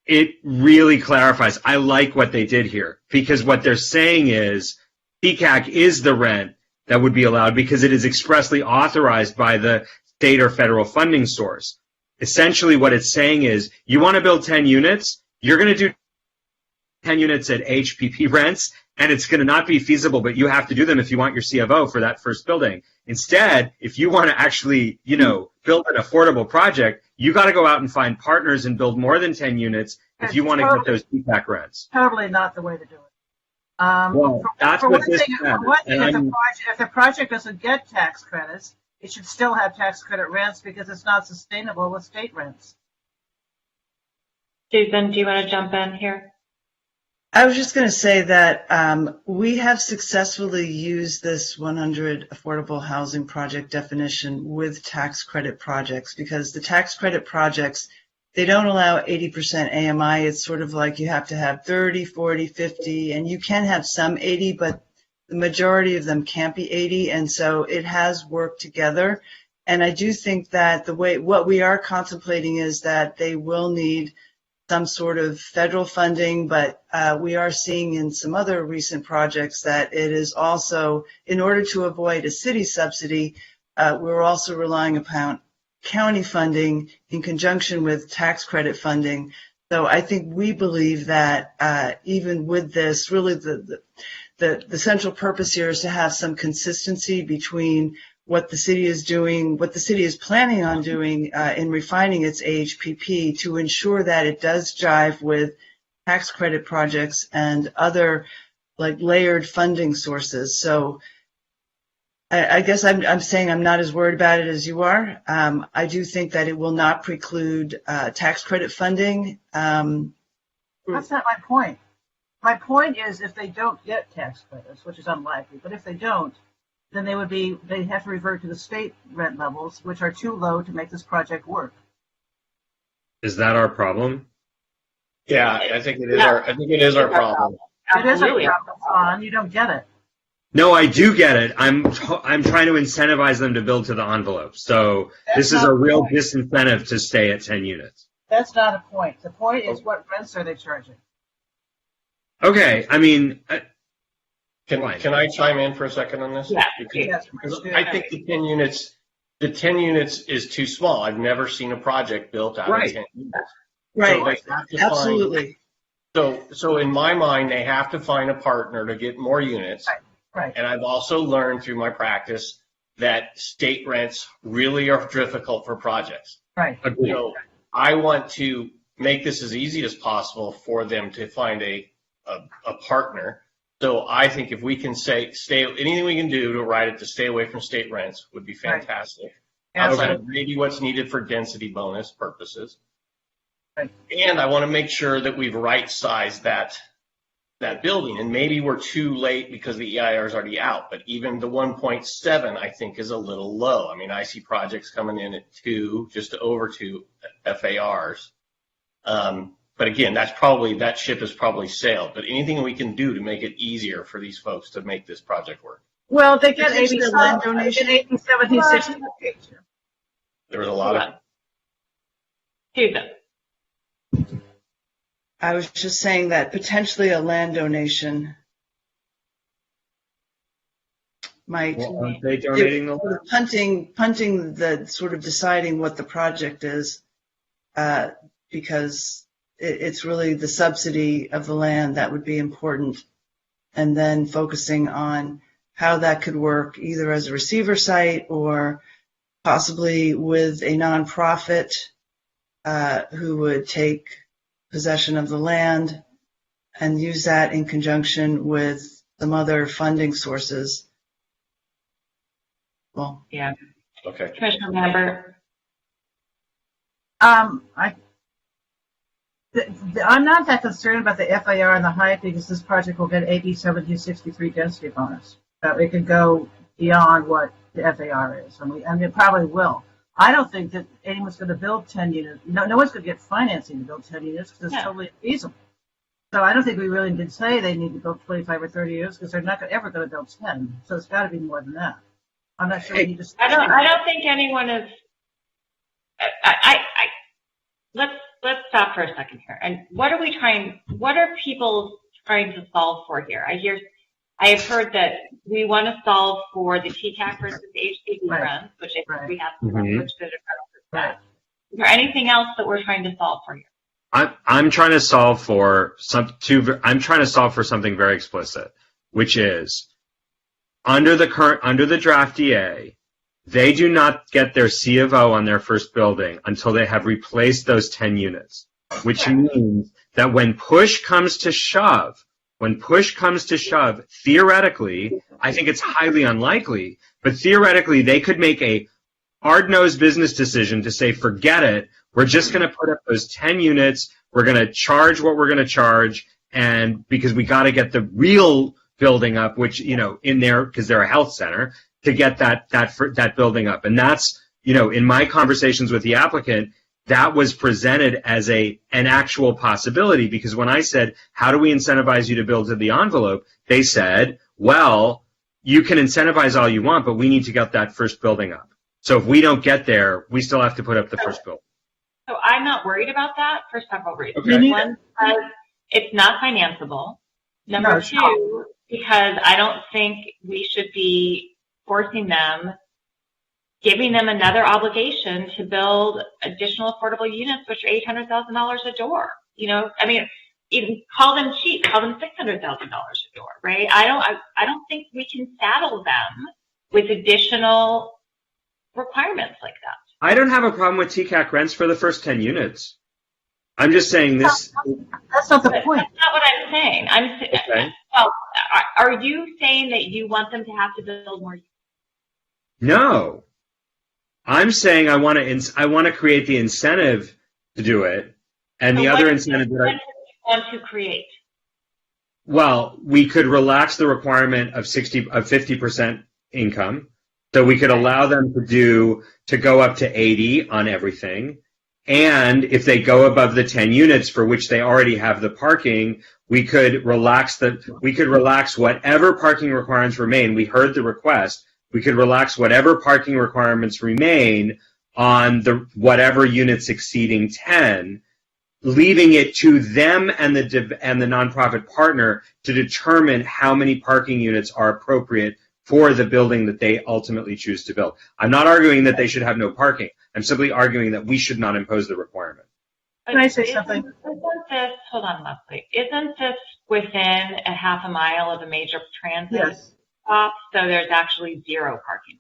it really clarifies. I like what they did here, because what they're saying is TCAC is the rent that would be allowed because it is expressly authorized by the state or federal funding source. Essentially what it's saying is you want to build 10 units, you're going to do 10 units at HPP rents, and it's going to not be feasible, but you have to do them if you want your CFO for that first building. Instead, if you want to actually, build an affordable project, you got to go out and find partners and build more than 10 units if you want to get those TCAC rents. Totally not the way to do it. Well, that's what this says. If the project doesn't get tax credits, it should still have tax credit rents because it's not sustainable with state rents. Susan, do you want to jump in here? I was just going to say that we have successfully used this 100 affordable housing project definition with tax credit projects, because the tax credit projects, they don't allow 80% AMI. It's sort of like you have to have 30, 40, 50, and you can have some 80, but the majority of them can't be 80, and so it has worked together. And I do think that what we are contemplating is that they will need some sort of federal funding, but we are seeing in some other recent projects that it is also, in order to avoid a city subsidy, we're also relying upon county funding in conjunction with tax credit funding. So I think we believe that even with this, really the central purpose here is to have some consistency between what the city is doing, what the city is planning on doing in refining its AHPP to ensure that it does jive with tax credit projects and other like layered funding sources. So I guess I'm saying I'm not as worried about it as you are. I do think that it will not preclude tax credit funding. That's not my point. My point is if they don't get tax credits, which is unlikely, but if they don't, then they'd have to revert to the state rent levels, which are too low to make this project work. Is that our problem? Yeah, I think it is our problem. It is our problem, Ron. You don't get it. No, I do get it. I'm trying to incentivize them to build to the envelope. So this is a real disincentive to stay at 10 units. That's not a point. The point is what rents are they charging? Okay, I mean, can I chime in for a second on this? Yeah. Because I think the 10 units is too small. I've never seen a project built out of 10 units. Right. So Absolutely. So in my mind, they have to find a partner to get more units. Right. And I've also learned through my practice that state rents really are difficult for projects. Right. So I want to make this as easy as possible for them to find a partner. So I think if we can anything we can do to write it to stay away from state rents would be fantastic. Right. Outside of maybe what's needed for density bonus purposes. Right. And I want to make sure that we've right-sized that building. And maybe we're too late because the EIR is already out. But even the 1.7, I think, is a little low. I mean, I see projects coming in at 2, just over 2 FARs. But again, that ship has probably sailed. But anything we can do to make it easier for these folks to make this project work. Well, they get land donation 1760. There was a lot of. Susan. I was just saying that potentially a land donation might aren't they donating the land? punting the sort of deciding what the project is, because it's really the subsidy of the land that would be important, and then focusing on how that could work either as a receiver site or possibly with a nonprofit who would take possession of the land and use that in conjunction with some other funding sources. Well, yeah. Okay. Commissioner Member. I'm not that concerned about the FAR and the height because this project will get AB 1763 density bonus. So it can go beyond what the FAR is. And it probably will. I don't think that anyone's going to build 10 units. No one's going to get financing to build 10 units because it's totally infeasible. So I don't think we really did say they need to build 25 or 30 units because they're not ever going to build 10. So it's got to be more than that. I'm not sure we need to. I don't think anyone is. Let's stop for a second here. And what are people trying to solve for here? I have heard that we want to solve for the TCAC versus HCD rents, which I think we have some language that addresses that. Is there anything else that we're trying to solve for here? I'm trying to solve for something very explicit, which is under the draft DA, they do not get their C of O on their first building until they have replaced those 10 units, which means that when push comes to shove, theoretically, I think it's highly unlikely, but theoretically they could make a hard-nosed business decision to say, forget it, we're just going to put up those 10 units, we're going to charge what we're going to charge, and because we got to get the real building up, which, in there, because they're a health center, to get that building up. And that's, in my conversations with the applicant, that was presented as an actual possibility, because when I said, how do we incentivize you to build to the envelope, they said, well, you can incentivize all you want, but we need to get that first building up. So if we don't get there, we still have to put up the first building. So I'm not worried about that for several reasons. Okay. One, because it's not financeable. Number two, because I don't think we should be forcing them, giving them another obligation to build additional affordable units, which are $800,000 a door. Even call them cheap, call them $600,000 a door, right? I don't think we can saddle them with additional requirements like that. I don't have a problem with TCAC rents for the first 10 units. I'm just saying this. That's not the point. That's not what I'm saying. Okay. Well, are you saying that you want them to have to build more? No. I'm saying I want to create the incentive to do it, and the other incentive that you want to create. Well, we could relax the requirement of 50% income, so we could allow them to go up to 80 on everything. And if they go above the 10 units for which they already have the parking, we could relax whatever parking requirements remain. We heard the request. We could relax whatever parking requirements remain on the whatever units exceeding 10, leaving it to them and the nonprofit partner to determine how many parking units are appropriate for the building that they ultimately choose to build. I'm not arguing that they should have no parking. I'm simply arguing that we should not impose the requirement. Can I say something? Hold on, Leslie. Isn't this within a half a mile of a major transit stop? So there's actually zero parking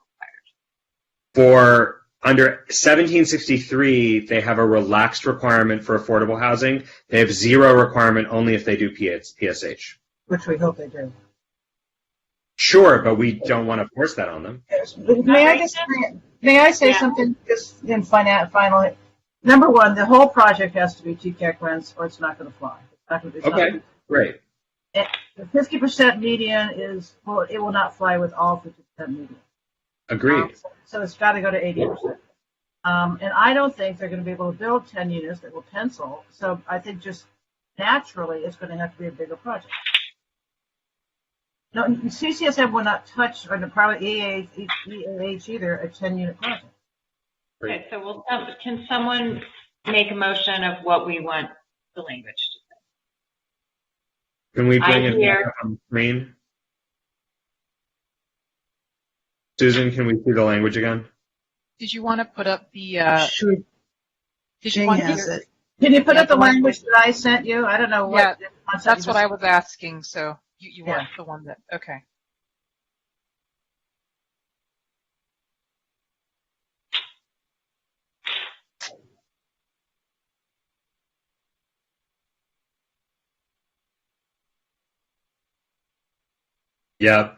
required. For under 1763, they have a relaxed requirement for affordable housing. They have zero requirement only if they do PSH. Which we hope they do. Sure, but we don't want to force that on them. Yes. May I say something just in final? Number one, the whole project has to be TCAC rents or it's not going to fly. Okay, great. The 50% median it will not fly with all 50% median. Agreed. So it's got to go to 80%. And I don't think they're going to be able to build 10 units that will pencil. So I think just naturally it's going to have to be a bigger project. No, CCSM will not touch, or probably EAH either, a 10-unit project. Okay, so can someone make a motion of what we want the language to say? Can we bring it back on the screen? Susan, can we see the language again? Did you want to put up the? Sure. Did you want it? Can you put up the language that I sent you? I don't know what. Yeah, that's what I was asking. So you want the one that? Okay. Yeah.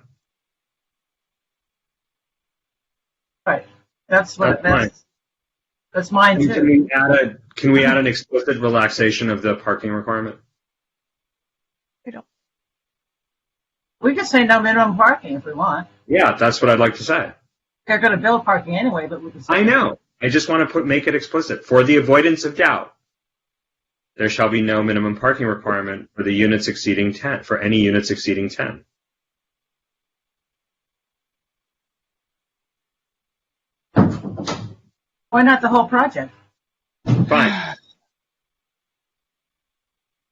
Right. That's mine too. Can we add an explicit relaxation of the parking requirement? We could say no minimum parking if we want. Yeah, that's what I'd like to say. They're going to build parking anyway, but we can say I know. I just want to make it explicit. For the avoidance of doubt, there shall be no minimum parking requirement for the units exceeding 10, for any units exceeding 10. Why not the whole project? Fine.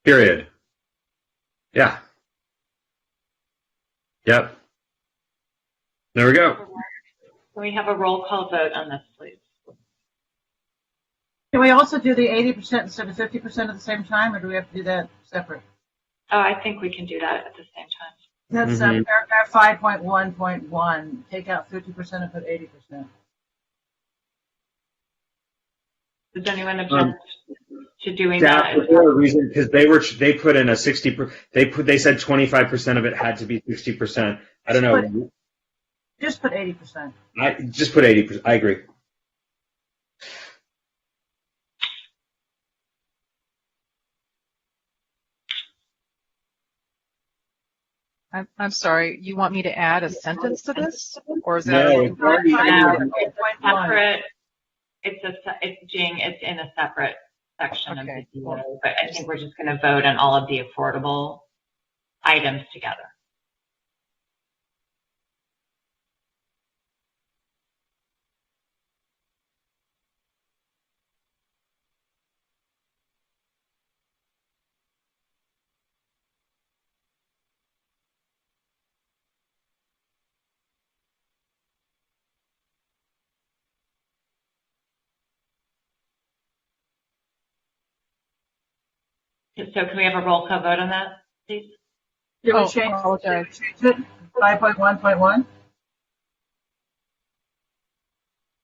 Period. Yeah. Yep. There we go. Can we have a roll call vote on this, please? Can we also do the 80% instead of 50% at the same time, or do we have to do that separate? Oh, I think we can do that at the same time. That's paragraph 5.1.1. Take out 50% and put 80%. Does anyone object to doing that? That for a reason, because they put in a 60. They said 25% of it had to be 60%. I don't know. Just put 80%. I just put 80%. I agree. I'm sorry. You want me to add a sentence to this, or is that it's separate? It's in a separate section of the DA, but I think we're just going to vote on all of the affordable items together. So can we have a roll call vote on that, please? Did we change it? 5.1.1?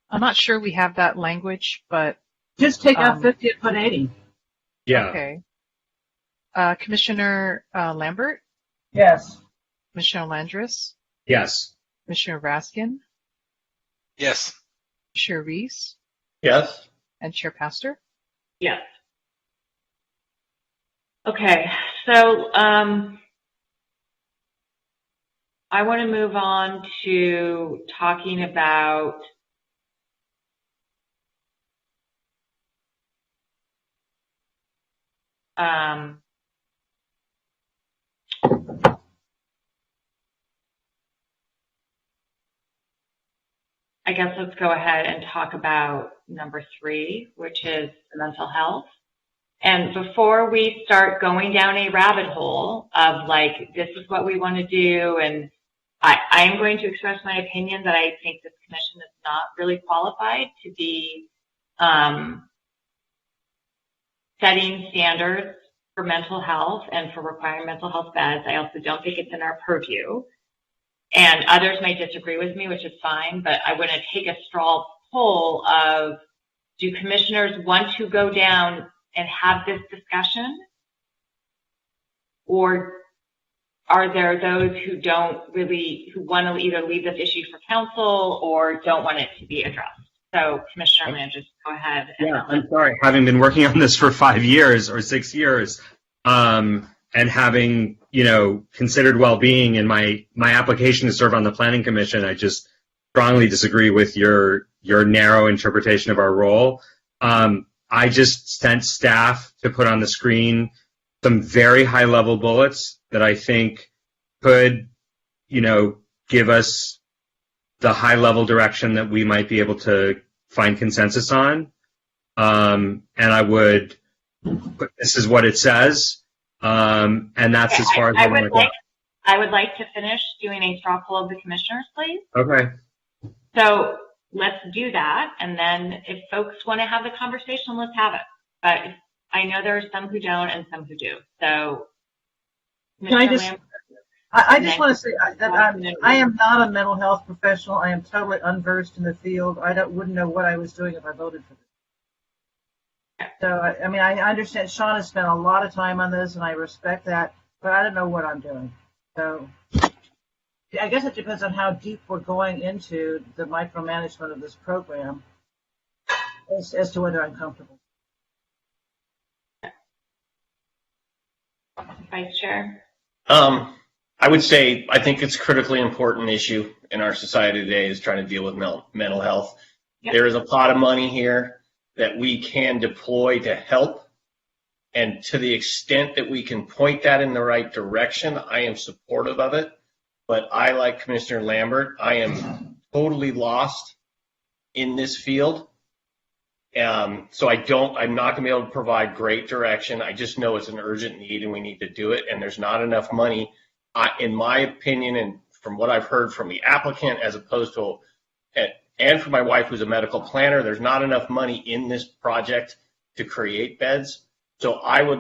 I'm not sure we have that language, but just take out 50 and put 80. Yeah. Okay. Commissioner Lambert? Yes. Commissioner Landris? Yes. Commissioner Raskin? Yes. Chair Reese? Yes. And Chair Pastor? Yes. Okay, so I want to move on to talking about I guess let's go ahead and talk about number 3, which is mental health. And before we start going down a rabbit hole of like, this is what we want to do, and I am going to express my opinion that I think this commission is not really qualified to be setting standards for mental health and for requiring mental health beds. I also don't think it's in our purview. And others may disagree with me, which is fine, but I want to take a straw poll of, do commissioners want to go down and have this discussion? Or are there those who who want to either leave this issue for council or don't want it to be addressed? So Commissioner Landris, go ahead. Yeah, I'm sorry. Having been working on this for 5 years or 6 years, and having, considered well-being in my application to serve on the Planning Commission, I just strongly disagree with your narrow interpretation of our role. I just sent staff to put on the screen some very high-level bullets that I think could, give us the high-level direction that we might be able to find consensus on. And I would put, this is what it says. And that's as far as I want to go. I would like to finish doing a straw poll of the commissioners, please. Okay. So let's do that, and then if folks want to have the conversation, let's have it. But I know there are some who don't and some who do. So, can I just? I just want to say that I am not a mental health professional. I am totally unversed in the field. I wouldn't know what I was doing if I voted for this. So, I mean, I understand Sean has spent a lot of time on this, and I respect that, but I don't know what I'm doing. So, I guess it depends on how deep we're going into the micromanagement of this program as to whether I'm comfortable. Vice Chair? I would say I think it's a critically important issue in our society today is trying to deal with mental health. Yep. There is a pot of money here that we can deploy to help. And to the extent that we can point that in the right direction, I am supportive of it. But I, like Commissioner Lambert, I am totally lost in this field. So I'm not going to be able to provide great direction. I just know it's an urgent need and we need to do it. And there's not enough money, in my opinion, and from what I've heard from the applicant as opposed to, and from my wife who's a medical planner, there's not enough money in this project to create beds. So I will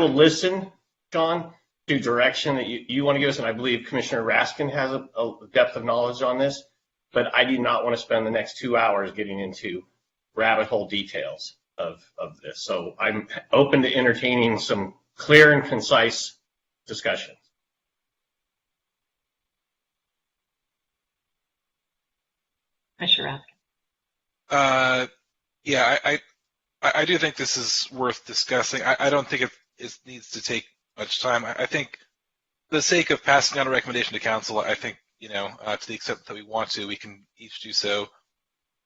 listen, Sean, to direction that you want to give us, and I believe Commissioner Raskin has a depth of knowledge on this, but I do not want to spend the next 2 hours getting into rabbit hole details of this. So I'm open to entertaining some clear and concise discussions. Commissioner Raskin. Yeah, I do think this is worth discussing. I don't think it needs to take much time. I think for the sake of passing on a recommendation to council, I think, to the extent that we want to, we can each do so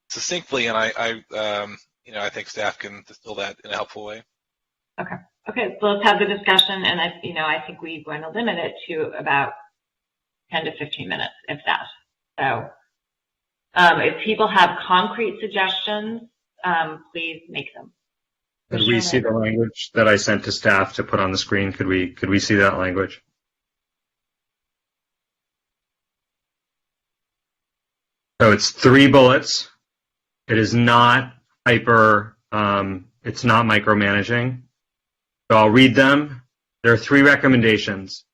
succinctly, and I think staff can distill that in a helpful way. Okay, so let's have the discussion, and I think we're going to limit it to about 10 to 15 minutes, if that. So if people have concrete suggestions, please make them. Could we see the language that I sent to staff to put on the screen? Could we see that language? So it's 3 bullets. It is not it's not micromanaging. So I'll read them. There are 3 recommendations.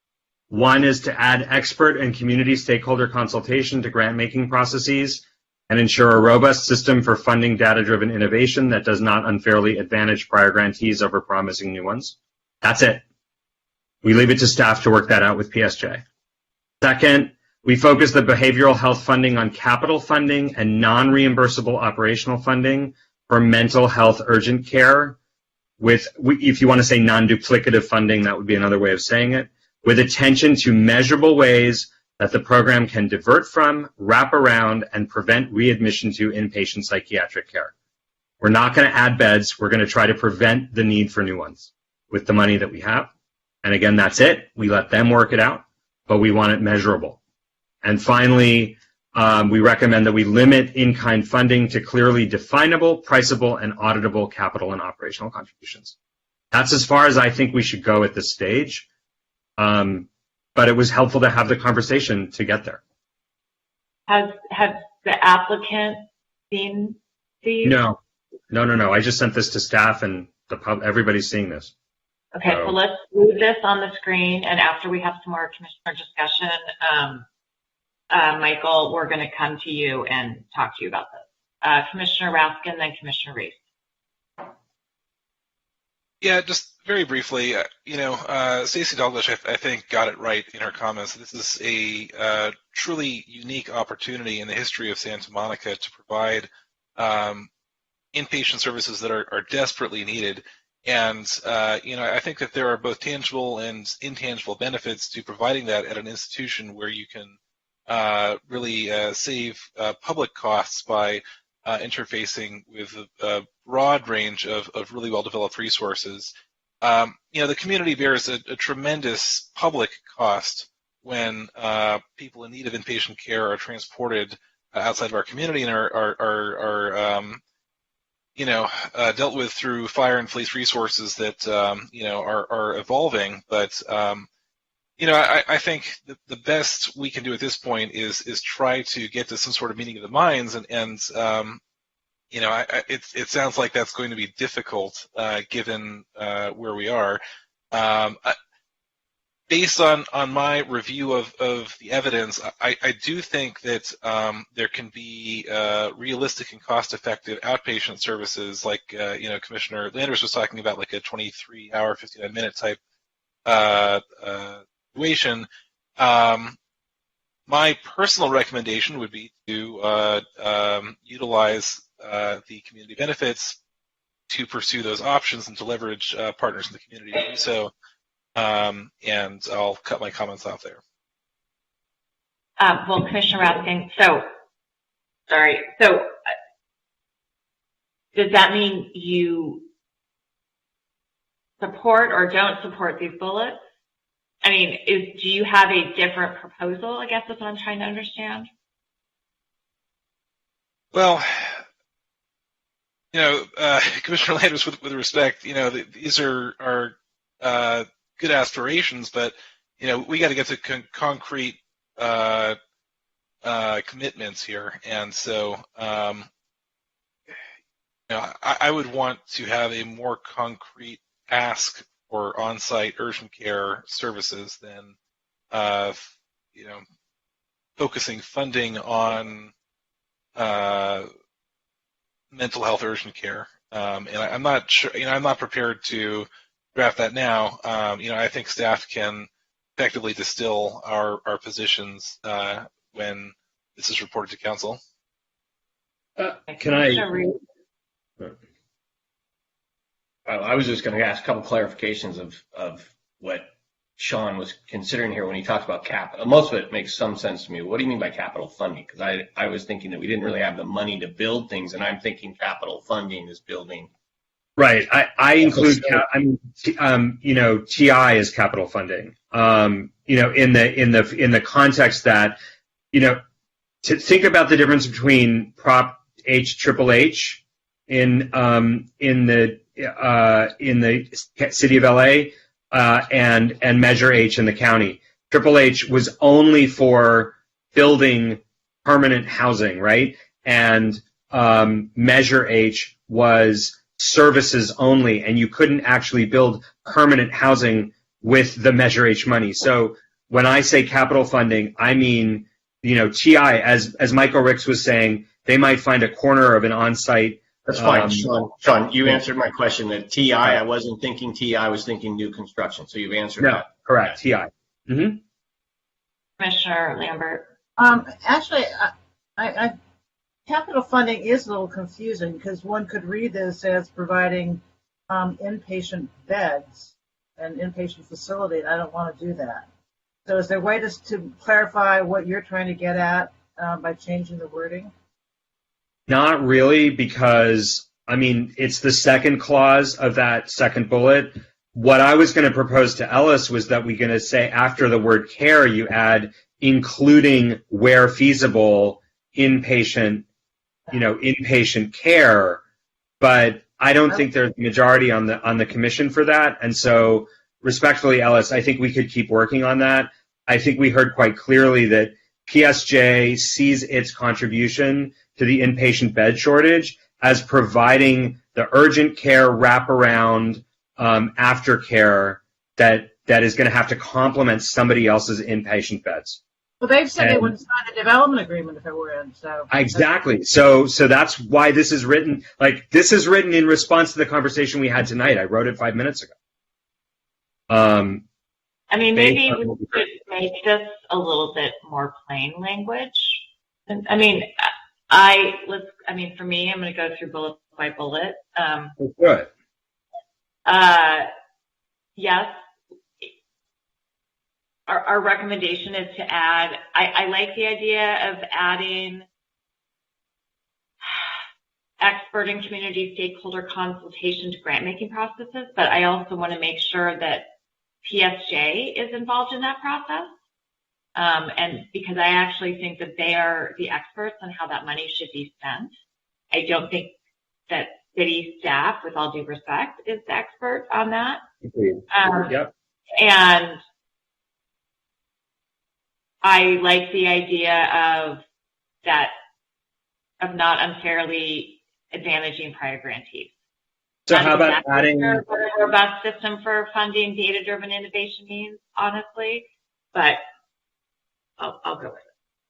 1 is to add expert and community stakeholder consultation to grant making processes. and ensure a robust system for funding data-driven innovation that does not unfairly advantage prior grantees over promising new ones. That's it. We leave it to staff to work that out with PSJ. Second, we focus the behavioral health funding on capital funding and non-reimbursable operational funding for mental health urgent care with, if you want to say non-duplicative funding, that would be another way of saying it, with attention to measurable ways that the program can divert from, wrap around, and prevent readmission to inpatient psychiatric care. We're not going to add beds. We're going to try to prevent the need for new ones with the money that we have. And again, that's it. We let them work it out, but we want it measurable. And finally, we recommend that we limit in-kind funding to clearly definable, priceable, and auditable capital and operational contributions. That's as far as I think we should go at this stage. But it was helpful to have the conversation to get there. Has the applicant seen these? No. I just sent this to staff and everybody's seeing this. Okay, so let's move this on the screen, and after we have some more commissioner discussion, Michael, we're going to come to you and talk to you about this. Commissioner Raskin, then Commissioner Reese. Yeah, just very briefly, Stacey Dalglish, I think, got it right in her comments. This is a truly unique opportunity in the history of Santa Monica to provide inpatient services that are desperately needed. And, I think that there are both tangible and intangible benefits to providing that at an institution where you can really save public costs by interfacing with a broad range of really well-developed resources. The community bears a tremendous public cost when people in need of inpatient care are transported outside of our community and are dealt with through fire and police resources that are evolving. But I think the best we can do at this point is try to get to some sort of meeting of the minds, and it sounds like that's going to be difficult given where we are. Based on my review of the evidence, I do think that there can be realistic and cost-effective outpatient services, like Commissioner Landers was talking about, like a 23-hour, 59-minute type situation. My personal recommendation would be to utilize the community benefits to pursue those options and to leverage partners in the community to do so. And I'll cut my comments off there. Well, Commissioner Raskin, so does that mean you support or don't support these bullets? I mean, do you have a different proposal, I guess is what I'm trying to understand? Well, Commissioner Landers, with respect, these are good aspirations, but we got to get to concrete commitments here, and so I would want to have a more concrete ask for on-site urgent care services than focusing funding on mental health urgent care. And I'm not sure. I'm not prepared to draft that now. I think staff can effectively distill our positions when this is reported to council. I was just going to ask a couple clarifications of what Sean was considering here when he talked about capital. Most of it makes some sense to me. What do you mean by capital funding? Because I was thinking that we didn't really have the money to build things, and I'm thinking capital funding is building. Right. I include, TI is capital funding. In the context that, to think about the difference between Prop Triple H in the city of LA and Measure H in the county. Triple H was only for building permanent housing, right? And Measure H was services only, and you couldn't actually build permanent housing with the Measure H money. So when I say capital funding, I mean, TI, as Michael Ricks was saying, they might find a corner of an on-site. That's fine, Sean, you answered my question. That TI, I wasn't thinking TI, I was thinking new construction. So you've answered that. Correct, TI. Mm-hmm. Commissioner Lambert. Actually, capital funding is a little confusing because one could read this as providing inpatient beds and inpatient facility. I don't want to do that. So is there a way to clarify what you're trying to get at by changing the wording? Not really, because, I mean, it's the second clause of that second bullet. What I was going to propose to Ellis was that we're going to say after the word care, you add including where feasible inpatient care. But I don't think there's a majority on the commission for that. And so respectfully, Ellis, I think we could keep working on that. I think we heard quite clearly that PSJ sees its contribution to the inpatient bed shortage as providing the urgent care wraparound aftercare that is going to have to complement somebody else's inpatient beds. Well, they've said they wouldn't sign a development agreement if it were in. So exactly. So that's why this is written. Like, this is written in response to the conversation we had tonight. I wrote it 5 minutes ago. I mean, maybe we could make this a little bit more plain language. I mean, for me, I'm going to go through bullet by bullet. Good. Yes. Our recommendation is to add, I like the idea of adding expert and community stakeholder consultation to grant making processes, but I also want to make sure that PSJ is involved in that process. And because I actually think that they are the experts on how that money should be spent. I don't think that city staff, with all due respect, is the expert on that. Yep. And I like the idea of not unfairly advantaging prior grantees. So how about adding a robust system for funding data-driven innovation means, honestly, but I'll go with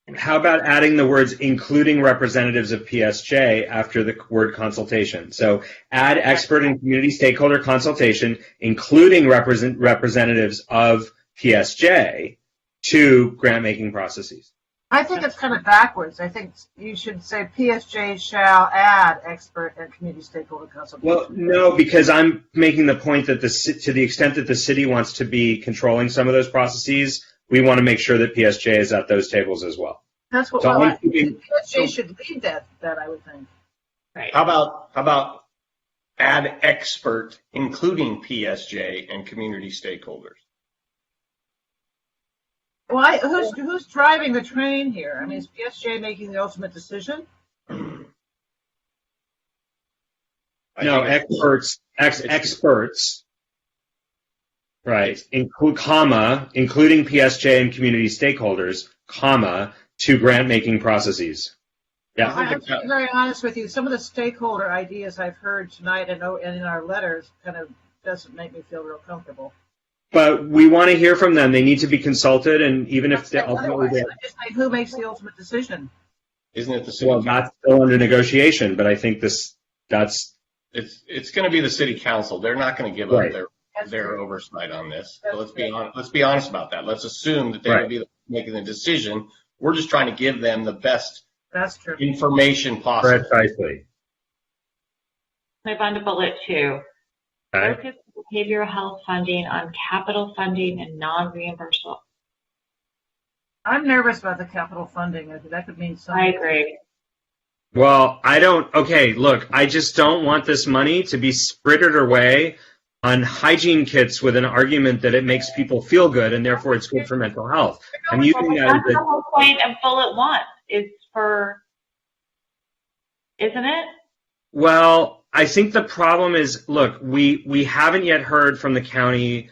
it. How about adding the words including representatives of PSJ after the word consultation? So add expert and community stakeholder consultation, including representatives of PSJ to grant-making processes. I think it's kind of backwards. I think you should say PSJ shall add expert and community stakeholder consultation. Well, no, because I'm making the point that to the extent that the city wants to be controlling some of those processes, we want to make sure that PSJ is at those tables as well. That's what PSJ should lead that I would think. Right. How about add expert, including PSJ and community stakeholders? Well, who's driving the train here? I mean, is PSJ making the ultimate decision? No, experts, right, including PSJ and community stakeholders, to grant-making processes. Yeah. I'm being very honest with you. Some of the stakeholder ideas I've heard tonight and in our letters kind of doesn't make me feel real comfortable. But we want to hear from them. They need to be consulted, and even if they ultimately, just like who makes the ultimate decision? Isn't it the city? Well, that's still under negotiation. But I think it's going to be the city council. They're not going to give up their oversight on this. So let's be honest about that. Let's assume that they will be making the decision. We're just trying to give them the best information possible. Precisely. Move on to bullet 2. Okay. Focus behavioral health funding on capital funding and non-reimbursable. I'm nervous about the capital funding. That could mean something. I agree. Well, look, I just don't want this money to be sprittered away on hygiene kits with an argument that it makes people feel good and therefore it's good for mental health. I'm using that That's the whole point of bullet 1 is for, isn't it? Well, I think the problem is, look, we haven't yet heard from the county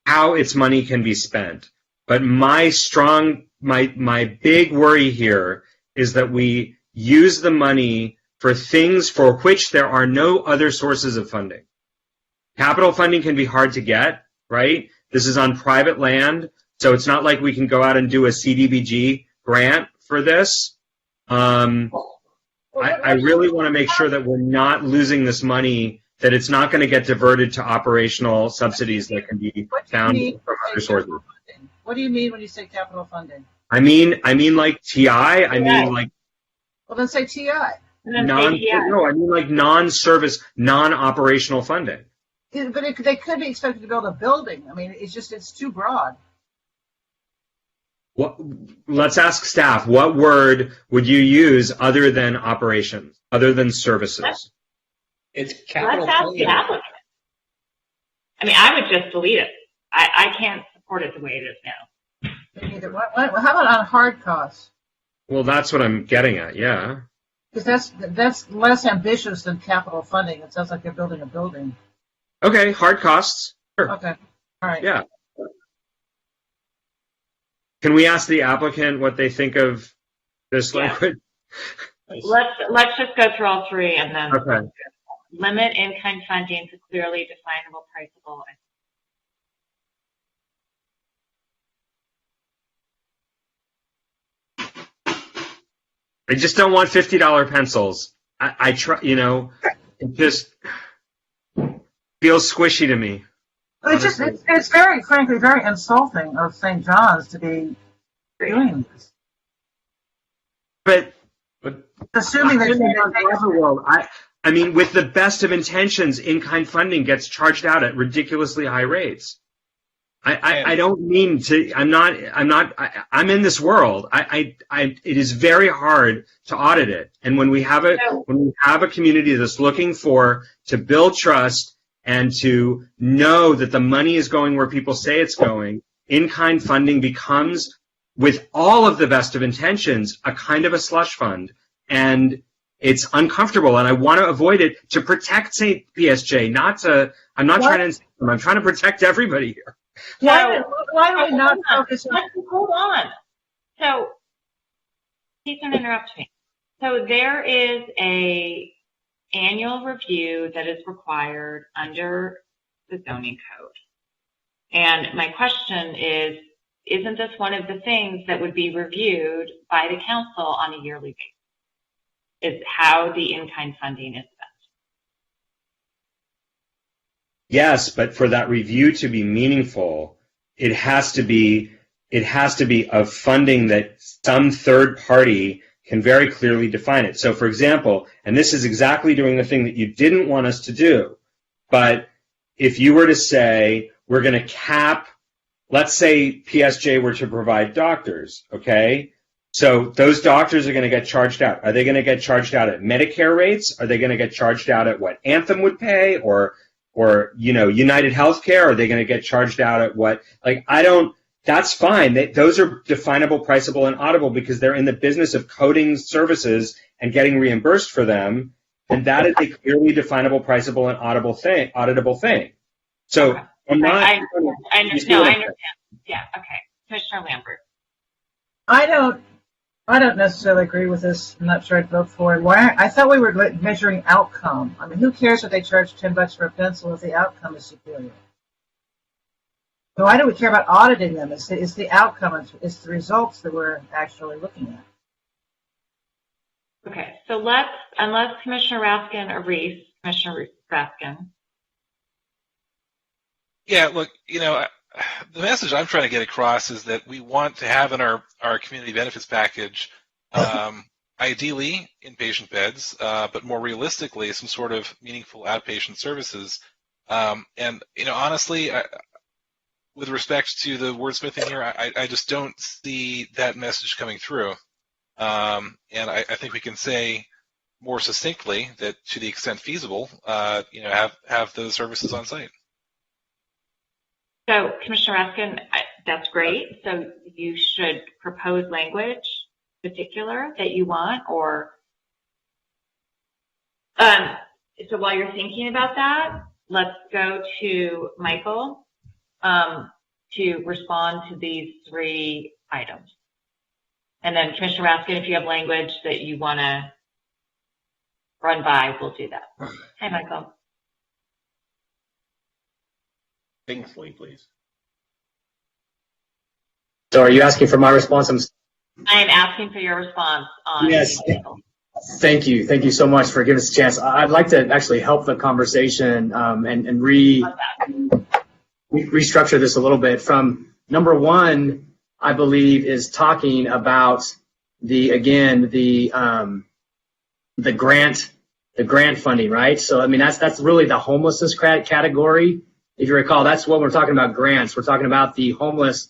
how its money can be spent. But my big worry here is that we use the money for things for which there are no other sources of funding. Capital funding can be hard to get, right? This is on private land, so it's not like we can go out and do a CDBG grant for this. I really want to make sure that we're not losing this money, that it's not going to get diverted to operational subsidies that can be found from other sources. What do you mean when you say capital funding? I mean like TI. I mean like. Well, then say TI. No, I mean like non-service, non-operational funding. Yeah, but they could be expected to build a building. I mean, it's too broad. Let's ask staff. What word would you use other than operations, other than services? It's capital. Let's ask the applicant. I mean, I would just delete it. I can't support it the way it is now. Either. How about on hard costs? Well, that's what I'm getting at. Yeah. Because that's less ambitious than capital funding. It sounds like they're building a building. Okay, hard costs. Sure. Okay. All right. Yeah. Can we ask the applicant what they think of this language? Let's just go through all three and then okay. Limit in-kind funding to clearly definable, priceable. I just don't want $50 pencils. I try, it just feels squishy to me. It's very, frankly, very insulting of St. John's to be doing this. But assuming that I mean, with the best of intentions, in-kind funding gets charged out at ridiculously high rates. I don't mean to. I'm in this world. It is very hard to audit it. And when we have a community that's looking to build trust and to know that the money is going where people say it's going, in-kind funding becomes, with all of the best of intentions, a kind of a slush fund. And it's uncomfortable, and I want to avoid it to protect St. PSJ, I'm not trying to insult them. I'm trying to protect everybody here. Why do we not focus on... Hold on. So, please don't interrupt me. So there is a annual review that is required under the zoning code. And my question is, isn't this one of the things that would be reviewed by the council on a yearly basis? Is how the in-kind funding is spent? Yes, but for that review to be meaningful, it has to be of funding that some third party can very clearly define it. So, for example, and this is exactly doing the thing that you didn't want us to do, but if you were to say, we're going to cap, let's say PSJ were to provide doctors, okay? So those doctors are going to get charged out. Are they going to get charged out at Medicare rates? Are they going to get charged out at what Anthem would pay or United Healthcare? Are they going to get charged out at what? That's fine. Those are definable, priceable, and auditable because they're in the business of coding services and getting reimbursed for them. And that is a clearly definable, priceable, and auditable thing. So I'm not. I understand. Yeah. Okay. Commissioner Lambert. I don't necessarily agree with this. I'm not sure I'd vote for it. Why? I thought we were measuring outcome. I mean, who cares if they charge $10 for a pencil if the outcome is superior? So why do we care about auditing them? It's the outcome. It's the results that we're actually looking at. Okay. So unless Commissioner Raskin or Reese, Commissioner Raskin. Yeah. Look, the message I'm trying to get across is that we want to have in our community benefits package, ideally inpatient beds, but more realistically, some sort of meaningful outpatient services. And honestly, with respect to the wordsmithing here, I just don't see that message coming through. And I think we can say more succinctly that to the extent feasible, have those services on site. So, Commissioner Raskin, that's great. So you should propose language particular that you want, or so while you're thinking about that, let's go to Michael to respond to these three items. And then Commissioner Raskin, if you have language that you want to run by, we'll do that. Hi, Michael. Thankfully, please. So are you asking for my response? I am asking for your response on yes. Thank you. Thank you so much for giving us a chance. I'd like to actually help the conversation and restructure this a little bit. From number one, I believe, is talking about the grant funding, right? So I mean that's really the homelessness category. If you recall, that's what we're talking about, grants. We're talking about the homeless,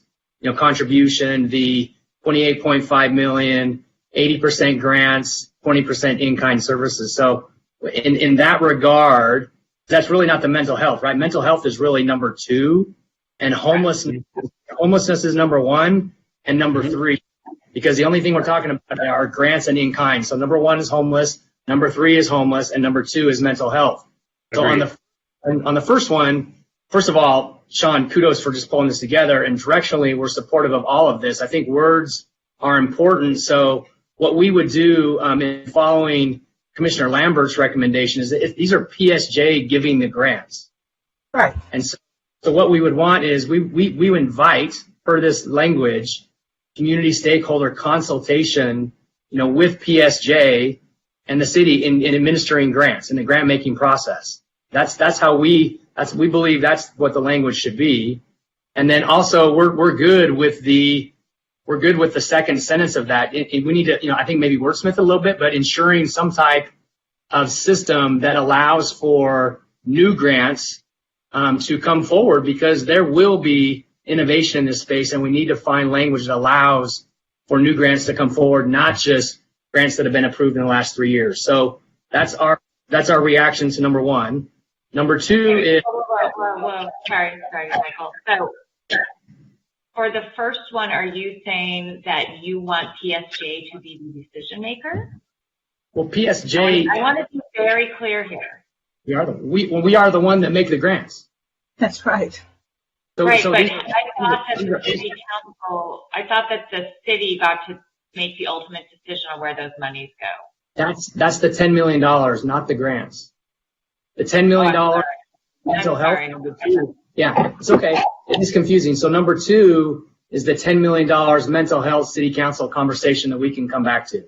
contribution, the 28.5 million, 80% grants, 20% in-kind services. So in that regard, that's really not the mental health, right? Mental health is really number two, and homelessness is number one and number three, because the only thing we're talking about are grants and in-kind. So number one is homeless, number three is homeless, and number two is mental health. So on the first one, first of all, Sean, kudos for just pulling this together, and directionally, we're supportive of all of this. I think words are important. So what we would do in following Commissioner Lambert's recommendation is that these are PSJ giving the grants. Right. And so what we would want is we invite, per this language, community stakeholder consultation, with PSJ and the city in administering grants in the grant making process. That's how we believe that's what the language should be. And then also we're good with the second sentence of that. We need to, I think maybe wordsmith a little bit, but ensuring some type of system that allows for new grants to come forward, because there will be innovation in this space, and we need to find language that allows for new grants to come forward, not just grants that have been approved in the last 3 years. So that's our reaction to number one. Number two is... Sorry, Michael. So for the first one, are you saying that you want PSJ to be the decision maker? Well, PSJ... I want to be very clear here. We are the one that make the grants. That's right. So I thought that the city council, I thought that the city got to make the ultimate decision on where those monies go. That's the $10 million, not the grants. The $10 million mental health. Number two, yeah, it's okay. It is confusing. So number two is the $10 million mental health city council conversation that we can come back to.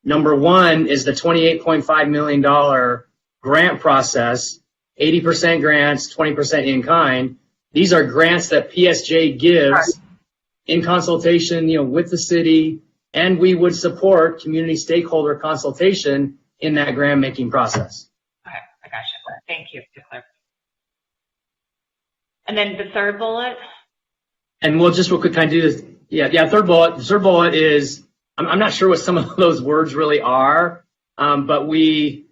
Number one is the $28.5 million grant process, 80% grants, 20% in kind. These are grants that PSJ gives in consultation, with the city, and we would support community stakeholder consultation in that grant making process. Okay, I got you. Thank you for clarifying. And then the third bullet? And we'll just real quick kind of do this. Yeah, third bullet. The third bullet is, I'm not sure what some of those words really are, but we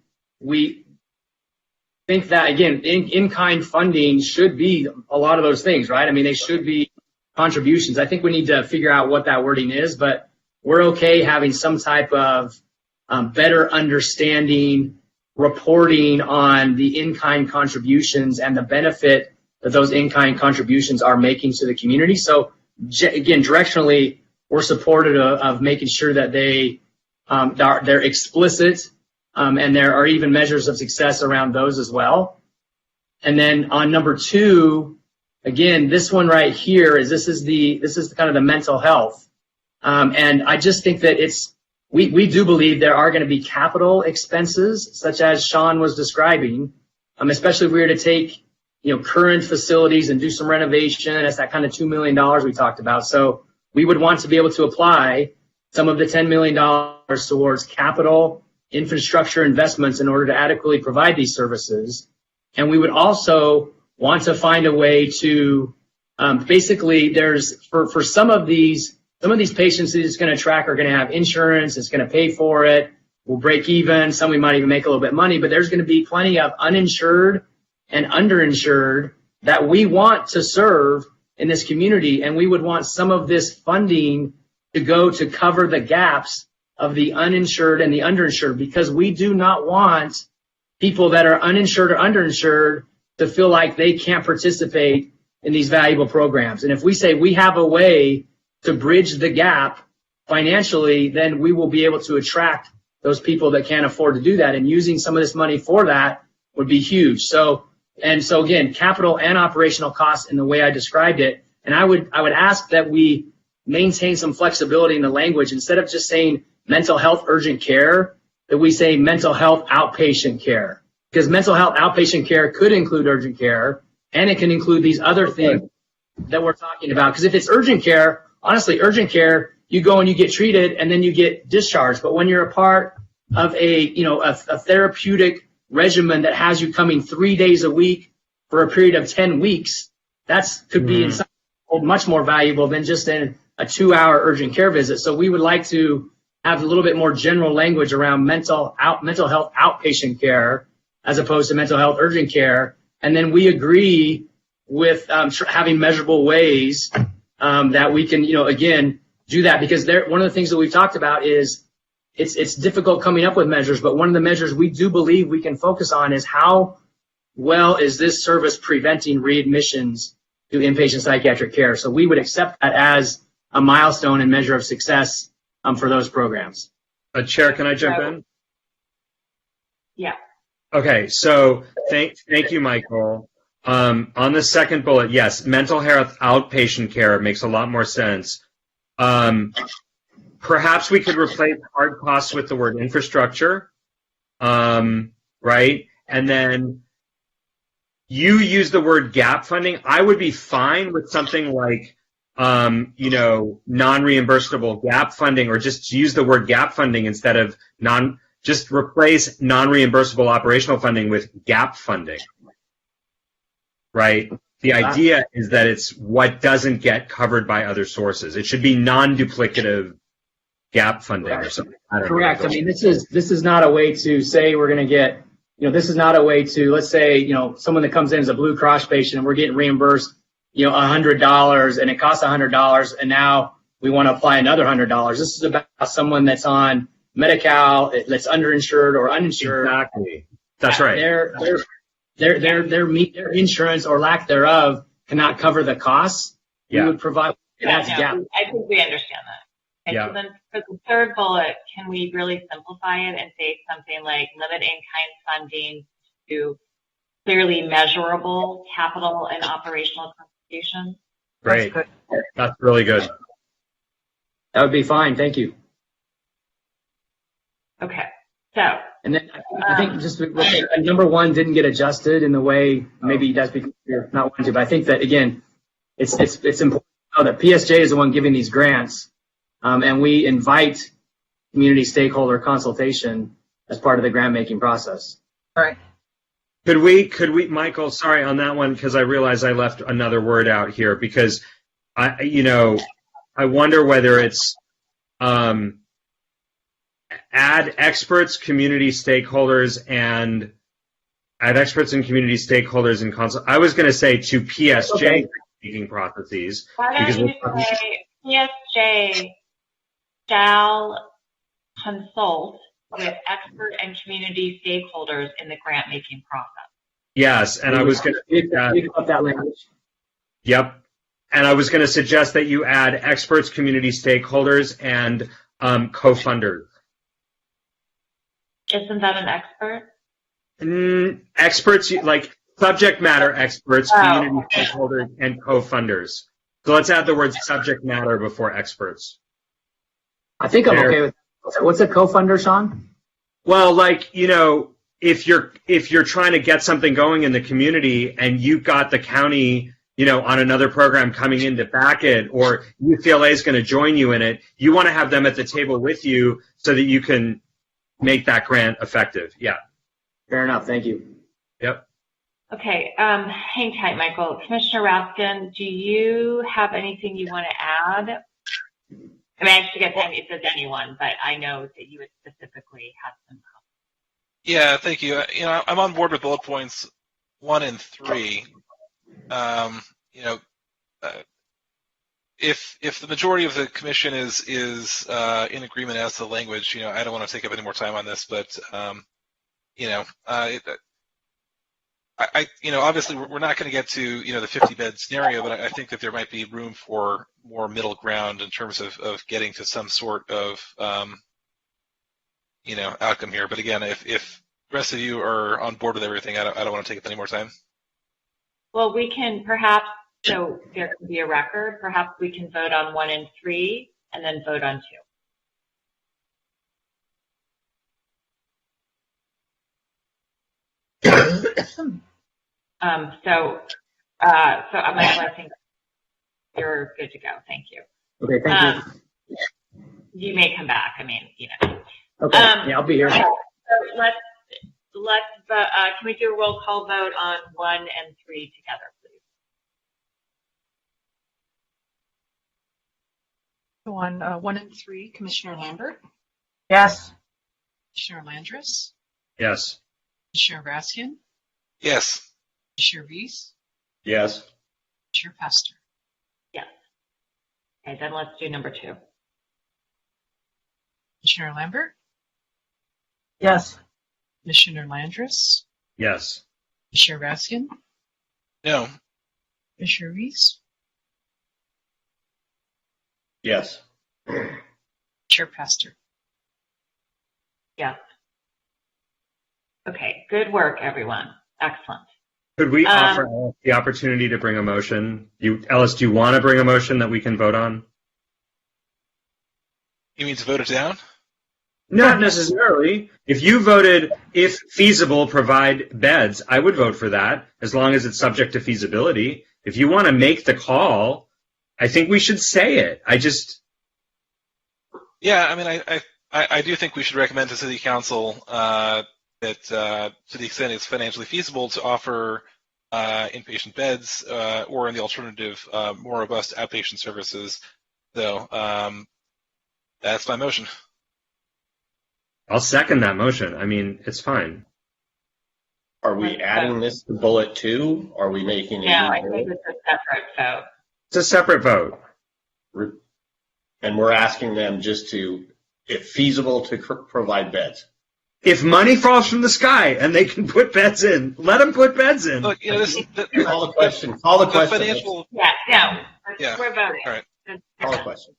think that, again, in-kind funding should be a lot of those things, right? I mean, they should be contributions. I think we need to figure out what that wording is, but we're okay having some type of better understanding, reporting on the in-kind contributions and the benefit that those in-kind contributions are making to the community. So, again, directionally, we're supportive of making sure that they're explicit, and there are even measures of success around those as well. And then on number two, again, this one right here is this is kind of the mental health, and I just think that we do believe there are going to be capital expenses, such as Sean was describing, especially if we were to take current facilities and do some renovation. That's that kind of $2 million we talked about. So we would want to be able to apply some of the $10 million towards capital infrastructure investments in order to adequately provide these services. And we would also want to find a way to basically, there's for some of these patients that it's going to track are going to have insurance, it's going to pay for it, we'll break even, some we might even make a little bit of money, but there's going to be plenty of uninsured and underinsured that we want to serve in this community, and we would want some of this funding to go to cover the gaps of the uninsured and the underinsured, because we do not want people that are uninsured or underinsured to feel like they can't participate in these valuable programs. And if we say we have a way to bridge the gap financially, then we will be able to attract those people that can't afford to do that. And using some of this money for that would be huge. So again, capital and operational costs in the way I described it. And I would ask that we maintain some flexibility in the language. Instead of just saying mental health urgent care, that we say mental health outpatient care, because mental health outpatient care could include urgent care, and it can include these other things that we're talking about. Because if it's urgent care, honestly, urgent care, you go and you get treated and then you get discharged. But when you're a part of a therapeutic regimen that has you coming 3 days a week for a period of 10 weeks, that could be in some much more valuable than just in a 2-hour urgent care visit. So we would like to have a little bit more general language around mental health outpatient care as opposed to mental health urgent care. And then we agree with having measurable ways that we can, again, do that, because one of the things that we've talked about is it's difficult coming up with measures, but one of the measures we do believe we can focus on is how well is this service preventing readmissions to inpatient psychiatric care. So we would accept that as a milestone and measure of success for those programs. Chair, can I jump in? Yeah. Okay, so thank you, Michael. On the second bullet, yes, mental health outpatient care makes a lot more sense. Perhaps we could replace hard costs with the word infrastructure, right? And then you use the word gap funding. I would be fine with something like, non-reimbursable gap funding, or just use the word gap funding instead of just replace non-reimbursable operational funding with gap funding, right? The idea is that it's what doesn't get covered by other sources. It should be non-duplicative gap funding or something. Correct. I mean, this is not a way to say we're going to get, this is not a way to, let's say, someone that comes in as a Blue Cross patient and we're getting reimbursed, $100 and it costs $100, and now we want to apply another $100. This is about someone that's on Medi-Cal, that's underinsured or uninsured. Exactly. That's right. Their insurance or lack thereof cannot cover the costs. Yeah. We would provide. I think we understand that. And yeah. So then for the third bullet, can we really simplify it and say something like limit in-kind funding to clearly measurable capital and operational contributions? Great. That's really good. That would be fine. Thank you. Okay. So. And then I think just number one didn't get adjusted in the way, maybe that's because you're not wanting to, but I think that, again, it's important to know that PSJ is the one giving these grants, and we invite community stakeholder consultation as part of the grant making process. All right. Could we, Michael, sorry on that one, because I realized I left another word out here, because I wonder whether it's, add experts, community stakeholders, and consult. I was going to say to PSJ making processes. Why don't you say PSJ shall consult with expert and community stakeholders in the grant making process? Yes, and I was going to that language. Yep, and I was going to suggest that you add experts, community stakeholders, and co-funders. Isn't that an expert? Experts, like subject matter experts, community stakeholders, and co-funders. So let's add the word subject matter before experts. I think I'm okay with that. What's a co-funder, Sean? Well, like, if you're trying to get something going in the community and you've got the county, on another program coming in to back it, or UCLA is going to join you in it, you want to have them at the table with you so that you can make that grant effective. Yeah. Fair enough. Thank you. Yep. Okay. Hang tight, Michael. Commissioner Raskin, do you have anything you want to add? I mean, I should get time if there's anyone, but I know that you would specifically have some comments. Yeah, thank you. I'm on board with bullet points 1 and 3. If the majority of the commission is in agreement as to the language, I don't want to take up any more time on this, but obviously we're not going to get to the 50-bed scenario, but I think that there might be room for more middle ground in terms of getting to some sort of outcome here. But again, if the rest of you are on board with everything, I don't want to take up any more time. Well, we can perhaps, so there can be a record, perhaps we can vote on 1 and 3 and then vote on 2. Michael, I think you're good to go. Thank you. Okay, thank you. You may come back. I mean, you know. Okay, yeah, I'll be here. So can we do a roll call vote on 1 and 3 together, please? So on 1 and 3, Commissioner Lambert? Yes. Commissioner Landris? Yes. Commissioner Raskin? Yes. Commissioner Reese? Yes. Commissioner Pastor? Yes. Okay, then let's do number 2. Commissioner Lambert? Yes. Commissioner Landris? Yes. Commissioner Raskin? No. Commissioner Reese? Yes. Chair Pastor? Yes. Okay, good work, everyone. Excellent. Could we offer Ellis the opportunity to bring a motion? Ellis, do you want to bring a motion that we can vote on? You mean to vote it down? Not necessarily. If you voted, if feasible, provide beds, I would vote for that, as long as it's subject to feasibility. If you want to make the call, I think we should say it. Yeah, I mean, I do think we should recommend to City Council that to the extent it's financially feasible to offer inpatient beds or in the alternative, more robust outpatient services. So that's my motion. I'll second that motion. I mean, it's fine. Are we adding this to bullet 2? Are we making it? No, I think it's a separate vote. It's a separate vote. And we're asking them just to, if feasible, to provide beds. If money falls from the sky and they can put beds in, let them put beds in. Look, you know, Call the question. Call the question. Financial, We're voting. All right. Call the question.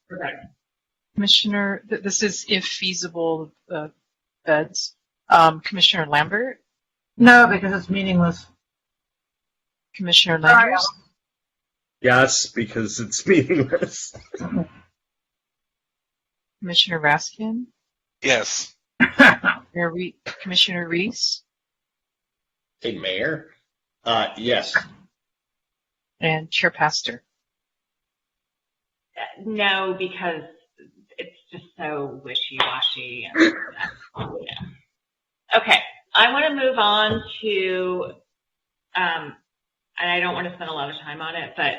Commissioner, this is if feasible beds. Commissioner Lambert? No, because it's meaningless. Commissioner Landris? Yes, because it's meaningless. Commissioner Raskin? Yes. Commissioner Reese? Hey, Mayor? Yes. And Chair Pastor? No, because it's just so wishy-washy. And, Okay, I want to move on to, and I don't want to spend a lot of time on it, but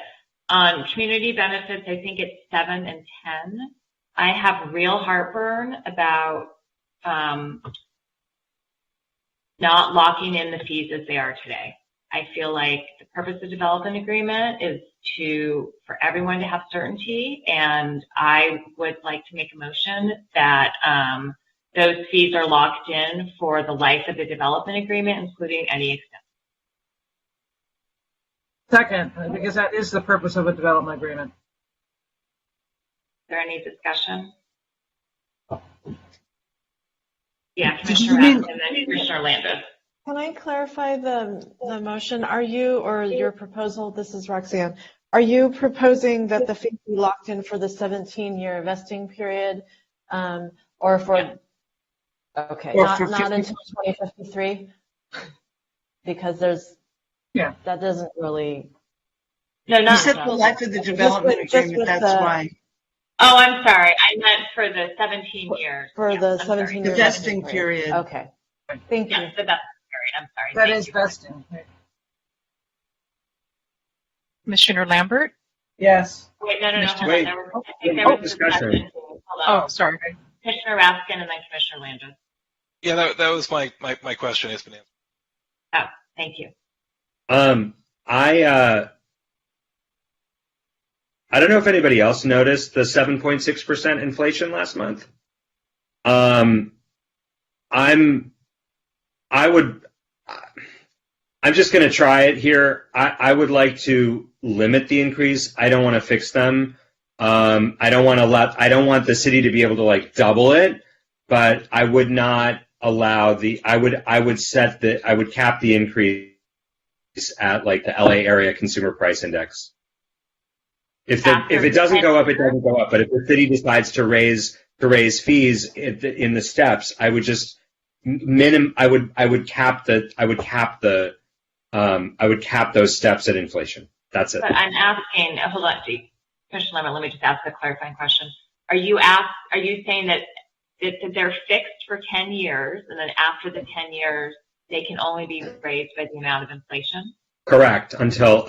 on community benefits, I think it's 7 and 10. I have real heartburn about not locking in the fees as they are today. I feel like the purpose of development agreement is for everyone to have certainty, and I would like to make a motion that those fees are locked in for the life of the development agreement, including any extension. Second, because that is the purpose of a development agreement. Is there any discussion? Yeah, Commissioner Rath and then Commissioner Landis. Can I clarify the motion? Are you, or your proposal, this is Roxanne, are you proposing that the fee be locked in for the 17-year vesting period, or for, okay, or not for until 2053? Because that doesn't really. No, not. You said the life of the development agreement, that's why. Oh, I'm sorry. I meant for the 17 years. For the 17-year vesting period. Okay. Thank you. The vesting period. I'm sorry. That is vesting. Commissioner Lambert? Yes. Wait, no. Wait. There was discussion. Oh, sorry. Commissioner Raskin and then Commissioner Landis. Yeah, that was my question. It's been answered. Oh, thank you. I don't know if anybody else noticed the 7.6% inflation last month. I'm just going to try it here. I would like to limit the increase. I don't want to fix them. I don't want the city to be able to like double it, but I would not allow I would cap the increase at like the LA area consumer price index. If it doesn't go up, it doesn't go up. But if the city decides to raise fees in the steps, I would just I would cap the I would cap those steps at inflation. That's it. But I'm asking, hold on, Commissioner Lemon, let me just ask a clarifying question. Are you saying that they're fixed for 10 years, and then after the 10 years, they can only be raised by the amount of inflation? Correct, until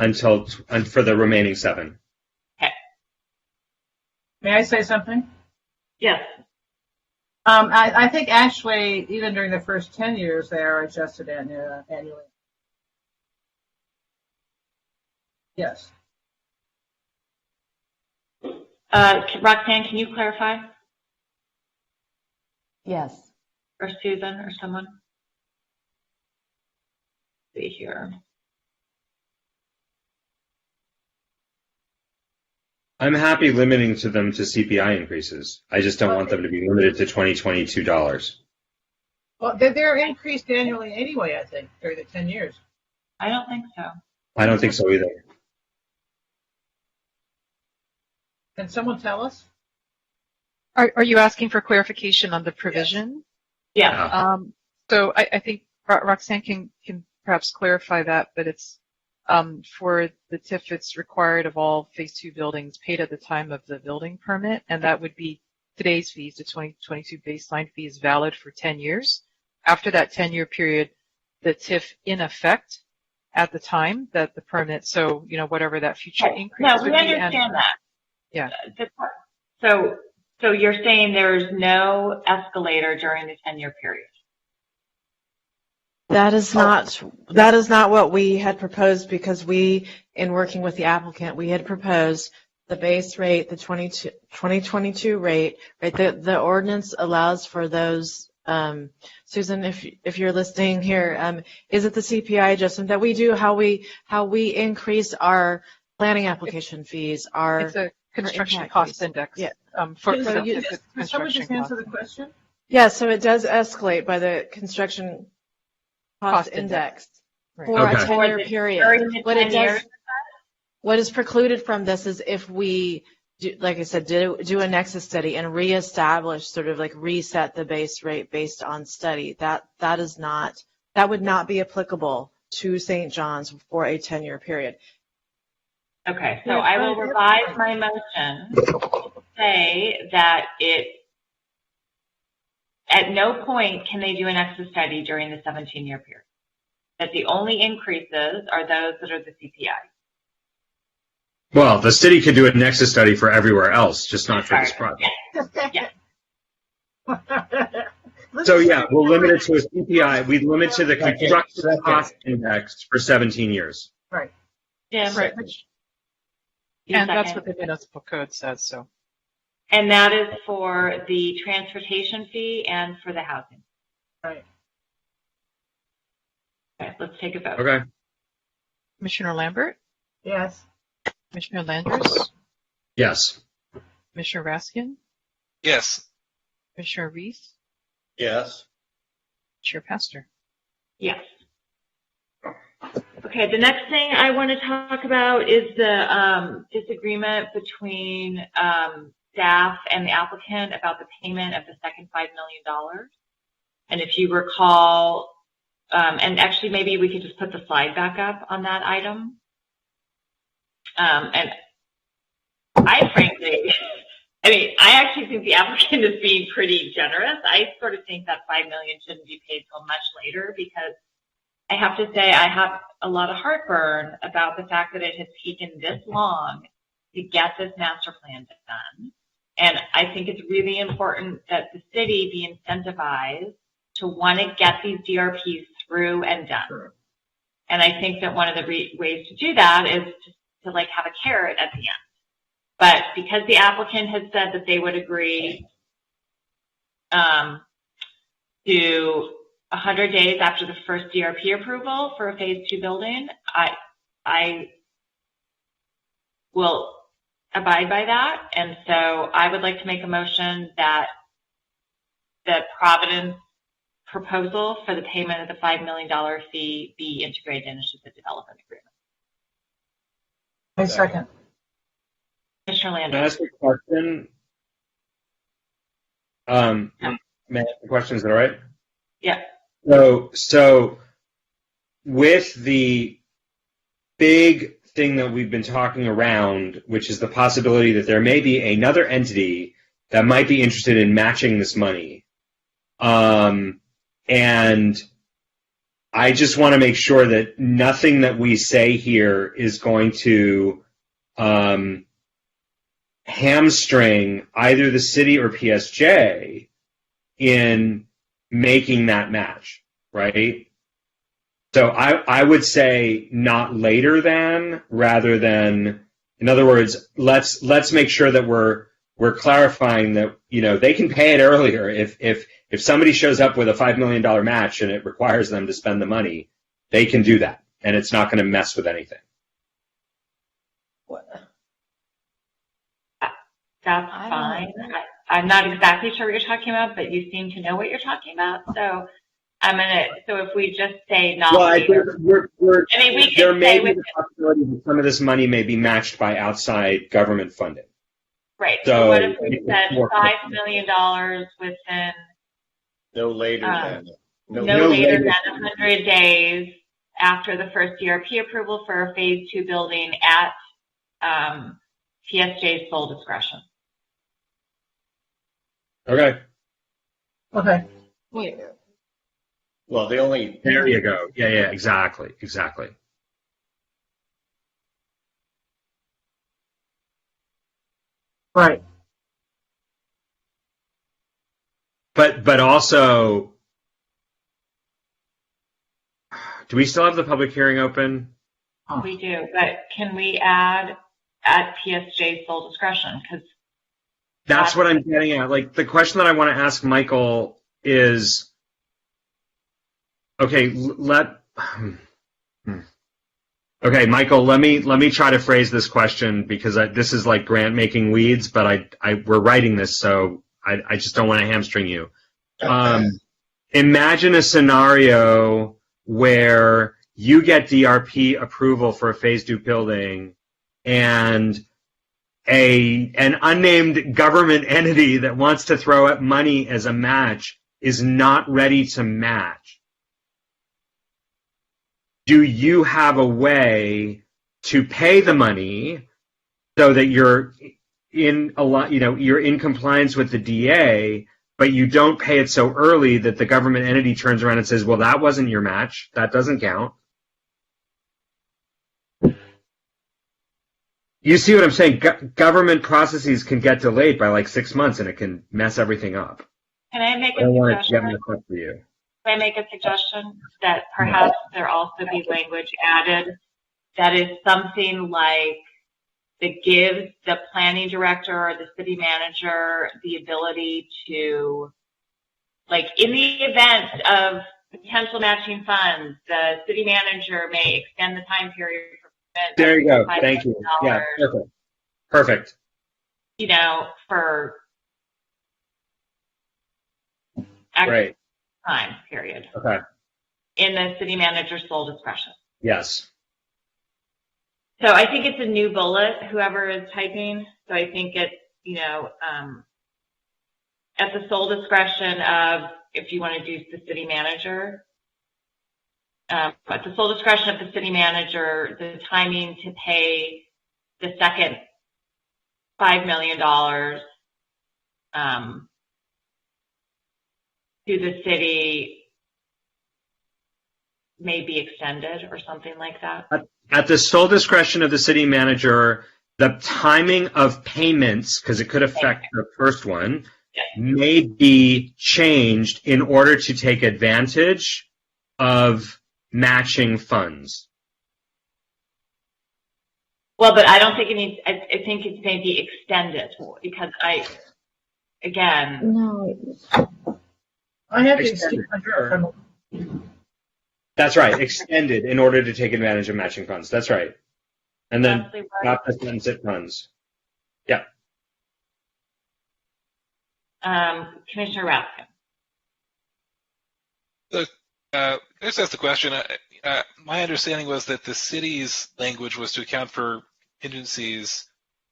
for the remaining 7. Okay. May I say something? Yes. I think actually, even during the first 10 years, they are adjusted annually. Yes. Roxanne, can you clarify? Yes. Or Susan or someone? Let's see here. I'm happy limiting them to CPI increases. I just don't want them to be limited to $2022. Well, they're increased annually anyway, I think, during the 10 years. I don't think so. I don't think so either. Can someone tell us? Are you asking for clarification on the provision? Yeah. So I think Roxanne can perhaps clarify that, but it's for the TIF, it's required of all Phase 2 buildings paid at the time of the building permit, and that would be today's fees. The 2022 baseline fee is valid for 10 years. After that 10-year period, the TIF in effect at the time that the permit, so, whatever that future increase no, would be. No, we understand that. Yeah. So you're saying there's no escalator during the 10-year period? That is not what we had proposed, because in working with the applicant, we had proposed the base rate, the 2022 rate, right? The ordinance allows for those. Susan, if you're listening here, is it the CPI adjustment that we do? How we increase our planning application fees? It's a construction cost index. Yeah. Can someone just answer the question? Yeah. So it does escalate by the construction cost index for a 10-year period. What is precluded from this is if we, like I said, do a nexus study and reestablish, sort of like reset the base rate based on study. That would not be applicable to St. John's for a 10-year period. Okay, so I will revise my motion to say that at no point can they do an nexus study during the 17-year period. That the only increases are those that are the CPI. Well, the city could do a nexus study for everywhere else, just not for this project. Yeah. So yeah, we'll limit it to a CPI. We limit to the construction cost index for 17 years. Right. Yeah. Right. And that's what the municipal code says. So. And that is for the transportation fee and for the housing. Right. Okay, let's take a vote. Okay. Commissioner Lambert? Yes. Commissioner Landers? Yes. Commissioner Raskin? Yes. Commissioner Reese? Yes. Chair Pastor? Yes. Okay, the next thing I want to talk about is the disagreement between staff and the applicant about the payment of the second $5 million. And if you recall, and actually maybe we could just put the slide back up on that item. And I frankly, I actually think the applicant is being pretty generous. I sort of think that $5 million shouldn't be paid till much later, because I have to say I have a lot of heartburn about the fact that it has taken this long to get this master plan done. And I think it's really important that the city be incentivized to want to get these DRPs through and done. Sure. And I think that one of the ways to do that is to like have a carrot at the end. But because the applicant has said that they would agree to 100 days after the first DRP approval for a Phase 2 building, I will abide by that. And so I would like to make a motion that the Providence proposal for the payment of the $5 million fee be integrated into the development agreement. I second. Commissioner Landers. Can I ask a question? May I ask a question? Is that all right? Yeah. So with the big thing that we've been talking around, which is the possibility that there may be another entity that might be interested in matching this money. And I just want to make sure that nothing that we say here is going to hamstring either the city or PSJ in making that match, right? So I would say not later than, rather than, in other words, let's make sure that we're clarifying that, you know, they can pay it earlier. If somebody shows up with a $5 million match and it requires them to spend the money, they can do that, and it's not going to mess with anything. That's fine. I'm not exactly sure what you're talking about, but you seem to know what you're talking about. So so if we just say not well, later, I mean, we there may be the possibility that some of this money may be matched by outside government funding. Right. So what if we said $5 million within no later than no later than 100 days after the first DRP approval for a phase 2 building at PSJ's sole discretion. Okay. Okay. Wait. Well, the only... There you go. Yeah, exactly. Right. But also, do we still have the public hearing open? We do, but can we add at PSJ's sole discretion? Because that's what I'm getting at. Like, the question that I want to ask Michael is, okay, okay, Michael, let me try to phrase this question, because this is like grant making weeds, but we're writing this, so I just don't want to hamstring you. Imagine a scenario where you get DRP approval for a phase 2 building, and an unnamed government entity that wants to throw up money as a match is not ready to match. Do you have a way to pay the money so that you're in compliance with the DA, but you don't pay it so early that the government entity turns around and says, well, that wasn't your match, that doesn't count? You see what I'm saying? Government processes can get delayed by like 6 months, and it can mess everything up. Can I make I don't want to get suggestion? messed up for you. Can I make a suggestion that perhaps there also be language added that is something like that gives the planning director or the city manager the ability to, like, in the event of potential matching funds, the city manager may extend the time period for there you go. Thank you. Yeah, perfect. You know, for Great. time period. Okay. In the city manager's sole discretion. Yes. So I think it's a new bullet, whoever is typing. So I think it's, at the sole discretion of, if you want to do the city manager, at the sole discretion of the city manager, the timing to pay the second $5 million to the city may be extended or something like that. At the sole discretion of the city manager, the timing of payments, because it could affect the first one, may be changed in order to take advantage of matching funds. Well, but I don't think it needs, I think it's maybe extended, because No. I have to Extended, sure. That's right, extended in order to take advantage of matching funds. That's right. And then not the sunset funds. Yeah. Commissioner Raskin. Look, I just asked the question. My understanding was that the city's language was to account for contingencies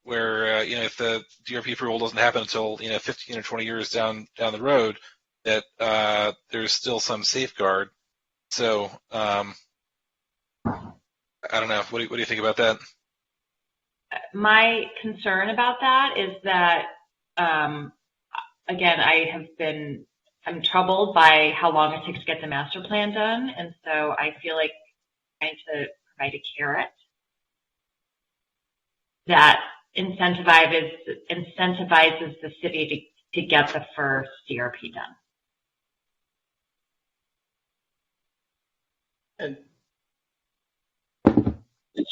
where, if the DRP approval doesn't happen until, 15 or 20 years down the road, that there's still some safeguard. So I don't know. What do you think about that? My concern about that is that, again, I'm troubled by how long it takes to get the master plan done, and so I feel like trying to provide a carrot that incentivizes the city to get the first CRP done. And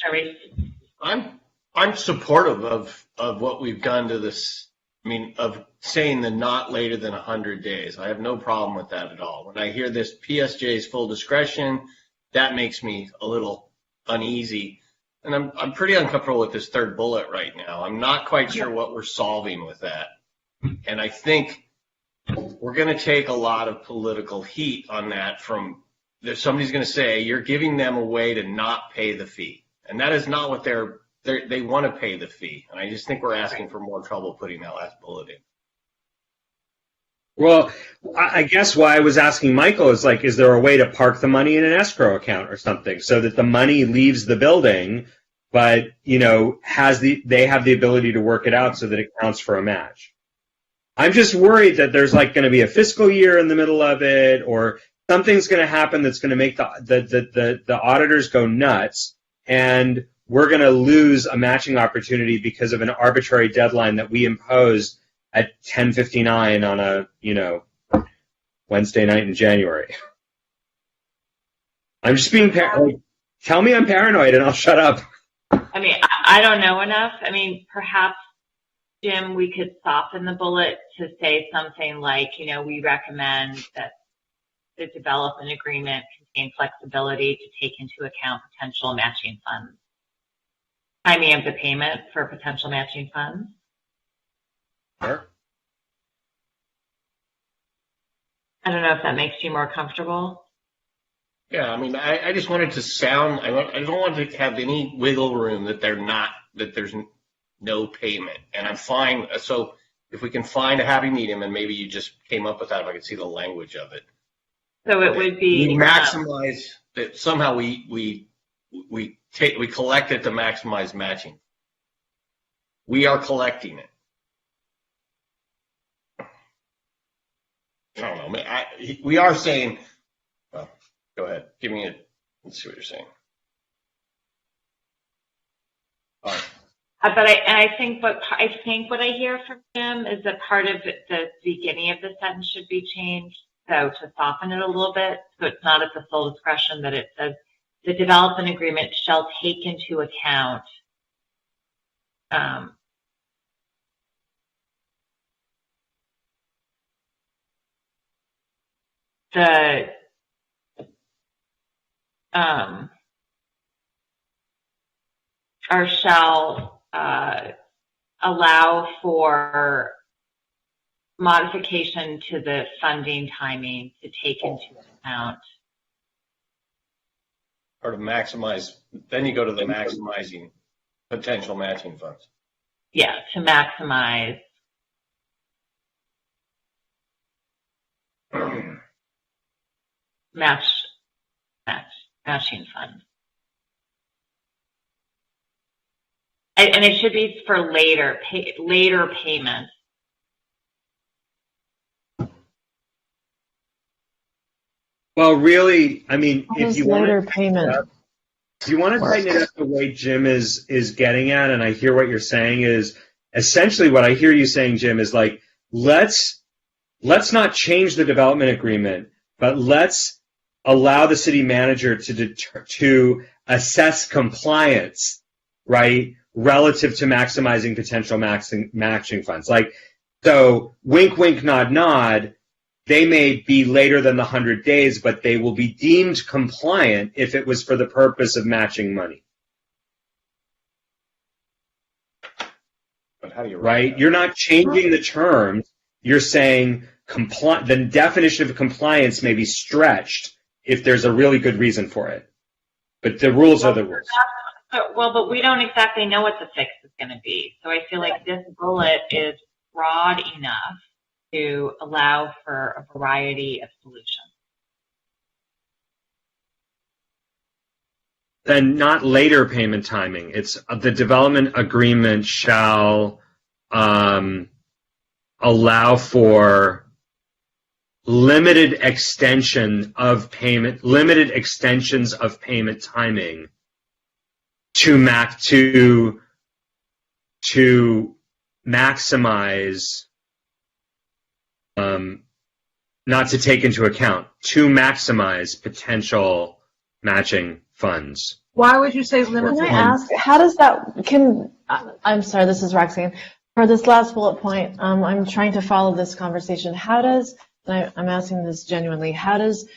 Sharice? I'm supportive of what we've done to this. I mean, of saying the not later than 100 days. I have no problem with that at all. When I hear this PSJ's full discretion, that makes me a little uneasy. And I'm pretty uncomfortable with this third bullet right now. I'm not quite sure what we're solving with that. And I think we're going to take a lot of political heat on that from somebody's going to say, you're giving them a way to not pay the fee. And that is not what they want to pay the fee. And I just think we're asking for more trouble putting that last bullet in. Well, I guess why I was asking Michael is like, is there a way to park the money in an escrow account or something so that the money leaves the building, but, you know, they have the ability to work it out so that it counts for a match? I'm just worried that there's like going to be a fiscal year in the middle of it, or something's going to happen that's going to make the auditors go nuts, and we're going to lose a matching opportunity because of an arbitrary deadline that we imposed at 10:59 on a, you know, Wednesday night in January. I'm just being tell me I'm paranoid and I'll shut up. I mean, I don't know enough. I mean, perhaps, Jim, we could soften the bullet to say something like, you know, we recommend that the development agreement contain flexibility to take into account potential matching funds. Timing of the payment for potential matching funds. Sure. I don't know if that makes you more comfortable. Yeah, I mean, I just wanted to sound. I don't want to have any wiggle room that there's no payment, and I'm fine. So if we can find a happy medium, and maybe you just came up with that, if I could see the language of it. So it would be we maximize that somehow we collect it to maximize matching. We are collecting it. I don't know. We are saying. Well, go ahead. Let's see what you're saying. All right. But I think what I hear from Jim is that part of the beginning of the sentence should be changed. So to soften it a little bit, so it's not at the sole discretion, that it says the development agreement shall take into account or shall allow for modification to the funding timing to take into account. Or to maximize, then you go to the maximizing potential matching funds. Yeah, to maximize matching funds. And it should be for later payments. Well, really, I mean, if you want later payment. If you want to tighten it up the way Jim is getting at, and I hear what you're saying, is essentially what I hear you saying, Jim, is like, let's not change the development agreement, but let's allow the city manager to assess compliance, right, relative to maximizing potential matching funds. Like, so wink, wink, nod, nod. They may be later than the 100 days, but they will be deemed compliant if it was for the purpose of matching money. But how do you right? that? You're not changing the terms. You're saying the definition of compliance may be stretched if there's a really good reason for it. But the rules are the rules. Well, but we don't exactly know what the fix is going to be. So I feel like this bullet is broad enough to allow for a variety of solutions. then not later payment timing. It's the development agreement shall allow for limited extensions of payment timing to maximize, not to take into account, to maximize potential matching funds. Why would you say limited? Can I ask, how does that, I'm sorry, this is Roxanne. For this last bullet point, I'm trying to follow this conversation. How does, and I'm asking this genuinely, how does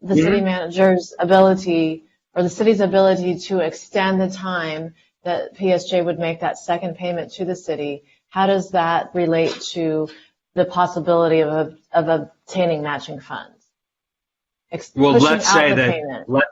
the city manager's ability or the city's ability to extend the time that PSJ would make that second payment to the city, how does that relate to the possibility of obtaining matching funds? Well, let's say that,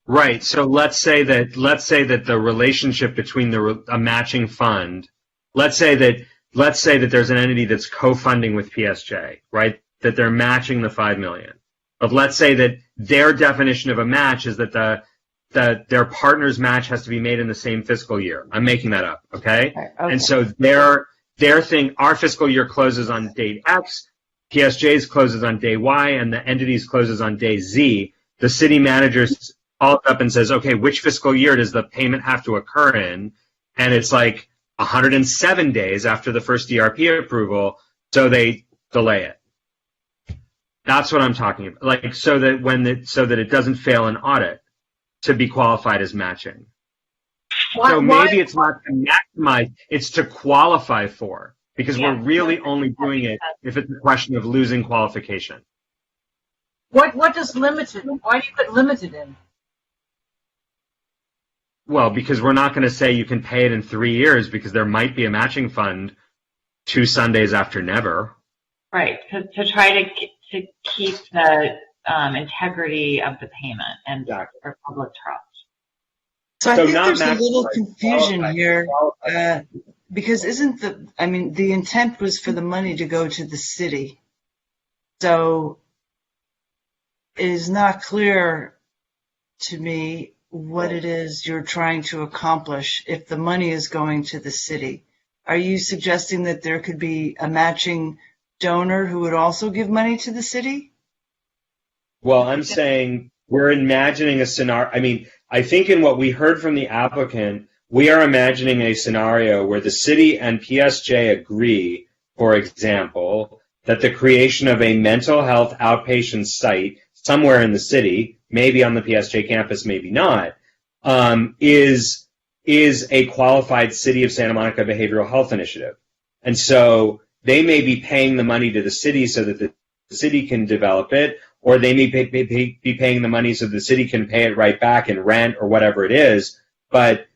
right. So let's say that the relationship between a matching fund, let's say that there's an entity that's co-funding with PSJ, right? That they're matching the $5 million. But let's say that their definition of a match is that their partner's match has to be made in the same fiscal year. I'm making that up, okay? And so their thing, our fiscal year closes on date X, PSJ's closes on day Y, and the entity's closes on day Z. The city manager calls up and says, okay, which fiscal year does the payment have to occur in? And it's like 107 days after the first DRP approval, so they delay it. That's what I'm talking about. Like, so that it doesn't fail an audit to be qualified as matching. So maybe it's not to maximize, it's to qualify for, because we're really only doing it if it's a question of losing qualification. What does limited? Why do you put limited in? Well, because we're not going to say you can pay it in 3 years, because there might be a matching fund 2 Sundays after never. Right, to try to keep the integrity of the payment and for public trust. So I think there's a little confusion here, because the intent was for the money to go to the city. So it is not clear to me what it is you're trying to accomplish if the money is going to the city. Are you suggesting that there could be a matching donor who would also give money to the city? Well, I'm saying we're imagining a scenario. I mean, I think in what we heard from the applicant, we are imagining a scenario where the city and PSJ agree, for example, that the creation of a mental health outpatient site somewhere in the city, maybe on the PSJ campus, maybe not, is a qualified City of Santa Monica behavioral health initiative. And so they may be paying the money to the city so that the city can develop it, or they may be paying the money so the city can pay it right back in rent or whatever it is, but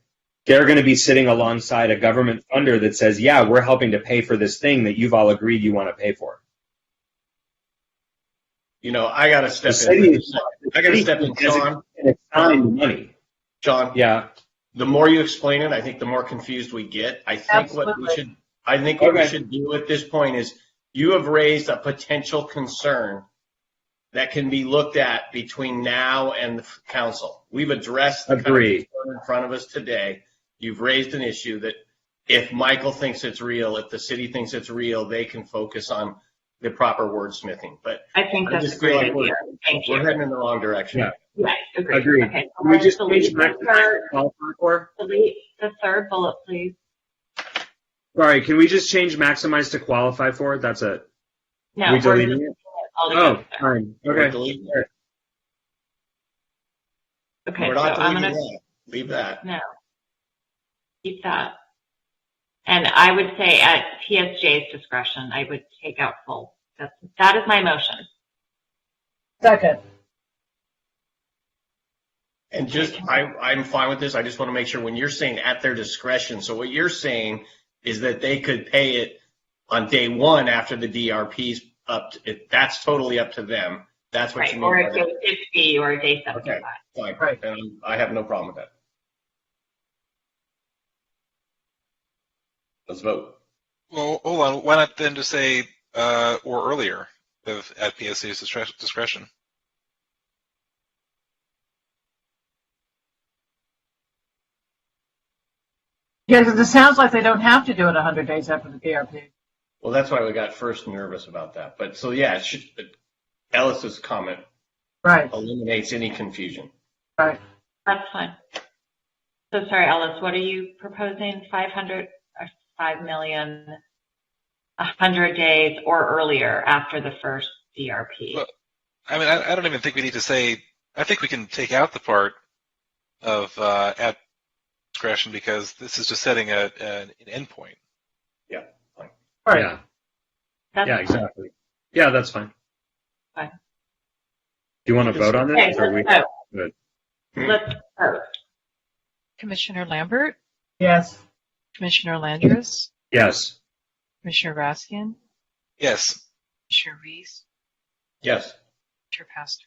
they're going to be sitting alongside a government funder that says, yeah, we're helping to pay for this thing that you've all agreed you want to pay for. You know, I got to step in. John. Money. John. Yeah. The more you explain it, I think the more confused we get. I think what we should do at this point is you have raised a potential concern that can be looked at between now and the council. We've addressed the concern in front of us today. You've raised an issue that if Michael thinks it's real, if the city thinks it's real, they can focus on the proper wordsmithing. But I think that's a great idea. Thank you. We're heading in the wrong direction. Yeah. Yes, agreed. Agreed. Okay, Can we just delete the third bullet, please. Sorry, can we just change maximize to qualify for? That's it. No, we're deleting it. Oh, fine. Okay. Okay, we're not deleting that. Leave that. No. Keep that. And I would say at PSJ's discretion, I would take out full. That is my motion. Second. And just, I'm fine with this. I just want to make sure when you're saying at their discretion, so what you're saying is that they could pay it on day one after the DRP's up. That's totally up to them. That's what you mean. Or a day 50 or a day 75. Okay, fine. Right. And I have no problem with that. Let's vote. Well, hold on. Why not then just say or earlier at PSC's discretion? Yeah, because it sounds like they don't have to do it 100 days after the DRP. Well, that's why we got first nervous about that. But so yeah, Ellis's comment eliminates any confusion. Right. That's fine. So sorry, Ellis, what are you proposing? 500 or 5 million, 100 days or earlier after the first DRP? Well, I mean, I don't even think we need to say. I think we can take out the part of at discretion because this is just setting an endpoint. Yeah. Fine. Right. Yeah. Yeah, exactly. Yeah, that's fine. Fine. Do you want to vote on this? Okay, let's vote. Good. Let's vote. Commissioner Lambert? Yes. Commissioner Landris? Yes. Commissioner Raskin? Yes. Commissioner Reese? Yes. Commissioner Pastor?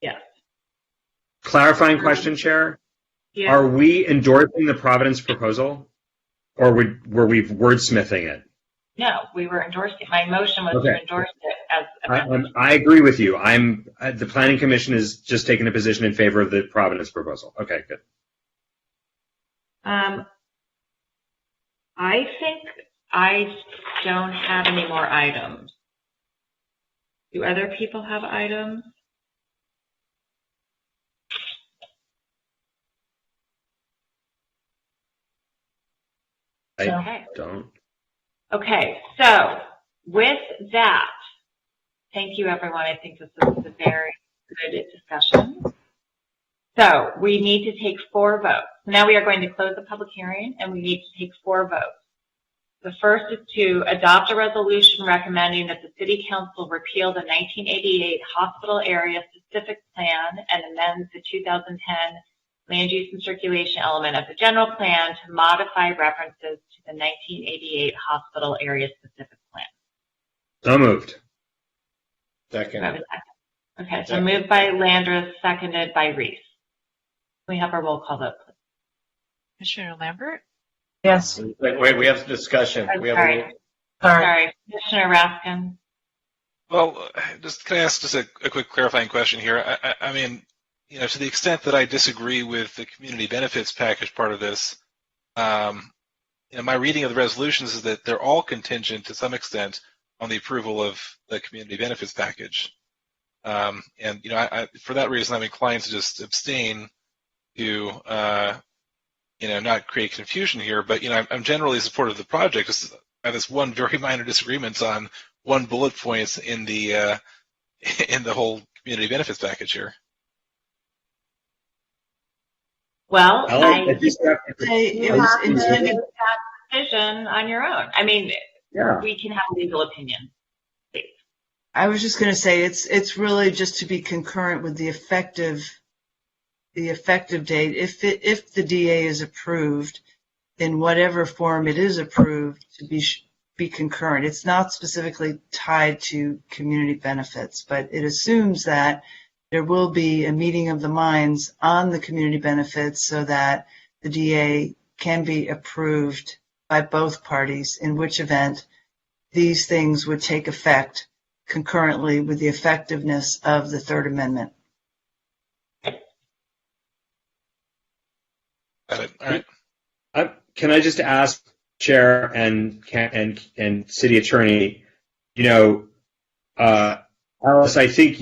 Yes. Clarifying question, Chair. Yeah. Are we endorsing the Providence proposal, or were we wordsmithing it? No, we were endorsing. My motion was to endorse it as amended. I agree with you. The Planning Commission is just taking a position in favor of the Providence proposal. Okay, good. I think I don't have any more items. Do other people have items? I don't. Okay, so with that, thank you everyone. I think this was a very good discussion. So we need to take 4 votes. Now we are going to close the public hearing and we need to take 4 votes. The first is to adopt a resolution recommending that the City Council repeal the 1988 Hospital Area Specific Plan and amend the 2010 Land Use and Circulation element of the general plan to modify references to the 1988 Hospital Area Specific Plan. So moved. Second. Okay, so moved by Landris, seconded by Reese. Can we have a roll call vote, please? Commissioner Lambert? Yes. Wait, we have discussion. Sorry. Commissioner Raskin? Well, can I ask just a quick clarifying question here? I mean, to the extent that I disagree with the community benefits package part of this, my reading of the resolutions is that they're all contingent to some extent on the approval of the community benefits package. And for that reason, I'm inclined to just abstain to, not create confusion here. But I'm generally supportive of the project. I have this one very minor disagreements on one bullet point in the whole community benefits package here. Well, it was intended that decision on your own. I mean, we can have legal opinion. I was just going to say it's really just to be concurrent with the effective date. If the DA is approved in whatever form it is approved, to be concurrent. It's not specifically tied to community benefits, but it assumes that there will be a meeting of the minds on the community benefits so that the DA can be approved by both parties, in which event these things would take effect concurrently with the effectiveness of the Third Amendment. Got it. All right. Can I just ask, Chair and City Attorney, Alice, I think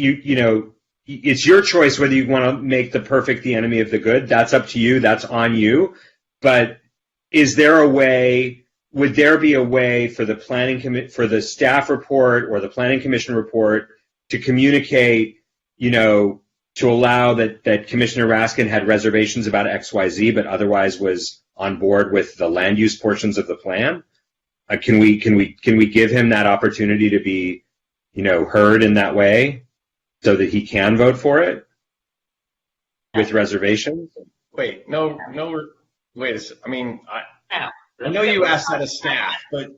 it's your choice whether you want to make the perfect the enemy of the good. That's up to you. That's on you. But would there be a way for the staff report or the Planning Commission report to communicate, to allow that Commissioner Raskin had reservations about XYZ, but otherwise was on board with the land use portions of the plan? Can we give him that opportunity to be, heard in that way, so that he can vote for it with reservations? Wait, no. Wait a second. I mean, I know you asked that of staff, but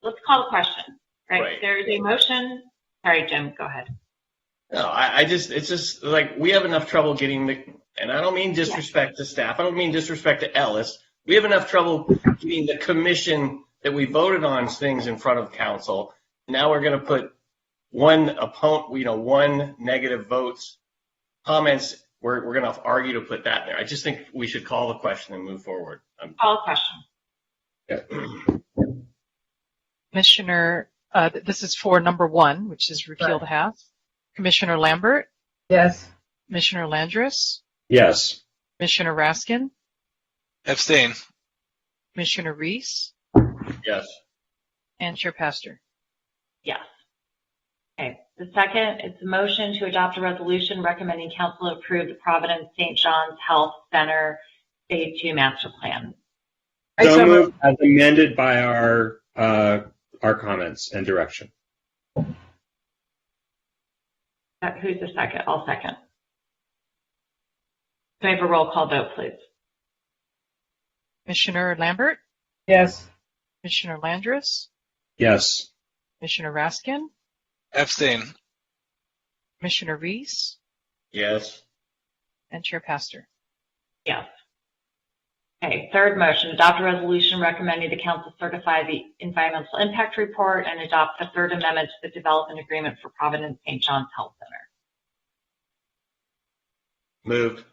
let's call the question. Right? There's a motion. Sorry, Jim. Go ahead. No, it's just like we have enough trouble getting and I don't mean disrespect to staff. I don't mean disrespect to Ellis. We have enough trouble getting the commission that we voted on things in front of council. Now we're going to put one negative votes, comments. We're going to argue to put that there. I just think we should call the question and move forward. Call question. Commissioner, this is for number 1, which is repeal the half. Commissioner Lambert? Yes. Commissioner Landris? Yes. Commissioner Raskin? Abstain. Commissioner Reese? Yes. And Chair Pastor? Yes. Okay. The second, it's a motion to adopt a resolution recommending council approve the Providence St. John's Health Center Phase 2 Master Plan. So moved as amended by our comments and direction. Who's the second? I'll second. Can I have a roll call vote, please? Commissioner Lambert? Yes. Commissioner Landris? Yes. Commissioner Raskin? Abstain. Commissioner Reese? Yes. And Chair Pastor? Yes. Okay, third motion, adopt a resolution recommending the council certify the environmental impact report and adopt the third amendment to the development agreement for Providence St. John's Health Center. Moved.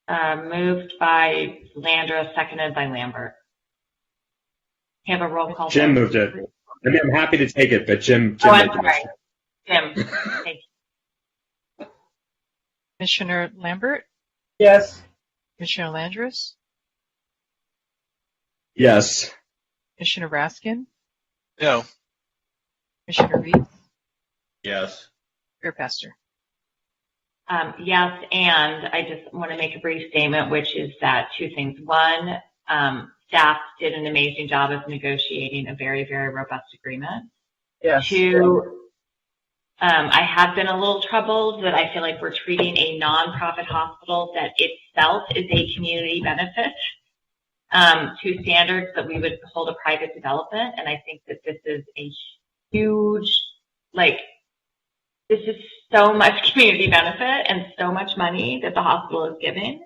Moved by Landra, seconded by Lambert. Can I have a roll call? Jim moved it. I mean, I'm happy to take it, but Jim I'm made the sorry. motion. Jim, thank you. Commissioner Lambert? Yes. Commissioner Landris? Yes. Commissioner Raskin? No. Commissioner Reese? Yes. Chair Pastor? Yes, and I just want to make a brief statement, which is that two things. One, staff did an amazing job of negotiating a very, very robust agreement. Yes. Two, I have been a little troubled that I feel like we're treating a nonprofit hospital that itself is a community benefit to standards that we would hold a private development. And I think that this is a huge, this is so much community benefit and so much money that the hospital is giving.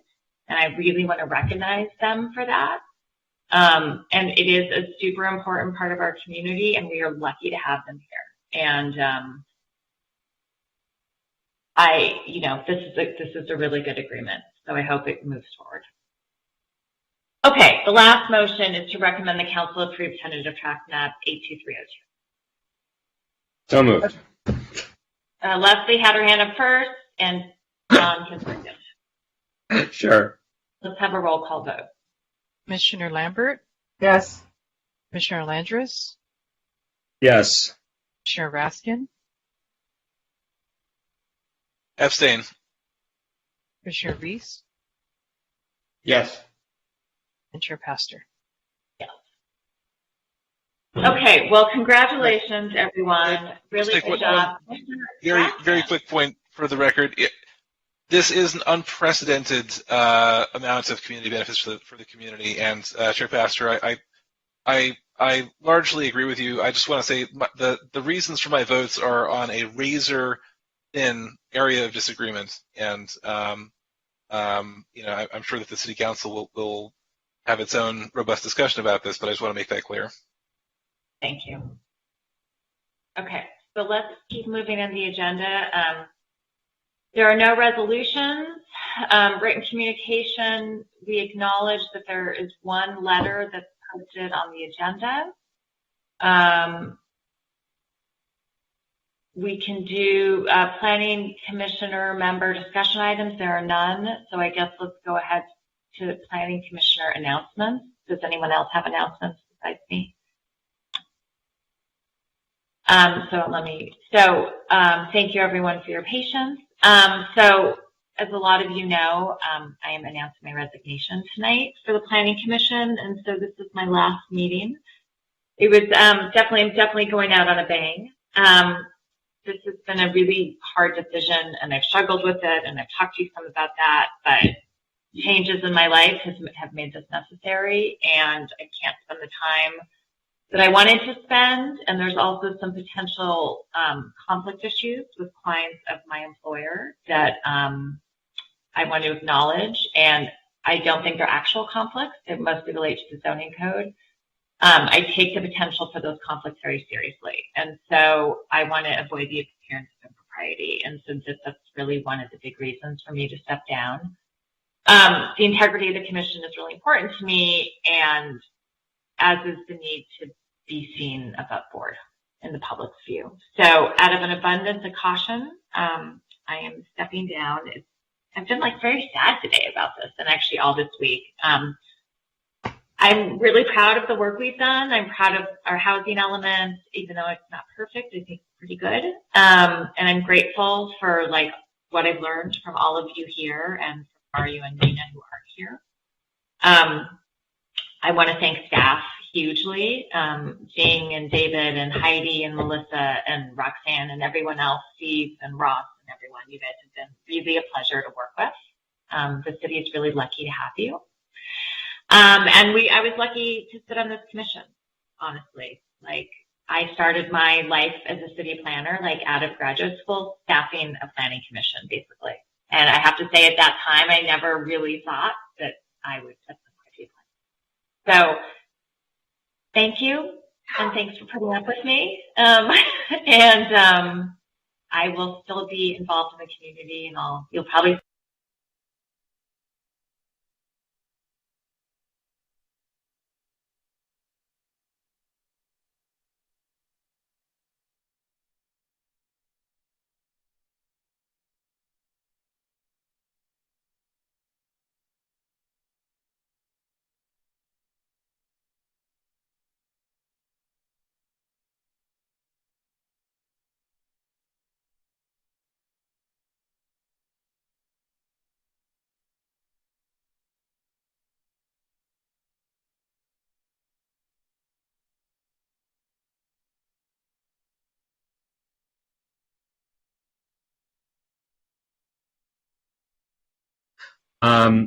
And I really want to recognize them for that. And it is a super important part of our community, and we are lucky to have them here. And this is a really good agreement, so I hope it moves forward. Okay, the last motion is to recommend the council approve tentative track map 82302. So moved. Leslie had her hand up first, and John can second. Sure. Let's have a roll call vote. Commissioner Lambert? Yes. Commissioner Landris? Yes. Commissioner Raskin? Abstain. Commissioner Reese? Yes. And Chair Pastor? Yes. Okay, well, congratulations, everyone. Really good job. Very quick point for the record. This is an unprecedented amount of community benefits for the community, and Chair Pastor, I largely agree with you. I just want to say the reasons for my votes are on a razor-thin area of disagreement, and I'm sure that the City Council will have its own robust discussion about this, but I just want to make that clear. Thank you. Okay, so let's keep moving on the agenda. There are no resolutions. Written communication, we acknowledge that there is one letter that's posted on the agenda. We can do planning commissioner member discussion items. There are none, so I guess let's go ahead to planning commissioner announcements. Does anyone else have announcements besides me? Thank you everyone for your patience. So as a lot of you know, I am announcing my resignation tonight for the Planning Commission, and so this is my last meeting. It was I'm definitely going out on a bang. This has been a really hard decision, and I've struggled with it, and I've talked to you some about that, but changes in my life have made this necessary, and I can't spend the time that I wanted to spend, and there's also some potential conflict issues with clients of my employer that I want to acknowledge, and I don't think they're actual conflicts. They mostly relate to the zoning code. I take the potential for those conflicts very seriously, and so I want to avoid the appearance of impropriety, and so that's really one of the big reasons for me to step down. The integrity of the commission is really important to me, and as is the need to be seen above board in the public's view. So out of an abundance of caution, I am stepping down. I've been very sad today about this, and actually all this week. I'm really proud of the work we've done. I'm proud of our housing elements, even though it's not perfect. I think it's pretty good. And I'm grateful for what I've learned from all of you here and from Mario and Nina who aren't here. I want to thank staff hugely, Jing and David and Heidi and Melissa and Roxanne and everyone else, Steve and Ross and everyone. You guys have been really a pleasure to work with. The city is really lucky to have you. And I was lucky to sit on this commission, honestly. I started my life as a city planner, out of graduate school, staffing a planning commission, basically. And I have to say, at that time, I never really thought that I would set the city plan. So, thank you, and thanks for putting up with me. And I will still be involved in the community, and you'll probably.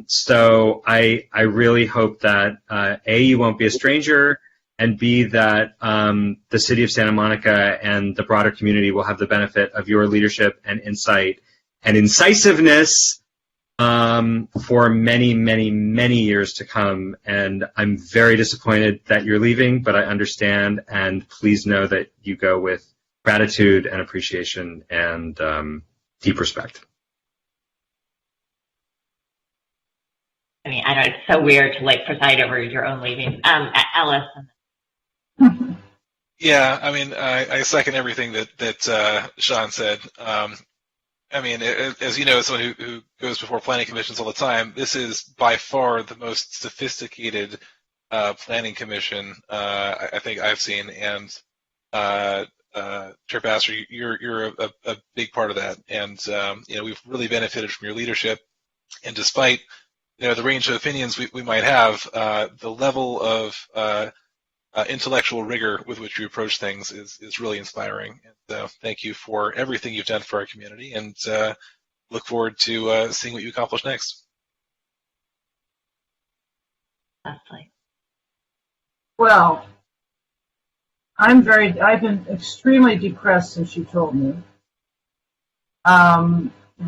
So I really hope that A, you won't be a stranger, and B, that the city of Santa Monica and the broader community will have the benefit of your leadership and insight and incisiveness for many, many, many years to come. And I'm very disappointed that you're leaving, but I understand, and please know that you go with gratitude and appreciation and deep respect. I mean, I don't know, it's so weird to preside over your own leaving. Ellis. Yeah, I mean, I second everything that Sean said. I mean, as you know, as someone who goes before planning commissions all the time, this is by far the most sophisticated planning commission I think I've seen, and Chair Pastor, you're a big part of that, and we've really benefited from your leadership. And despite the range of opinions we might have, the level of intellectual rigor with which you approach things is really inspiring. And thank you for everything you've done for our community, and look forward to seeing what you accomplish next. Leslie. Well, I've been extremely depressed since you told me.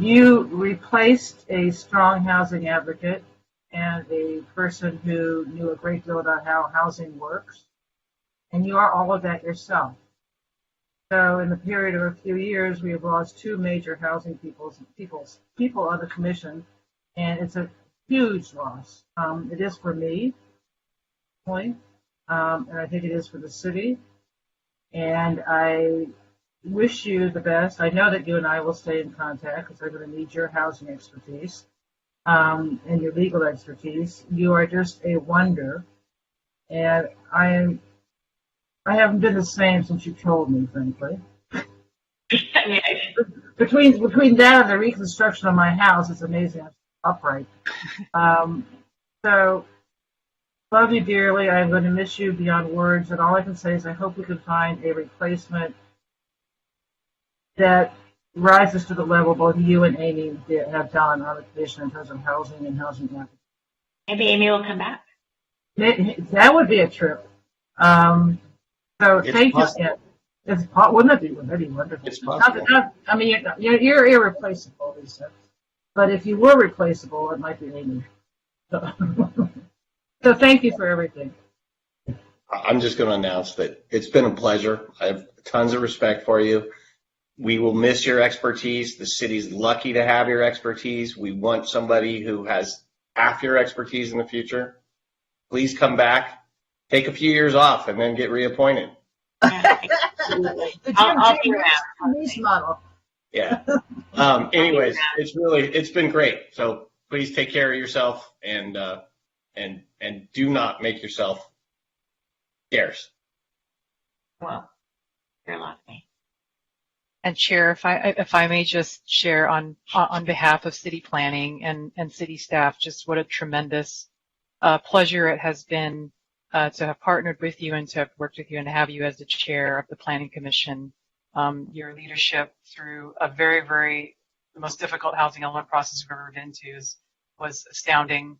You replaced a strong housing advocate and a person who knew a great deal about how housing works, and you are all of that yourself. So in the period of a few years, we have lost two major housing people on the commission, and it's a huge loss. It is for me, and I think it is for the city, and I wish you the best. I know that you and I will stay in contact because I'm going to need your housing expertise and your legal expertise. You are just a wonder, and I haven't been the same since you told me, frankly. Between that and the reconstruction of my house, it's amazing I'm upright. So, love you dearly. I'm going to miss you beyond words, and all I can say is I hope we can find a replacement that rises to the level both you and Amy have done on the commission in terms of housing and housing market. Maybe Amy will come back. That would be a trip. So thank you. Yeah, wouldn't it be wonderful? It's possible. I mean, you're irreplaceable, Lisa. But if you were replaceable, it might be Amy. So thank you for everything. I'm just going to announce that it's been a pleasure. I have tons of respect for you. We will miss your expertise. The city's lucky to have your expertise. We want somebody who has half your expertise in the future, please come back, take a few years off, and then get reappointed. The Jim James model. Yeah. Anyways, it's been great. So please take care of yourself and do not make yourself scarce. Well, you're laughing. And Chair, if I may just share on behalf of city planning and city staff, just what a tremendous pleasure it has been to have partnered with you and to have worked with you and to have you as the chair of the Planning Commission. Your leadership through a the most difficult housing element process we've ever been to was astounding,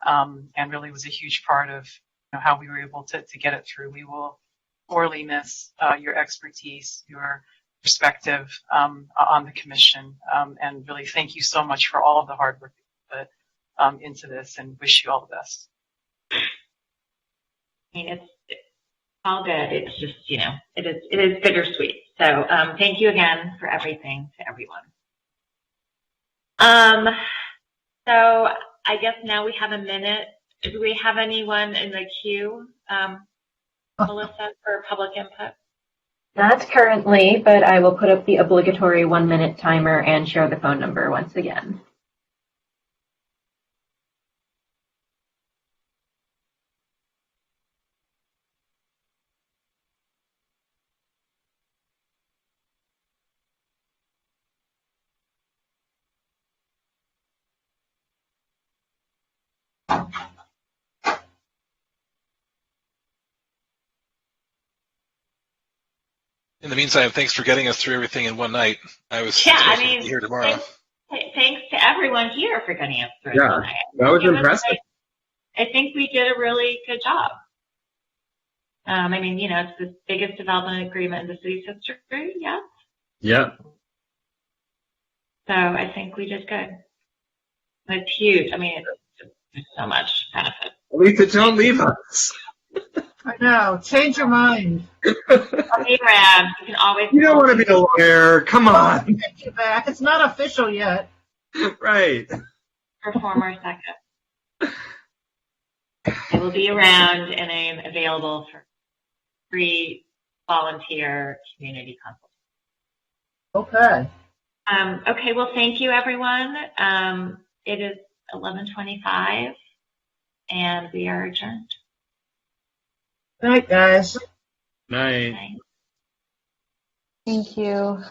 and really was a huge part of how we were able to get it through. We will sorely miss your expertise, your perspective on the commission, and really thank you so much for all of the hard work that you put into this, and wish you all the best. I mean, it's all good. It's just, it is bittersweet. So thank you again for everything to everyone. So I guess now we have a minute. Do we have anyone in the queue, Melissa, for public input? Not currently, but I will put up the obligatory 1-minute timer and share the phone number once again. In the meantime, thanks for getting us through everything in one night. I was here tomorrow. Thanks to everyone here for getting us through it tonight. That was impressive. I think we did a really good job. I mean, it's the biggest development agreement in the city's history, yeah? Yeah. So I think we did good. It's huge. I mean, there's so much benefit. Lisa, don't leave us. I know. Change your mind. I'll be around. You can always. You don't want to be a lawyer. Come on. Get you back. It's not official yet. Right. For 4 more seconds. I will be around, and I am available for free volunteer community consultation. Okay. Okay. Well, thank you, everyone. It is 11:25, and we are adjourned. Good night, guys. Night. Night. Thank you.